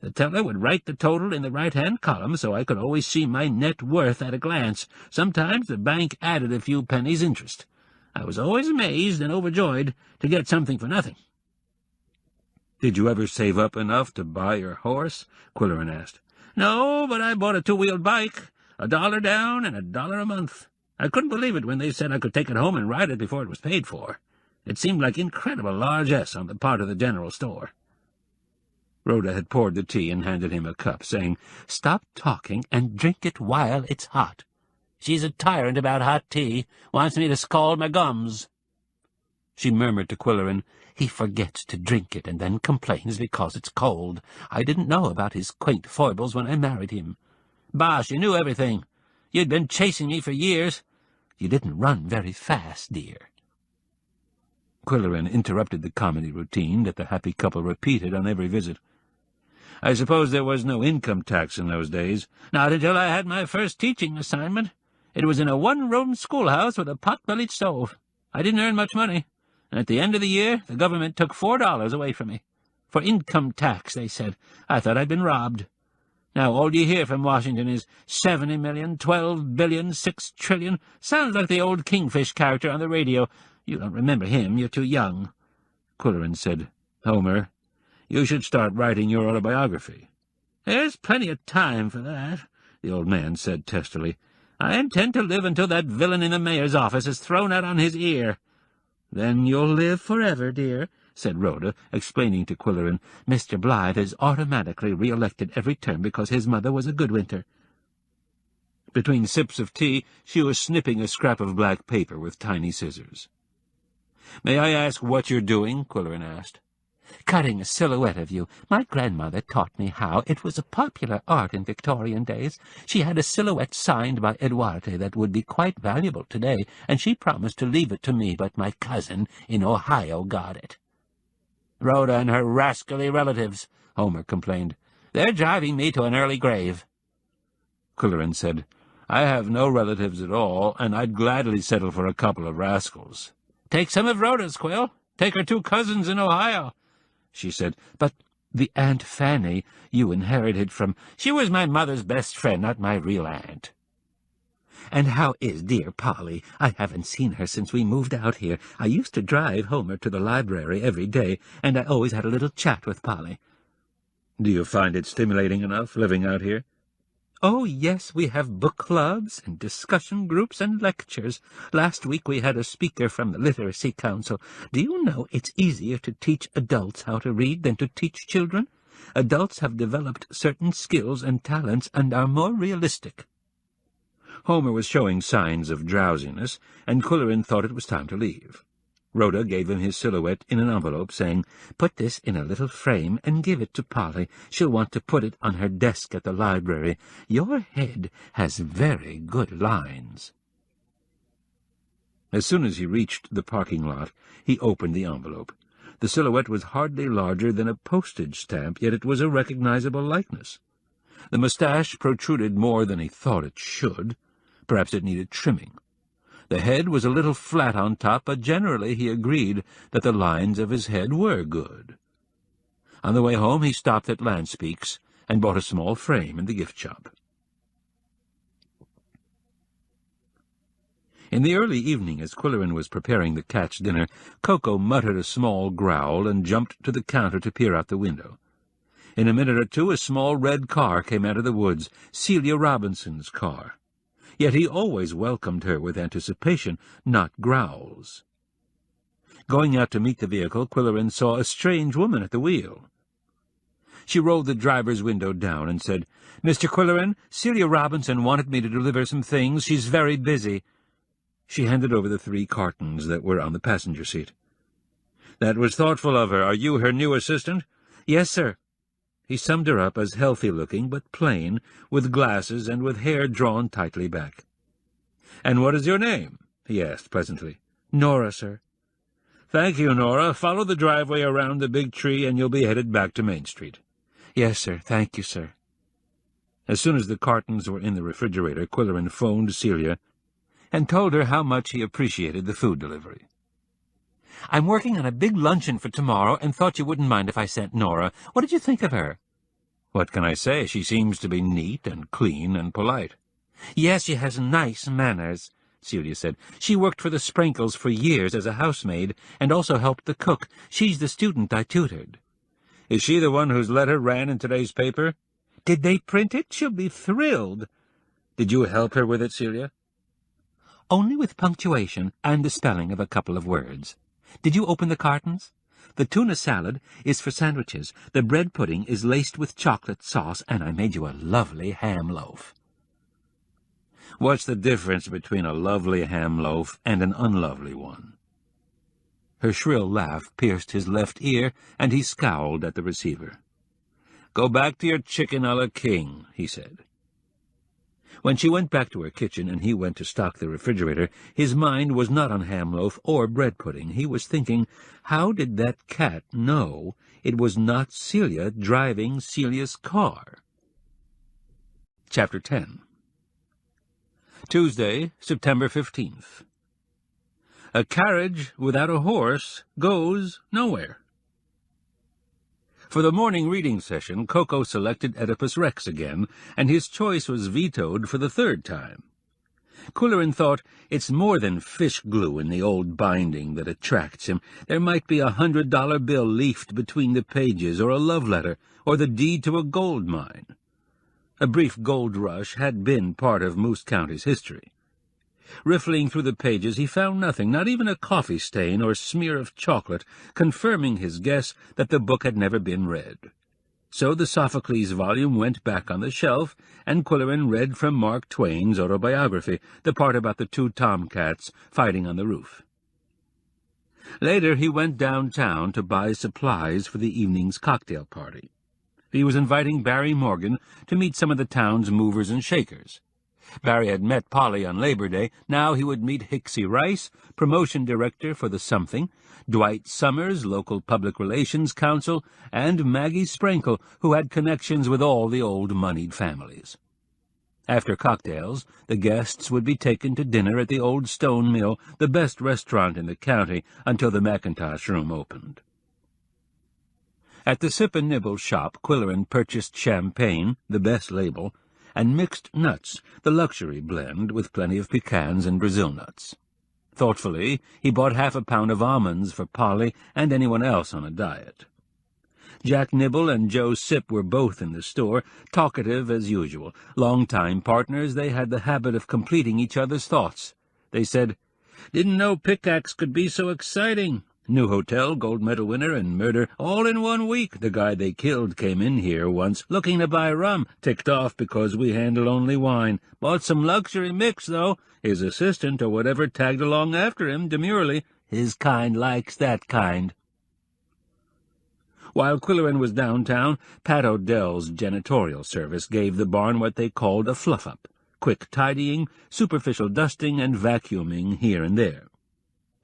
Speaker 2: The teller would write the total in the right-hand column, so I could always see my net worth at a glance. Sometimes the bank added a few pennies interest. I was always amazed and overjoyed to get something for nothing." "Did you ever save up enough to buy your horse?" Qwilleran asked.
Speaker 3: "No, but I bought a 2-wheeled bike, $1 down and $1 a month. I couldn't believe it when they said I could take it home and ride it before it was paid for. It seemed like incredible largesse on the part of the general store."
Speaker 2: Rhoda had poured the tea and handed him a cup, saying, "Stop talking and drink it while it's hot."
Speaker 3: "She's a tyrant about hot tea, wants me to scald my gums."
Speaker 2: She murmured to Qwilleran,
Speaker 3: "He forgets to drink it and then complains because it's cold. I didn't know about his quaint foibles when I married him." "Bosh, you knew everything. You'd been chasing me for years. You didn't run very fast, dear."
Speaker 2: Qwilleran interrupted the comedy routine that the happy couple repeated on every visit. "I suppose there was no income tax in those days?"
Speaker 3: "Not until I had my first teaching assignment. It was in a one-room schoolhouse with a pot-bellied stove. I didn't earn much money, and at the end of the year the government took $4 away from me. For income tax, they said. I thought I'd been robbed. Now all you hear from Washington is 70 million, 12 billion, 6 trillion. Sounds like the old Kingfish character on the radio. You don't remember him, you're too young."
Speaker 2: Qwilleran said, "Homer, you should start writing your autobiography."
Speaker 3: "There's plenty of time for that," the old man said testily. "I intend to live until that villain in the mayor's office is thrown out on his ear." "Then you'll live forever, dear," said Rhoda, explaining to Qwilleran, "Mr. Blythe is automatically re-elected every term because his mother was a goodwinter."
Speaker 2: Between sips of tea, she was snipping a scrap of black paper with tiny scissors. "May I ask what you're doing?" Qwilleran asked.
Speaker 3: "Cutting a silhouette of you. My grandmother taught me how. It was a popular art in Victorian days. She had a silhouette signed by Eduarte that would be quite valuable today, and she promised to leave it to me, but my cousin in Ohio got it." "Rhoda and her rascally relatives," Homer complained. "They're driving me to an early grave."
Speaker 2: Qwilleran said, "I have no relatives at all, and I'd gladly settle for a couple of rascals."
Speaker 3: "Take some of Rhoda's, Quill. Take her 2 cousins in Ohio," she said.
Speaker 2: "But the Aunt Fanny you inherited from—"
Speaker 3: "She was my mother's best friend, not my real aunt."
Speaker 2: "And how is dear Polly? I haven't seen her since we moved out here. I used to drive Homer to the library every day, and I always had a little chat with Polly." "Do you find it stimulating enough, living out here?"
Speaker 3: "Oh, yes, we have book clubs and discussion groups and lectures. Last week we had a speaker from the Literacy Council. Do you know it's easier to teach adults how to read than to teach children? Adults have developed certain skills and talents and are more realistic."
Speaker 2: Homer was showing signs of drowsiness, and Qwilleran thought it was time to leave. Rhoda gave him his silhouette in an envelope, saying, "Put this in a little frame and give it to Polly. She'll want to put it on her desk at the library. Your head has very good lines." As soon as he reached the parking lot, he opened the envelope. The silhouette was hardly larger than a postage stamp, yet it was a recognizable likeness. The moustache protruded more than he thought it should. Perhaps it needed trimming. The head was a little flat on top, but generally he agreed that the lines of his head were good. On the way home he stopped at Lanspeak's and bought a small frame in the gift shop. In the early evening, as Qwilleran was preparing the cat's dinner, Koko muttered a small growl and jumped to the counter to peer out the window. In a minute or two a small red car came out of the woods, Celia Robinson's car. Yet he always welcomed her with anticipation, not growls. Going out to meet the vehicle, Qwilleran saw a strange woman at the wheel. She rolled the driver's window down and said, "Mr. Qwilleran, Celia Robinson wanted me to deliver some things. She's very busy." She handed over the 3 cartons that were on the passenger seat. "That was thoughtful of her. Are you her new assistant?" "Yes, sir." He summed her up as healthy-looking but plain, with glasses and with hair drawn tightly back. "And what is your name?" he asked pleasantly. "Nora, sir." "Thank you, Nora. Follow the driveway around the big tree, and you'll be headed back to Main Street." "Yes, sir. Thank you, sir." As soon as the cartons were in the refrigerator, Qwilleran phoned Celia and told her how much he appreciated the food delivery. "I'm working on a big luncheon for tomorrow, and thought you wouldn't mind if I sent Nora. What did you think of her?" "What can I say? She seems to be neat and clean and polite." "Yes, she has nice manners," Celia said. "She worked for the Sprinkles for years as a housemaid, and also helped the cook. She's the student I tutored." "Is she the one whose letter ran in today's paper?" "Did they print it? She'll be thrilled." "Did you help her with it, Celia?" "Only with punctuation and the spelling of a couple of words. Did you open the cartons? The tuna salad is for sandwiches. The bread pudding is laced with chocolate sauce, and I made you a lovely ham loaf." "What's the difference between a lovely ham loaf and an unlovely one?" Her shrill laugh pierced his left ear, and he scowled at the receiver. "Go back to your chicken a la king," he said. When she went back to her kitchen and he went to stock the refrigerator, his mind was not on ham loaf or bread pudding. He was thinking, how did that cat know it was not Celia driving Celia's car? Chapter 10. Tuesday, September 15th. A carriage without a horse goes nowhere. For the morning reading session, Koko selected Oedipus Rex again, and his choice was vetoed for the 3rd time. Qwilleran thought, it's more than fish glue in the old binding that attracts him. There might be $100 bill leafed between the pages, or a love letter, or the deed to a gold mine. A brief gold rush had been part of Moose County's history. Riffling through the pages, he found nothing, not even a coffee stain or smear of chocolate, confirming his guess that the book had never been read. So the Sophocles volume went back on the shelf, and Qwilleran read from Mark Twain's autobiography, the part about the 2 tomcats fighting on the roof. Later he went downtown to buy supplies for the evening's cocktail party. He was inviting Barry Morgan to meet some of the town's movers and shakers. Barry had met Polly on Labor Day. Now he would meet Hicksy Rice, promotion director for the Something, Dwight Summers, local public relations counsel, and Maggie Sprinkle, who had connections with all the old moneyed families. After cocktails, the guests would be taken to dinner at the Old Stone Mill, the best restaurant in the county, until the Mackintosh Room opened. At the Sip and Nibble shop, Qwilleran purchased champagne, the best label, and mixed nuts, the luxury blend, with plenty of pecans and Brazil nuts. Thoughtfully, he bought half a pound of almonds for Polly and anyone else on a diet. Jack Nibble and Joe Sip were both in the store, talkative as usual. Long-time partners, they had the habit of completing each other's thoughts. They said, "Didn't know Pickax could be so exciting. New hotel, gold medal winner, and murder, all in 1 week. The guy they killed came in here once, looking to buy rum, ticked off because we handle only wine. Bought some luxury mix, though. His assistant, or whatever, tagged along after him, demurely. His kind likes that kind." While Qwilleran was downtown, Pat Odell's janitorial service gave the barn what they called a fluff-up, quick tidying, superficial dusting, and vacuuming here and there.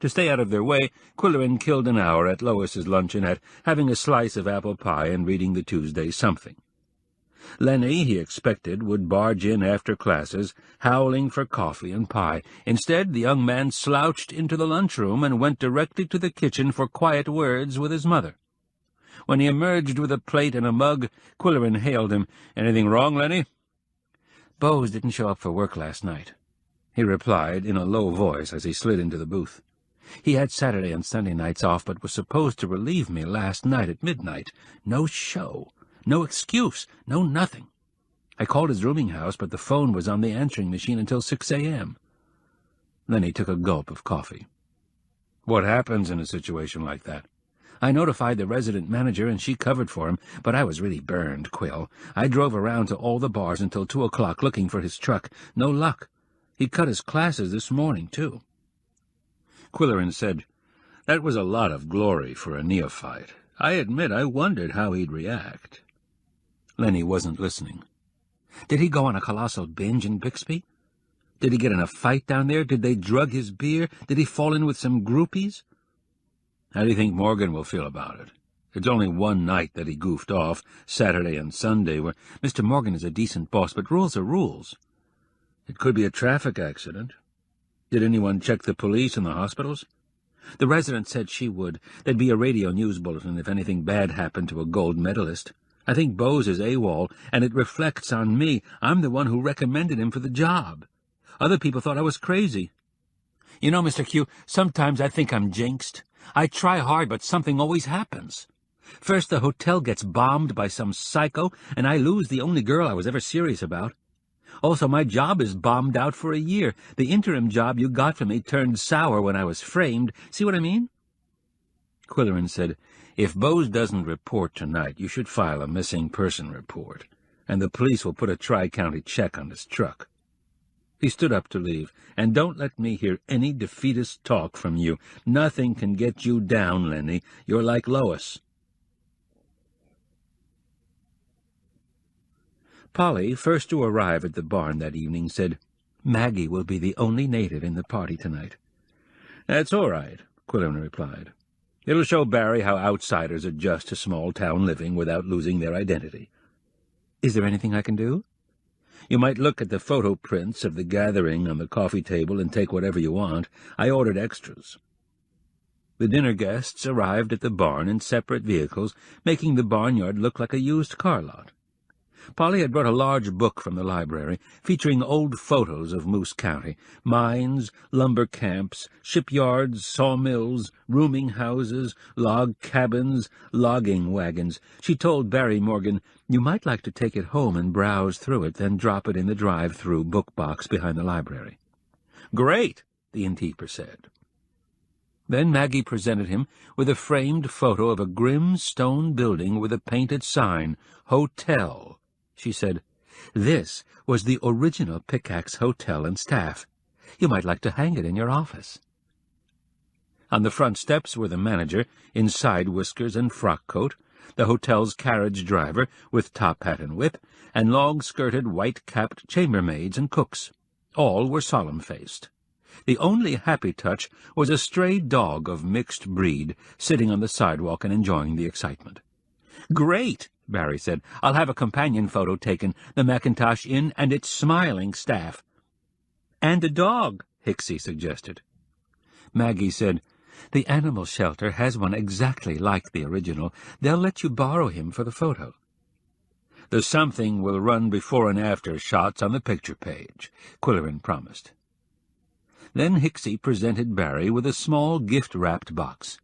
Speaker 2: To stay out of their way, Qwilleran killed an hour at Lois's luncheonette, having a slice of apple pie and reading the Tuesday Something. Lenny, he expected, would barge in after classes, howling for coffee and pie. Instead, the young man slouched into the lunchroom and went directly to the kitchen for quiet words with his mother. When he emerged with a plate and a mug, Qwilleran hailed him. "Anything wrong, Lenny?" "Bose didn't show up for work last night," he replied in a low voice as he slid into the booth. "He had Saturday and Sunday nights off, but was supposed to relieve me last night at midnight. No show, no excuse, no nothing. I called his rooming house, but the phone was on the answering machine until 6 a.m. Then he took a gulp of coffee. "What happens in a situation like that?" "I notified the resident manager, and she covered for him, but I was really burned, Quill. I drove around to all the bars until 2 o'clock looking for his truck. No luck. He cut his classes this morning, too. Qwilleran said, "That was a lot of glory for a neophyte. I admit I wondered how he'd react." Lenny wasn't listening. Did he go on a colossal binge in Bixby? Did he get in a fight down there? Did they drug his beer? Did he fall in with some groupies? How do you think Morgan will feel about it? It's only one night that he goofed off, Saturday and Sunday, where Mr. Morgan is a decent boss, but rules are rules. It could be a traffic accident. Did anyone check the police and the hospitals? The resident said she would. There'd be a radio news bulletin if anything bad happened to a gold medalist. I think Bose is AWOL, and it reflects on me. I'm the one who recommended him for the job. Other people thought I was crazy. You know, Mr. Q, sometimes I think I'm jinxed. I try hard, but something always happens. First the hotel gets bombed by some psycho, and I lose the only girl I was ever serious about. Also, my job is bombed out for a year. The interim job you got for me turned sour when I was framed. See what I mean? Qwilleran said, "If Bose doesn't report tonight, you should file a missing person report, and the police will put a tri-county check on his truck." He stood up to leave. "And don't let me hear any defeatist talk from you. Nothing can get you down, Lenny. You're like Lois." Polly, first to arrive at the barn that evening, said, "Maggie will be the only native in the party tonight." "That's all right," Qwilleran replied. "It'll show Barry how outsiders adjust to small-town living without losing their identity." "Is there anything I can do?" "You might look at the photo prints of the gathering on the coffee table and take whatever you want. I ordered extras." The dinner guests arrived at the barn in separate vehicles, making the barnyard look like a used car lot. Polly had brought a large book from the library, featuring old photos of Moose County, mines, lumber camps, shipyards, sawmills, rooming houses, log cabins, logging wagons. She told Barry Morgan, "You might like to take it home and browse through it, then drop it in the drive-through book box behind the library." "Great," the innkeeper said. Then Maggie presented him with a framed photo of a grim stone building with a painted sign, "Hotel." She said, "This was the original Pickax Hotel and staff. You might like to hang it in your office." On the front steps were the manager, in side whiskers and frock coat, the hotel's carriage driver, with top hat and whip, and long-skirted, white-capped chambermaids and cooks. All were solemn-faced. The only happy touch was a stray dog of mixed breed, sitting on the sidewalk and enjoying the excitement. "Great," Barry said. "I'll have a companion photo taken, the Mackintosh Inn and its smiling staff." "And a dog," Hicksy suggested. Maggie said, "The animal shelter has one exactly like the original. They'll let you borrow him for the photo." "The something will run before and after shots on the picture page," Qwilleran promised. Then Hicksy presented Barry with a small gift-wrapped box.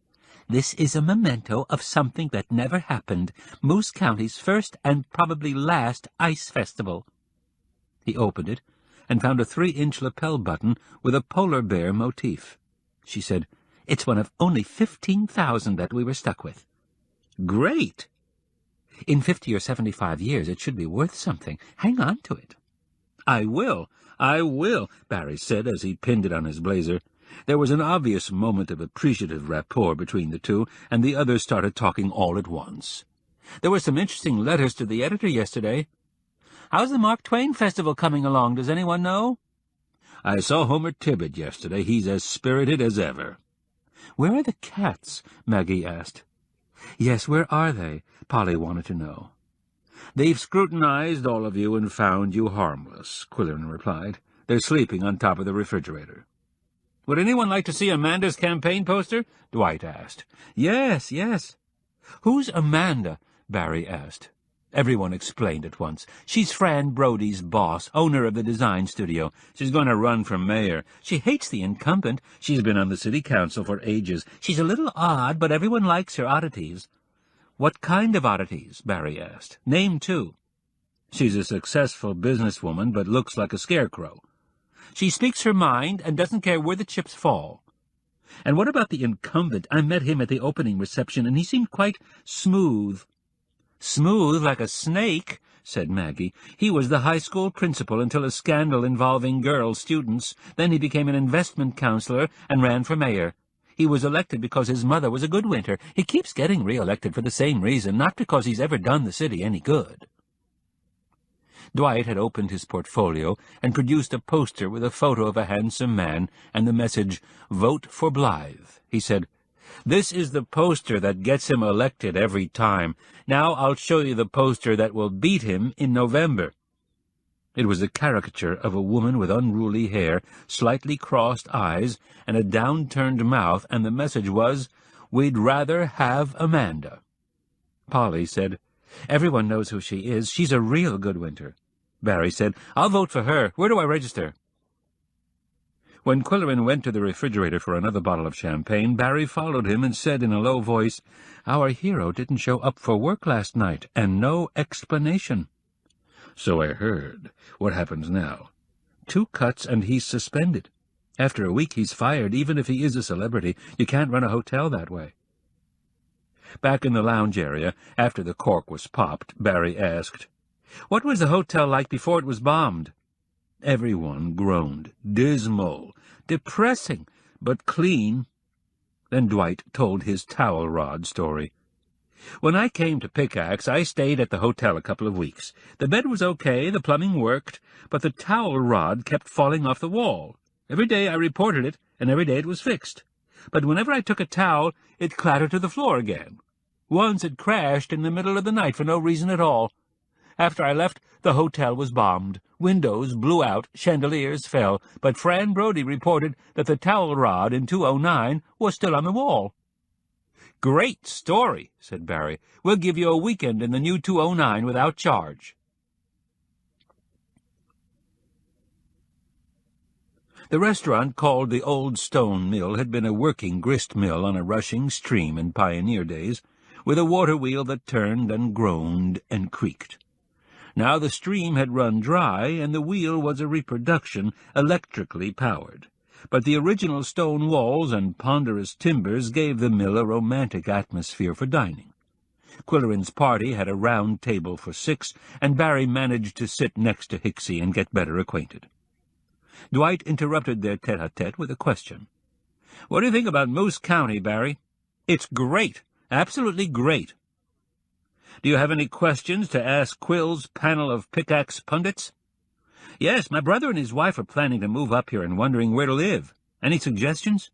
Speaker 2: "This is a memento of something that never happened, Moose County's first and probably last ice festival." He opened it and found a 3-inch lapel button with a polar bear motif. She said, "It's one of only 15,000 that we were stuck with." "Great!" "In 50 or 75 years it should be worth something. Hang on to it." I will, Barry said as he pinned it on his blazer. There was an obvious moment of appreciative rapport between the two, and the others started talking all at once. "There were some interesting letters to the editor yesterday." "How's the Mark Twain Festival coming along? Does anyone know?" "I saw Homer Tibbet yesterday. He's as spirited as ever." "Where are the cats?" Maggie asked. "Yes, where are they?" Polly wanted to know. "They've scrutinized all of you and found you harmless," Qwilleran replied. "They're sleeping on top of the refrigerator." "Would anyone like to see Amanda's campaign poster?" Dwight asked. Yes. "Who's Amanda?" Barry asked. Everyone explained at once. "She's Fran Brody's boss, owner of the design studio. She's going to run for mayor. She hates the incumbent. She's been on the city council for ages. She's a little odd, but everyone likes her oddities." "What kind of oddities?" Barry asked. "Name 2. "She's a successful businesswoman, but looks like a scarecrow." "She speaks her mind and doesn't care where the chips fall." "And what about the incumbent? I met him at the opening reception, and he seemed quite smooth." "Smooth like a snake," said Maggie. "He was the high school principal until a scandal involving girl students. Then he became an investment counselor and ran for mayor. He was elected because his mother was a good winter. He keeps getting re-elected for the same reason, not because he's ever done the city any good." Dwight had opened his portfolio and produced a poster with a photo of a handsome man and the message, "Vote for Blythe." He said, "This is the poster that gets him elected every time. Now I'll show you the poster that will beat him in November." It was a caricature of a woman with unruly hair, slightly crossed eyes, and a downturned mouth, and the message was, "We'd rather have Amanda." Polly said, "Everyone knows who she is. She's a real good winter." Barry said, "I'll vote for her. Where do I register?" When Qwilleran went to the refrigerator for another bottle of champagne, Barry followed him and said in a low voice, "Our hero didn't show up for work last night, and no explanation."
Speaker 4: "So I heard. What happens now?"
Speaker 2: "2 cuts and he's suspended. After a week he's fired, even if he is a celebrity. You can't run a hotel that way." Back in the lounge area, after the cork was popped, Barry asked, "What was the hotel like before it was bombed?" Everyone groaned. "Dismal. Depressing, but clean." Then Dwight told his towel rod story. "When I came to Pickax, I stayed at the hotel a couple of weeks. The bed was okay, the plumbing worked, but the towel rod kept falling off the wall. Every day I reported it, and every day it was fixed. But whenever I took a towel, it clattered to the floor again. Once it crashed in the middle of the night for no reason at all. After I left, the hotel was bombed. Windows blew out, chandeliers fell, but Fran Brody reported that the towel rod in 209 was still on the wall." "Great story," said Barry. "We'll give you a weekend in the new 209 without charge." The restaurant called the Old Stone Mill had been a working grist mill on a rushing stream in pioneer days, with a water wheel that turned and groaned and creaked. Now the stream had run dry, and the wheel was a reproduction, electrically powered. But the original stone walls and ponderous timbers gave the mill a romantic atmosphere for dining. Qwilleran's party had a round table for 6, and Barry managed to sit next to Hicksy and get better acquainted. Dwight interrupted their tete-a-tete with a question. "What do you think about Moose County, Barry?" "It's great. Absolutely great." "Do you have any questions to ask Quill's panel of Pickax pundits?" "Yes, my brother and his wife are planning to move up here and wondering where to live. Any suggestions?"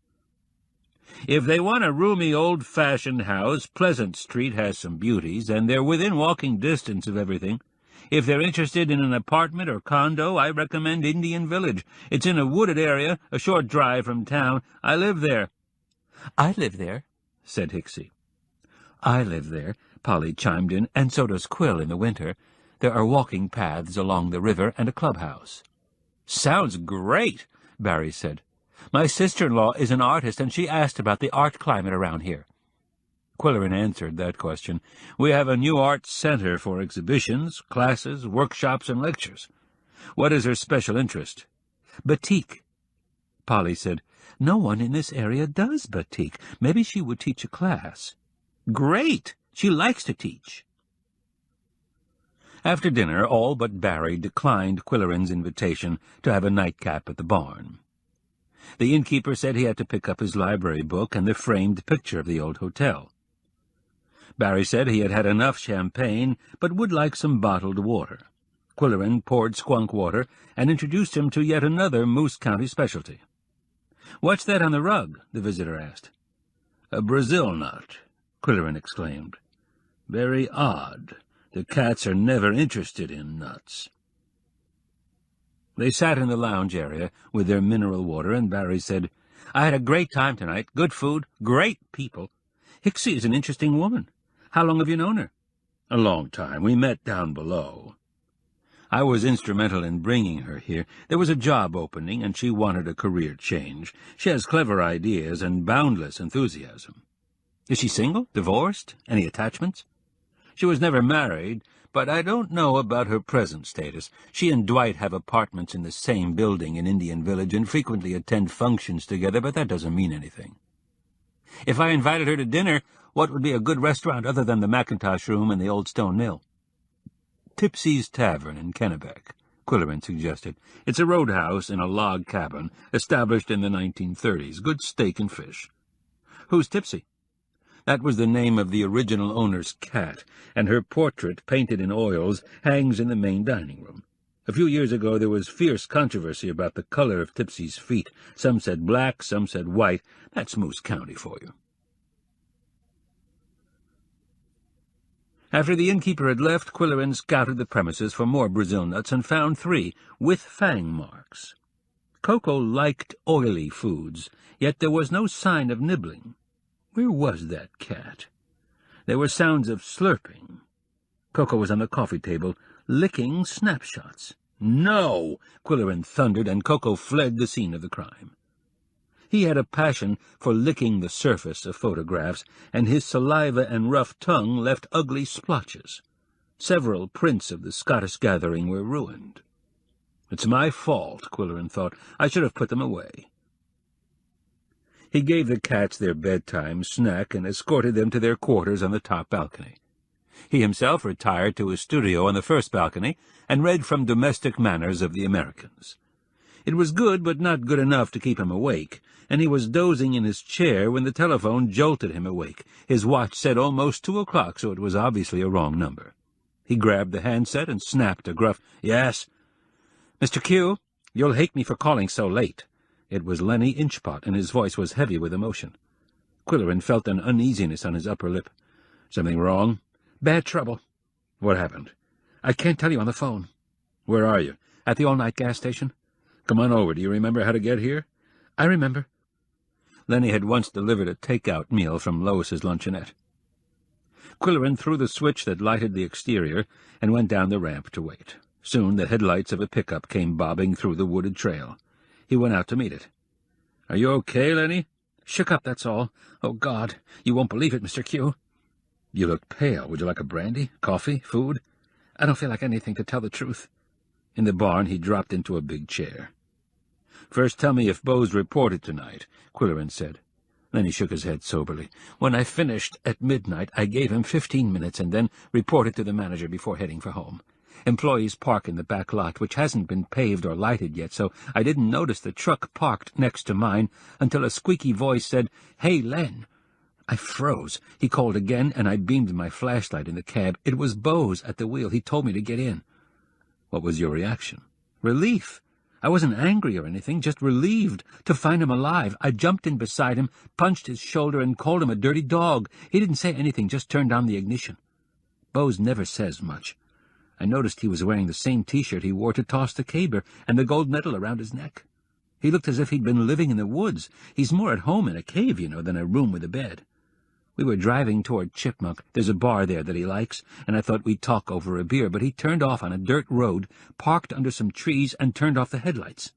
Speaker 2: "If they want a roomy, old-fashioned house, Pleasant Street has some beauties, and they're within walking distance of everything. If they're interested in an apartment or condo, I recommend Indian Village. It's in a wooded area, a short drive from town. I live there." "I live there," said Hicksy. "I live there," Polly chimed in, "and so does Quill in the winter. There are walking paths along the river and a clubhouse." "Sounds great," Barry said. "My sister-in-law is an artist, and she asked about the art climate around here." Qwilleran answered that question. "We have a new art center for exhibitions, classes, workshops, and lectures." "What is her special interest?" "Batik." Polly said, "No one in this area does batik. Maybe she would teach a class." "Great! She likes to teach." After dinner, all but Barry declined Qwilleran's invitation to have a nightcap at the barn. The innkeeper said he had to pick up his library book and the framed picture of the old hotel. Barry said he had had enough champagne, but would like some bottled water. Qwilleran poured skunk water and introduced him to yet another Moose County specialty. "What's that on the rug?" the visitor asked. "A Brazil nut," Qwilleran exclaimed. "Very odd. The cats are never interested in nuts." They sat in the lounge area with their mineral water, and Barry said, "I had a great time tonight. Good food, great people. Hicksy is an interesting woman. How long have you known her?" "A long time. We met down below." "I was instrumental in bringing her here. There was a job opening, and she wanted a career change. She has clever ideas and boundless enthusiasm." "Is she single? Divorced? Any attachments?" "She was never married, but I don't know about her present status. She and Dwight have apartments in the same building in Indian Village and frequently attend functions together, but that doesn't mean anything." "If I invited her to dinner, what would be a good restaurant other than the Macintosh Room and the Old Stone Mill?" Tipsy's Tavern in Kennebec, Qwilleran suggested. It's a roadhouse in a log cabin, established in the 1930s. Good steak and fish. Who's Tipsy? That was the name of the original owner's cat, and her portrait, painted in oils, hangs in the main dining room. A few years ago there was fierce controversy about the color of Tipsy's feet. Some said black, some said white. That's Moose County for you. After the innkeeper had left, Qwilleran scouted the premises for more Brazil nuts and found 3, with fang marks. Koko liked oily foods, yet there was no sign of nibbling. Where was that cat? There were sounds of slurping. Koko was on the coffee table, licking snapshots. "No!" Qwilleran thundered, and Koko fled the scene of the crime. He had a passion for licking the surface of photographs, and his saliva and rough tongue left ugly splotches. Several prints of the Scottish gathering were ruined. "It's my fault," Qwilleran thought. "I should have put them away." He gave the cats their bedtime snack and escorted them to their quarters on the top balcony. He himself retired to his studio on the first balcony and read from Domestic Manners of the Americans. It was good, but not good enough to keep him awake, and he was dozing in his chair when the telephone jolted him awake. His watch said almost 2 o'clock, so it was obviously a wrong number. He grabbed the handset and snapped a gruff, "Yes." "Mr. Q, you'll hate me for calling so late." It was Lenny Inchpot, and his voice was heavy with emotion. Qwilleran felt an uneasiness on his upper lip. "Something wrong?" "Bad trouble." "What happened?" "I can't tell you on the phone." "Where are you?"
Speaker 3: "At the all-night gas station."
Speaker 2: "Come on over. Do you remember how to get here?"
Speaker 3: "I remember."
Speaker 2: Lenny had once delivered a take-out meal from Lois's luncheonette. Qwilleran threw the switch that lighted the exterior and went down the ramp to wait. Soon the headlights of a pickup came bobbing through the wooded trail. He went out to meet it. "Are you okay, Lenny?"
Speaker 3: "Shook up, that's all. Oh, God, you won't believe it, Mr. Q."
Speaker 2: "You look pale. Would you like a brandy, coffee, food?"
Speaker 3: "I don't feel like anything, to tell the truth."
Speaker 2: In the barn he dropped into a big chair. "First tell me if Beau's reported tonight," Qwilleran said. Then he shook his head soberly.
Speaker 3: "When I finished at midnight, I gave him 15 minutes and then reported to the manager before heading for home. Employees park in the back lot, which hasn't been paved or lighted yet, so I didn't notice the truck parked next to mine until a squeaky voice said, 'Hey, Len.' I froze. He called again, and I beamed my flashlight in the cab. It was Beau's at the wheel. He told me to get in."
Speaker 2: "What was your reaction?"
Speaker 3: "Relief. I wasn't angry or anything, just relieved to find him alive. I jumped in beside him, punched his shoulder, and called him a dirty dog. He didn't say anything, just turned on the ignition. Beau's never says much. I noticed he was wearing the same T-shirt he wore to toss the caber, and the gold medal around his neck. He looked as if he'd been living in the woods. He's more at home in a cave, than a room with a bed. We were driving toward Chipmunk. There's a bar there that he likes, and I thought we'd talk over a beer, but he turned off on a dirt road, parked under some trees, and turned off the headlights."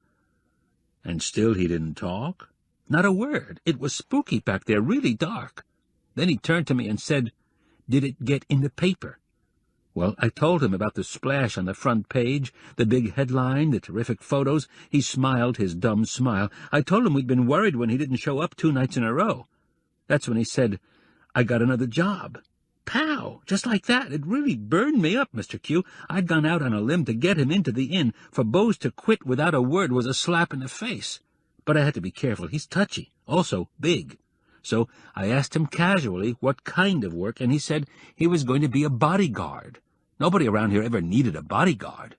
Speaker 2: "And still he didn't talk?"
Speaker 3: "Not a word. It was spooky back there, really dark. Then he turned to me and said, 'Did it get in the paper?' Well, I told him about the splash on the front page, the big headline, the terrific photos. He smiled his dumb smile. I told him we'd been worried when he didn't show up 2 nights in a row. That's when he said, 'I got another job.' Pow! Just like that. It really burned me up, Mr. Q. I'd gone out on a limb to get him into the inn. For Beau's to quit without a word was a slap in the face. But I had to be careful. He's touchy. Also big. So I asked him casually what kind of work, and he said he was going to be a bodyguard. Nobody around here ever needed a bodyguard."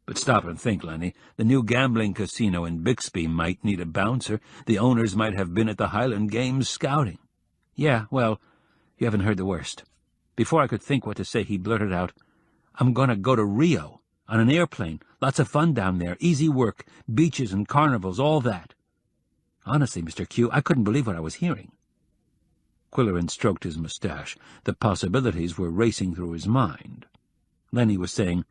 Speaker 2: "But stop and think, Lenny. The new gambling casino in Bixby might need a bouncer. The owners might have been at the Highland Games scouting."
Speaker 3: "Yeah, well, you haven't heard the worst." Before I could think what to say, he blurted out, "I'm going to go to Rio, on an airplane. Lots of fun down there, easy work, beaches and carnivals, all that." Honestly, Mr. Q, I couldn't believe what I was hearing.
Speaker 2: Qwilleran stroked his mustache. The possibilities were racing through his mind.
Speaker 3: Lenny was saying,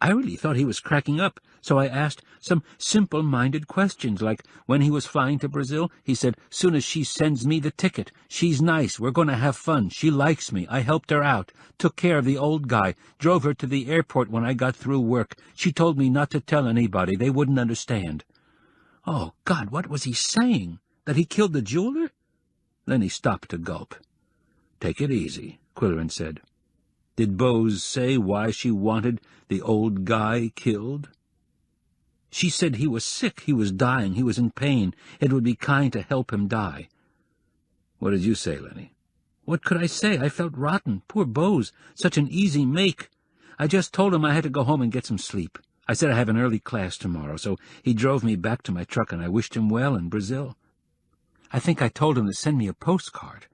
Speaker 3: "I really thought he was cracking up, so I asked some simple-minded questions, like when he was flying to Brazil. He said, 'Soon as she sends me the ticket. She's nice. We're going to have fun. She likes me. I helped her out. Took care of the old guy. Drove her to the airport when I got through work. She told me not to tell anybody. They wouldn't understand.'" Oh, God, what was he saying? That he killed the jeweler?
Speaker 2: Then he stopped to gulp. "Take it easy," Qwilleran said. Did Bose say why she wanted the old guy killed? She said he was sick, he was dying, he was in pain. It would be kind to help him die. What did you say, Lenny? What could I say? I felt rotten. Poor Bose, such an easy make. I just told him I had to go home and get some sleep. I said I have an early class tomorrow, so he drove me back to my truck, and I wished him well in Brazil. I think I told him to send me a postcard.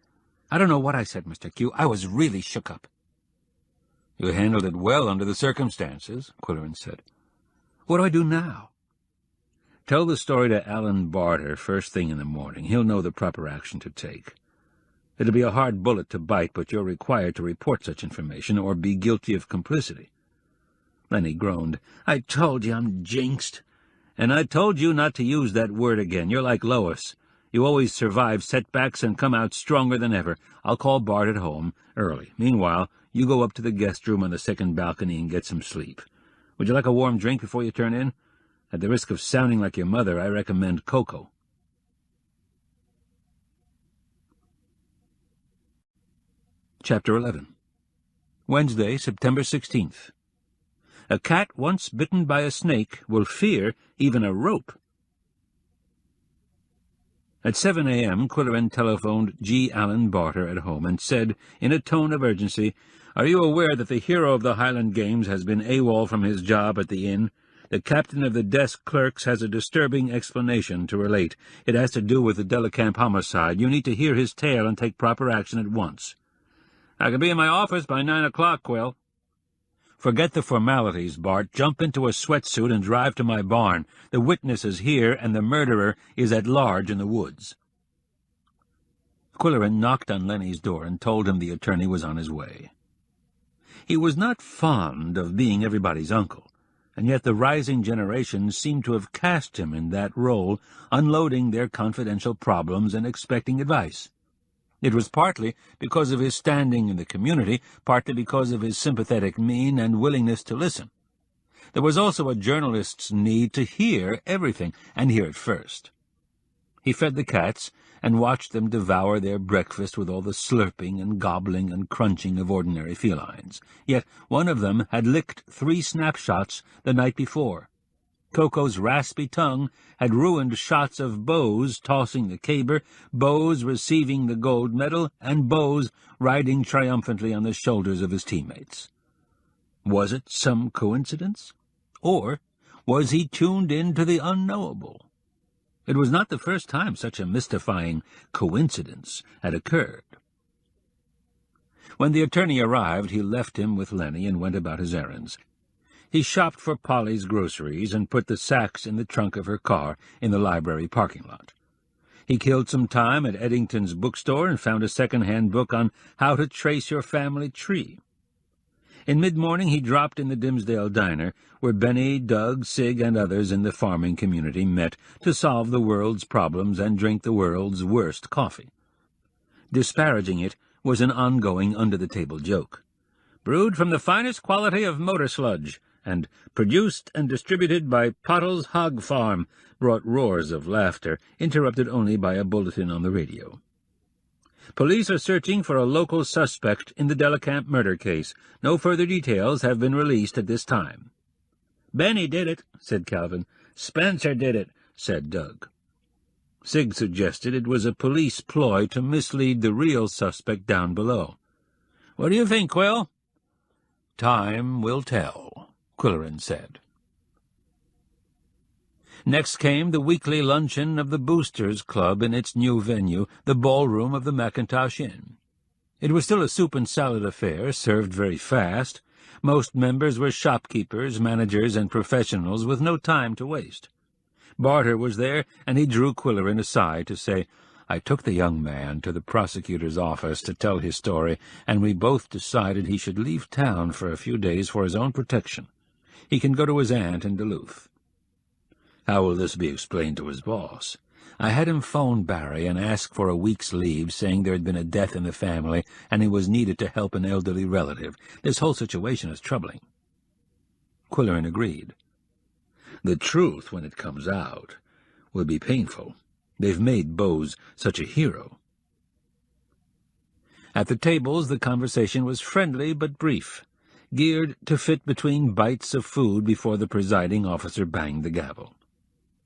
Speaker 2: I don't know what I said, Mr. Q. I was really shook up. You handled it well under the circumstances, Qwilleran said. What do I do now? Tell the story to Alan Barter first thing in the morning. He'll know the proper action to take. It'll be a hard bullet to bite, but you're required to report such information or be guilty of complicity. Lenny groaned. I told you I'm jinxed. And I told you not to use that word again. You're like Lois. You always survive setbacks and come out stronger than ever. I'll call Bart at home early. Meanwhile, you go up to the guest room on the second balcony and get some sleep. Would you like a warm drink before you turn in? At the risk of sounding like your mother, I recommend Koko. Chapter 11. Wednesday, September 16th. A cat once bitten by a snake will fear even a rope. At 7 a.m., Qwilleran telephoned G. Alan Barter at home and said, in a tone of urgency, Are you aware that the hero of the Highland Games has been AWOL from his job at the inn? The captain of the desk clerks has a disturbing explanation to relate. It has to do with the Delicamp homicide. You need to hear his tale and take proper action at once. I can be in my office by 9 o'clock, Quill. Forget the formalities, Bart. Jump into a sweatsuit and drive to my barn. The witness is here, and the murderer is at large in the woods. Qwilleran knocked on Lenny's door and told him the attorney was on his way. He was not fond of being everybody's uncle, and yet the rising generation seemed to have cast him in that role, unloading their confidential problems and expecting advice. It was partly because of his standing in the community, partly because of his sympathetic mien and willingness to listen. There was also a journalist's need to hear everything, and hear it first. He fed the cats and watched them devour their breakfast with all the slurping and gobbling and crunching of ordinary felines. Yet one of them had licked 3 snapshots the night before. Koko's raspy tongue had ruined shots of Bose tossing the caber, Bose receiving the gold medal, and Bose riding triumphantly on the shoulders of his teammates. Was it some coincidence? Or was he tuned in to the unknowable? It was not the first time such a mystifying coincidence had occurred. When the attorney arrived, he left him with Lenny and went about his errands. He shopped for Polly's groceries and put the sacks in the trunk of her car in the library parking lot. He killed some time at Eddington's bookstore and found a second-hand book on how to trace your family tree. In mid-morning he dropped in the Dimsdale diner, where Benny, Doug, Sig, and others in the farming community met to solve the world's problems and drink the world's worst coffee. Disparaging it was an ongoing under-the-table joke. Brewed from the finest quality of motor sludge, and produced and distributed by Pottle's Hog Farm, brought roars of laughter, interrupted only by a bulletin on the radio. Police are searching for a local suspect in the Delicamp murder case. No further details have been released at this time. Benny did it, said Calvin. Spencer did it, said Doug. Sig suggested it was a police ploy to mislead the real suspect down below. What do you think, Quill? Time will tell, Qwilleran said. Next came the weekly luncheon of the Boosters Club in its new venue, the ballroom of the Mackintosh Inn. It was still a soup-and-salad affair, served very fast. Most members were shopkeepers, managers, and professionals with no time to waste. Barter was there, and he drew Qwilleran aside to say, I took the young man to the prosecutor's office to tell his story, and we both decided he should leave town for a few days for his own protection. He can go to his aunt in Duluth. How will this be explained to his boss? I had him phone Barry and ask for a week's leave, saying there had been a death in the family, and he was needed to help an elderly relative. This whole situation is troubling. Qwilleran agreed. The truth, when it comes out, will be painful. They've made Bose such a hero. At the tables the conversation was friendly but brief, geared to fit between bites of food before the presiding officer banged the gavel.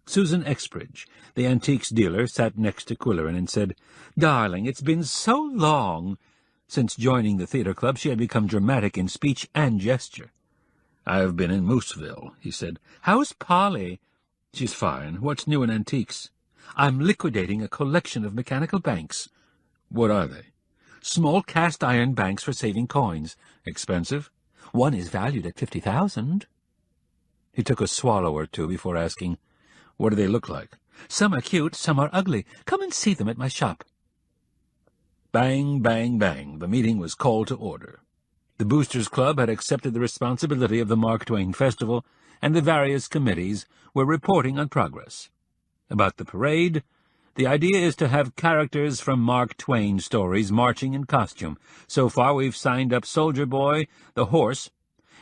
Speaker 2: Susan Exbridge, the antiques dealer, sat next to Qwilleran and said, "Darling, it's been so long." Since joining the theatre club she had become dramatic in speech and gesture. "I've been in Mooseville," he said. "How's Polly?" "She's fine. What's new in antiques?" "I'm liquidating a collection of mechanical banks." "What are they?" "Small cast-iron banks for saving coins." "Expensive?" "One is valued at 50,000. He took a swallow or two before asking, "What do they look like?" "Some are cute, some are ugly. Come and see them at my shop." Bang, bang, bang. The meeting was called to order. The Boosters Club had accepted the responsibility of the Mark Twain Festival, and the various committees were reporting on progress. About the parade, the idea is to have characters from Mark Twain stories marching in costume. So far we've signed up Soldier Boy, the horse,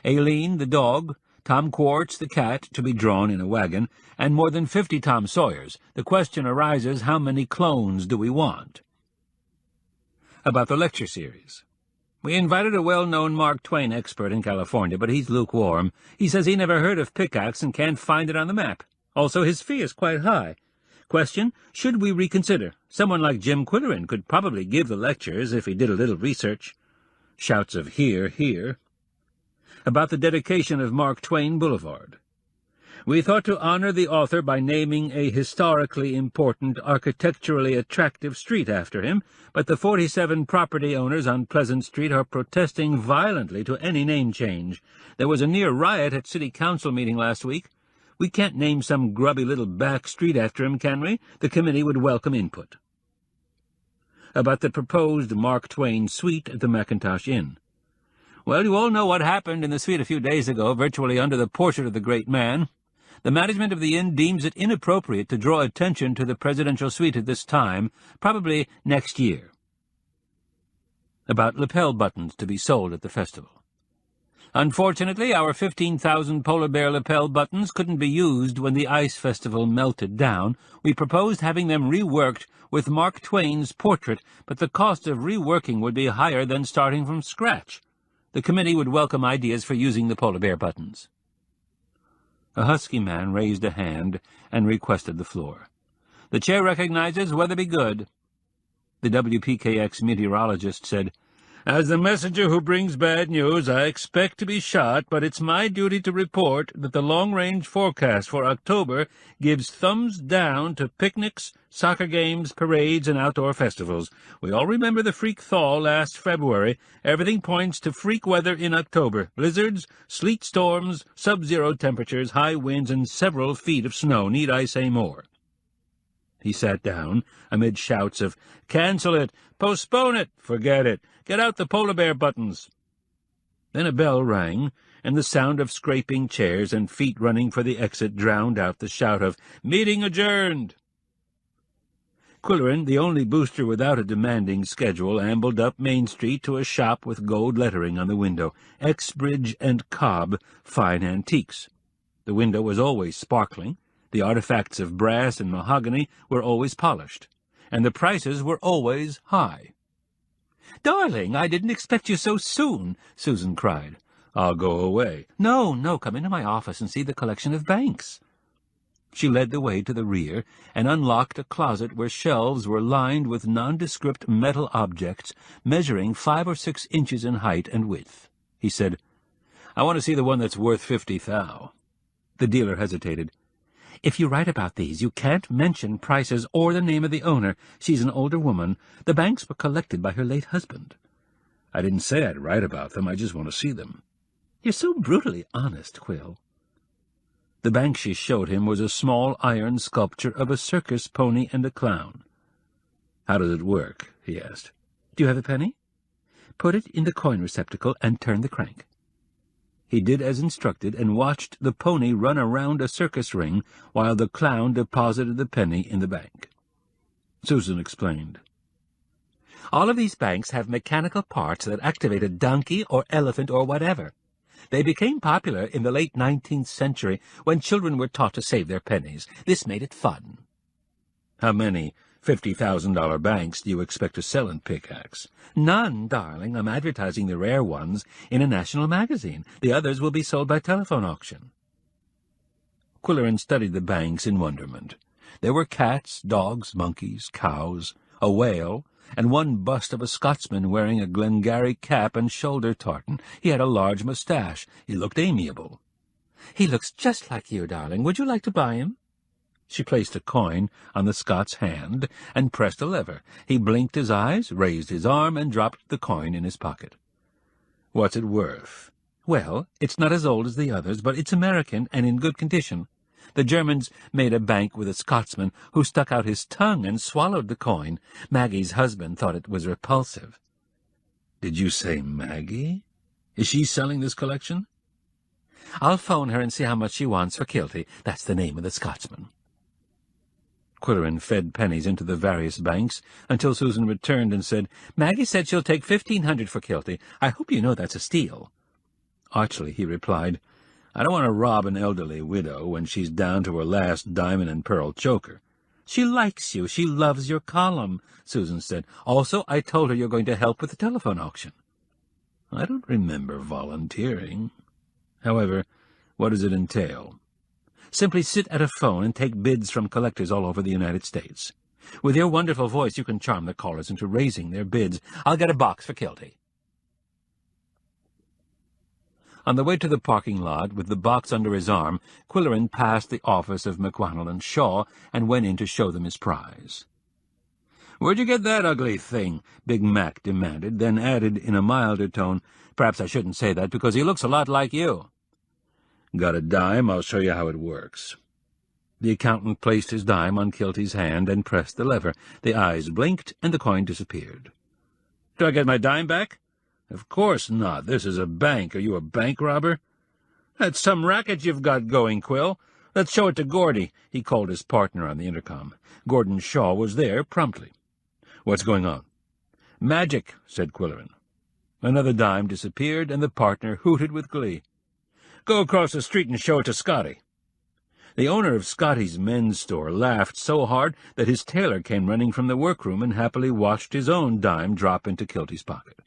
Speaker 2: Aileen, the dog, Tom Quartz, the cat, to be drawn in a wagon, and more than 50 Tom Sawyers. The question arises, how many clones do we want? About the lecture series. We invited a well-known Mark Twain expert in California, but he's lukewarm. He says he never heard of Pickax and can't find it on the map. Also, his fee is quite high. Question, should we reconsider? Someone like Jim Qwilleran could probably give the lectures if he did a little research. Shouts of hear, hear. About the dedication of Mark Twain Boulevard. We thought to honor the author by naming a historically important, architecturally attractive street after him, but the 47 property owners on Pleasant Street are protesting violently to any name change. There was a near riot at City Council meeting last week. We can't name some grubby little back street after him, can we? The committee would welcome input. About the proposed Mark Twain suite at the Mackintosh Inn. Well, you all know what happened in the suite a few days ago, virtually under the portrait of the great man. The management of the inn deems it inappropriate to draw attention to the presidential suite at this time, probably next year. About lapel buttons to be sold at the festival. Unfortunately, our 15,000 polar bear lapel buttons couldn't be used when the ice festival melted down. We proposed having them reworked with Mark Twain's portrait, but the cost of reworking would be higher than starting from scratch. The committee would welcome ideas for using the polar bear buttons. A husky man raised a hand and requested the floor. The chair recognizes Weatherby Good. The WPKX meteorologist said, "As the messenger who brings bad news, I expect to be shot, but it's my duty to report that the long-range forecast for October gives thumbs down to picnics, soccer games, parades, and outdoor festivals. We all remember the freak thaw last February. Everything points to freak weather in October. Blizzards, sleet storms, sub-zero temperatures, high winds, and several feet of snow. Need I say more?" He sat down, amid shouts of, "Cancel it! Postpone it! Forget it! Get out the polar bear buttons!" Then a bell rang, and the sound of scraping chairs and feet running for the exit drowned out the shout of, "Meeting adjourned!" Qwilleran, the only booster without a demanding schedule, ambled up Main Street to a shop with gold lettering on the window, Exbridge and Cobb, Fine Antiques. The window was always sparkling, the artifacts of brass and mahogany were always polished, and the prices were always high. "Darling, I didn't expect you so soon," Susan cried. "I'll go away." No, come into my office and see the collection of banks." She led the way to the rear and unlocked a closet where shelves were lined with nondescript metal objects measuring 5 or 6 inches in height and width. He said, "I want to see the one that's worth 50 thou." The dealer hesitated. "If you write about these, you can't mention prices or the name of the owner. She's an older woman. The banks were collected by her late husband." "I didn't say I'd write about them. I just want to see them." "You're so brutally honest, Quill." The bank she showed him was a small iron sculpture of a circus pony and a clown. "How does it work?" he asked. "Do you have a penny? Put it in the coin receptacle and turn the crank." He did as instructed and watched the pony run around a circus ring while the clown deposited the penny in the bank. Susan explained. "All of these banks have mechanical parts that activate a donkey or elephant or whatever. They became popular in the late 19th century when children were taught to save their pennies. This made it fun." "How many $50,000 banks do you expect to sell in Pickax?
Speaker 3: None, darling. I'm advertising the rare ones in a national magazine. The others will be sold by telephone auction.
Speaker 2: Qwilleran studied the banks in wonderment. There were cats, dogs, monkeys, cows, a whale, and one bust of a Scotsman wearing a Glengarry cap and shoulder tartan. He had a large moustache. He looked amiable.
Speaker 3: He looks just like you, darling. Would you like to buy him?
Speaker 2: She placed a coin on the Scot's hand and pressed a lever. He blinked his eyes, raised his arm, and dropped the coin in his pocket. "What's it worth?"
Speaker 3: Well, it's not as old as the others, but it's American and in good condition. The Germans made a bank with a Scotsman who stuck out his tongue and swallowed the coin. Maggie's husband thought it was repulsive.
Speaker 2: "Did you say Maggie? Is she selling this collection?"
Speaker 3: "I'll phone her and see how much she wants for Kilty. That's the name of the Scotsman."
Speaker 2: Qwilleran fed pennies into the various banks until Susan returned and said,
Speaker 3: "Maggie said she'll take 1,500 for Kilty. I hope you know that's a steal."
Speaker 2: Archly he replied, "I don't want to rob an elderly widow when she's down to her last diamond and pearl choker."
Speaker 3: "She likes you. She loves your column," Susan said. "Also, I told her you're going to help with the telephone auction."
Speaker 2: "I don't remember volunteering. However, what does it entail?"
Speaker 3: "Simply sit at a phone and take bids from collectors all over the United States. With your wonderful voice, you can charm the callers into raising their bids. I'll get a box for Kilty."
Speaker 2: On the way to the parking lot, with the box under his arm, Qwilleran passed the office of McWannell and Shaw and went in to show them his prize. "Where'd you get that ugly thing?" Big Mac demanded, then added in a milder tone, "Perhaps I shouldn't say that, because he looks a lot like you." "Got a dime? I'll show you how it works." The accountant placed his dime on Kilty's hand and pressed the lever. The eyes blinked, and the coin disappeared. "Do I get my dime back?" "Of course not. This is a bank. Are you a bank robber?" "That's some racket you've got going, Quill. Let's show it to Gordy." He called his partner on the intercom. Gordon Shaw was there promptly. "What's going on?" "Magic," said Qwilleran. Another dime disappeared, and the partner hooted with glee. "Go across the street and show it to Scotty." The owner of Scotty's men's store laughed so hard that his tailor came running from the workroom and happily watched his own dime drop into Kilty's pocket.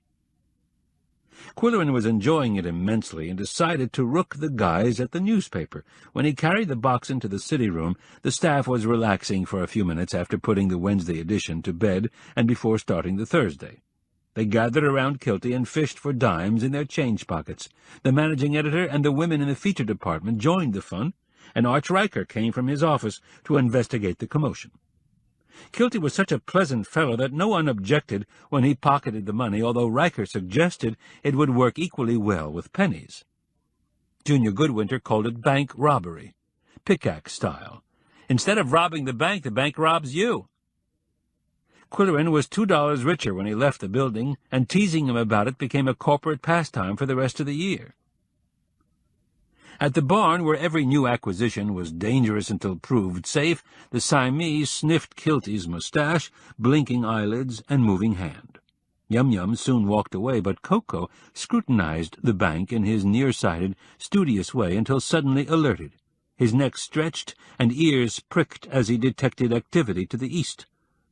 Speaker 2: Qwilleran was enjoying it immensely and decided to rook the guys at the newspaper. When he carried the box into the city room, the staff was relaxing for a few minutes after putting the Wednesday edition to bed and before starting the Thursday. They gathered around Kilty and fished for dimes in their change pockets. The managing editor and the women in the feature department joined the fun, and Arch Riker came from his office to investigate the commotion. Kilty was such a pleasant fellow that no one objected when he pocketed the money, although Riker suggested it would work equally well with pennies. Junior Goodwinter called it bank robbery, Pickax style. Instead of robbing the bank robs you. Qwilleran was $2 richer when he left the building, and teasing him about it became a corporate pastime for the rest of the year. At the barn, where every new acquisition was dangerous until proved safe, the Siamese sniffed Kilty's moustache, blinking eyelids, and moving hand. Yum-Yum soon walked away, but Koko scrutinized the bank in his nearsighted, studious way until suddenly alerted. His neck stretched and ears pricked as he detected activity to the east.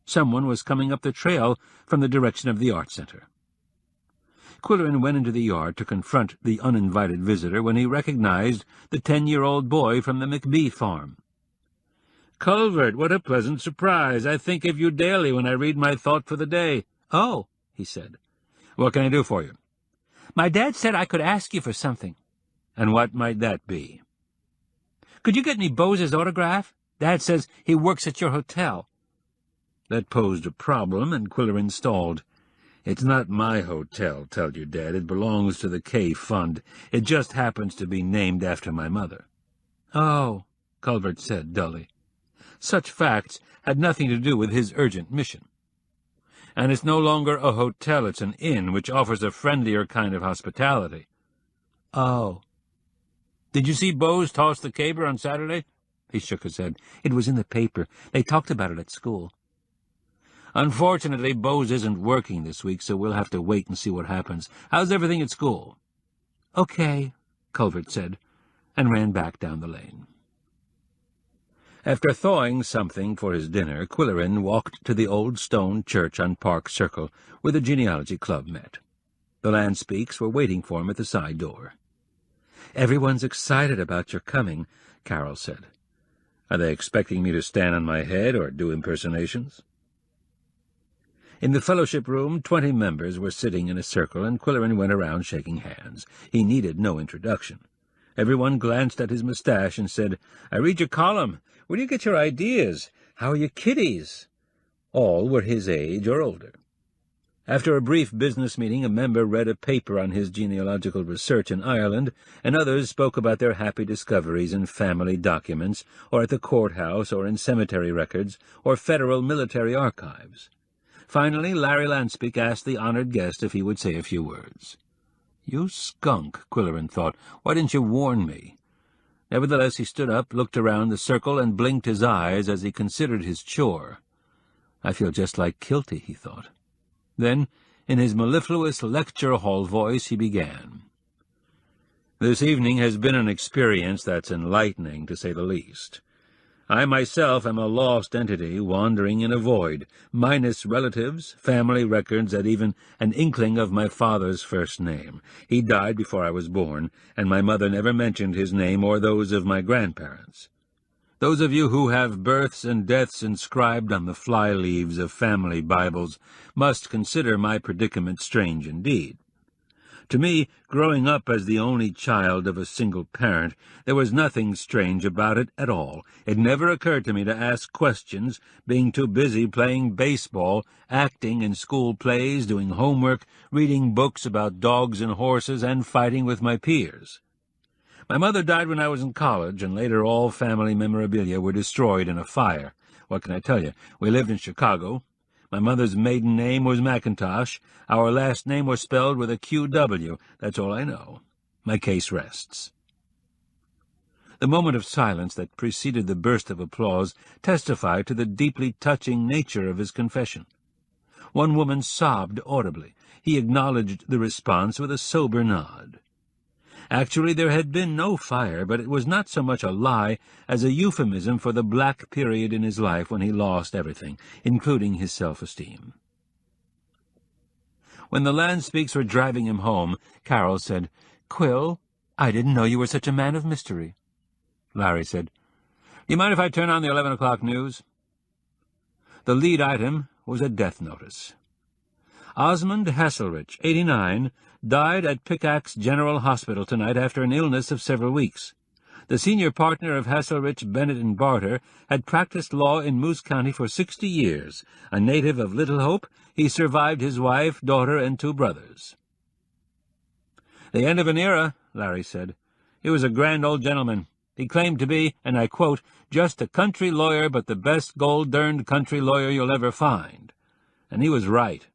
Speaker 2: Someone was coming up the trail from the direction of the art center. Qwilleran went into the yard to confront the uninvited visitor when he recognized the 10-year-old boy from the McBee farm. "Culvert, what a pleasant surprise! I think of you daily when I read my thought for the day."
Speaker 3: "Oh," he said.
Speaker 2: "What can I do for you?"
Speaker 3: "My dad said I could ask you for something."
Speaker 2: "And what might that be?"
Speaker 3: "Could you get me Bose's autograph? Dad says he works at your hotel."
Speaker 2: That posed a problem, and Qwilleran stalled. "It's not my hotel, tell your dad. It belongs to the K Fund. It just happens to be named after my mother."
Speaker 3: "Oh," Culvert said dully. Such facts had nothing to do with his urgent mission.
Speaker 2: "And it's no longer a hotel, it's an inn, which offers a friendlier kind of hospitality."
Speaker 3: "Oh."
Speaker 2: "Did you see Bose toss the caber on Saturday?"
Speaker 3: He shook his head. "It was in the paper. They talked about it at school."
Speaker 2: "Unfortunately, Bose isn't working this week, so we'll have to wait and see what happens. How's everything at school?"
Speaker 3: "Okay," Culvert said, and ran back down the lane.
Speaker 2: After thawing something for his dinner, Qwilleran walked to the old stone church on Park Circle, where the genealogy club met. The Landspeaks were waiting for him at the side door. "Everyone's excited about your coming," Carol said. "Are they expecting me to stand on my head or do impersonations?" In the fellowship room, 20 members were sitting in a circle, and Qwilleran went around shaking hands. He needed no introduction. Everyone glanced at his moustache and said, "I read your column. Where do you get your ideas? How are your kiddies?" All were his age or older. After a brief business meeting, a member read a paper on his genealogical research in Ireland, and others spoke about their happy discoveries in family documents, or at the courthouse, or in cemetery records, or federal military archives. Finally, Larry Lanspeak asked the honored guest if he would say a few words. "You skunk," Qwilleran thought. "Why didn't you warn me?" Nevertheless, he stood up, looked around the circle, and blinked his eyes as he considered his chore. "I feel just like Kilty," he thought. Then, in his mellifluous lecture-hall voice, he began. "This evening has been an experience that's enlightening, to say the least. I myself am a lost entity wandering in a void, minus relatives, family records, and even an inkling of my father's first name. He died before I was born, and my mother never mentioned his name or those of my grandparents. Those of you who have births and deaths inscribed on the fly-leaves of family Bibles must consider my predicament strange indeed. To me, growing up as the only child of a single parent, there was nothing strange about it at all. It never occurred to me to ask questions, being too busy playing baseball, acting in school plays, doing homework, reading books about dogs and horses, and fighting with my peers. My mother died when I was in college, and later all family memorabilia were destroyed in a fire. What can I tell you? We lived in Chicago. My mother's maiden name was McIntosh. Our last name was spelled with a QW. That's all I know. My case rests." The moment of silence that preceded the burst of applause testified to the deeply touching nature of his confession. One woman sobbed audibly. He acknowledged the response with a sober nod. Actually, there had been no fire, but it was not so much a lie as a euphemism for the black period in his life when he lost everything, including his self-esteem. When the Landspeaks were driving him home, Carol said, "Quill, I didn't know you were such a man of mystery." Larry said, "Do you mind if I turn on the 11 o'clock news?" The lead item was a death notice. Osmond Hasselrich, 89, died at Pickax General Hospital tonight after an illness of several weeks. The senior partner of Hasselrich, Bennett & Barter, had practiced law in Moose County for 60 years. A native of Little Hope, he survived his wife, daughter, and 2 brothers. "The end of an era," Larry said. "He was a grand old gentleman. He claimed to be, and I quote, just a country lawyer, but the best gold-derned country lawyer you'll ever find. And he was right."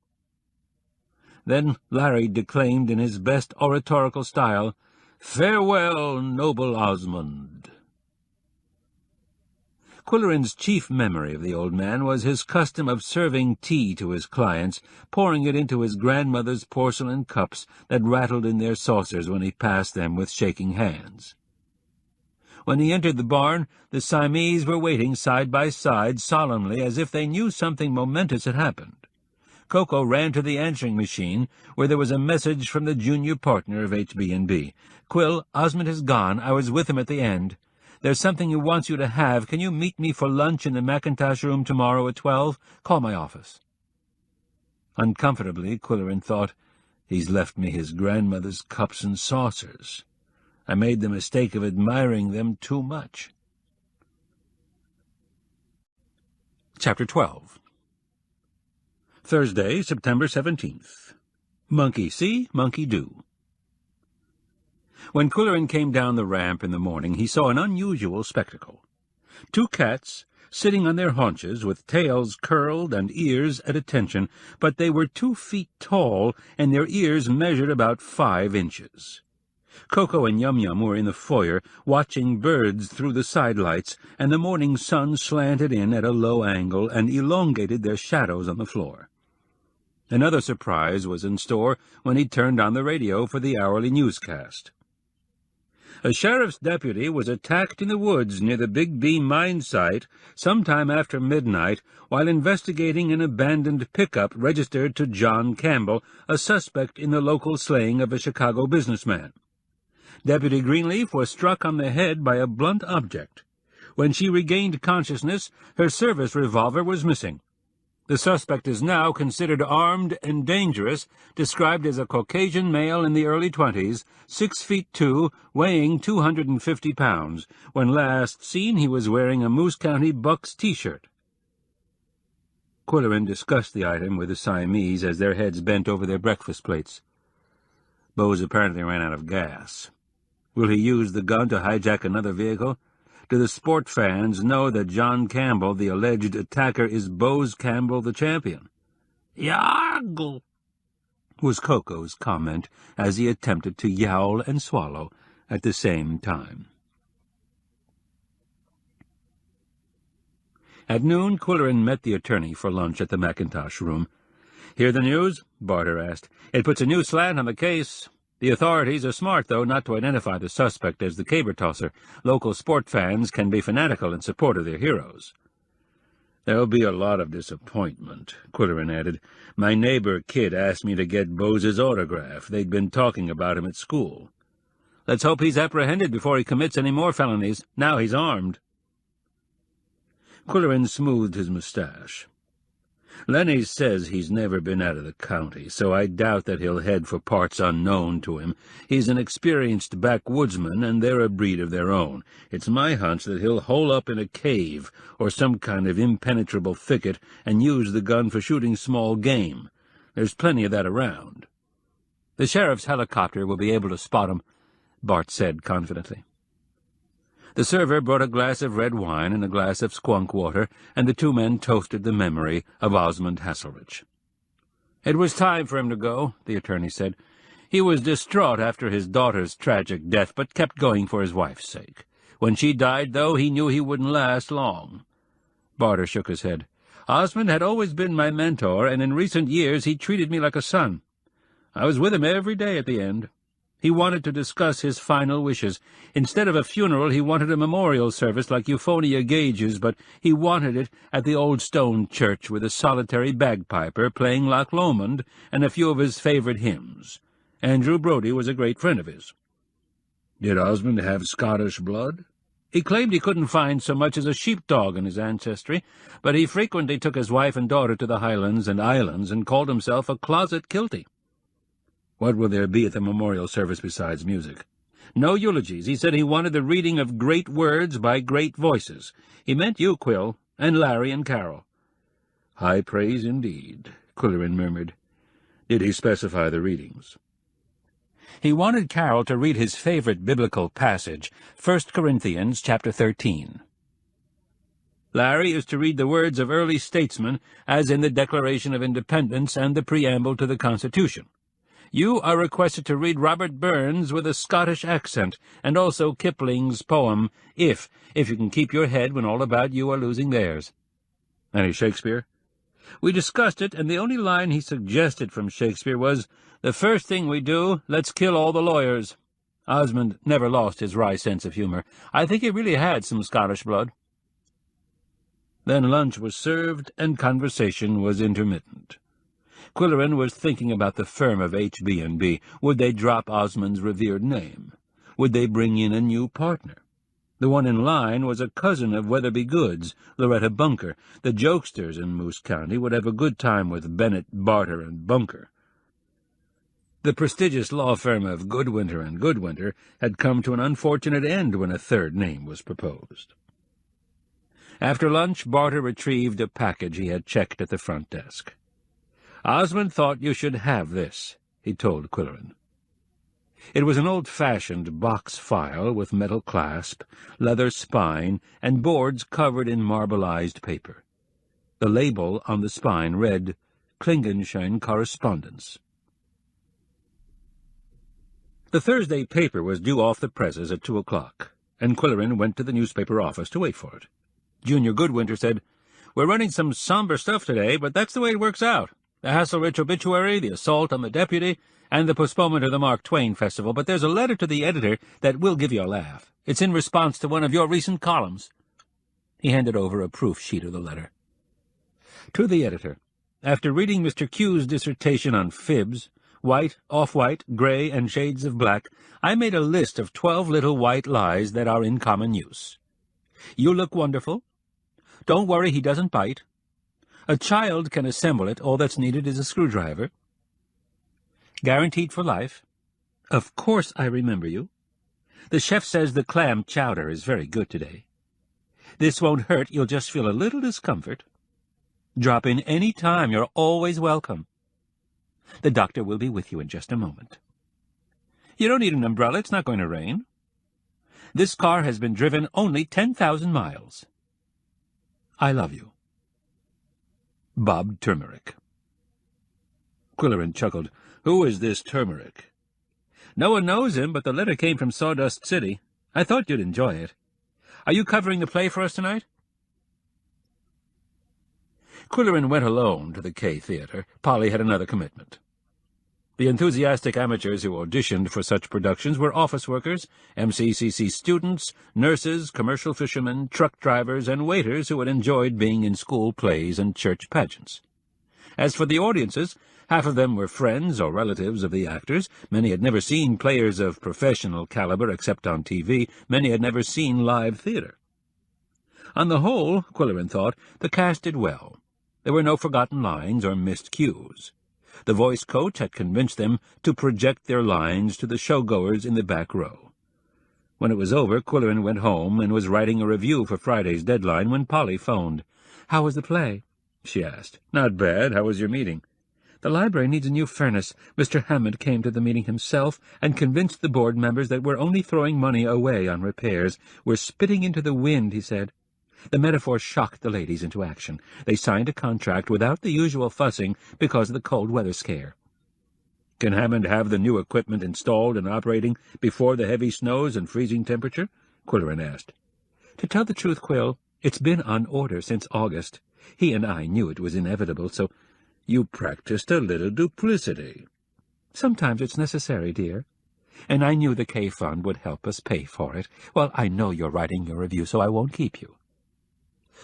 Speaker 2: Then Larry declaimed in his best oratorical style, "Farewell, noble Osmond." Qwilleran's chief memory of the old man was his custom of serving tea to his clients, pouring it into his grandmother's porcelain cups that rattled in their saucers when he passed them with shaking hands. When he entered the barn, the Siamese were waiting side by side solemnly as if they knew something momentous had happened. Koko ran to the answering machine, where there was a message from the junior partner of HB&B. "Quill, Osmond has gone. I was with him at the end. There's something he wants you to have. Can you meet me for lunch in the Macintosh room tomorrow at 12? Call my office." Uncomfortably, Qwilleran thought, "He's left me his grandmother's cups and saucers. I made the mistake of admiring them too much." Chapter 12. Thursday, September 17th. Monkey see, monkey do. When Qwilleran came down the ramp in the morning, he saw an unusual spectacle. 2 cats, sitting on their haunches, with tails curled and ears at attention, but they were 2 feet tall, and their ears measured about 5 inches. Koko and Yum-Yum were in the foyer, watching birds through the sidelights, and the morning sun slanted in at a low angle and elongated their shadows on the floor. Another surprise was in store when he turned on the radio for the hourly newscast. A sheriff's deputy was attacked in the woods near the Big B mine site sometime after midnight while investigating an abandoned pickup registered to John Campbell, a suspect in the local slaying of a Chicago businessman. Deputy Greenleaf was struck on the head by a blunt object. When she regained consciousness, her service revolver was missing. The suspect is now considered armed and dangerous, described as a Caucasian male in the early 20s, 6'2", weighing 250 pounds. When last seen, he was wearing a Moose County Bucks T-shirt. Qwilleran discussed the item with the Siamese as their heads bent over their breakfast plates. Bose apparently ran out of gas. Will he use the gun to hijack another vehicle? Do the sport fans know that John Campbell, the alleged attacker, is Bose Campbell, the champion? "Yargle," was Koko's comment as he attempted to yowl and swallow at the same time. At noon, Qwilleran met the attorney for lunch at the Mackintosh room. "Hear the news?" Barter asked. "It puts a new slant on the case. The authorities are smart, though, not to identify the suspect as the caber-tosser. Local sport fans can be fanatical in support of their heroes." "There'll be a lot of disappointment," Qwilleran added. "My neighbor Kid asked me to get Bose's autograph. They'd been talking about him at school." "Let's hope he's apprehended before he commits any more felonies. Now he's armed." Qwilleran smoothed his mustache. "Lenny says he's never been out of the county, so I doubt that he'll head for parts unknown to him. He's an experienced backwoodsman, and they're a breed of their own. It's my hunch that he'll hole up in a cave or some kind of impenetrable thicket and use the gun for shooting small game. There's plenty of that around." "The sheriff's helicopter will be able to spot him," Bart said confidently. The server brought a glass of red wine and a glass of skunk water, and the two men toasted the memory of Osmond Hasselrich. "It was time for him to go," the attorney said. "He was distraught after his daughter's tragic death, but kept going for his wife's sake. When she died, though, he knew he wouldn't last long." Barter shook his head. "Osmond had always been my mentor, and in recent years he treated me like a son. I was with him every day at the end. He wanted to discuss his final wishes. Instead of a funeral, he wanted a memorial service like Euphonia Gage's, but he wanted it at the old stone church with a solitary bagpiper playing Loch Lomond and a few of his favorite hymns. Andrew Brodie was a great friend of his." "Did Osmond have Scottish blood?" "He claimed he couldn't find so much as a sheepdog in his ancestry, but he frequently took his wife and daughter to the Highlands and Islands and called himself a closet kiltie." "What will there be at the memorial service besides music?" "No eulogies. He said he wanted the reading of great words by great voices. He meant you, Quill, and Larry and Carol." "High praise indeed," Qwilleran murmured. "Did he specify the readings?" "He wanted Carol to read his favorite biblical passage, 1 Corinthians chapter 13. Larry is to read the words of early statesmen, as in the Declaration of Independence and the preamble to the Constitution. You are requested to read Robert Burns with a Scottish accent, and also Kipling's poem, if you can keep your head when all about you are losing theirs." "Any Shakespeare?" "We discussed it, and the only line he suggested from Shakespeare was, 'The first thing we do, let's kill all the lawyers.' Osmond never lost his wry sense of humor. I think he really had some Scottish blood." Then lunch was served, and conversation was intermittent. Qwilleran was thinking about the firm of H.B.&B. Would they drop Osmond's revered name? Would they bring in a new partner? The one in line was a cousin of Weatherby Goods, Loretta Bunker. The jokesters in Moose County would have a good time with Bennett, Barter, and Bunker. The prestigious law firm of Goodwinter and Goodwinter had come to an unfortunate end when a third name was proposed. After lunch, Barter retrieved a package he had checked at the front desk. "Osmond thought you should have this," he told Qwilleran. It was an old-fashioned box file with metal clasp, leather spine, and boards covered in marbleized paper. The label on the spine read, "Klingenschein Correspondence." The Thursday paper was due off the presses at 2 o'clock, and Qwilleran went to the newspaper office to wait for it. Junior Goodwinter said, "We're running some somber stuff today, but that's the way it works out. The Hasselrich obituary, the assault on the deputy, and the postponement of the Mark Twain Festival, but there's a letter to the editor that will give you a laugh. It's in response to one of your recent columns." He handed over a proof sheet of the letter. To the editor. After reading Mr. Q's dissertation on fibs, white, off-white, grey, and shades of black, I made a list of 12 little white lies that are in common use. You look wonderful. Don't worry, he doesn't bite. A child can assemble it. All that's needed is a screwdriver. Guaranteed for life. Of course I remember you. The chef says the clam chowder is very good today. This won't hurt. You'll just feel a little discomfort. Drop in any time. You're always welcome. The doctor will be with you in just a moment. You don't need an umbrella. It's not going to rain. This car has been driven only 10,000 miles. I love you. Bob Turmeric. Qwilleran chuckled. Who is this Turmeric? No one knows him, but the letter came from Sawdust City. I thought you'd enjoy it. Are you covering the play for us tonight? Qwilleran went alone to the K Theatre. Polly had another commitment. The enthusiastic amateurs who auditioned for such productions were office workers, MCCC students, nurses, commercial fishermen, truck drivers, and waiters who had enjoyed being in school plays and church pageants. As for the audiences, half of them were friends or relatives of the actors. Many had never seen players of professional caliber except on TV. Many had never seen live theatre. On the whole, Qwilleran thought, the cast did well. There were no forgotten lines or missed cues. The voice coach had convinced them to project their lines to the showgoers in the back row. When it was over, Qwilleran went home and was writing a review for Friday's deadline when Polly phoned. "How was the play?" she asked. "Not bad. How was your meeting?" "The library needs a new furnace. Mr. Hammond came to the meeting himself and convinced the board members that we're only throwing money away on repairs. We're spitting into the wind," he said. The metaphor shocked the ladies into action. They signed a contract without the usual fussing because of the cold weather scare. "Can Hammond have the new equipment installed and operating before the heavy snows and freezing temperature?" Qwilleran asked. "To tell the truth, Quill, it's been on order since August. He and I knew it was inevitable, so—" "You practiced a little duplicity." "Sometimes it's necessary, dear. And I knew the K-Fund would help us pay for it. Well, I know you're writing your review, so I won't keep you.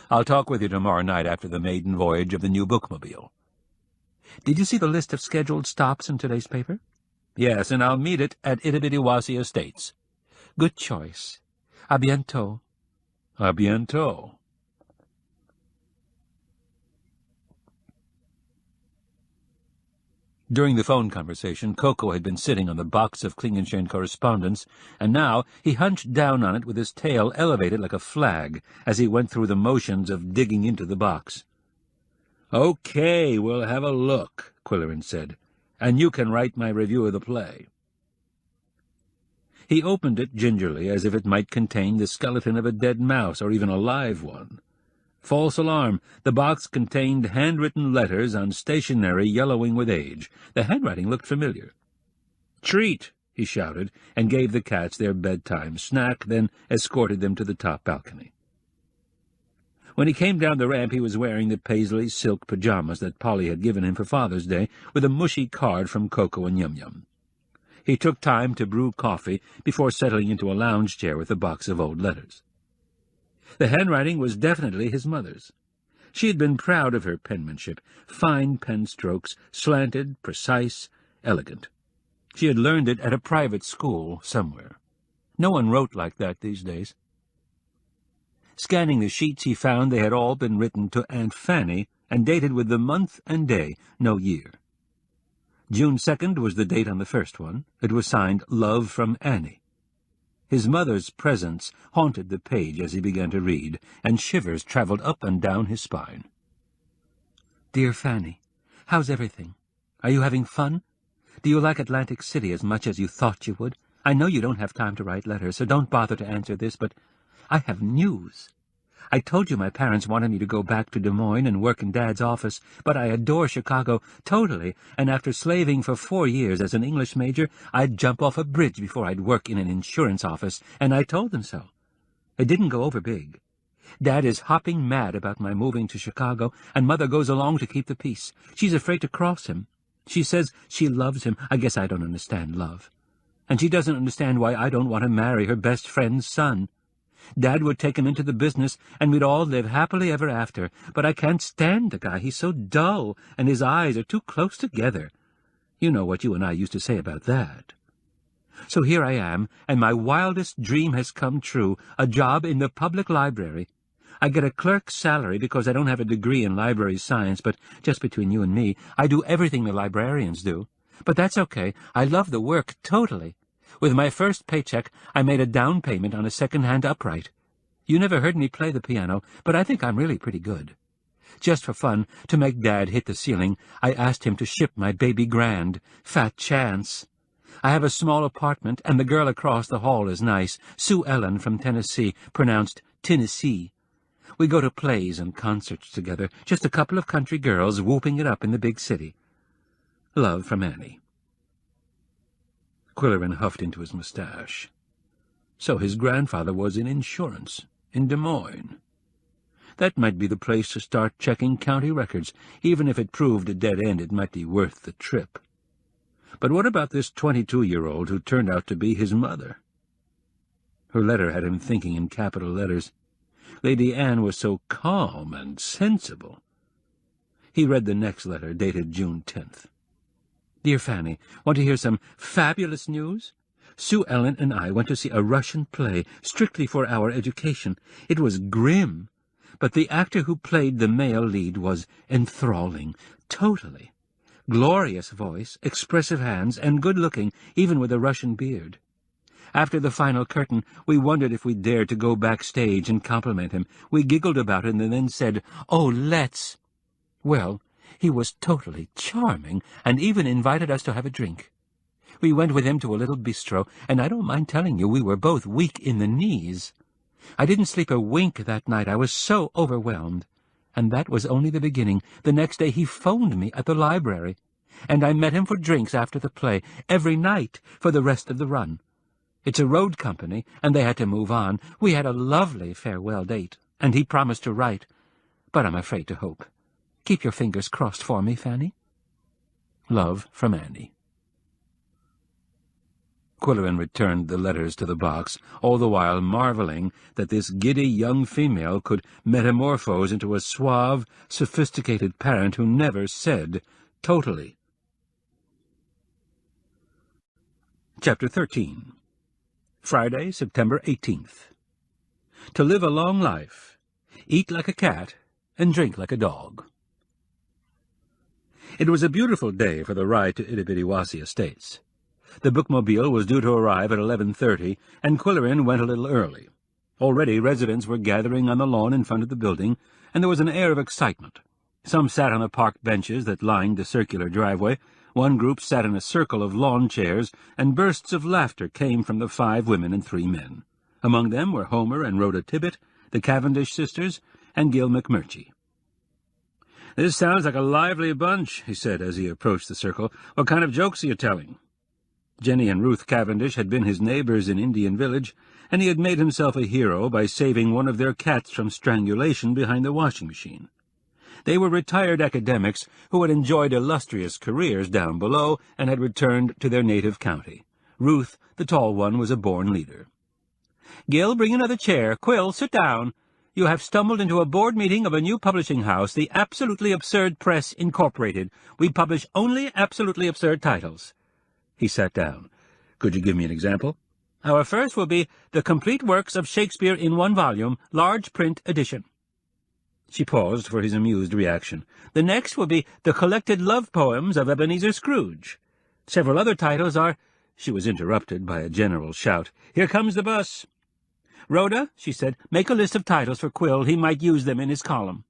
Speaker 2: I'll talk with you tomorrow night after the maiden voyage of the new bookmobile." "Did you see the list of scheduled stops in today's paper?" "Yes, and I'll meet it at Itabitiwasi Estates." "Good choice. A bientôt." "A bientôt." During the phone conversation, Koko had been sitting on the box of Klingenstein correspondence, and now he hunched down on it with his tail elevated like a flag as he went through the motions of digging into the box. "Okay, we'll have a look," Qwilleran said, "and you can write my review of the play." He opened it gingerly, as if it might contain the skeleton of a dead mouse, or even a live one. False alarm. The box contained handwritten letters on stationery yellowing with age. The handwriting looked familiar. "Treat!" he shouted, and gave the cats their bedtime snack, then escorted them to the top balcony. When he came down the ramp, he was wearing the paisley silk pajamas that Polly had given him for Father's Day, with a mushy card from Koko and Yum-Yum. He took time to brew coffee before settling into a lounge chair with a box of old letters. The handwriting was definitely his mother's. She had been proud of her penmanship, fine pen strokes, slanted, precise, elegant. She had learned it at a private school somewhere. No one wrote like that these days. Scanning the sheets, he found they had all been written to Aunt Fanny and dated with the month and day, no year. June 2nd was the date on the first one. It was signed "Love from Annie." His mother's presence haunted the page as he began to read, and shivers traveled up and down his spine. "Dear Fanny, how's everything? Are you having fun? Do you like Atlantic City as much as you thought you would? I know you don't have time to write letters, so don't bother to answer this, but I have news. I told you my parents wanted me to go back to Des Moines and work in Dad's office, but I adore Chicago totally, and after slaving for 4 years as an English major, I'd jump off a bridge before I'd work in an insurance office, and I told them so. It didn't go over big.
Speaker 3: Dad is hopping mad about my moving to Chicago, and Mother goes along to keep the peace. She's afraid to cross him. She says she loves him. I guess I don't understand love. And she doesn't understand why I don't want to marry her best friend's son. Dad would take him into the business, and we'd all live happily ever after. But I can't stand the guy. He's so dull, and his eyes are too close together. You know what you and I used to say about that. So here I am, and my wildest dream has come true, a job in the public library. I get a clerk's salary because I don't have a degree in library science, but just between you and me, I do everything the librarians do. But that's okay. I love the work totally. With my first paycheck, I made a down payment on a second-hand upright. You never heard me play the piano, but I think I'm really pretty good. Just for fun, to make Dad hit the ceiling, I asked him to ship my baby grand. Fat chance. I have a small apartment, and the girl across the hall is nice, Sue Ellen from Tennessee, pronounced Tennessee. We go to plays and concerts together, just a couple of country girls whooping it up in the big city. Love from Annie. Qwilleran huffed into his mustache. So his grandfather was in insurance, in Des Moines. That might be the place to start checking county records. Even if it proved a dead end, it might be worth the trip. But what about this 22-year-old who turned out to be his mother? Her letter had him thinking in capital letters. Lady Anne was so calm and sensible. He read the next letter, dated June 10th. Dear Fanny, want to hear some fabulous news? Sue Ellen and I went to see a Russian play, strictly for our education. It was grim, but the actor who played the male lead was enthralling, totally. Glorious voice, expressive hands, and good-looking, even with a Russian beard. After the final curtain, we wondered if we dared to go backstage and compliment him. We giggled about it and then said, "Oh, let's." Well, he was totally charming, and even invited us to have a drink. We went with him to a little bistro, and I don't mind telling you we were both weak in the knees. I didn't sleep a wink that night. I was so overwhelmed. And that was only the beginning. The next day he phoned me at the library, and I met him for drinks after the play, every night for the rest of the run. It's a road company, and they had to move on. We had a lovely farewell date, and he promised to write, but I'm afraid to hope. Keep your fingers crossed for me, Fanny. Love from Annie. Qwilleran returned the letters to the box, all the while marveling that this giddy young female could metamorphose into a suave, sophisticated parent who never said totally. Chapter 13. Friday, September 18th. To live a long life, eat like a cat, and drink like a dog. It was a beautiful day for the ride to Itibitiwasi Estates. The bookmobile was due to arrive at 11:30, and Qwilleran went a little early. Already residents were gathering on the lawn in front of the building, and there was an air of excitement. Some sat on the parked benches that lined the circular driveway. One group sat in a circle of lawn chairs, and bursts of laughter came from the 5 women and 3 men. Among them were Homer and Rhoda Tibbet, the Cavendish sisters, and Gil McMurtry. "This sounds like a lively bunch," he said as he approached the circle. "What kind of jokes are you telling?" Jenny and Ruth Cavendish had been his neighbors in Indian Village, and he had made himself a hero by saving one of their cats from strangulation behind the washing machine. They were retired academics who had enjoyed illustrious careers down below and had returned to their native county. Ruth, the tall one, was a born leader. "Gil, bring another chair. Quill, sit down. You have stumbled into a board meeting of a new publishing house, the Absolutely Absurd Press, Incorporated. We publish only absolutely absurd titles." He sat down. "Could you give me an example?" "Our first will be The Complete Works of Shakespeare in 1 volume, large print edition." She paused for his amused reaction. "The next will be The Collected Love Poems of Ebenezer Scrooge. Several other titles are—" She was interrupted by a general shout. "Here comes the bus." "Rhoda," she said, "make a list of titles for Quill. He might use them in his column."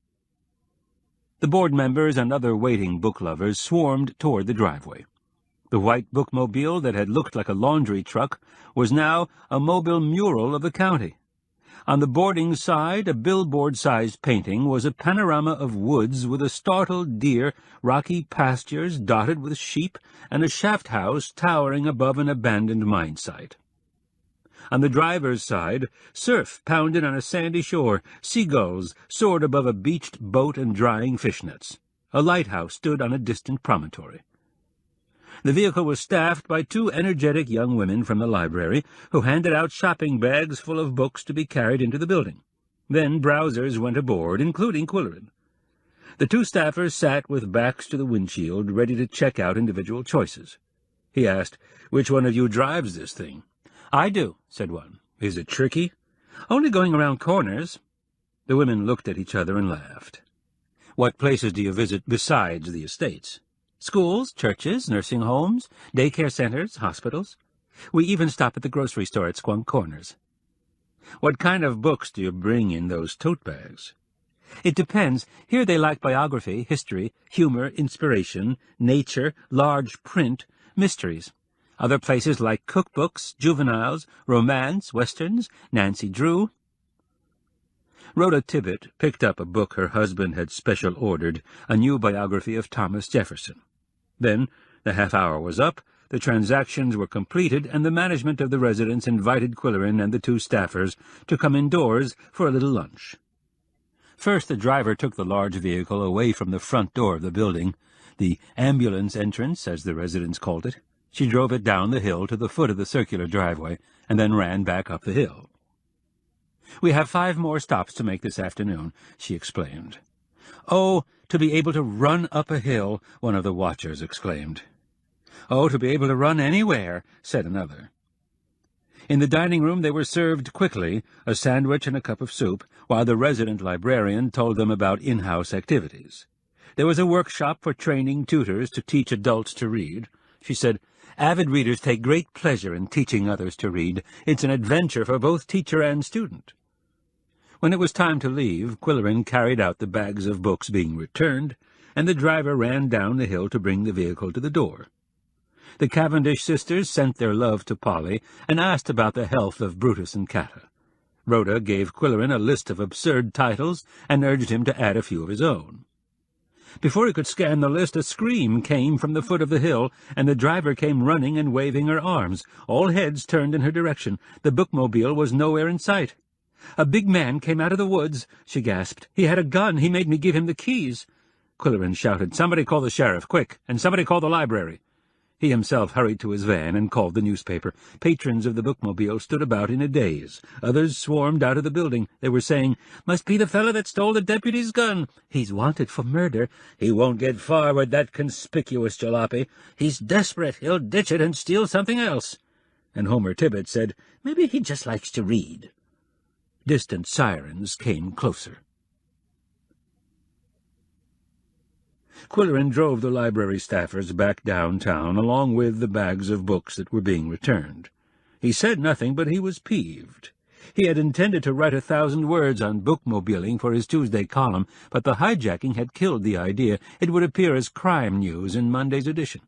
Speaker 3: The board members and other waiting book lovers swarmed toward the driveway. The white bookmobile that had looked like a laundry truck was now a mobile mural of the county. On the boarding side, a billboard-sized painting was a panorama of woods with a startled deer, rocky pastures dotted with sheep, and a shaft house towering above an abandoned mine site.
Speaker 2: On the driver's side, surf pounded on a sandy shore, seagulls soared above a beached boat and drying fishnets. A lighthouse stood on a distant promontory. The vehicle was staffed by 2 energetic young women from the library, who handed out shopping bags full of books to be carried into the building. Then browsers went aboard, including Qwilleran. The 2 staffers sat with backs to the windshield, ready to check out individual choices. He asked, "Which one of you drives this thing?" "I do," said one. "Is it tricky?" "Only going around corners." The women looked at each other and laughed. "What places do you visit besides the estates?" "Schools, churches, nursing homes, daycare centers, hospitals. We even stop at the grocery store at Squunk Corners." "What kind of books do you bring in those tote bags?" "It depends. Here they like biography, history, humor, inspiration, nature, large print, mysteries. Other places like cookbooks, juveniles, romance, westerns, Nancy Drew." Rhoda Tibbet picked up a book her husband had special ordered, a new biography of Thomas Jefferson. Then the half-hour was up, the transactions were completed, and the management of the residence invited Qwilleran and the 2 staffers to come indoors for a little lunch. First the driver took the large vehicle away from the front door of the building, the ambulance entrance, as the residents called it. She drove it down the hill to the foot of the circular driveway, and then ran back up the hill. "We have 5 more stops to make this afternoon," she explained. "Oh, to be able to run up a hill," one of the watchers exclaimed. "Oh, to be able to run anywhere," said another. In the dining room they were served quickly, a sandwich and a cup of soup, while the resident librarian told them about in-house activities. There was a workshop for training tutors to teach adults to read. She said, "Avid readers take great pleasure in teaching others to read. It's an adventure for both teacher and student." When it was time to leave, Qwilleran carried out the bags of books being returned, and the driver ran down the hill to bring the vehicle to the door. The Cavendish sisters sent their love to Polly and asked about the health of Brutus and Cata. Rhoda gave Qwilleran a list of absurd titles and urged him to add a few of his own. Before he could scan the list, a scream came from the foot of the hill, and the driver came running and waving her arms. All heads turned in her direction. The bookmobile was nowhere in sight. "A big man came out of the woods," she gasped. "He had a gun. He made me give him the keys." Qwilleran shouted, "Somebody call the sheriff, quick, and somebody call the library." He himself hurried to his van and called the newspaper. Patrons of the bookmobile stood about in a daze. Others swarmed out of the building. They were saying, "Must be the fellow that stole the deputy's gun. He's wanted for murder. He won't get far with that conspicuous jalopy. He's desperate. He'll ditch it and steal something else." And Homer Tibbet said, "Maybe he just likes to read." Distant sirens came closer. Qwilleran drove the library staffers back downtown, along with the bags of books that were being returned. He said nothing, but he was peeved. He had intended to write 1,000 words on bookmobiling for his Tuesday column, but the hijacking had killed the idea. It would appear as crime news in Monday's edition.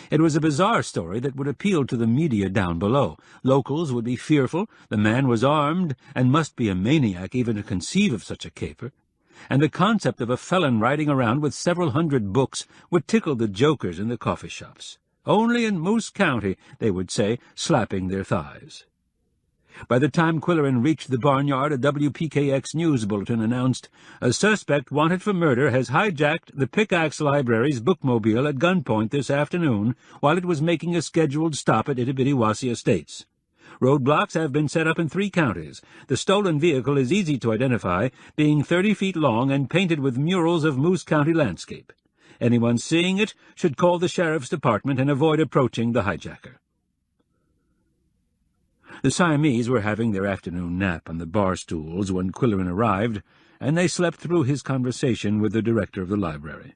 Speaker 2: It was a bizarre story that would appeal to the media down below. Locals would be fearful. The man was armed, and must be a maniac even to conceive of such a caper. And the concept of a felon riding around with several hundred books would tickle the jokers in the coffee shops. "Only in Moose County," they would say, slapping their thighs. By the time Qwilleran reached the barnyard, a WPKX news bulletin announced, "A suspect wanted for murder has hijacked the Pickax Library's bookmobile at gunpoint this afternoon while it was making a scheduled stop at Itty-Bitty-Wassy Estates. Roadblocks have been set up in 3 counties. The stolen vehicle is easy to identify, being 30 feet long and painted with murals of Moose County landscape. Anyone seeing it should call the sheriff's department and avoid approaching the hijacker." The Siamese were having their afternoon nap on the bar stools when Qwilleran arrived, and they slept through his conversation with the director of the library.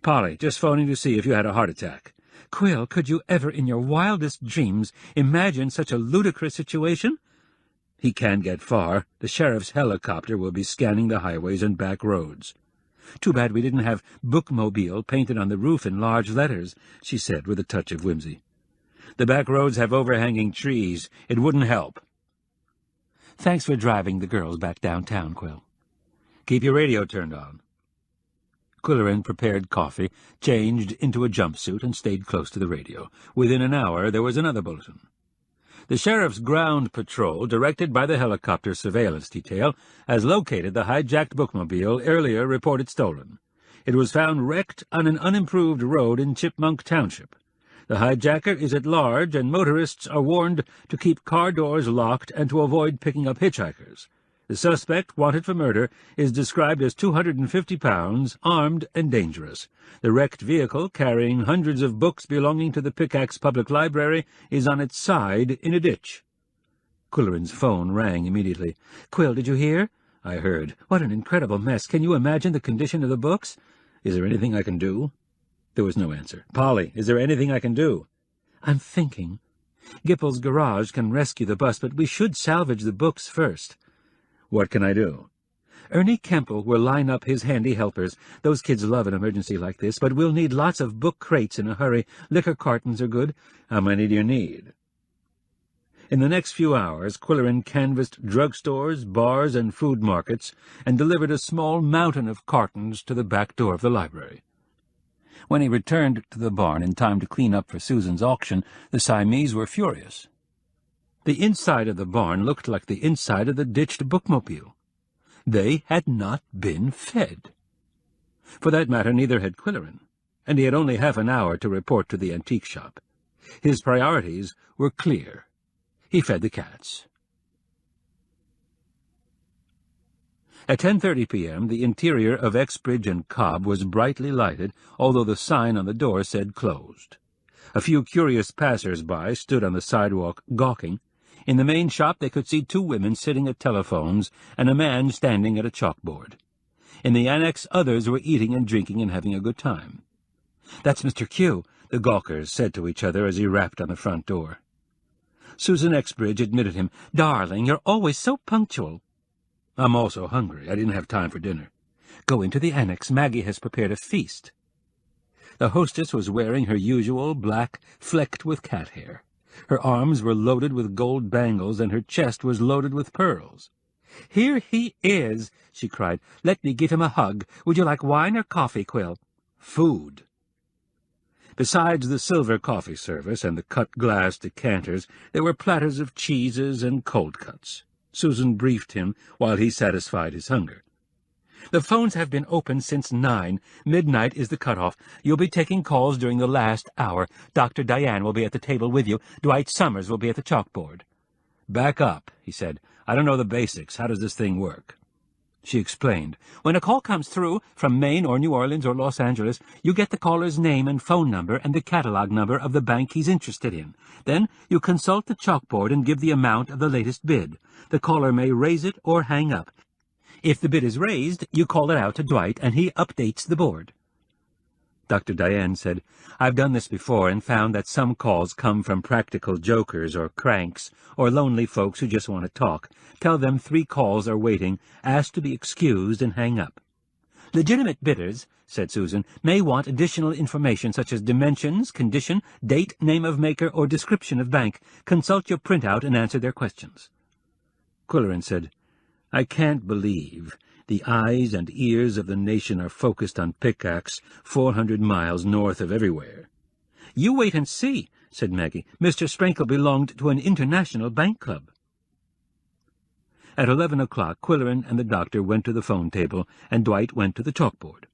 Speaker 2: "Polly, just phoning to see if you had a heart attack." "Quill, could you ever in your wildest dreams imagine such a ludicrous situation?" "He can't get far. The sheriff's helicopter will be scanning the highways and back roads." "Too bad we didn't have bookmobile painted on the roof in large letters," she said with a touch of whimsy. "The back roads have overhanging trees. It wouldn't help." "Thanks for driving the girls back downtown, Quill." "Keep your radio turned on." Qwilleran prepared coffee, changed into a jumpsuit, and stayed close to the radio. Within an hour there was another bulletin. The sheriff's ground patrol, directed by the helicopter surveillance detail, has located the hijacked bookmobile earlier reported stolen. It was found wrecked on an unimproved road in Chipmunk Township. The hijacker is at large, and motorists are warned to keep car doors locked and to avoid picking up hitchhikers. The suspect, wanted for murder, is described as 250 pounds, armed and dangerous. The wrecked vehicle, carrying hundreds of books belonging to the Pickax Public Library, is on its side in a ditch. Qwilleran's phone rang immediately. "Quill, did you hear?" "I heard." "What an incredible mess. Can you imagine the condition of the books?" "Is there anything I can do?" There was no answer. "Polly, is there anything I can do?" "I'm thinking. Gippel's garage can rescue the bus, but we should salvage the books first." "What can I do?" "Ernie Kemple will line up his handy helpers. Those kids love an emergency like this, but we'll need lots of book crates in a hurry. Liquor cartons are good." "How many do you need?" In the next few hours, Qwilleran canvassed drugstores, bars, and food markets, and delivered a small mountain of cartons to the back door of the library. When he returned to the barn in time to clean up for Susan's auction, the Siamese were furious. The inside of the barn looked like the inside of the ditched bookmobile. They had not been fed. For that matter, neither had Qwilleran, and he had only half an hour to report to the antique shop. His priorities were clear. He fed the cats. At 10:30 p.m., the interior of Exbridge and Cobb was brightly lighted, although the sign on the door said closed. A few curious passers-by stood on the sidewalk gawking. In the main shop they could see two women sitting at telephones and a man standing at a chalkboard. In the annex others were eating and drinking and having a good time. "That's Mr. Q," the gawkers said to each other as he rapped on the front door. Susan Exbridge admitted him. "Darling, you're always so punctual." "I'm also hungry. I didn't have time for dinner." "Go into the annex. Maggie has prepared a feast." The hostess was wearing her usual black, flecked with cat hair. Her arms were loaded with gold bangles, and her chest was loaded with pearls. "Here he is," she cried. "Let me give him a hug. Would you like wine or coffee, Quill?" "Food." Besides the silver coffee service and the cut-glass decanters, there were platters of cheeses and cold cuts. Susan briefed him while he satisfied his hunger. "The phones have been open since 9. Midnight is the cutoff. You'll be taking calls during the last hour. Dr. Diane will be at the table with you. Dwight Summers will be at the chalkboard." "Back up," he said. "I don't know the basics. How does this thing work?" She explained. "When a call comes through from Maine or New Orleans or Los Angeles, you get the caller's name and phone number and the catalog number of the bank he's interested in. Then you consult the chalkboard and give the amount of the latest bid. The caller may raise it or hang up. If the bid is raised, you call it out to Dwight, and he updates the board." Dr. Diane said, "I've done this before and found that some calls come from practical jokers or cranks or lonely folks who just want to talk. Tell them 3 calls are waiting, ask to be excused, and hang up." "Legitimate bidders," said Susan, "may want additional information such as dimensions, condition, date, name of maker, or description of bank. Consult your printout and answer their questions." Qwilleran said, "I can't believe the eyes and ears of the nation are focused on Pickax, 400 miles north of everywhere." "You wait and see," said Maggie. "Mr. Sprinkle belonged to an international bank club." At 11 o'clock, Qwilleran and the doctor went to the phone table, and Dwight went to the chalkboard.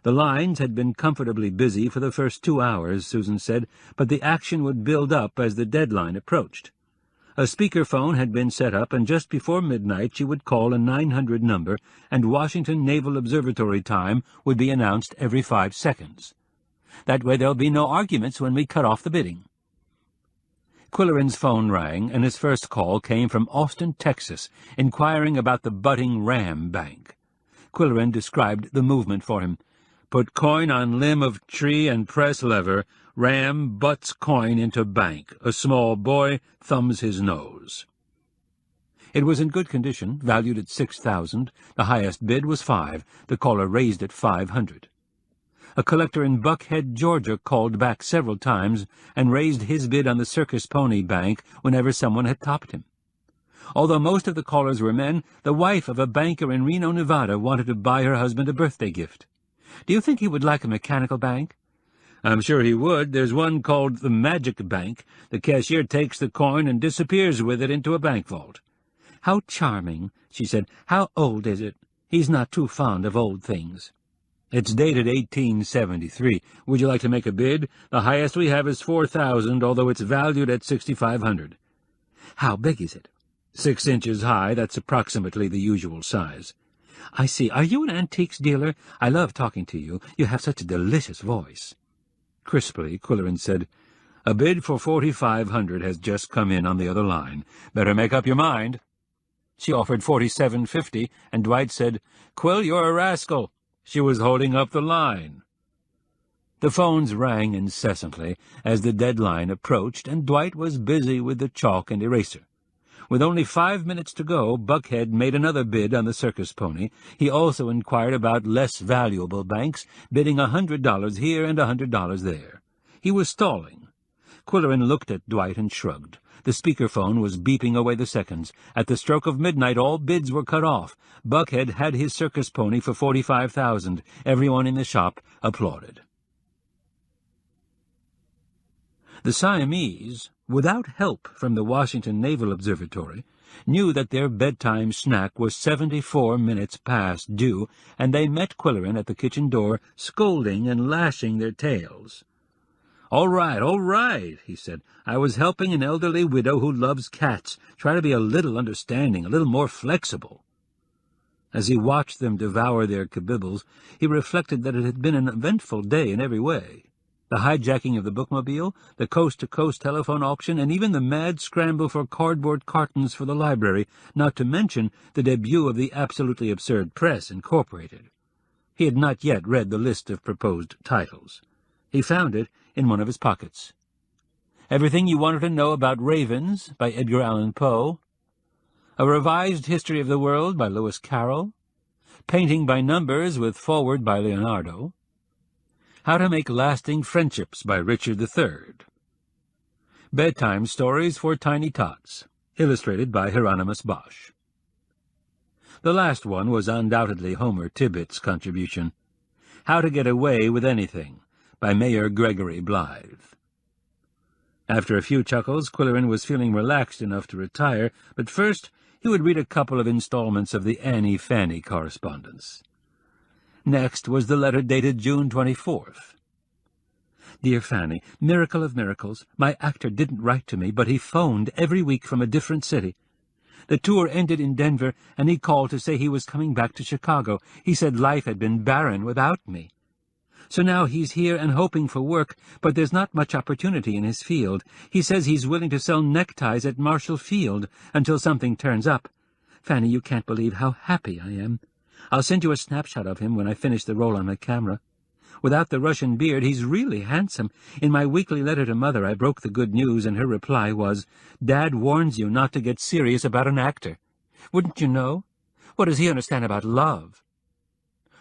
Speaker 2: The lines had been comfortably busy for the first 2 hours, Susan said, but the action would build up as the deadline approached. A speakerphone had been set up, and just before midnight she would call a 900 number, and Washington Naval Observatory time would be announced every 5 seconds. That way there'll be no arguments when we cut off the bidding. Qwilleran's phone rang, and his first call came from Austin, Texas, inquiring about the budding Ram Bank. Qwilleran described the movement for him. "Put coin on limb of tree and press lever. Ram butts coin into bank. A small boy thumbs his nose." It was in good condition, valued at $6,000. The highest bid was $5. The caller raised it $500. A collector in Buckhead, Georgia, called back several times and raised his bid on the Circus Pony Bank whenever someone had topped him. Although most of the callers were men, the wife of a banker in Reno, Nevada, wanted to buy her husband a birthday gift. "Do you think he would like a mechanical bank?" I'm sure he would. There's one called the Magic Bank. The cashier takes the coin and disappears with it into a bank vault. How charming, she said. How old is it? He's not too fond of old things. It's dated 1873. Would you like to make a bid? The highest we have is 4,000, although it's valued at 6,500. How big is it? 6 inches high. That's approximately the usual size. I see. Are you an antiques dealer? I love talking to you. You have such a delicious voice. Crisply, Qwilleran said, A bid for 4,500 has just come in on the other line. Better make up your mind. She offered 47.50, and Dwight said, Quill, you're a rascal. She was holding up the line. The phones rang incessantly as the deadline approached, and Dwight was busy with the chalk and eraser. With only 5 minutes to go, Buckhead made another bid on the circus pony. He also inquired about less valuable banks, bidding $100 here and $100 there. He was stalling. Qwilleran looked at Dwight and shrugged. The speakerphone was beeping away the seconds. At the stroke of midnight, all bids were cut off. Buckhead had his circus pony for 45,000. Everyone in the shop applauded. The Siamese, without help from the Washington Naval Observatory, knew that their bedtime snack was 74 minutes past due, and they met Qwilleran at the kitchen door, scolding and lashing their tails. All right, he said. I was helping an elderly widow who loves cats. Try to be a little understanding, a little more flexible. As he watched them devour their kibibbles, he reflected that it had been an eventful day in every way. The hijacking of the bookmobile, the coast-to-coast telephone auction, and even the mad scramble for cardboard cartons for the library, not to mention the debut of the Absolutely Absurd Press, Incorporated. He had not yet read the list of proposed titles. He found it in one of his pockets. Everything You Wanted to Know About Ravens, by Edgar Allan Poe. A Revised History of the World, by Lewis Carroll. Painting by Numbers, with foreword by Leonardo. How to Make Lasting Friendships, by Richard III. Bedtime Stories for Tiny Tots, illustrated by Hieronymus Bosch. The last one was undoubtedly Homer Tibbitt's contribution. How to Get Away with Anything, by Mayor Gregory Blythe. After a few chuckles, Qwilleran was feeling relaxed enough to retire, but first he would read a couple of installments of the Annie Fanny correspondence. Next was the letter dated June 24th. Dear Fanny, miracle of miracles, my actor didn't write to me, but he phoned every week from a different city. The tour ended in Denver, and he called to say he was coming back to Chicago. He said life had been barren without me. So now he's here and hoping for work, but there's not much opportunity in his field. He says he's willing to sell neckties at Marshall Field until something turns up. Fanny, you can't believe how happy I am. I'll send you a snapshot of him when I finish the roll on my camera. Without the Russian beard, he's really handsome. In my weekly letter to Mother, I broke the good news, and her reply was, Dad warns you not to get serious about an actor. Wouldn't you know? What does he understand about love?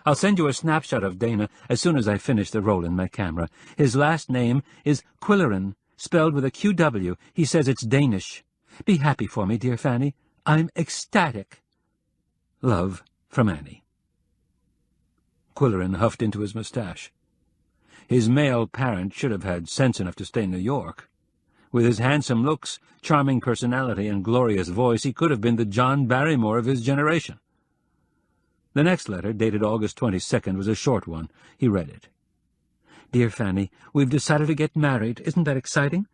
Speaker 2: I'll send you a snapshot of Dana as soon as I finish the roll in my camera. His last name is Qwilleran, spelled with a QW. He says it's Danish. Be happy for me, dear Fanny. I'm ecstatic. Love from Annie. Qwilleran huffed into his mustache. His male parent should have had sense enough to stay in New York. With his handsome looks, charming personality, and glorious voice, he could have been the John Barrymore of his generation. The next letter, dated August 22nd, was a short one. He read it. Dear Fanny, we've decided to get married. Isn't that exciting?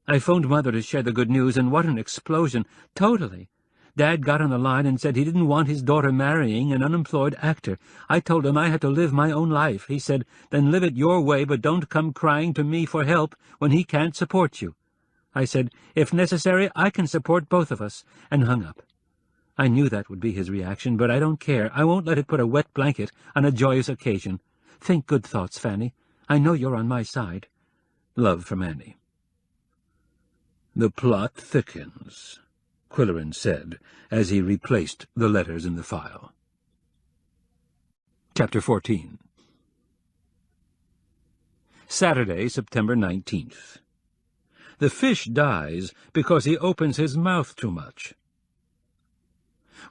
Speaker 2: I phoned Mother to share the good news, and what an explosion. Totally. Dad got on the line and said he didn't want his daughter marrying an unemployed actor. I told him I had to live my own life. He said, then live it your way, but don't come crying to me for help when he can't support you. I said, if necessary, I can support both of us, and hung up. I knew that would be his reaction, but I don't care. I won't let it put a wet blanket on a joyous occasion. Think good thoughts, Fanny. I know you're on my side. Love from Annie. The plot thickens, Qwilleran said, as he replaced the letters in the file. Chapter 14. Saturday, September 19th. The fish dies because he opens his mouth too much.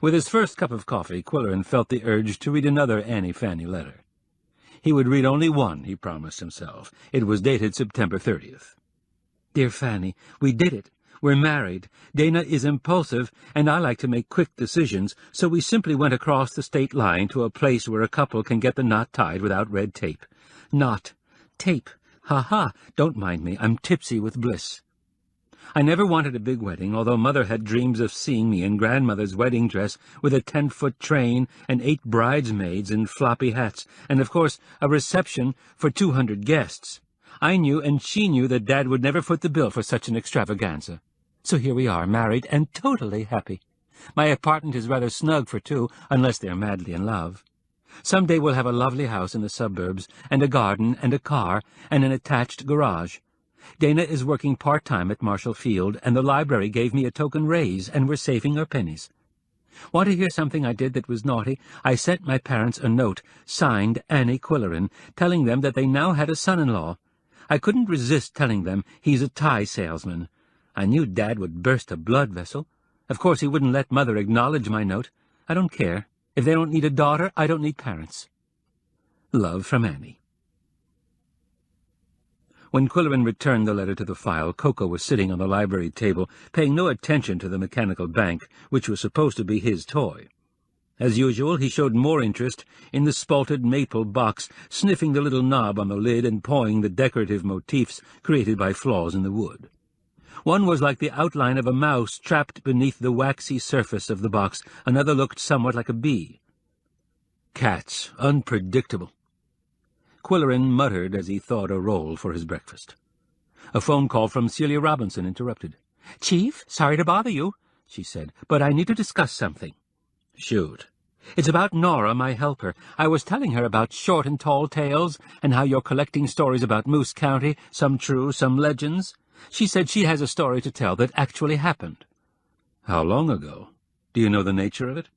Speaker 2: With his first cup of coffee, Qwilleran felt the urge to read another Annie Fanny letter. He would read only one, he promised himself. It was dated September 30th. Dear Fanny, we did it. We're married. Dana is impulsive, and I like to make quick decisions, so we simply went across the state line to a place where a couple can get the knot tied without red tape. Knot. Tape. Ha-ha. Don't mind me. I'm tipsy with bliss. I never wanted a big wedding, although Mother had dreams of seeing me in Grandmother's wedding dress with a 10-foot train and 8 bridesmaids in floppy hats, and, of course, a reception for 200 guests. I knew and she knew that Dad would never foot the bill for such an extravaganza. So here we are, married and totally happy. My apartment is rather snug for two, unless they're madly in love. Some day we'll have a lovely house in the suburbs, and a garden, and a car, and an attached garage. Dana is working part-time at Marshall Field, and the library gave me a token raise, and we're saving our pennies. Want to hear something I did that was naughty? I sent my parents a note, signed Annie Qwilleran, telling them that they now had a son-in-law. I couldn't resist telling them he's a tie salesman. I knew Dad would burst a blood vessel. Of course he wouldn't let Mother acknowledge my note. I don't care. If they don't need a daughter, I don't need parents. Love from Annie. When Qwilleran returned the letter to the file, Koko was sitting on the library table, paying no attention to the mechanical bank, which was supposed to be his toy. As usual, he showed more interest in the spalted maple box, sniffing the little knob on the lid and pawing the decorative motifs created by flaws in the wood. One was like the outline of a mouse trapped beneath the waxy surface of the box. Another looked somewhat like a bee. Cats, unpredictable. Qwilleran muttered as he thawed a roll for his breakfast. A phone call from Celia Robinson interrupted. "Chief, sorry to bother you," she said, "but I need to discuss something." "Shoot." "It's about Nora, my helper. I was telling her about short and tall tales, and how you're collecting stories about Moose County, some true, some legends. She said she has a story to tell that actually happened." "How long ago? Do you know the nature of it?"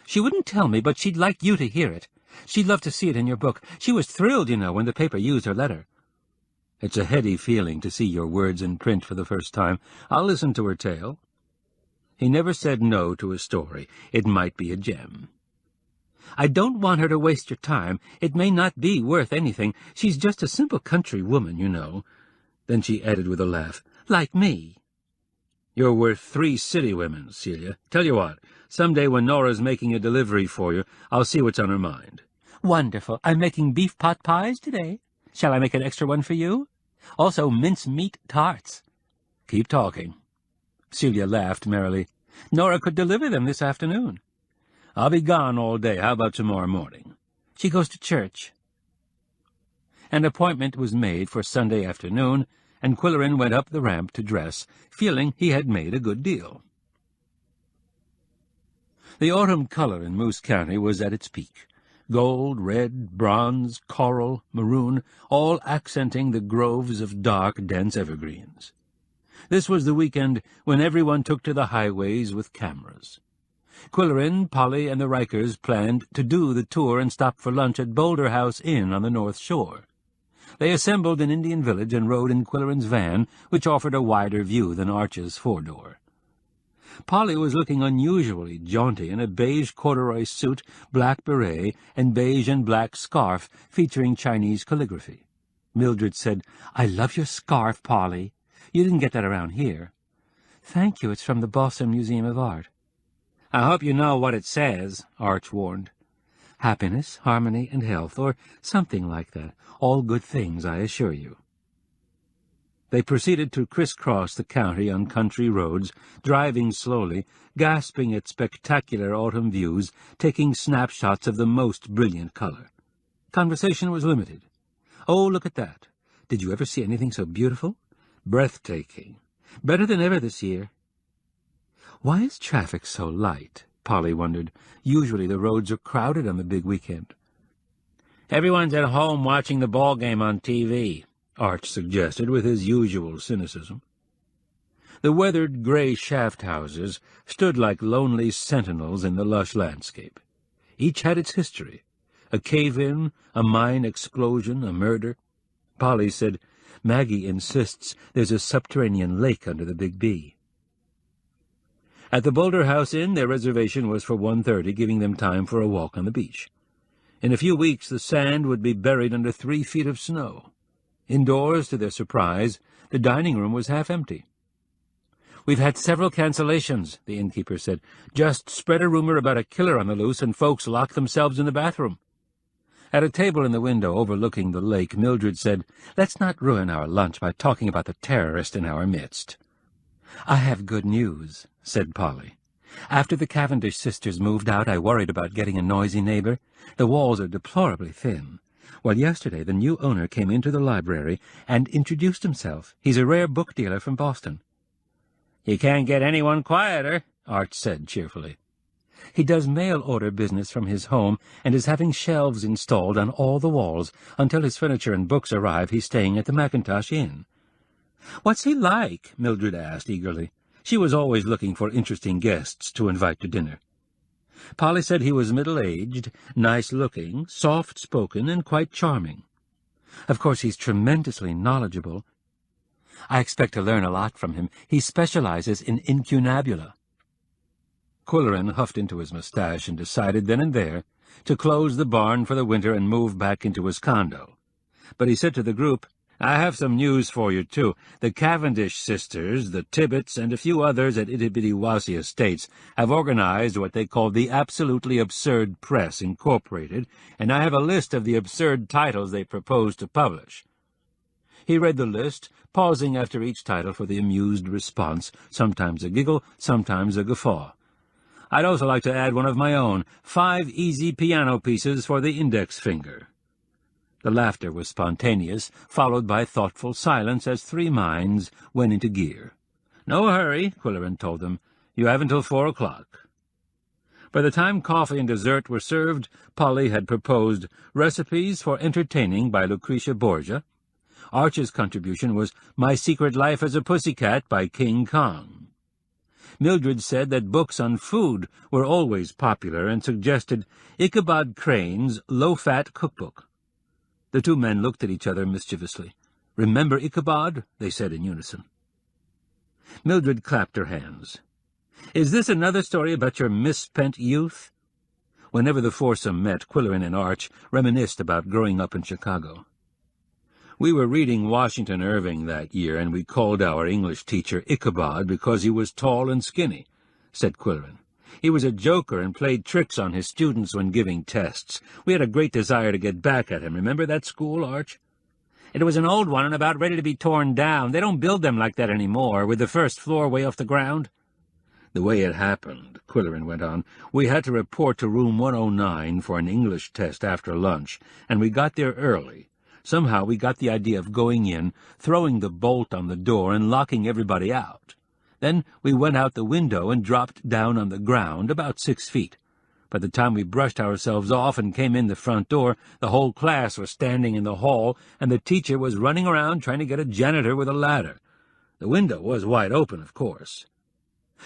Speaker 2: "She wouldn't tell me, but she'd like you to hear it. She'd love to see it in your book. She was thrilled, you know, when the paper used her letter." "It's a heady feeling to see your words in print for the first time. I'll listen to her tale." He never said no to a story. It might be a gem. "I don't want her to waste your time. It may not be worth anything. She's just a simple country woman, you know." Then she added with a laugh, "Like me." "You're worth 3 city women, Celia. Tell you what, some day when Nora's making a delivery for you, I'll see what's on her mind." "Wonderful. I'm making beef pot pies today. Shall I make an extra one for you? Also mince-meat tarts." "Keep talking." Celia laughed merrily. "Nora could deliver them this afternoon." "I'll be gone all day. How about tomorrow morning?" "She goes to church." An appointment was made for Sunday afternoon, and Qwilleran went up the ramp to dress, feeling he had made a good deal. The autumn color in Moose County was at its peak. Gold, red, bronze, coral, maroon, all accenting the groves of dark, dense evergreens. This was the weekend when everyone took to the highways with cameras. Qwilleran, Polly, and the Rikers planned to do the tour and stop for lunch at Boulder House Inn on the North Shore. They assembled in Indian Village and rode in Qwilleran's van, which offered a wider view than Arch's four-door. Polly was looking unusually jaunty in a beige corduroy suit, black beret, and beige and black scarf featuring Chinese calligraphy. Mildred said, "I love your scarf, Polly. You didn't get that around here." "Thank you. It's from the Boston Museum of Art." "I hope you know what it says," Arch warned. "Happiness, harmony, and health, or something like that. All good things, I assure you." They proceeded to crisscross the county on country roads, driving slowly, gasping at spectacular autumn views, taking snapshots of the most brilliant color. Conversation was limited. "Oh, look at that. Did you ever see anything so beautiful?" "Breathtaking. Better than ever this year." "Why is traffic so light?" Polly wondered. Usually the roads are crowded on the big weekend. "Everyone's at home watching the ball game on TV," Arch suggested with his usual cynicism. The weathered gray shaft houses stood like lonely sentinels in the lush landscape. Each had its history. A cave-in, a mine explosion, a murder. Polly said, "Maggie insists there's a subterranean lake under the Big B." At the Boulder House Inn, their reservation was for 1:30, giving them time for a walk on the beach. In a few weeks the sand would be buried under 3 feet of snow. Indoors, to their surprise, the dining room was half empty. "We've had several cancellations," the innkeeper said. "Just spread a rumor about a killer on the loose, and folks lock themselves in the bathroom." At a table in the window overlooking the lake, Mildred said, "Let's not ruin our lunch by talking about the terrorist in our midst." "I have good news," said Polly. "After the Cavendish sisters moved out, I worried about getting a noisy neighbor. The walls are deplorably thin. Well, yesterday the new owner came into the library and introduced himself. He's a rare book dealer from Boston." "You can't get anyone quieter," Arch said cheerfully. "He does mail-order business from his home and is having shelves installed on all the walls. Until his furniture and books arrive, he's staying at the Mackintosh Inn." "What's he like?" Mildred asked eagerly. She was always looking for interesting guests to invite to dinner. Polly said he was middle-aged, nice-looking, soft-spoken, and quite charming. "Of course, he's tremendously knowledgeable. I expect to learn a lot from him. He specializes in incunabula." Qwilleran huffed into his mustache and decided then and there to close the barn for the winter and move back into his condo. But he said to the group, "I have some news for you, too. The Cavendish sisters, the Tibbets, and a few others at Itty-Bitty-Wassy Estates have organized what they call the Absolutely Absurd Press, Incorporated, and I have a list of the absurd titles they propose to publish." He read the list, pausing after each title for the amused response, sometimes a giggle, sometimes a guffaw. "I'd also like to add one of my own, 5 easy piano pieces for the index finger." The laughter was spontaneous, followed by thoughtful silence as 3 minds went into gear. "No hurry," Qwilleran told them. "You have until 4 o'clock." By the time coffee and dessert were served, Polly had proposed Recipes for Entertaining by Lucretia Borgia. Arch's contribution was My Secret Life as a Pussycat by King Kong. Mildred said that books on food were always popular and suggested Ichabod Crane's Low-Fat Cookbook. The 2 men looked at each other mischievously. "Remember Ichabod?" they said in unison. Mildred clapped her hands. "Is this another story about your misspent youth?" Whenever the foursome met, Qwilleran and Arch reminisced about growing up in Chicago. "We were reading Washington Irving that year, and we called our English teacher Ichabod because he was tall and skinny," said Qwilleran. "He was a joker and played tricks on his students when giving tests. We had a great desire to get back at him. Remember that school, Arch?" "It was an old one and about ready to be torn down. They don't build them like that anymore, with the first floor way off the ground." "The way it happened," Qwilleran went on, "we had to report to room 109 for an English test after lunch, and we got there early. Somehow we got the idea of going in, throwing the bolt on the door, and locking everybody out. Then we went out the window and dropped down on the ground, about 6 feet. By the time we brushed ourselves off and came in the front door, the whole class was standing in the hall, and the teacher was running around trying to get a janitor with a ladder. The window was wide open, of course."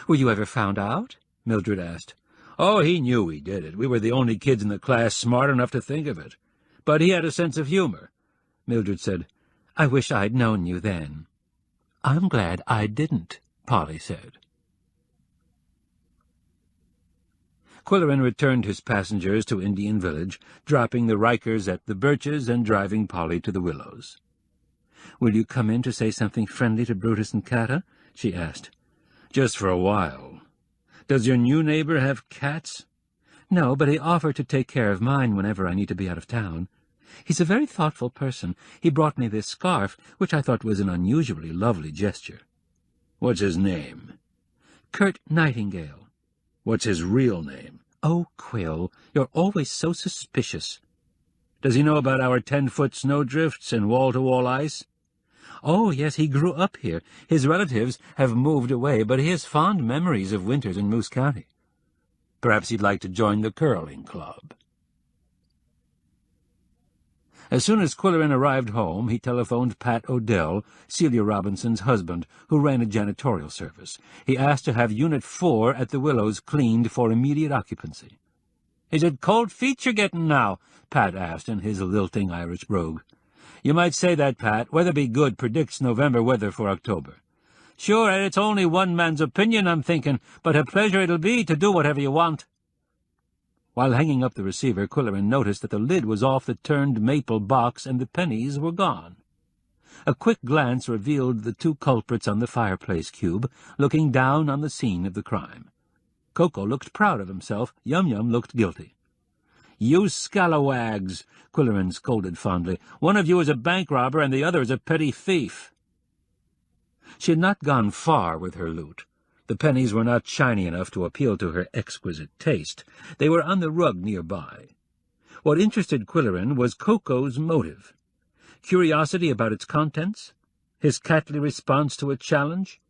Speaker 2: "Were you ever found out?" Mildred asked. "Oh, he knew we did it. We were the only kids in the class smart enough to think of it. But he had a sense of humor." Mildred said, "I wish I'd known you then." "I'm glad I didn't," Polly said. Qwilleran returned his passengers to Indian Village, dropping the Rikers at the Birches and driving Polly to the Willows. "Will you come in to say something friendly to Brutus and Cata?" she asked. "Just for a while. Does your new neighbor have cats?" "No, but he offered to take care of mine whenever I need to be out of town. He's a very thoughtful person. He brought me this scarf, which I thought was an unusually lovely gesture." "What's his name?" "Kurt Nightingale." "What's his real name?" "Oh, Quill, you're always so suspicious." "Does he know about our 10-foot snowdrifts and wall-to-wall ice?" "Oh, yes, he grew up here. His relatives have moved away, but he has fond memories of winters in Moose County." "Perhaps he'd like to join the curling club." As soon as Qwilleran arrived home, he telephoned Pat Odell, Celia Robinson's husband, who ran a janitorial service. He asked to have Unit 4 at the Willows cleaned for immediate occupancy. "Is it cold feet you're getting now?" Pat asked in his lilting Irish brogue. "You might say that, Pat. Weatherby Good predicts November weather for October." "Sure, and it's only one man's opinion, I'm thinking, but a pleasure it'll be to do whatever you want."
Speaker 3: While hanging up the receiver, Qwilleran noticed that the lid was off the turned maple box and the pennies were gone. A quick glance revealed the two culprits on the fireplace cube, looking down on the scene of the crime. Koko looked proud of himself. Yum-Yum looked guilty. "You scalawags," Qwilleran scolded fondly. "One of you is a bank robber and the other is a petty thief." She had not gone far with her loot. The pennies were not shiny enough to appeal to her exquisite taste. They were on the rug nearby. What interested Qwilleran was Koko's motive. Curiosity about its contents? His catly response to a challenge?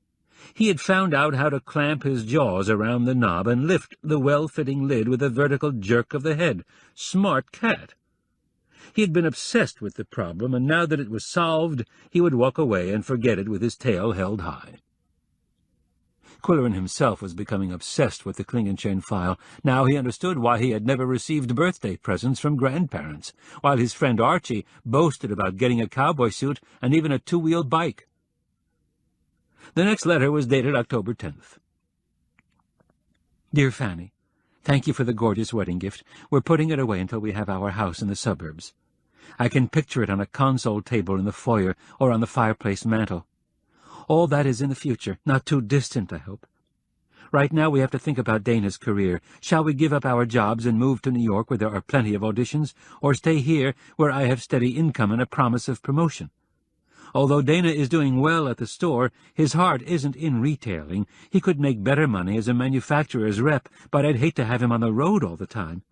Speaker 3: He had found out how to clamp his jaws around the knob and lift the well-fitting lid with a vertical jerk of the head. Smart cat! He had been obsessed with the problem, and now that it was solved, he would walk away and forget it with his tail held high. Qwilleran himself was becoming obsessed with the Klingenchain file. Now he understood why he had never received birthday presents from grandparents, while his friend Archie boasted about getting a cowboy suit and even a two-wheeled bike. The next letter was dated October 10th. Dear Fanny, thank you for the gorgeous wedding gift. We're putting it away until we have our house in the suburbs. I can picture it on a console table in the foyer or on the fireplace mantel. All that is in the future, not too distant, I hope. Right now we have to think about Dana's career. Shall we give up our jobs and move to New York where there are plenty of auditions, or stay here where I have steady income and a promise of promotion? Although Dana is doing well at the store, his heart isn't in retailing. He could make better money as a manufacturer's rep, but I'd hate to have him on the road all the time.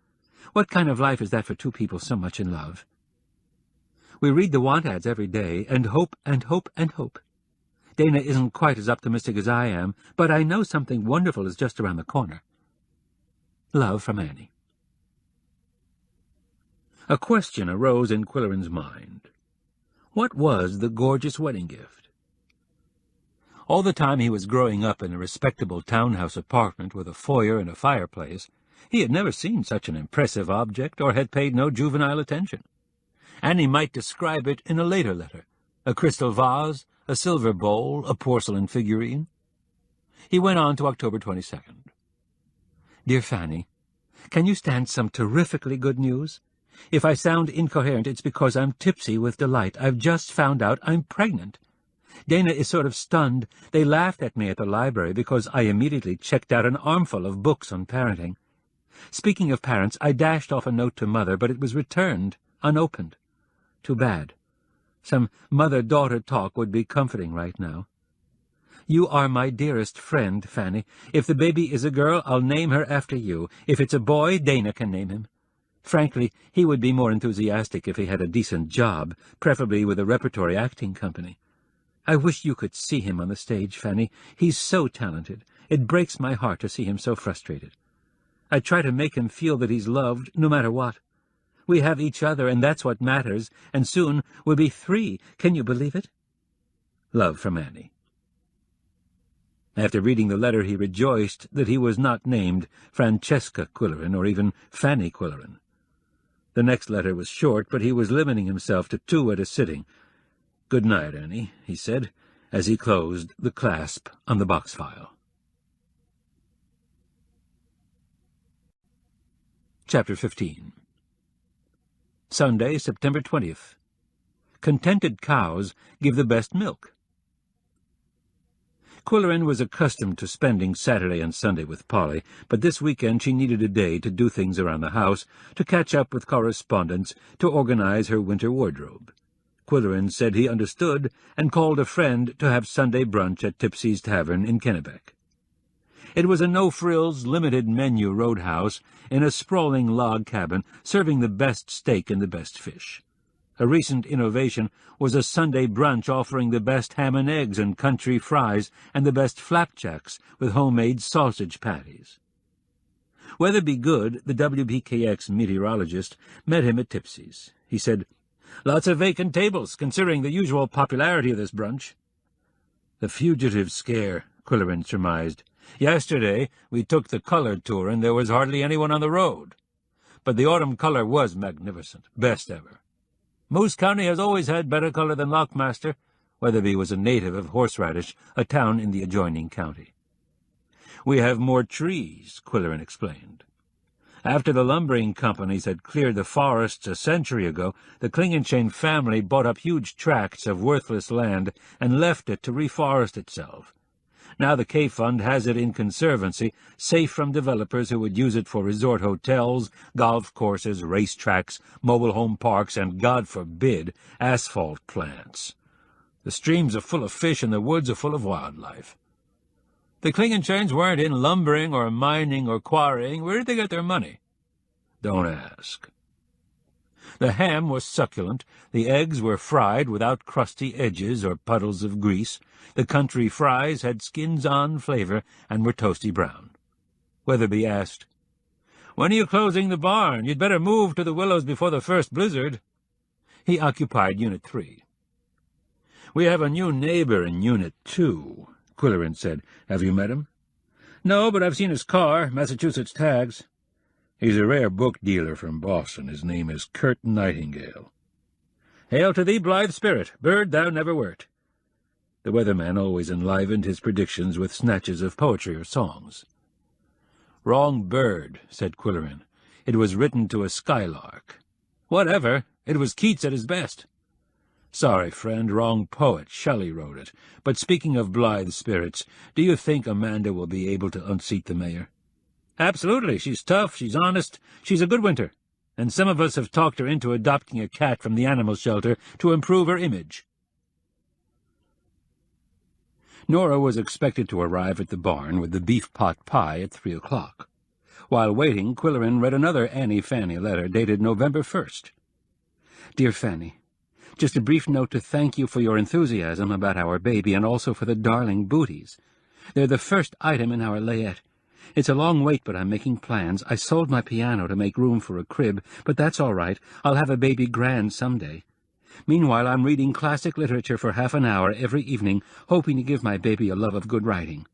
Speaker 3: What kind of life is that for two people so much in love? We read the want ads every day, and hope and hope and hope. Dana isn't quite as optimistic as I am, but I know something wonderful is just around the corner. Love from Annie. A question arose in Qwilleran's mind. What was the gorgeous wedding gift? All the time he was growing up in a respectable townhouse apartment with a foyer and a fireplace, he had never seen such an impressive object or had paid no juvenile attention. Annie might describe it in a later letter, a crystal vase, a silver bowl, a porcelain figurine. He went on to October 22nd. Dear Fanny, can you stand some terrifically good news? If I sound incoherent, it's because I'm tipsy with delight. I've just found out I'm pregnant. Dana is sort of stunned. They laughed at me at the library because I immediately checked out an armful of books on parenting. Speaking of parents, I dashed off a note to Mother, but it was returned, unopened. Too bad. Some mother-daughter talk would be comforting right now. You are my dearest friend, Fanny. If the baby is a girl, I'll name her after you. If it's a boy, Dana can name him. Frankly, he would be more enthusiastic if he had a decent job, preferably with a repertory acting company. I wish you could see him on the stage, Fanny. He's so talented. It breaks my heart to see him so frustrated. I try to make him feel that he's loved, no matter what. We have each other, and that's what matters, and soon we'll be 3. Can you believe it? Love from Annie. After reading the letter, he rejoiced that he was not named Francesca Qwilleran or even Fanny Qwilleran. The next letter was short, but he was limiting himself to 2 at a sitting. "Good night, Annie," he said, as he closed the clasp on the box file. Chapter 15. Sunday, September 20th. Contented cows give the best milk. Qwilleran was accustomed to spending Saturday and Sunday with Polly, but this weekend she needed a day to do things around the house, to catch up with correspondence, to organize her winter wardrobe. Qwilleran said he understood and called a friend to have Sunday brunch at Tipsy's Tavern in Kennebec. It was a no-frills, limited-menu roadhouse in a sprawling log cabin serving the best steak and the best fish. A recent innovation was a Sunday brunch offering the best ham and eggs and country fries and the best flapjacks with homemade sausage patties. Weatherby Good, the WPKX meteorologist, met him at Tipsy's. He said, "Lots of vacant tables, considering the usual popularity of this brunch." "The fugitive scare," Qwilleran surmised. "Yesterday we took the color tour, and there was hardly anyone on the road. But the autumn color was magnificent, best ever. Moose County has always had better color than Lockmaster." Weatherby was a native of Horseradish, a town in the adjoining county. "We have more trees," Qwilleran explained. After the lumbering companies had cleared the forests a century ago, the Klingenchain family bought up huge tracts of worthless land and left it to reforest itself. Now the K Fund has it in conservancy, safe from developers who would use it for resort hotels, golf courses, racetracks, mobile home parks, and, God forbid, asphalt plants. The streams are full of fish and the woods are full of wildlife. The Klingenchains weren't in lumbering or mining or quarrying. Where did they get their money? Don't ask. The ham was succulent, the eggs were fried without crusty edges or puddles of grease, the country fries had skins-on flavor and were toasty brown. Weatherby asked, "When are you closing the barn? You'd better move to the Willows before the first blizzard." He occupied Unit 3. "We have a new neighbor in Unit 2, Qwilleran said. "Have you met him?" "No, but I've seen his car, Massachusetts tags." "He's a rare book dealer from Boston. His name is Kurt Nightingale." "Hail to thee, blithe spirit! Bird thou never wert." The weatherman always enlivened his predictions with snatches of poetry or songs. "Wrong bird," said Qwilleran. "It was written to a skylark." "Whatever. It was Keats at his best." "Sorry, friend, wrong poet. Shelley wrote it. But speaking of blithe spirits, do you think Amanda will be able to unseat the mayor?" "Absolutely. She's tough, she's honest, she's a good winter. And some of us have talked her into adopting a cat from the animal shelter to improve her image." Nora was expected to arrive at the barn with the beef pot pie at 3 o'clock. While waiting, Qwilleran read another Annie Fanny letter dated November 1st. "Dear Fanny, just a brief note to thank you for your enthusiasm about our baby and also for the darling booties. They're the first item in our layette. It's a long wait, but I'm making plans. I sold my piano to make room for a crib, but that's all right. I'll have a baby grand someday. Meanwhile, I'm reading classic literature for half an hour every evening, hoping to give my baby a love of good writing.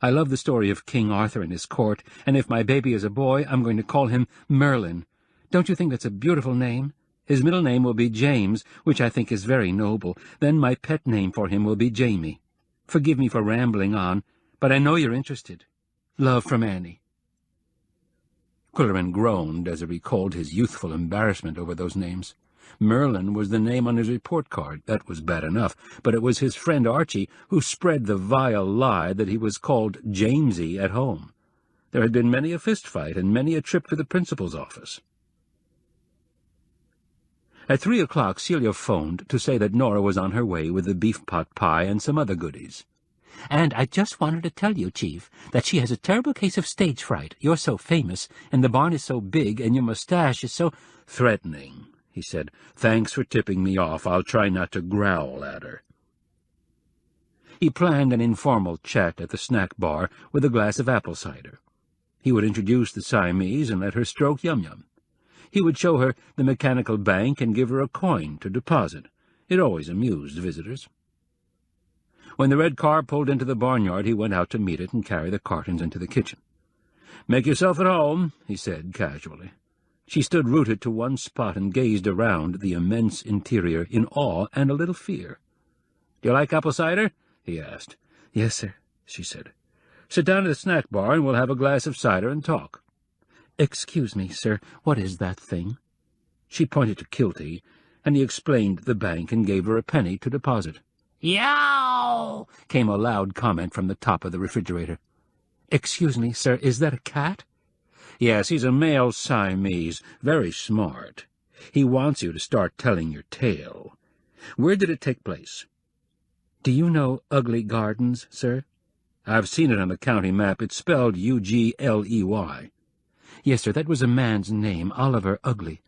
Speaker 3: I love the story of King Arthur and his court, and if my baby is a boy, I'm going to call him Merlin. Don't you think that's a beautiful name? His middle name will be James, which I think is very noble. Then my pet name for him will be Jamie. Forgive me for rambling on, but I know you're interested. Love from Annie." Qwilleran groaned as he recalled his youthful embarrassment over those names. Merlin was the name on his report card. That was bad enough, but it was his friend Archie who spread the vile lie that he was called Jamesy at home. There had been many a fist fight and many a trip to the principal's office. At 3 o'clock Celia phoned to say that Nora was on her way with the beef pot pie and some other goodies. "And I just wanted to tell you, Chief, that she has a terrible case of stage fright. You're so famous, and the barn is so big, and your mustache is so—" "Threatening," he said. "Thanks for tipping me off. I'll try not to growl at her." He planned an informal chat at the snack bar with a glass of apple cider. He would introduce the Siamese and let her stroke Yum-Yum. He would show her the mechanical bank and give her a coin to deposit. It always amused visitors. When the red car pulled into the barnyard, he went out to meet it and carry the cartons into the kitchen. "Make yourself at home," he said casually. She stood rooted to one spot and gazed around the immense interior in awe and a little fear. "Do you like apple cider?" he asked. "Yes, sir," she said. "Sit down at the snack bar and we'll have a glass of cider and talk." "Excuse me, sir, what is that thing?" She pointed to Kilty, and he explained the bank and gave her a penny to deposit. "Yow!" came a loud comment from the top of the refrigerator. "Excuse me, sir, is that a cat?" "Yes, he's a male Siamese, very smart. He wants you to start telling your tale. Where did it take place?" "Do you know Ugly Gardens, sir?" "I've seen it on the county map. It's spelled Ugley. "Yes, sir, that was a man's name, Oliver Ugly.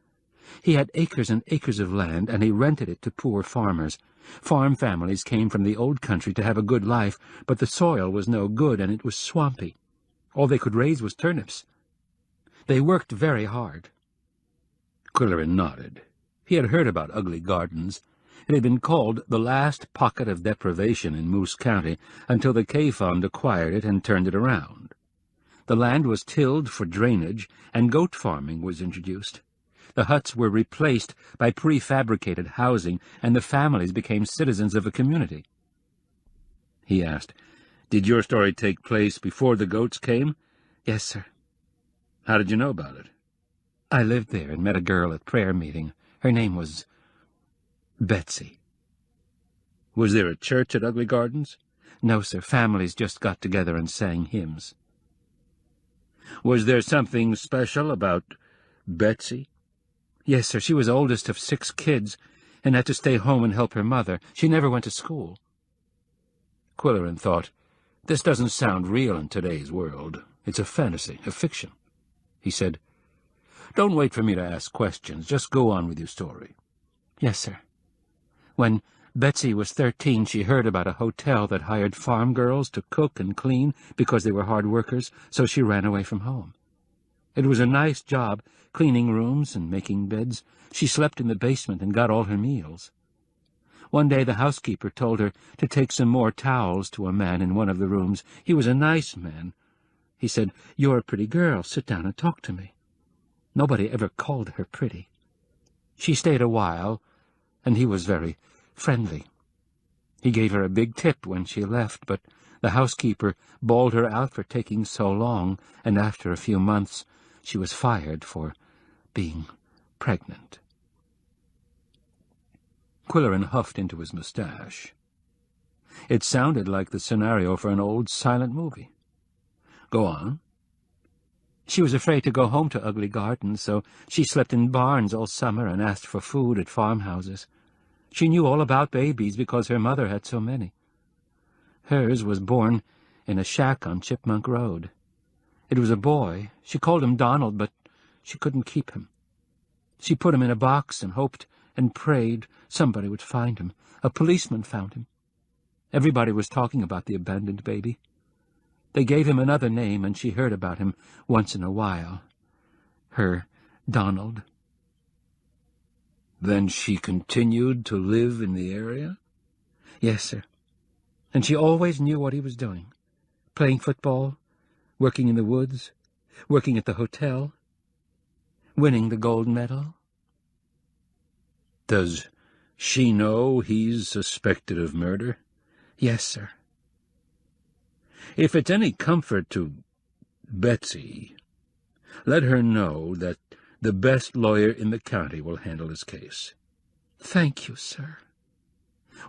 Speaker 3: He had acres and acres of land, and he rented it to poor farmers. Farm families came from the old country to have a good life, but the soil was no good, and it was swampy. All they could raise was turnips. They worked very hard." Qwilleran nodded. He had heard about Ugly Gardens. It had been called the last pocket of deprivation in Moose County until the K Fund acquired it and turned it around. The land was tilled for drainage, and goat farming was introduced. The huts were replaced by prefabricated housing, and the families became citizens of a community. He asked, "Did your story take place before the goats came?" "Yes, sir." "How did you know about it?" I lived there and met a girl at prayer meeting. Her name was Betsy.
Speaker 2: Was there a church at Ugly Gardens?
Speaker 3: No, sir. Families just got together and sang hymns.
Speaker 2: Was there something special about Betsy?
Speaker 3: Yes, sir. She was oldest of 6 kids and had to stay home and help her mother. She never went to school.
Speaker 2: Qwilleran thought, this doesn't sound real in today's world. It's a fantasy, a fiction. He said, don't wait for me to ask questions. Just go on with your story.
Speaker 3: Yes, sir. When Betsy was 13, she heard about a hotel that hired farm girls to cook and clean because they were hard workers, so she ran away from home. It was a nice job, cleaning rooms and making beds. She slept in the basement and got all her meals. One day the housekeeper told her to take some more towels to a man in one of the rooms. He was a nice man. He said, "You're a pretty girl. Sit down and talk to me." Nobody ever called her pretty. She stayed a while, and he was very friendly. He gave her a big tip when she left, but the housekeeper bawled her out for taking so long, and after a few months she was fired for being pregnant.
Speaker 2: Qwilleran huffed into his mustache. It sounded like the scenario for an old silent movie. Go on.
Speaker 3: She was afraid to go home to Ugly Gardens, so she slept in barns all summer and asked for food at farmhouses. She knew all about babies because her mother had so many. Hers was born in a shack on Chipmunk Road. It was a boy. She called him Donald, but she couldn't keep him. She put him in a box and hoped and prayed somebody would find him. A policeman found him. Everybody was talking about the abandoned baby. They gave him another name, and she heard about him once in a while. Her Donald.
Speaker 2: Then she continued to live in the area?
Speaker 3: Yes, sir. And she always knew what he was doing. Playing football, working in the woods, working at the hotel, winning the gold medal.
Speaker 2: Does she know he's suspected of murder?
Speaker 3: Yes, sir.
Speaker 2: If it's any comfort to Betsy, let her know that the best lawyer in the county will handle his case.
Speaker 3: Thank you, sir.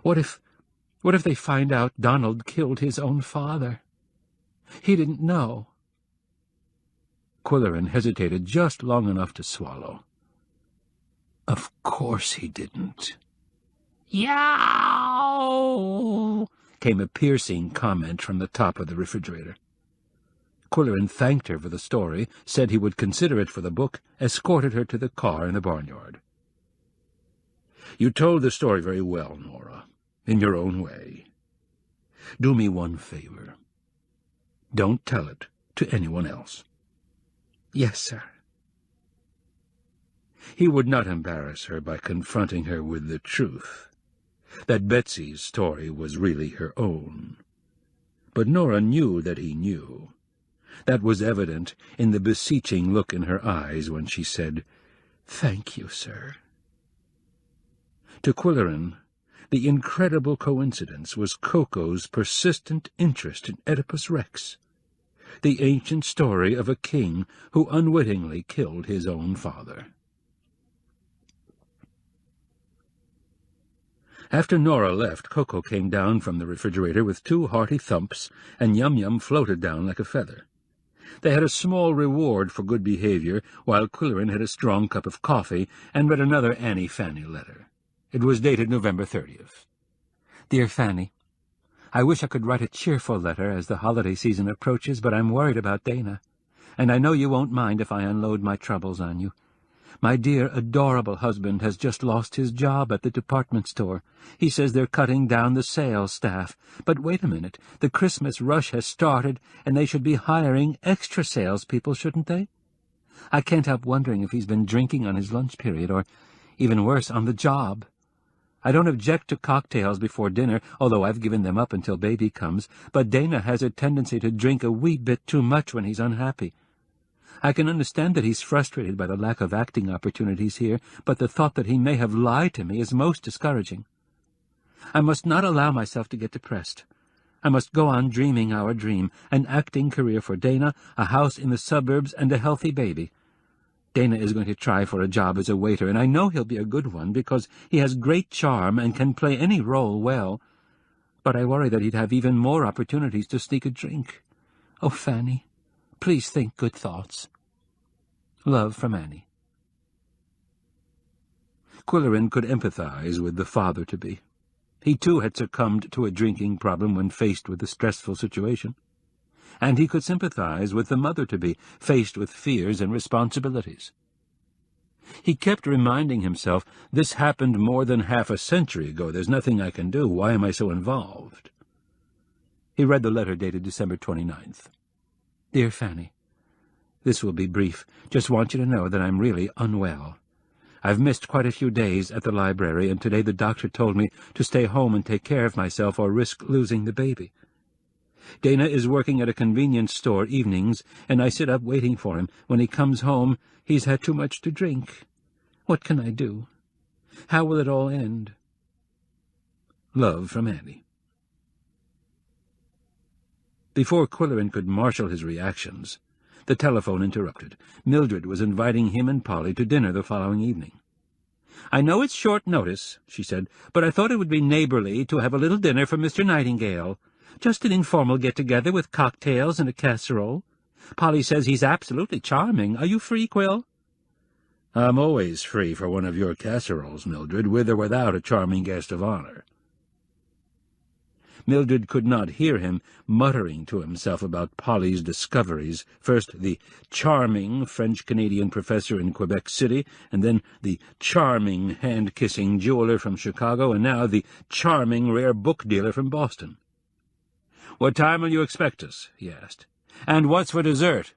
Speaker 3: What if they find out Donald killed his own father? He didn't know.
Speaker 2: Qwilleran hesitated just long enough to swallow. Of course he didn't.
Speaker 3: Yow!
Speaker 2: Came a piercing comment from the top of the refrigerator. Qwilleran thanked her for the story, said he would consider it for the book, escorted her to the car in the barnyard. You told the story very well, Nora, in your own way. Do me one favor. Don't tell it to anyone else.
Speaker 3: Yes, sir.
Speaker 2: He would not embarrass her by confronting her with the truth, that Betsy's story was really her own. But Nora knew that he knew. That was evident in the beseeching look in her eyes when she said, "Thank you, sir." To Qwilleran, the incredible coincidence was Koko's persistent interest in Oedipus Rex, the ancient story of a king who unwittingly killed his own father. After Nora left, Koko came down from the refrigerator with 2 hearty thumps, and Yum-Yum floated down like a feather. They had a small reward for good behavior, while Qwilleran had a strong cup of coffee and read another Annie Fanny letter. It was dated November 30th.
Speaker 3: Dear Fanny, I wish I could write a cheerful letter as the holiday season approaches, but I'm worried about Dana, and I know you won't mind if I unload my troubles on you. My dear, adorable husband has just lost his job at the department store. He says they're cutting down the sales staff. But wait a minute, the Christmas rush has started, and they should be hiring extra salespeople, shouldn't they? I can't help wondering if he's been drinking on his lunch period, or, even worse, on the job. I don't object to cocktails before dinner, although I've given them up until baby comes, but Dana has a tendency to drink a wee bit too much when he's unhappy. I can understand that he's frustrated by the lack of acting opportunities here, but the thought that he may have lied to me is most discouraging. I must not allow myself to get depressed. I must go on dreaming our dream, an acting career for Dana, a house in the suburbs, and a healthy baby. Dana is going to try for a job as a waiter, and I know he'll be a good one because he has great charm and can play any role well. But I worry that he'd have even more opportunities to sneak a drink. Oh, Fanny, please think good thoughts. Love from Annie. Qwilleran could empathize with the father-to-be. He, too, had succumbed to a drinking problem when faced with a stressful situation. And he could sympathize with the mother-to-be, faced with fears and responsibilities. He kept reminding himself, this happened more than half a century ago. There's nothing I can do. Why am I so involved? He read the letter dated December 29th. Dear Fanny, this will be brief. Just want you to know that I'm really unwell. I've missed quite a few days at the library, and today the doctor told me to stay home and take care of myself or risk losing the baby. Dana is working at a convenience store evenings, and I sit up waiting for him. When he comes home, he's had too much to drink. What can I do? How will it all end? Love from Annie. Before Qwilleran could marshal his reactions, the telephone interrupted. Mildred was inviting him and Polly to dinner the following evening. "I know it's short notice," she said, "but I thought it would be neighbourly to have a little dinner for Mr. Nightingale. Just an informal get-together with cocktails and a casserole. Polly says he's absolutely charming. Are you free, Quill?" "I'm always free for one of your casseroles, Mildred, with or without a charming guest of honour." Mildred could not hear him muttering to himself about Polly's discoveries, first the charming French-Canadian professor in Quebec City, and then the charming hand-kissing jeweller from Chicago, and now the charming rare book dealer from Boston. "What time will you expect us?" he asked. "And what's for dessert?"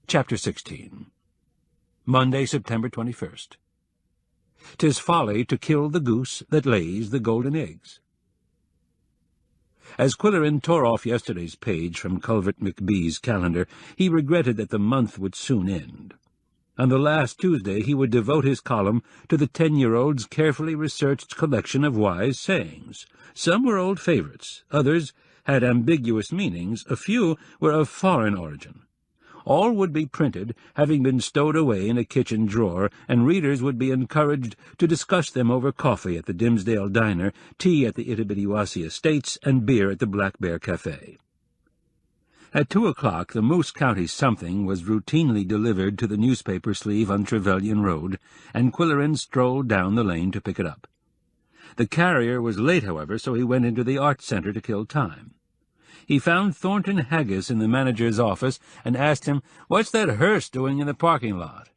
Speaker 3: Chapter 16. Monday, September 21st. "'Tis folly to kill the goose that lays the golden eggs." As Qwilleran tore off yesterday's page from Culvert McBee's calendar, he regretted that the month would soon end. On the last Tuesday he would devote his column to the 10-year-old's carefully researched collection of wise sayings. Some were old favorites, others had ambiguous meanings, a few were of foreign origin. All would be printed, having been stowed away in a kitchen drawer, and readers would be encouraged to discuss them over coffee at the Dimsdale Diner, tea at the Itabidiwasi Estates, and beer at the Black Bear Café. At 2 o'clock the Moose County something was routinely delivered to the newspaper sleeve on Trevelyan Road, and Qwilleran strolled down the lane to pick it up. The carrier was late, however, so he went into the Arts Centre to kill time. He found Thornton Haggis in the manager's office and asked him, "What's that hearse doing in the parking lot?"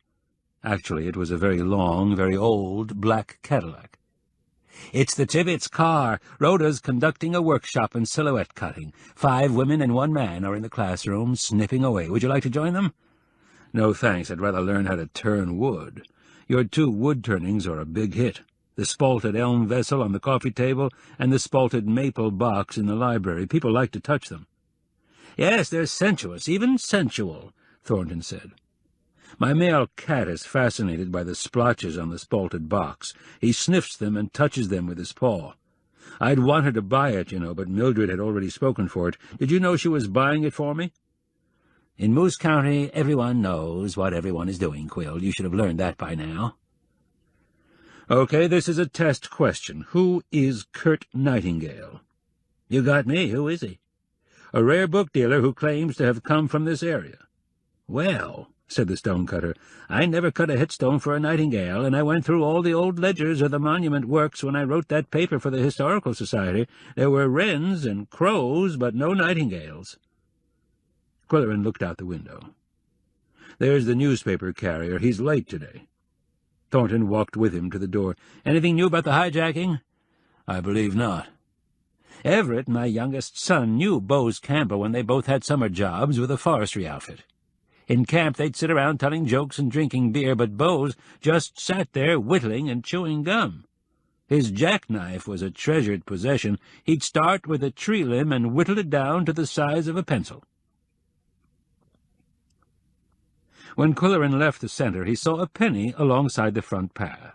Speaker 3: Actually, it was a very long, very old black Cadillac. "It's the Tibbets' car. Rhoda's conducting a workshop in silhouette cutting. 5 women and 1 man are in the classroom, snipping away. Would you like to join them?" "No, thanks. I'd rather learn how to turn wood. Your 2 wood turnings are a big hit. The spalted elm vessel on the coffee table and the spalted maple box in the library. People like to touch them." "Yes, they're sensuous, even sensual," Thornton said. "My male cat is fascinated by the splotches on the spalted box. He sniffs them and touches them with his paw. I'd want her to buy it, you know, but Mildred had already spoken for it. Did you know she was buying it for me?" "In Moose County, everyone knows what everyone is doing, Quill. You should have learned that by now." "Okay, this is a test question. Who is Kurt Nightingale?" "You got me. Who is he?" "A rare book dealer who claims to have come from this area." "Well," said the stone-cutter, "I never cut a headstone for a Nightingale, and I went through all the old ledgers of the monument works when I wrote that paper for the Historical Society. There were wrens and crows, but no Nightingales." Qwilleran looked out the window. "There's the newspaper carrier. He's late today." Thornton walked with him to the door. "Anything new about the hijacking?" "I believe not." "Everett, my youngest son, knew Bose Campbell when they both had summer jobs with a forestry outfit. In camp they'd sit around telling jokes and drinking beer, but Bose just sat there whittling and chewing gum. His jackknife was a treasured possession. He'd start with a tree limb and whittle it down to the size of a pencil." When Qwilleran left the centre, he saw a penny alongside the front path.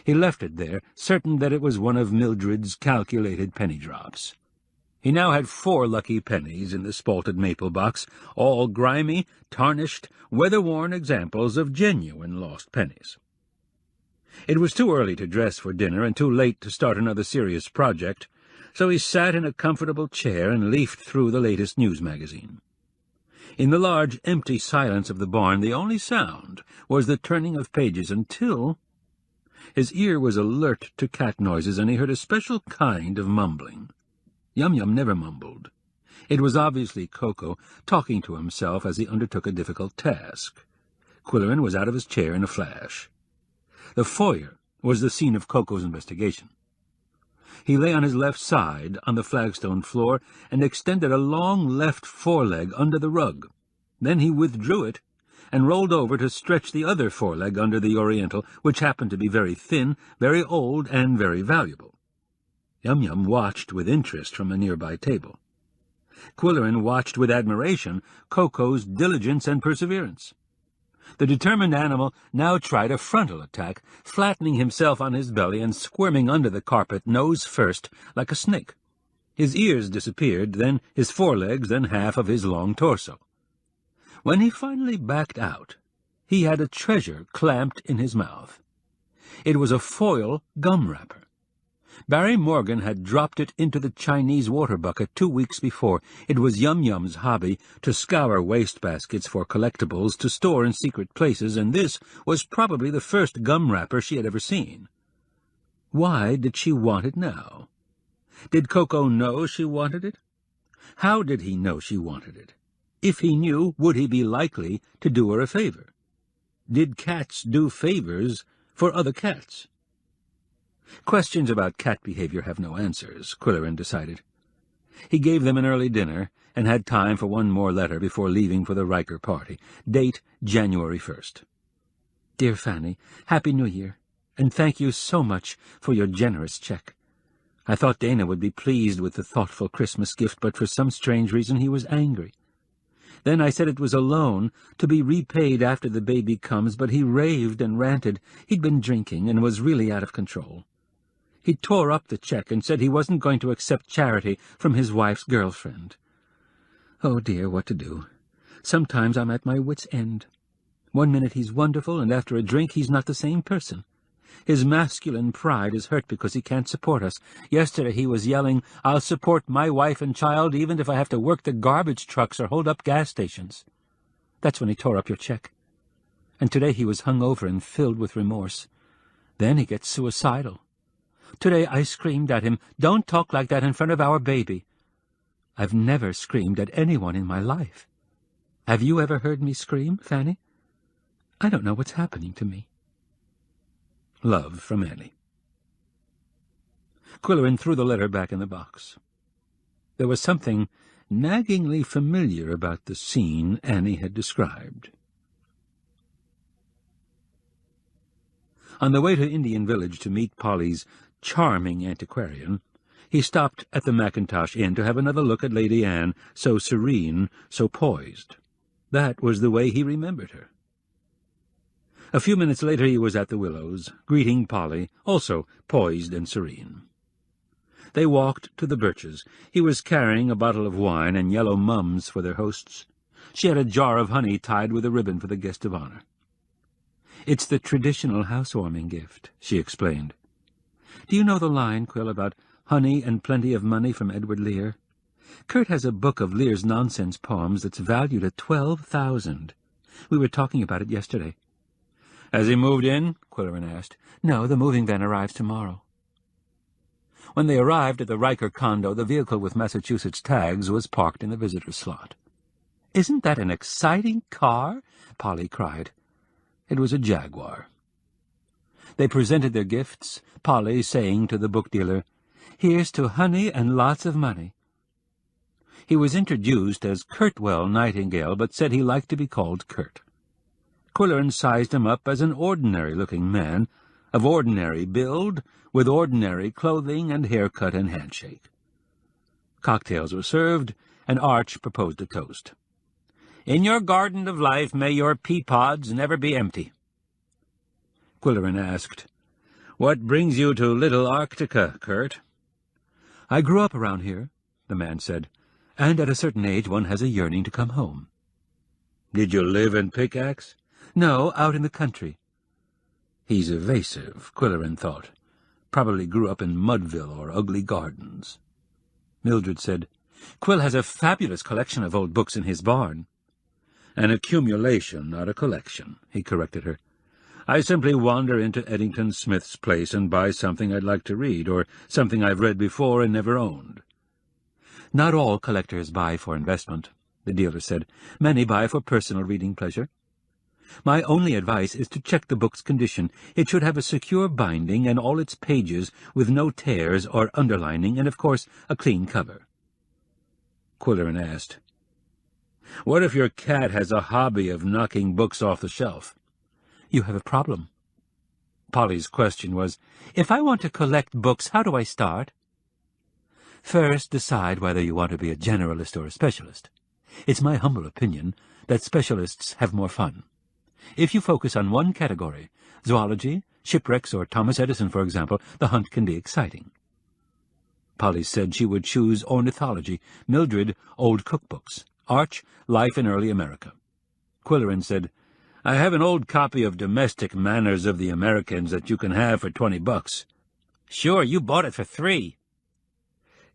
Speaker 3: He left it there, certain that it was one of Mildred's calculated penny drops.
Speaker 2: He now had 4 lucky pennies in the spalted maple box, all grimy, tarnished, weather-worn examples of genuine lost pennies. It was too early to dress for dinner and too late to start another serious project, so he sat in a comfortable chair and leafed through the latest news magazine. In the large, empty silence of the barn, the only sound was the turning of pages until his ear was alert to cat noises, and he heard a special kind of mumbling. Yum-Yum never mumbled. It was obviously Koko talking to himself as he undertook a difficult task. Qwilleran was out of his chair in a flash. The foyer was the scene of Koko's investigation. He lay on his left side on the flagstone floor and extended a long left foreleg under the rug. Then he withdrew it and rolled over to stretch the other foreleg under the oriental, which happened to be very thin, very old, and very valuable. Yum-Yum watched with interest from a nearby table. Qwilleran watched with admiration Koko's diligence and perseverance. The determined animal now tried a frontal attack, flattening himself on his belly and squirming under the carpet, nose first, like a snake. His ears disappeared, then his forelegs, then half of his long torso. When he finally backed out, he had a treasure clamped in his mouth. It was a foil gum wrapper. Barry Morgan had dropped it into the Chinese water bucket 2 weeks before. It was Yum-Yum's hobby to scour wastebaskets for collectibles to store in secret places, and this was probably the first gum wrapper she had ever seen. Why did she want it now? Did Koko know she wanted it? How did he know she wanted it? If he knew, would he be likely to do her a favor? Did cats do favors for other cats? Questions about cat behavior have no answers, Qwilleran decided. He gave them an early dinner and had time for one more letter before leaving for the Riker party. Date January 1st. Dear Fanny, Happy New Year, and thank you so much for your generous check. I thought Dana would be pleased with the thoughtful Christmas gift, but for some strange reason he was angry. Then I said it was a loan, to be repaid after the baby comes, but he raved and ranted. He'd been drinking and was really out of control. He tore up the check and said he wasn't going to accept charity from his wife's girlfriend. Oh, dear, what to do? Sometimes I'm at my wit's end. 1 minute he's wonderful, and after a drink he's not the same person. His masculine pride is hurt because he can't support us. Yesterday he was yelling, "I'll support my wife and child even if I have to work the garbage trucks or hold up gas stations." That's when he tore up your check. And today he was hung over and filled with remorse. Then he gets suicidal. Today I screamed at him, "Don't talk like that in front of our baby." I've never screamed at anyone in my life. Have you ever heard me scream, Fanny? I don't know what's happening to me. Love from Annie. Qwilleran threw the letter back in the box. There was something naggingly familiar about the scene Annie had described. On the way to Indian Village to meet Polly's charming antiquarian, he stopped at the Mackintosh Inn to have another look at Lady Anne, so serene, so poised. That was the way he remembered her. A few minutes later he was at the Willows, greeting Polly, also poised and serene. They walked to the Birches. He was carrying a bottle of wine and yellow mums for their hosts. She had a jar of honey tied with a ribbon for the guest of honor. "It's the traditional housewarming gift," she explained. "Do you know the line, Quill, about honey and plenty of money from Edward Lear? Kurt has a book of Lear's nonsense poems that's valued at 12,000. We were talking about it yesterday." "Has he moved in?" Qwilleran asked. "No, the moving van arrives tomorrow." When they arrived at the Riker condo, the vehicle with Massachusetts tags was parked in the visitor's slot. "Isn't that an exciting car?" Polly cried. It was a Jaguar. They presented their gifts, Polly saying to the book dealer, "Here's to honey and lots of money." He was introduced as Kurtwell Nightingale, but said he liked to be called Kurt. Qwilleran sized him up as an ordinary-looking man, of ordinary build, with ordinary clothing and haircut and handshake. Cocktails were served, and Arch proposed a toast. "In your garden of life may your pea-pods never be empty." Qwilleran asked, "What brings you to Little Arctica, Kurt?" "I grew up around here,"
Speaker 3: the man said, "and at a certain age one has a yearning to come home."
Speaker 2: "Did you live in Pickax?"
Speaker 3: "No, out in the country."
Speaker 2: He's evasive, Qwilleran thought. Probably grew up in Mudville or Ugly Gardens.
Speaker 3: Mildred said, "Quill has a fabulous collection of old books in his barn."
Speaker 2: "An accumulation, not a collection," he corrected her. "I simply wander into Eddington Smith's place and buy something I'd like to read, or something I've read before and never owned."
Speaker 3: "Not all collectors buy for investment," the dealer said. "Many buy for personal reading pleasure. My only advice is to check the book's condition. It should have a secure binding and all its pages with no tears or underlining, and, of course, a clean cover."
Speaker 2: Qwilleran asked, "What if your cat has a hobby of knocking books off the shelf?"
Speaker 3: "You have a problem." Polly's question was, "If I want to collect books, how do I start?" "First, decide whether you want to be a generalist or a specialist. It's my humble opinion that specialists have more fun. If you focus on one category, zoology, shipwrecks, or Thomas Edison, for example, the hunt can be exciting." Polly said she would choose ornithology, Mildred, old cookbooks, Arch, Life in Early America.
Speaker 2: Qwilleran said, "I have an old copy of Domestic Manners of the Americans that you can have for $20.
Speaker 3: "Sure, you bought it for $3.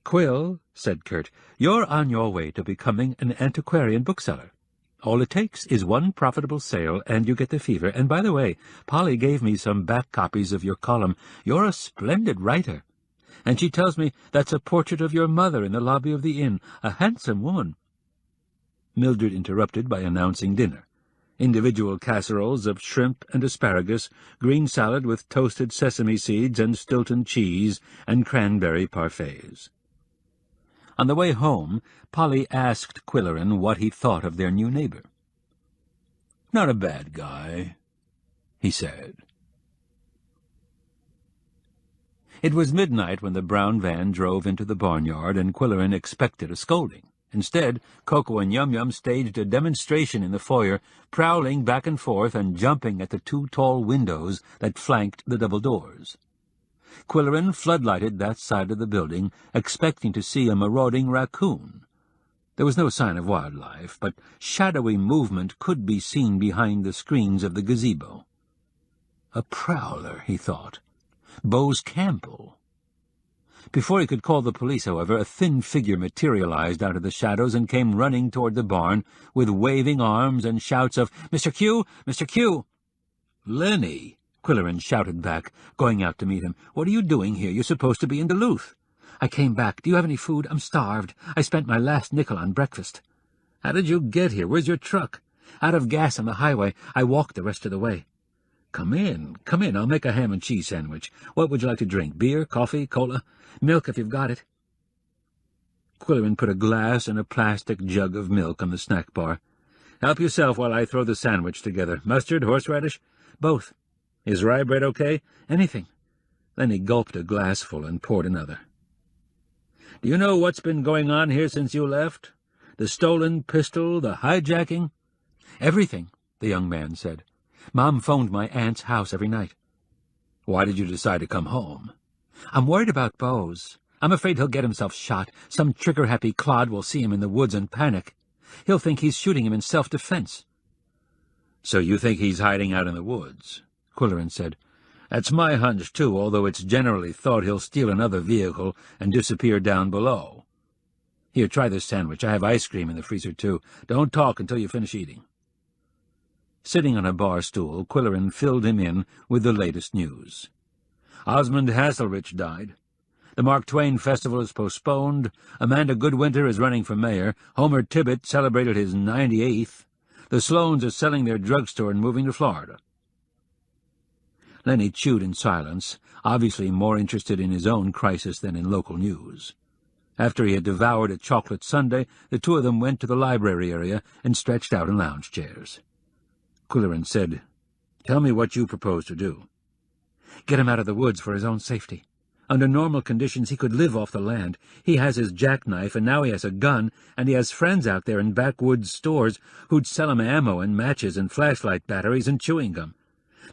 Speaker 3: "Quill," said Kurt, "you're on your way to becoming an antiquarian bookseller. All it takes is one profitable sale, and you get the fever. And by the way, Polly gave me some back copies of your column. You're a splendid writer. And she tells me that's a portrait of your mother in the lobby of the inn, a handsome woman."
Speaker 2: Mildred interrupted by announcing dinner. Individual casseroles of shrimp and asparagus, green salad with toasted sesame seeds and Stilton cheese, and cranberry parfaits.
Speaker 3: On the way home, Polly asked Qwilleran what he thought of their new neighbor.
Speaker 2: "Not a bad guy," he said.
Speaker 3: It was midnight when the brown van drove into the barnyard, and Qwilleran expected a scolding. Instead, Koko and Yum-Yum staged a demonstration in the foyer, prowling back and forth and jumping at the 2 tall windows that flanked the double doors. Qwilleran floodlighted that side of the building, expecting to see a marauding raccoon. There was no sign of wildlife, but shadowy movement could be seen behind the screens of the gazebo. A prowler, he thought. Bose Campbell. Before he could call the police, however, a thin figure materialized out of the shadows and came running toward the barn with waving arms and shouts of, "Mr. Q! Mr. Q!"
Speaker 2: "Lenny!"
Speaker 3: Qwilleran shouted back, going out to meet him. "What are you doing here? You're supposed to be in Duluth." "I came back. Do you have any food? I'm starved. I spent my last nickel on breakfast."
Speaker 2: "How did you get here? Where's your truck?"
Speaker 3: "Out of gas on the highway. I walked the rest of the way."
Speaker 2: Come in. I'll make a ham and cheese sandwich. What would you like to drink? Beer, coffee, cola?"
Speaker 3: "Milk, if you've got it."
Speaker 2: Qwilleran put a glass and a plastic jug of milk on the snack bar. "Help yourself while I throw the sandwich together. Mustard, horseradish?"
Speaker 3: "Both."
Speaker 2: "Is rye bread okay?"
Speaker 3: "Anything."
Speaker 2: Then he gulped a glassful and poured another. "Do you know what's been going on here since you left? The stolen pistol, the hijacking?"
Speaker 3: "Everything," the young man said. "Mom phoned my aunt's house every night."
Speaker 2: "Why did you decide to come home?"
Speaker 3: "I'm worried about Bose. I'm afraid he'll get himself shot. Some trigger-happy clod will see him in the woods and panic. He'll think he's shooting him in self-defense."
Speaker 2: "So you think he's hiding out in the woods?" Qwilleran said. "That's my hunch, too, although it's generally thought he'll steal another vehicle and disappear down below. Here, try this sandwich. I have ice cream in the freezer, too. Don't talk until you finish eating."
Speaker 3: Sitting on a bar stool, Qwilleran filled him in with the latest news.
Speaker 2: Osmond Hasselrich died. The Mark Twain Festival is postponed. Amanda Goodwinter is running for mayor. Homer Tibbett celebrated his 98th. The Sloanes are selling their drugstore and moving to Florida.
Speaker 3: Lenny chewed in silence, obviously more interested in his own crisis than in local news. After he had devoured a chocolate sundae, the two of them went to the library area and stretched out in lounge chairs.
Speaker 2: Qwilleran said, "Tell me what you propose to do."
Speaker 3: "Get him out of the woods for his own safety. Under normal conditions he could live off the land. He has his jackknife, and now he has a gun, and he has friends out there in backwoods stores who'd sell him ammo and matches and flashlight batteries and chewing gum.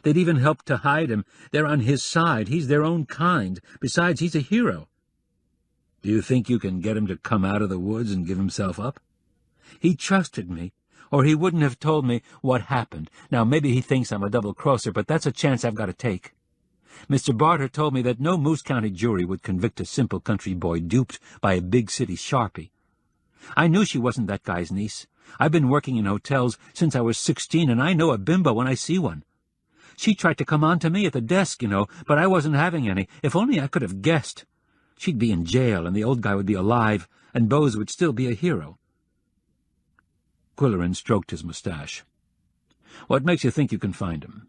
Speaker 3: They'd even help to hide him. They're on his side. He's their own kind. Besides, he's a hero."
Speaker 2: Do you think you can get him to come out of the woods and give himself up? He trusted me, or he wouldn't have told me what happened. Now, maybe he thinks I'm a double-crosser, but that's a chance I've got to take. Mr. Barter told me that no Moose County jury would convict a simple country boy duped by a big-city sharpie. I knew she wasn't that guy's niece. I've been working in hotels since I was 16, and I know a bimbo when I see one. She tried to come on to me at the desk, but I wasn't having any. If only I could have guessed. She'd be in jail, and the old guy would be alive, and Bose would still be a hero. Qwilleran stroked his mustache. What makes you think you can find him?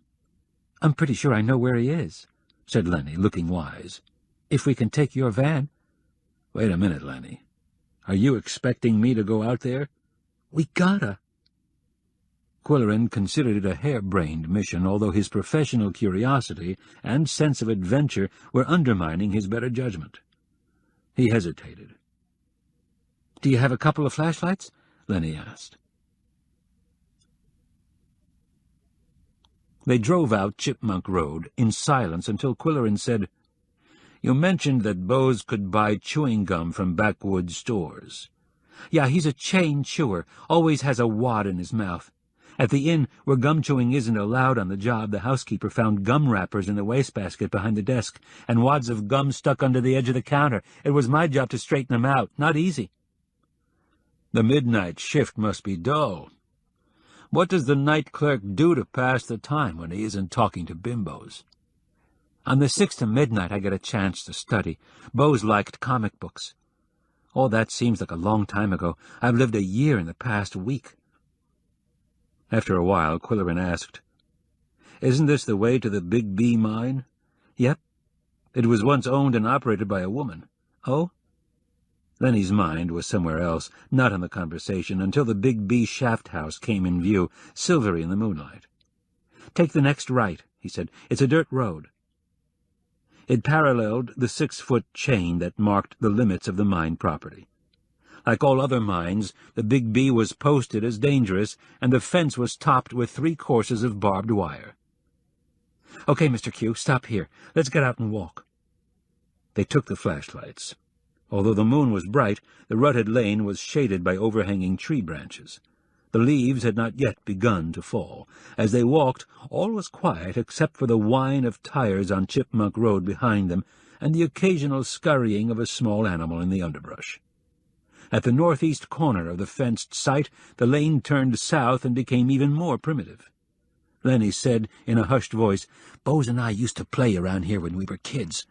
Speaker 2: I'm pretty sure I know where he is, said Lenny, looking wise. If we can take your van. Wait a minute, Lenny. Are you expecting me to go out there? We gotta. Qwilleran considered it a hair-brained mission, although his professional curiosity and sense of adventure were undermining his better judgment. He hesitated. Do you have a couple of flashlights? Lenny asked. They drove out Chipmunk Road in silence until Qwilleran said, You mentioned that Bose could buy chewing gum from backwoods stores. Yeah, he's a chain chewer, always has a wad in his mouth. At the inn, where gum chewing isn't allowed on the job, the housekeeper found gum wrappers in the wastebasket behind the desk, and wads of gum stuck under the edge of the counter. It was my job to straighten them out. Not easy. The midnight shift must be dull. What does the night clerk do to pass the time when he isn't talking to bimbos? On the 6 to midnight I get a chance to study. Bose liked comic books. All that seems like a long time ago. I've lived a year in the past week. After a while, Qwilleran asked, Isn't this the way to the Big B mine? Yep. It was once owned and operated by a woman. Oh? Lenny's mind was somewhere else, not on the conversation, until the Big B shaft house came in view, silvery in the moonlight. Take the next right, he said. It's a dirt road. It paralleled the 6-foot chain that marked the limits of the mine property. Like all other mines, the Big B was posted as dangerous, and the fence was topped with 3 courses of barbed wire. Okay, Mr. Q, stop here. Let's get out and walk. They took the flashlights. Although the moon was bright, the rutted lane was shaded by overhanging tree branches. The leaves had not yet begun to fall. As they walked, all was quiet except for the whine of tires on Chipmunk Road behind them and the occasional scurrying of a small animal in the underbrush. At the northeast corner of the fenced site, the lane turned south and became even more primitive. Lenny said in a hushed voice, Bose and I used to play around here when we were kids.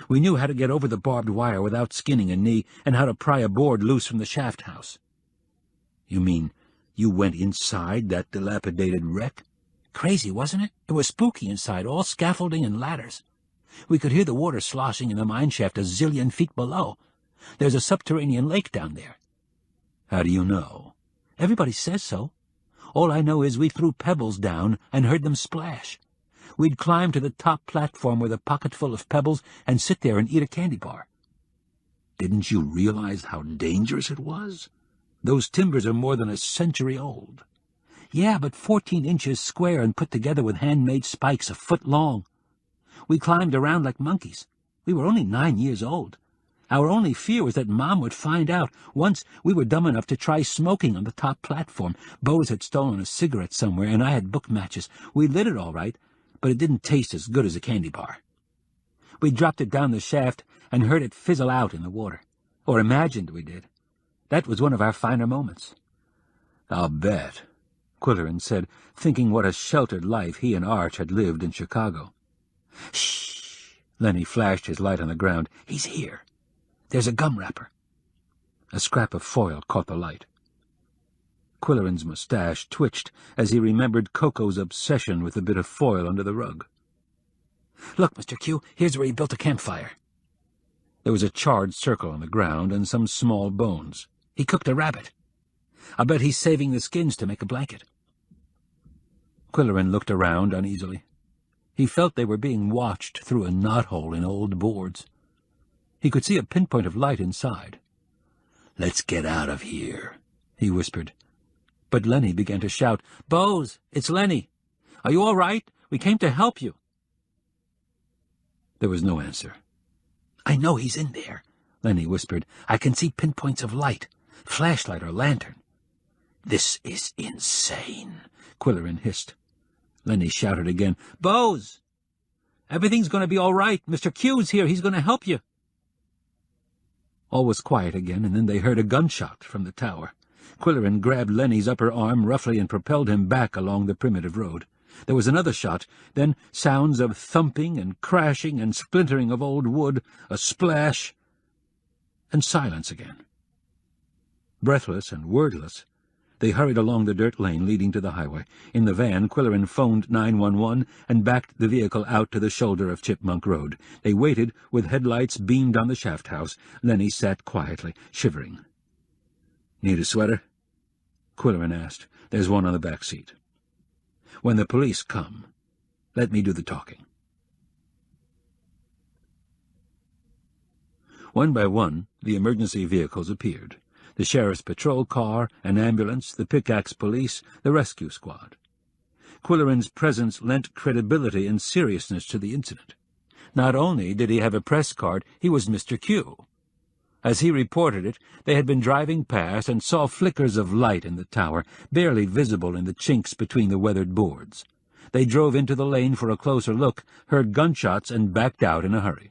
Speaker 2: We knew how to get over the barbed wire without skinning a knee and how to pry a board loose from the shaft house. You mean you went inside that dilapidated wreck? Crazy, wasn't it? It was spooky inside, all scaffolding and ladders. We could hear the water sloshing in the mine shaft a zillion feet below. There's a subterranean lake down there. How do you know? Everybody says so. All I know is we threw pebbles down and heard them splash. We'd climb to the top platform with a pocket full of pebbles and sit there and eat a candy bar. Didn't you realize how dangerous it was? Those timbers are more than a century old. Yeah, but 14 inches square and put together with handmade spikes a foot long. We climbed around like monkeys. We were only 9 years old. Our only fear was that Mom would find out. Once we were dumb enough to try smoking on the top platform. Bose had stolen a cigarette somewhere, and I had book matches. We lit it all right, but it didn't taste as good as a candy bar. We dropped it down the shaft and heard it fizzle out in the water. Or imagined we did. That was one of our finer moments. I'll bet, Qwilleran said, thinking what a sheltered life he and Arch had lived in Chicago. Shh! Lenny flashed his light on the ground. He's here. There's a gum wrapper. A scrap of foil caught the light. Qwilleran's mustache twitched as he remembered Koko's obsession with the bit of foil under the rug. Look, Mr. Q, here's where he built a campfire. There was a charred circle on the ground and some small bones. He cooked a rabbit. I bet he's saving the skins to make a blanket. Qwilleran looked around uneasily. He felt they were being watched through a knothole in old boards. He could see a pinpoint of light inside. Let's get out of here, he whispered. But Lenny began to shout, Bose, it's Lenny. Are you all right? We came to help you. There was no answer. I know he's in there, Lenny whispered. "I can see pinpoints of light. Flashlight or lantern." "This is insane," Qwilleran hissed. Lenny shouted again. "Bose! Everything's going to be all right. Mr. Q's here. He's going to help you." All was quiet again, and then they heard a gunshot from the tower. Qwilleran grabbed Lenny's upper arm roughly and propelled him back along the primitive road. There was another shot, then sounds of thumping and crashing and splintering of old wood, a splash, and silence again. Breathless and wordless, they hurried along the dirt lane leading to the highway. In the van, Qwilleran phoned 911 and backed the vehicle out to the shoulder of Chipmunk Road. They waited, with headlights beamed on the shaft house. Lenny sat quietly, shivering. "Need a sweater?" Qwilleran asked. "There's one on the back seat. When the police come, let me do the talking." One by one, the emergency vehicles appeared. The sheriff's patrol car, an ambulance, the Pickax police, the rescue squad. Qwilleran's presence lent credibility and seriousness to the incident. Not only did he have a press card, he was Mr. Q. As he reported it, they had been driving past and saw flickers of light in the tower, barely visible in the chinks between the weathered boards. They drove into the lane for a closer look, heard gunshots, and backed out in a hurry.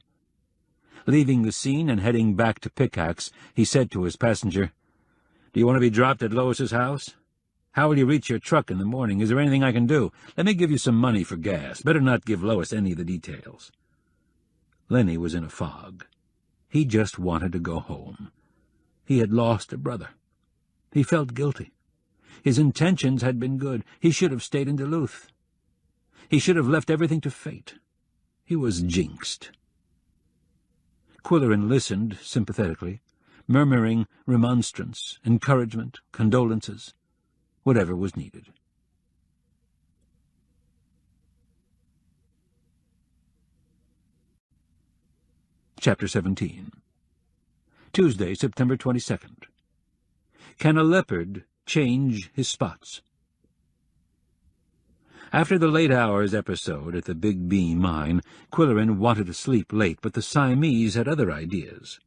Speaker 2: Leaving the scene and heading back to Pickax, he said to his passenger, "Do you want to be dropped at Lois's house? How will you reach your truck in the morning? Is there anything I can do? Let me give you some money for gas. Better not give Lois any of the details." Lenny was in a fog. He just wanted to go home. He had lost a brother. He felt guilty. His intentions had been good. He should have stayed in Duluth. He should have left everything to fate. He was jinxed. Qwilleran listened sympathetically, murmuring remonstrance, encouragement, condolences, whatever was needed. Chapter 17. Tuesday, September 22nd. Can a leopard change his spots? After the late hours episode at the Big B mine, Qwilleran wanted to sleep late, but the Siamese had other ideas.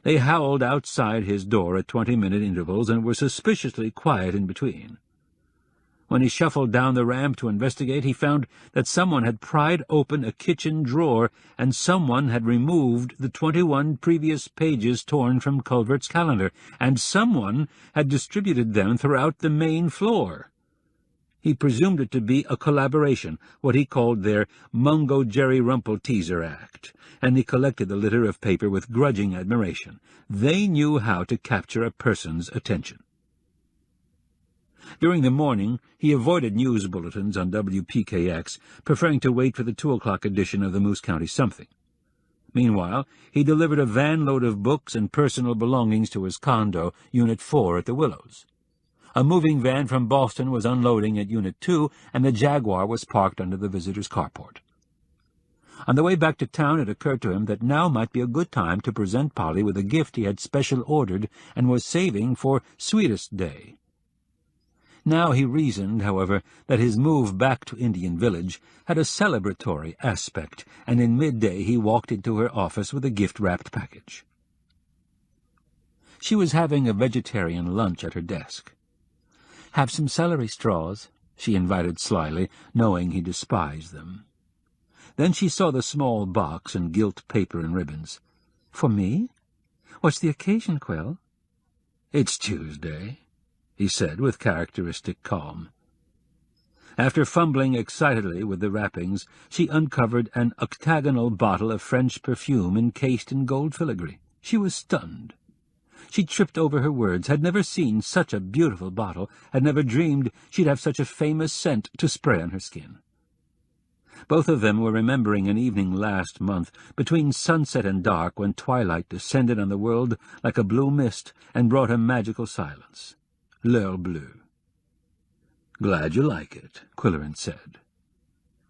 Speaker 2: They howled outside his door at 20-minute intervals and were suspiciously quiet in between. When he shuffled down the ramp to investigate, he found that someone had pried open a kitchen drawer and someone had removed the 21 previous pages torn from Culvert's calendar, and someone had distributed them throughout the main floor. He presumed it to be a collaboration, what he called their Mungo Jerry Rumpel-Teaser Act, and he collected the litter of paper with grudging admiration. They knew how to capture a person's attention. During the morning, he avoided news bulletins on WPKX, preferring to wait for the 2 o'clock edition of the Moose County Something. Meanwhile, he delivered a van-load of books and personal belongings to his condo, Unit 4 at the Willows. A moving van from Boston was unloading at Unit 2, and the Jaguar was parked under the visitor's carport. On the way back to town, it occurred to him that now might be a good time to present Polly with a gift he had special ordered and was saving for Sweetest Day. Now he reasoned, however, that his move back to Indian Village had a celebratory aspect, and in midday he walked into her office with a gift-wrapped package. She was having a vegetarian lunch at her desk. "Have some celery straws," she invited slyly, knowing he despised them. Then she saw the small box and gilt paper and ribbons. "For me? What's the occasion, Quill?" "It's Tuesday," he said with characteristic calm. After fumbling excitedly with the wrappings, she uncovered an octagonal bottle of French perfume encased in gold filigree. She was stunned. She tripped over her words, had never seen such a beautiful bottle, had never dreamed she'd have such a famous scent to spray on her skin. Both of them were remembering an evening last month, between sunset and dark, when twilight descended on the world like a blue mist and brought a magical silence. L'heure bleue. "Glad you like it," Qwilleran said.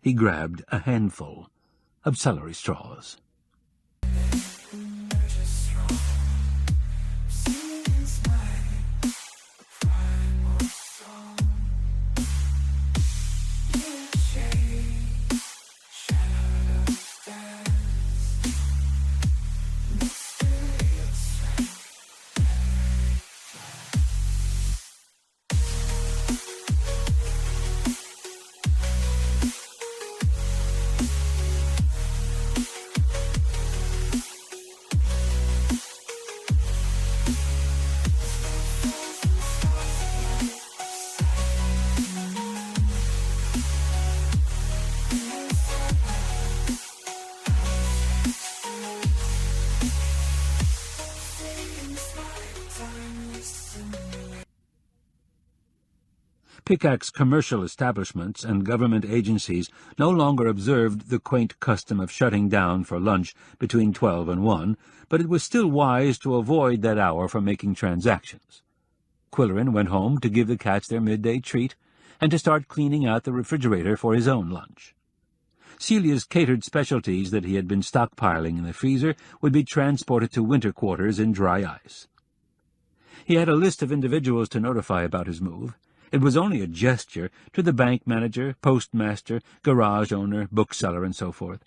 Speaker 2: He grabbed a handful of celery straws. Pickax commercial establishments and government agencies no longer observed the quaint custom of shutting down for lunch between 12 and 1, but it was still wise to avoid that hour for making transactions. Qwilleran went home to give the cats their midday treat and to start cleaning out the refrigerator for his own lunch. Celia's catered specialties that he had been stockpiling in the freezer would be transported to winter quarters in dry ice. He had a list of individuals to notify about his move. It was only a gesture to the bank manager, postmaster, garage owner, bookseller, and so forth.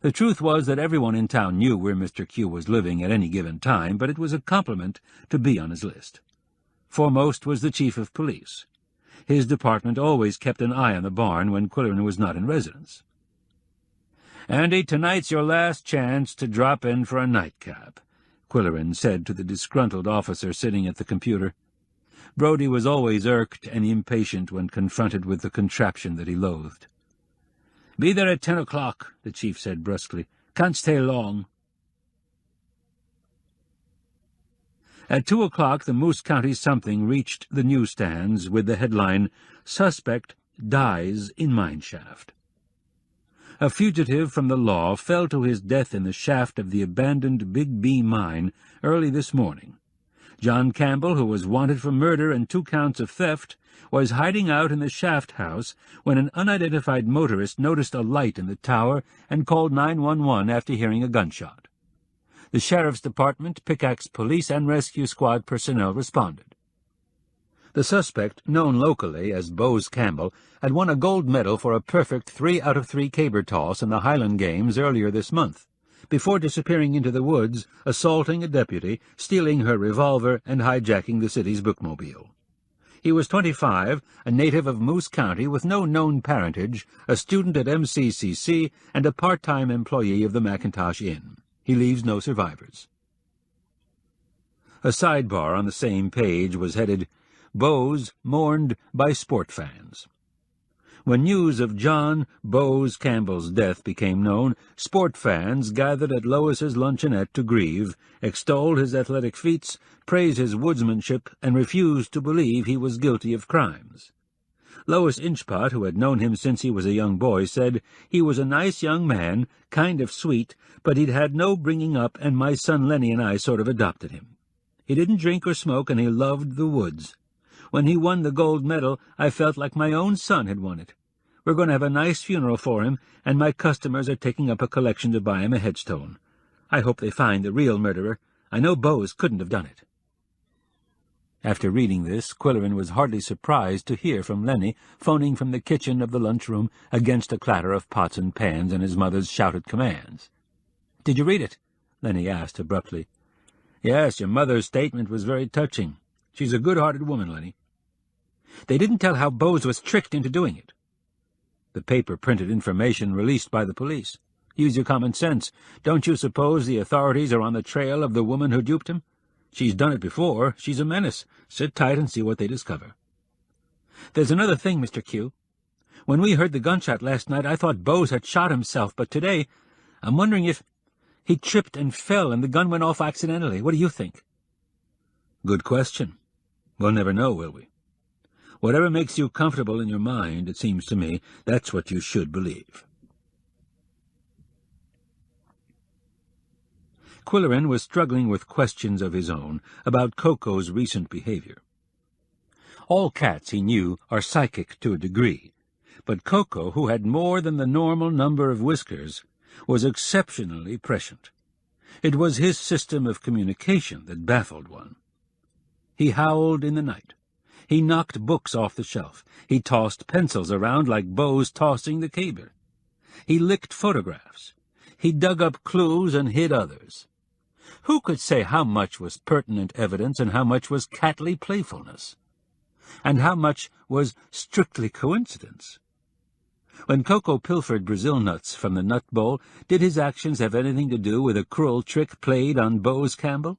Speaker 2: The truth was that everyone in town knew where Mr. Q was living at any given time, but it was a compliment to be on his list. Foremost was the chief of police. His department always kept an eye on the barn when Qwilleran was not in residence. "Andy, tonight's your last chance to drop in for a nightcap," Qwilleran said to the disgruntled officer sitting at the computer. Brodie was always irked and impatient when confronted with the contraption that he loathed. "Be there at 10 o'clock, the chief said brusquely. "Can't stay long." At 2 o'clock the Moose County Something reached the newsstands with the headline, "Suspect Dies in Mineshaft." A fugitive from the law fell to his death in the shaft of the abandoned Big B mine early this morning. John Campbell, who was wanted for murder and 2 counts of theft, was hiding out in the shaft house when an unidentified motorist noticed a light in the tower and called 911 after hearing a gunshot. The Sheriff's Department, Pickax Police, and Rescue Squad personnel responded. The suspect, known locally as Bose Campbell, had won a gold medal for a perfect 3 out of 3 caber toss in the Highland Games earlier this month, before disappearing into the woods, assaulting a deputy, stealing her revolver, and hijacking the city's bookmobile. He was 25, a native of Moose County with no known parentage, a student at MCCC, and a part-time employee of the Macintosh Inn. He leaves no survivors. A sidebar on the same page was headed, "Bose mourned by sport fans." When news of John Bose Campbell's death became known, sport fans gathered at Lois's luncheonette to grieve, extolled his athletic feats, praised his woodsmanship, and refused to believe he was guilty of crimes. Lois Inchpot, who had known him since he was a young boy, said, "He was a nice young man, kind of sweet, but he'd had no bringing up, and my son Lenny and I sort of adopted him. He didn't drink or smoke, and he loved the woods. When he won the gold medal, I felt like my own son had won it. We're going to have a nice funeral for him, and my customers are taking up a collection to buy him a headstone. I hope they find the real murderer. I know Bose couldn't have done it." After reading this, Qwilleran was hardly surprised to hear from Lenny, phoning from the kitchen of the lunchroom against a clatter of pots and pans and his mother's shouted commands. "Did you read it?" Lenny asked abruptly. "Yes, your mother's statement was very touching. She's a good-hearted woman, Lenny." "They didn't tell how Bose was tricked into doing it." "The paper printed information released by the police. Use your common sense. Don't you suppose the authorities are on the trail of the woman who duped him? She's done it before. She's a menace. Sit tight and see what they discover." "There's another thing, Mr. Q. When we heard the gunshot last night, I thought Bose had shot himself, but today I'm wondering if he tripped and fell and the gun went off accidentally. What do you think?" "Good question. We'll never know, will we? Whatever makes you comfortable in your mind, it seems to me, that's what you should believe." Qwilleran was struggling with questions of his own about Koko's recent behavior. All cats, he knew, are psychic to a degree, but Koko, who had more than the normal number of whiskers, was exceptionally prescient. It was his system of communication that baffled one. He howled in the night. He knocked books off the shelf. He tossed pencils around like Bose tossing the caber. He licked photographs. He dug up clues and hid others. Who could say how much was pertinent evidence and how much was catly playfulness? And how much was strictly coincidence? When Koko pilfered Brazil nuts from the nut bowl, did his actions have anything to do with a cruel trick played on Bose Campbell?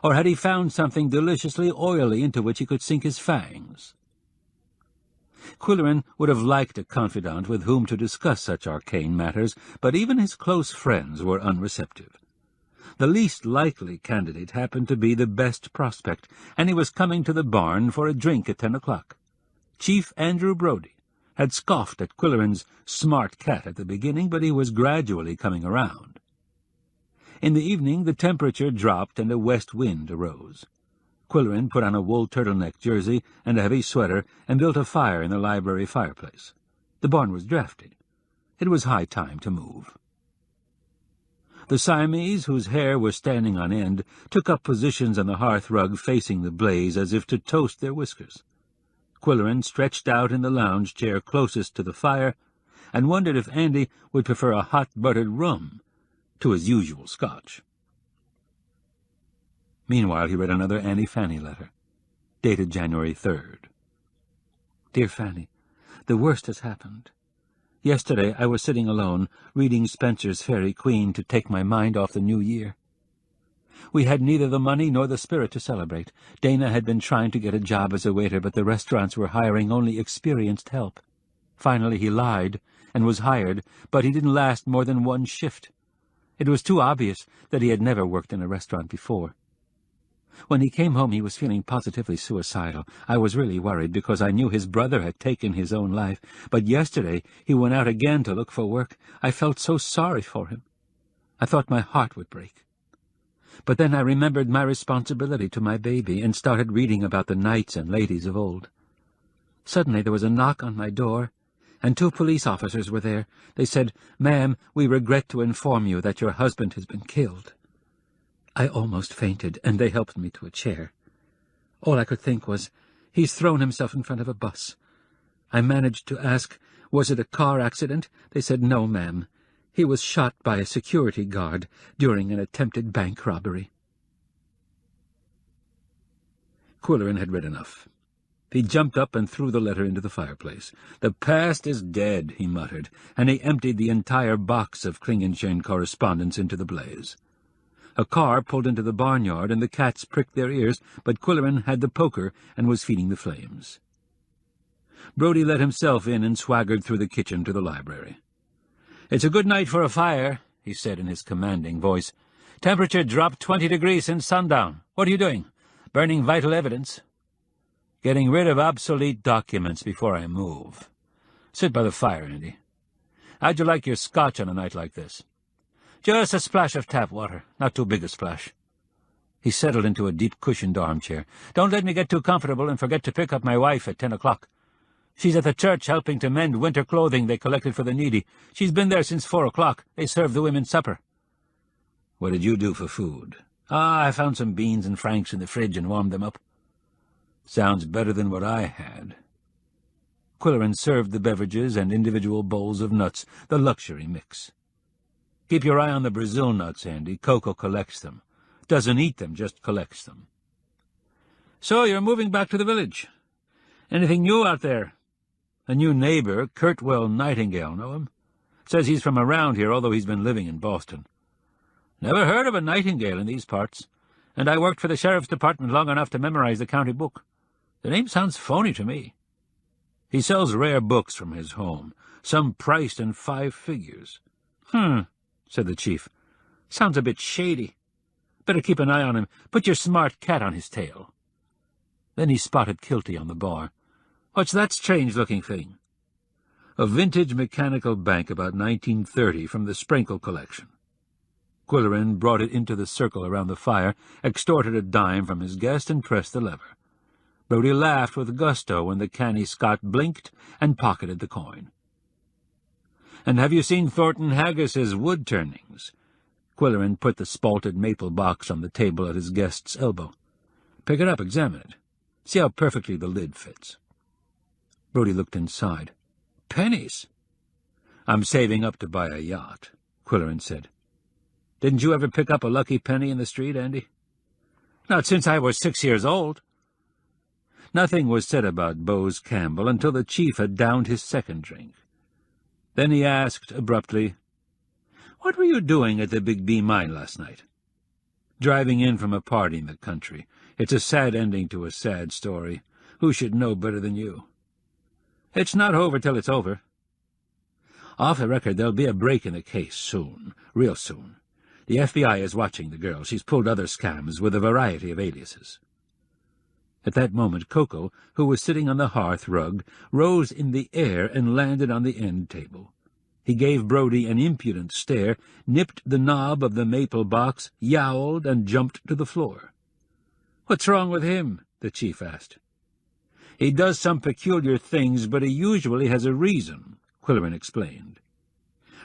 Speaker 2: Or had he found something deliciously oily into which he could sink his fangs? Qwilleran would have liked a confidant with whom to discuss such arcane matters, but even his close friends were unreceptive. The least likely candidate happened to be the best prospect, and he was coming to the barn for a drink at 10 o'clock. Chief Andrew Brodie had scoffed at Qwilleran's smart cat at the beginning, but he was gradually coming around. In the evening the temperature dropped and a west wind arose. Qwilleran put on a wool turtleneck jersey and a heavy sweater and built a fire in the library fireplace. The barn was drafty. It was high time to move. The Siamese, whose hair was standing on end, took up positions on the hearth rug facing the blaze as if to toast their whiskers. Qwilleran stretched out in the lounge chair closest to the fire and wondered if Andy would prefer a hot buttered rum to his usual scotch. Meanwhile he read another Annie Fanny letter, dated January 3rd. Dear Fanny, the worst has happened. Yesterday I was sitting alone, reading Spencer's Fairy Queen to take my mind off the new year. We had neither the money nor the spirit to celebrate. Dana had been trying to get a job as a waiter, but the restaurants were hiring only experienced help. Finally he lied and was hired, but he didn't last more than one shift. It was too obvious that he had never worked in a restaurant before. When he came home he was feeling positively suicidal. I was really worried because I knew his brother had taken his own life, but yesterday he went out again to look for work. I felt so sorry for him. I thought my heart would break. But then I remembered my responsibility to my baby and started reading about the knights and ladies of old. Suddenly there was a knock on my door, and 2 police officers were there. They said, "Ma'am, we regret to inform you that your husband has been killed." I almost fainted, and they helped me to a chair. All I could think was, he's thrown himself in front of a bus. I managed to ask, was it a car accident? They said, "No, ma'am. He was shot by a security guard during an attempted bank robbery." Qwilleran had read enough. He jumped up and threw the letter into the fireplace. "The past is dead," he muttered, and he emptied the entire box of Klingenschein correspondence into the blaze. A car pulled into the barnyard, and the cats pricked their ears, but Qwilleran had the poker and was feeding the flames. Brodie let himself in and swaggered through the kitchen to the library. "It's a good night for a fire," he said in his commanding voice. "Temperature dropped 20 degrees since sundown. What are you doing? Burning vital evidence?" "Getting rid of obsolete documents before I move. Sit by the fire, Andy. How'd you like your scotch on a night like this?" "Just a splash of tap water, not too big a splash." He settled into a deep-cushioned armchair. "Don't let me get too comfortable and forget to pick up my wife at 10 o'clock. She's at the church helping to mend winter clothing they collected for the needy. She's been there since 4 o'clock. They serve the women supper." "What did you do for food?" I found some beans and franks in the fridge and warmed them up." "Sounds better than what I had." Qwilleran served the beverages and individual bowls of nuts, the luxury mix. "Keep your eye on the Brazil nuts, Andy. Koko collects them. Doesn't eat them, just collects them." "So you're moving back to the village. Anything new out there?" "A new neighbor, Kurtwell Nightingale, know him? Says he's from around here, although he's been living in Boston." "Never heard of a Nightingale in these parts, and I worked for the sheriff's department long enough to memorize the county book. The name sounds phony to me." "He sells rare books from his home, some priced in 5 figures. Said the chief. "Sounds a bit shady. Better keep an eye on him. Put your smart cat on his tail." Then he spotted Kilty on the bar. "What's that strange-looking thing?" "A vintage mechanical bank about 1930 from the Sprinkle collection." Qwilleran brought it into the circle around the fire, extorted a dime from his guest, and pressed the lever. Brodie laughed with gusto when the canny Scot blinked and pocketed the coin. "And have you seen Thornton Haggis's wood turnings?" Qwilleran put the spalted maple box on the table at his guest's elbow. "Pick it up, examine it. See how perfectly the lid fits." Brodie looked inside. "Pennies." "I'm saving up to buy a yacht," Qwilleran said. "Didn't you ever pick up a lucky penny in the street, Andy?" "Not since I was 6 years old." Nothing was said about Bose Campbell until the chief had downed his second drink. Then he asked abruptly, "What were you doing at the Big B mine last night?" "Driving in from a party in the country. It's a sad ending to a sad story. Who should know better than you?" "It's not over till it's over." "Off the record, there'll be a break in the case soon, real soon. The FBI is watching the girl. She's pulled other scams with a variety of aliases." At that moment Koko, who was sitting on the hearth rug, rose in the air and landed on the end table. He gave Brodie an impudent stare, nipped the knob of the maple box, yowled, and jumped to the floor. "What's wrong with him?" the chief asked. "He does some peculiar things, but he usually has a reason," Qwilleran explained.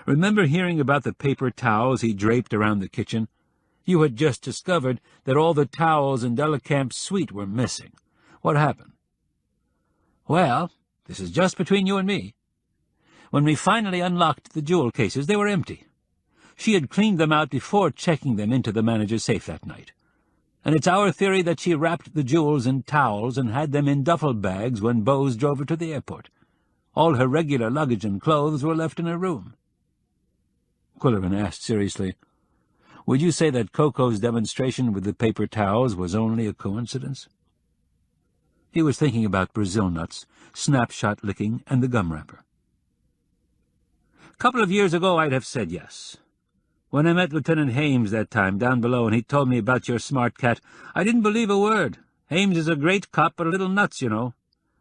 Speaker 2: "Remember hearing about the paper towels he draped around the kitchen? You had just discovered that all the towels in Delacamp's suite were missing. What happened?" "Well, this is just between you and me. When we finally unlocked the jewel cases, they were empty. She had cleaned them out before checking them into the manager's safe that night. And it's our theory that she wrapped the jewels in towels and had them in duffel bags when Bose drove her to the airport. All her regular luggage and clothes were left in her room." Qwilleran asked seriously, "Would you say that Koko's demonstration with the paper towels was only a coincidence?" He was thinking about Brazil nuts, snapshot licking, and the gum wrapper. "A couple of years ago I'd have said yes. When I met Lieutenant Hames that time down below and he told me about your smart cat, I didn't believe a word. Hames is a great cop, but a little nuts, you know.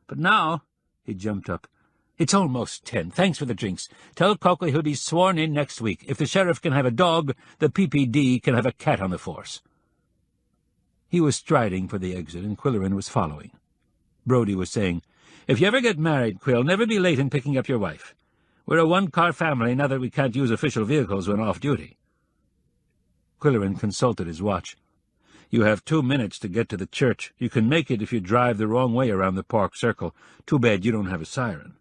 Speaker 2: But now—" he jumped up. "It's almost 10. Thanks for the drinks. Tell Koko he'll be sworn in next week. If the sheriff can have a dog, the PPD can have a cat on the force." He was striding for the exit, and Qwilleran was following. Brodie was saying, "If you ever get married, Quill, never be late in picking up your wife. We're a one-car family now that we can't use official vehicles when off-duty." Qwilleran consulted his watch. "You have 2 minutes to get to the church. You can make it if you drive the wrong way around the park circle. Too bad you don't have a siren."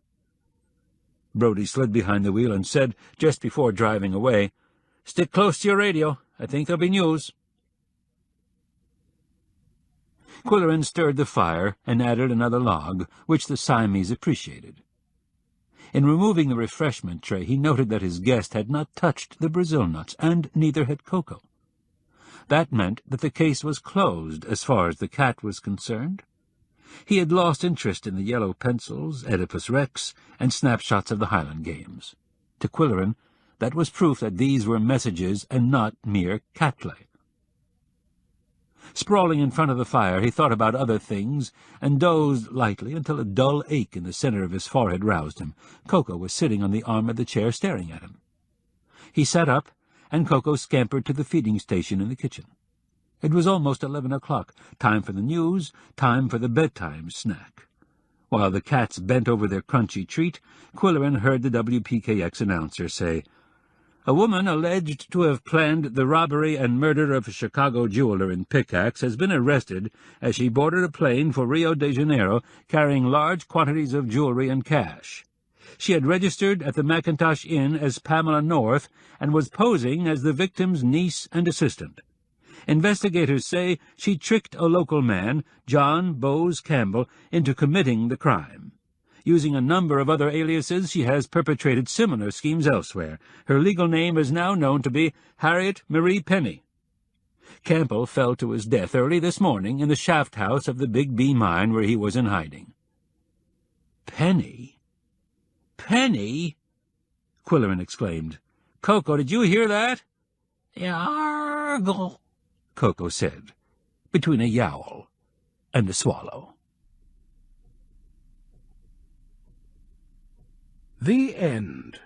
Speaker 2: Brodie slid behind the wheel and said, just before driving away, "Stick close to your radio. I think there'll be news." Qwilleran stirred the fire and added another log, which the Siamese appreciated. In removing the refreshment tray, he noted that his guest had not touched the Brazil nuts, and neither had Koko. That meant that the case was closed as far as the cat was concerned. He had lost interest in the yellow pencils, Oedipus Rex, and snapshots of the Highland Games. To Qwilleran, that was proof that these were messages and not mere cat play. Sprawling in front of the fire, he thought about other things and dozed lightly until a dull ache in the center of his forehead roused him. Koko was sitting on the arm of the chair staring at him. He sat up, and Koko scampered to the feeding station in the kitchen. It was almost 11 o'clock, time for the news, time for the bedtime snack. While the cats bent over their crunchy treat, Qwilleran heard the WPKX announcer say, "A woman alleged to have planned the robbery and murder of a Chicago jeweler in Pickax has been arrested as she boarded a plane for Rio de Janeiro carrying large quantities of jewelry and cash. She had registered at the Macintosh Inn as Pamela North and was posing as the victim's niece and assistant. Investigators say she tricked a local man, John Bose Campbell, into committing the crime. Using a number of other aliases, she has perpetrated similar schemes elsewhere. Her legal name is now known to be Harriet Marie Penny. Campbell fell to his death early this morning in the shaft house of the Big B mine where he was in hiding." "Penny? Penny?" Qwilleran exclaimed. "Koko, did you hear that?" "Yargle," Koko said, between a yowl and a swallow.
Speaker 1: The End.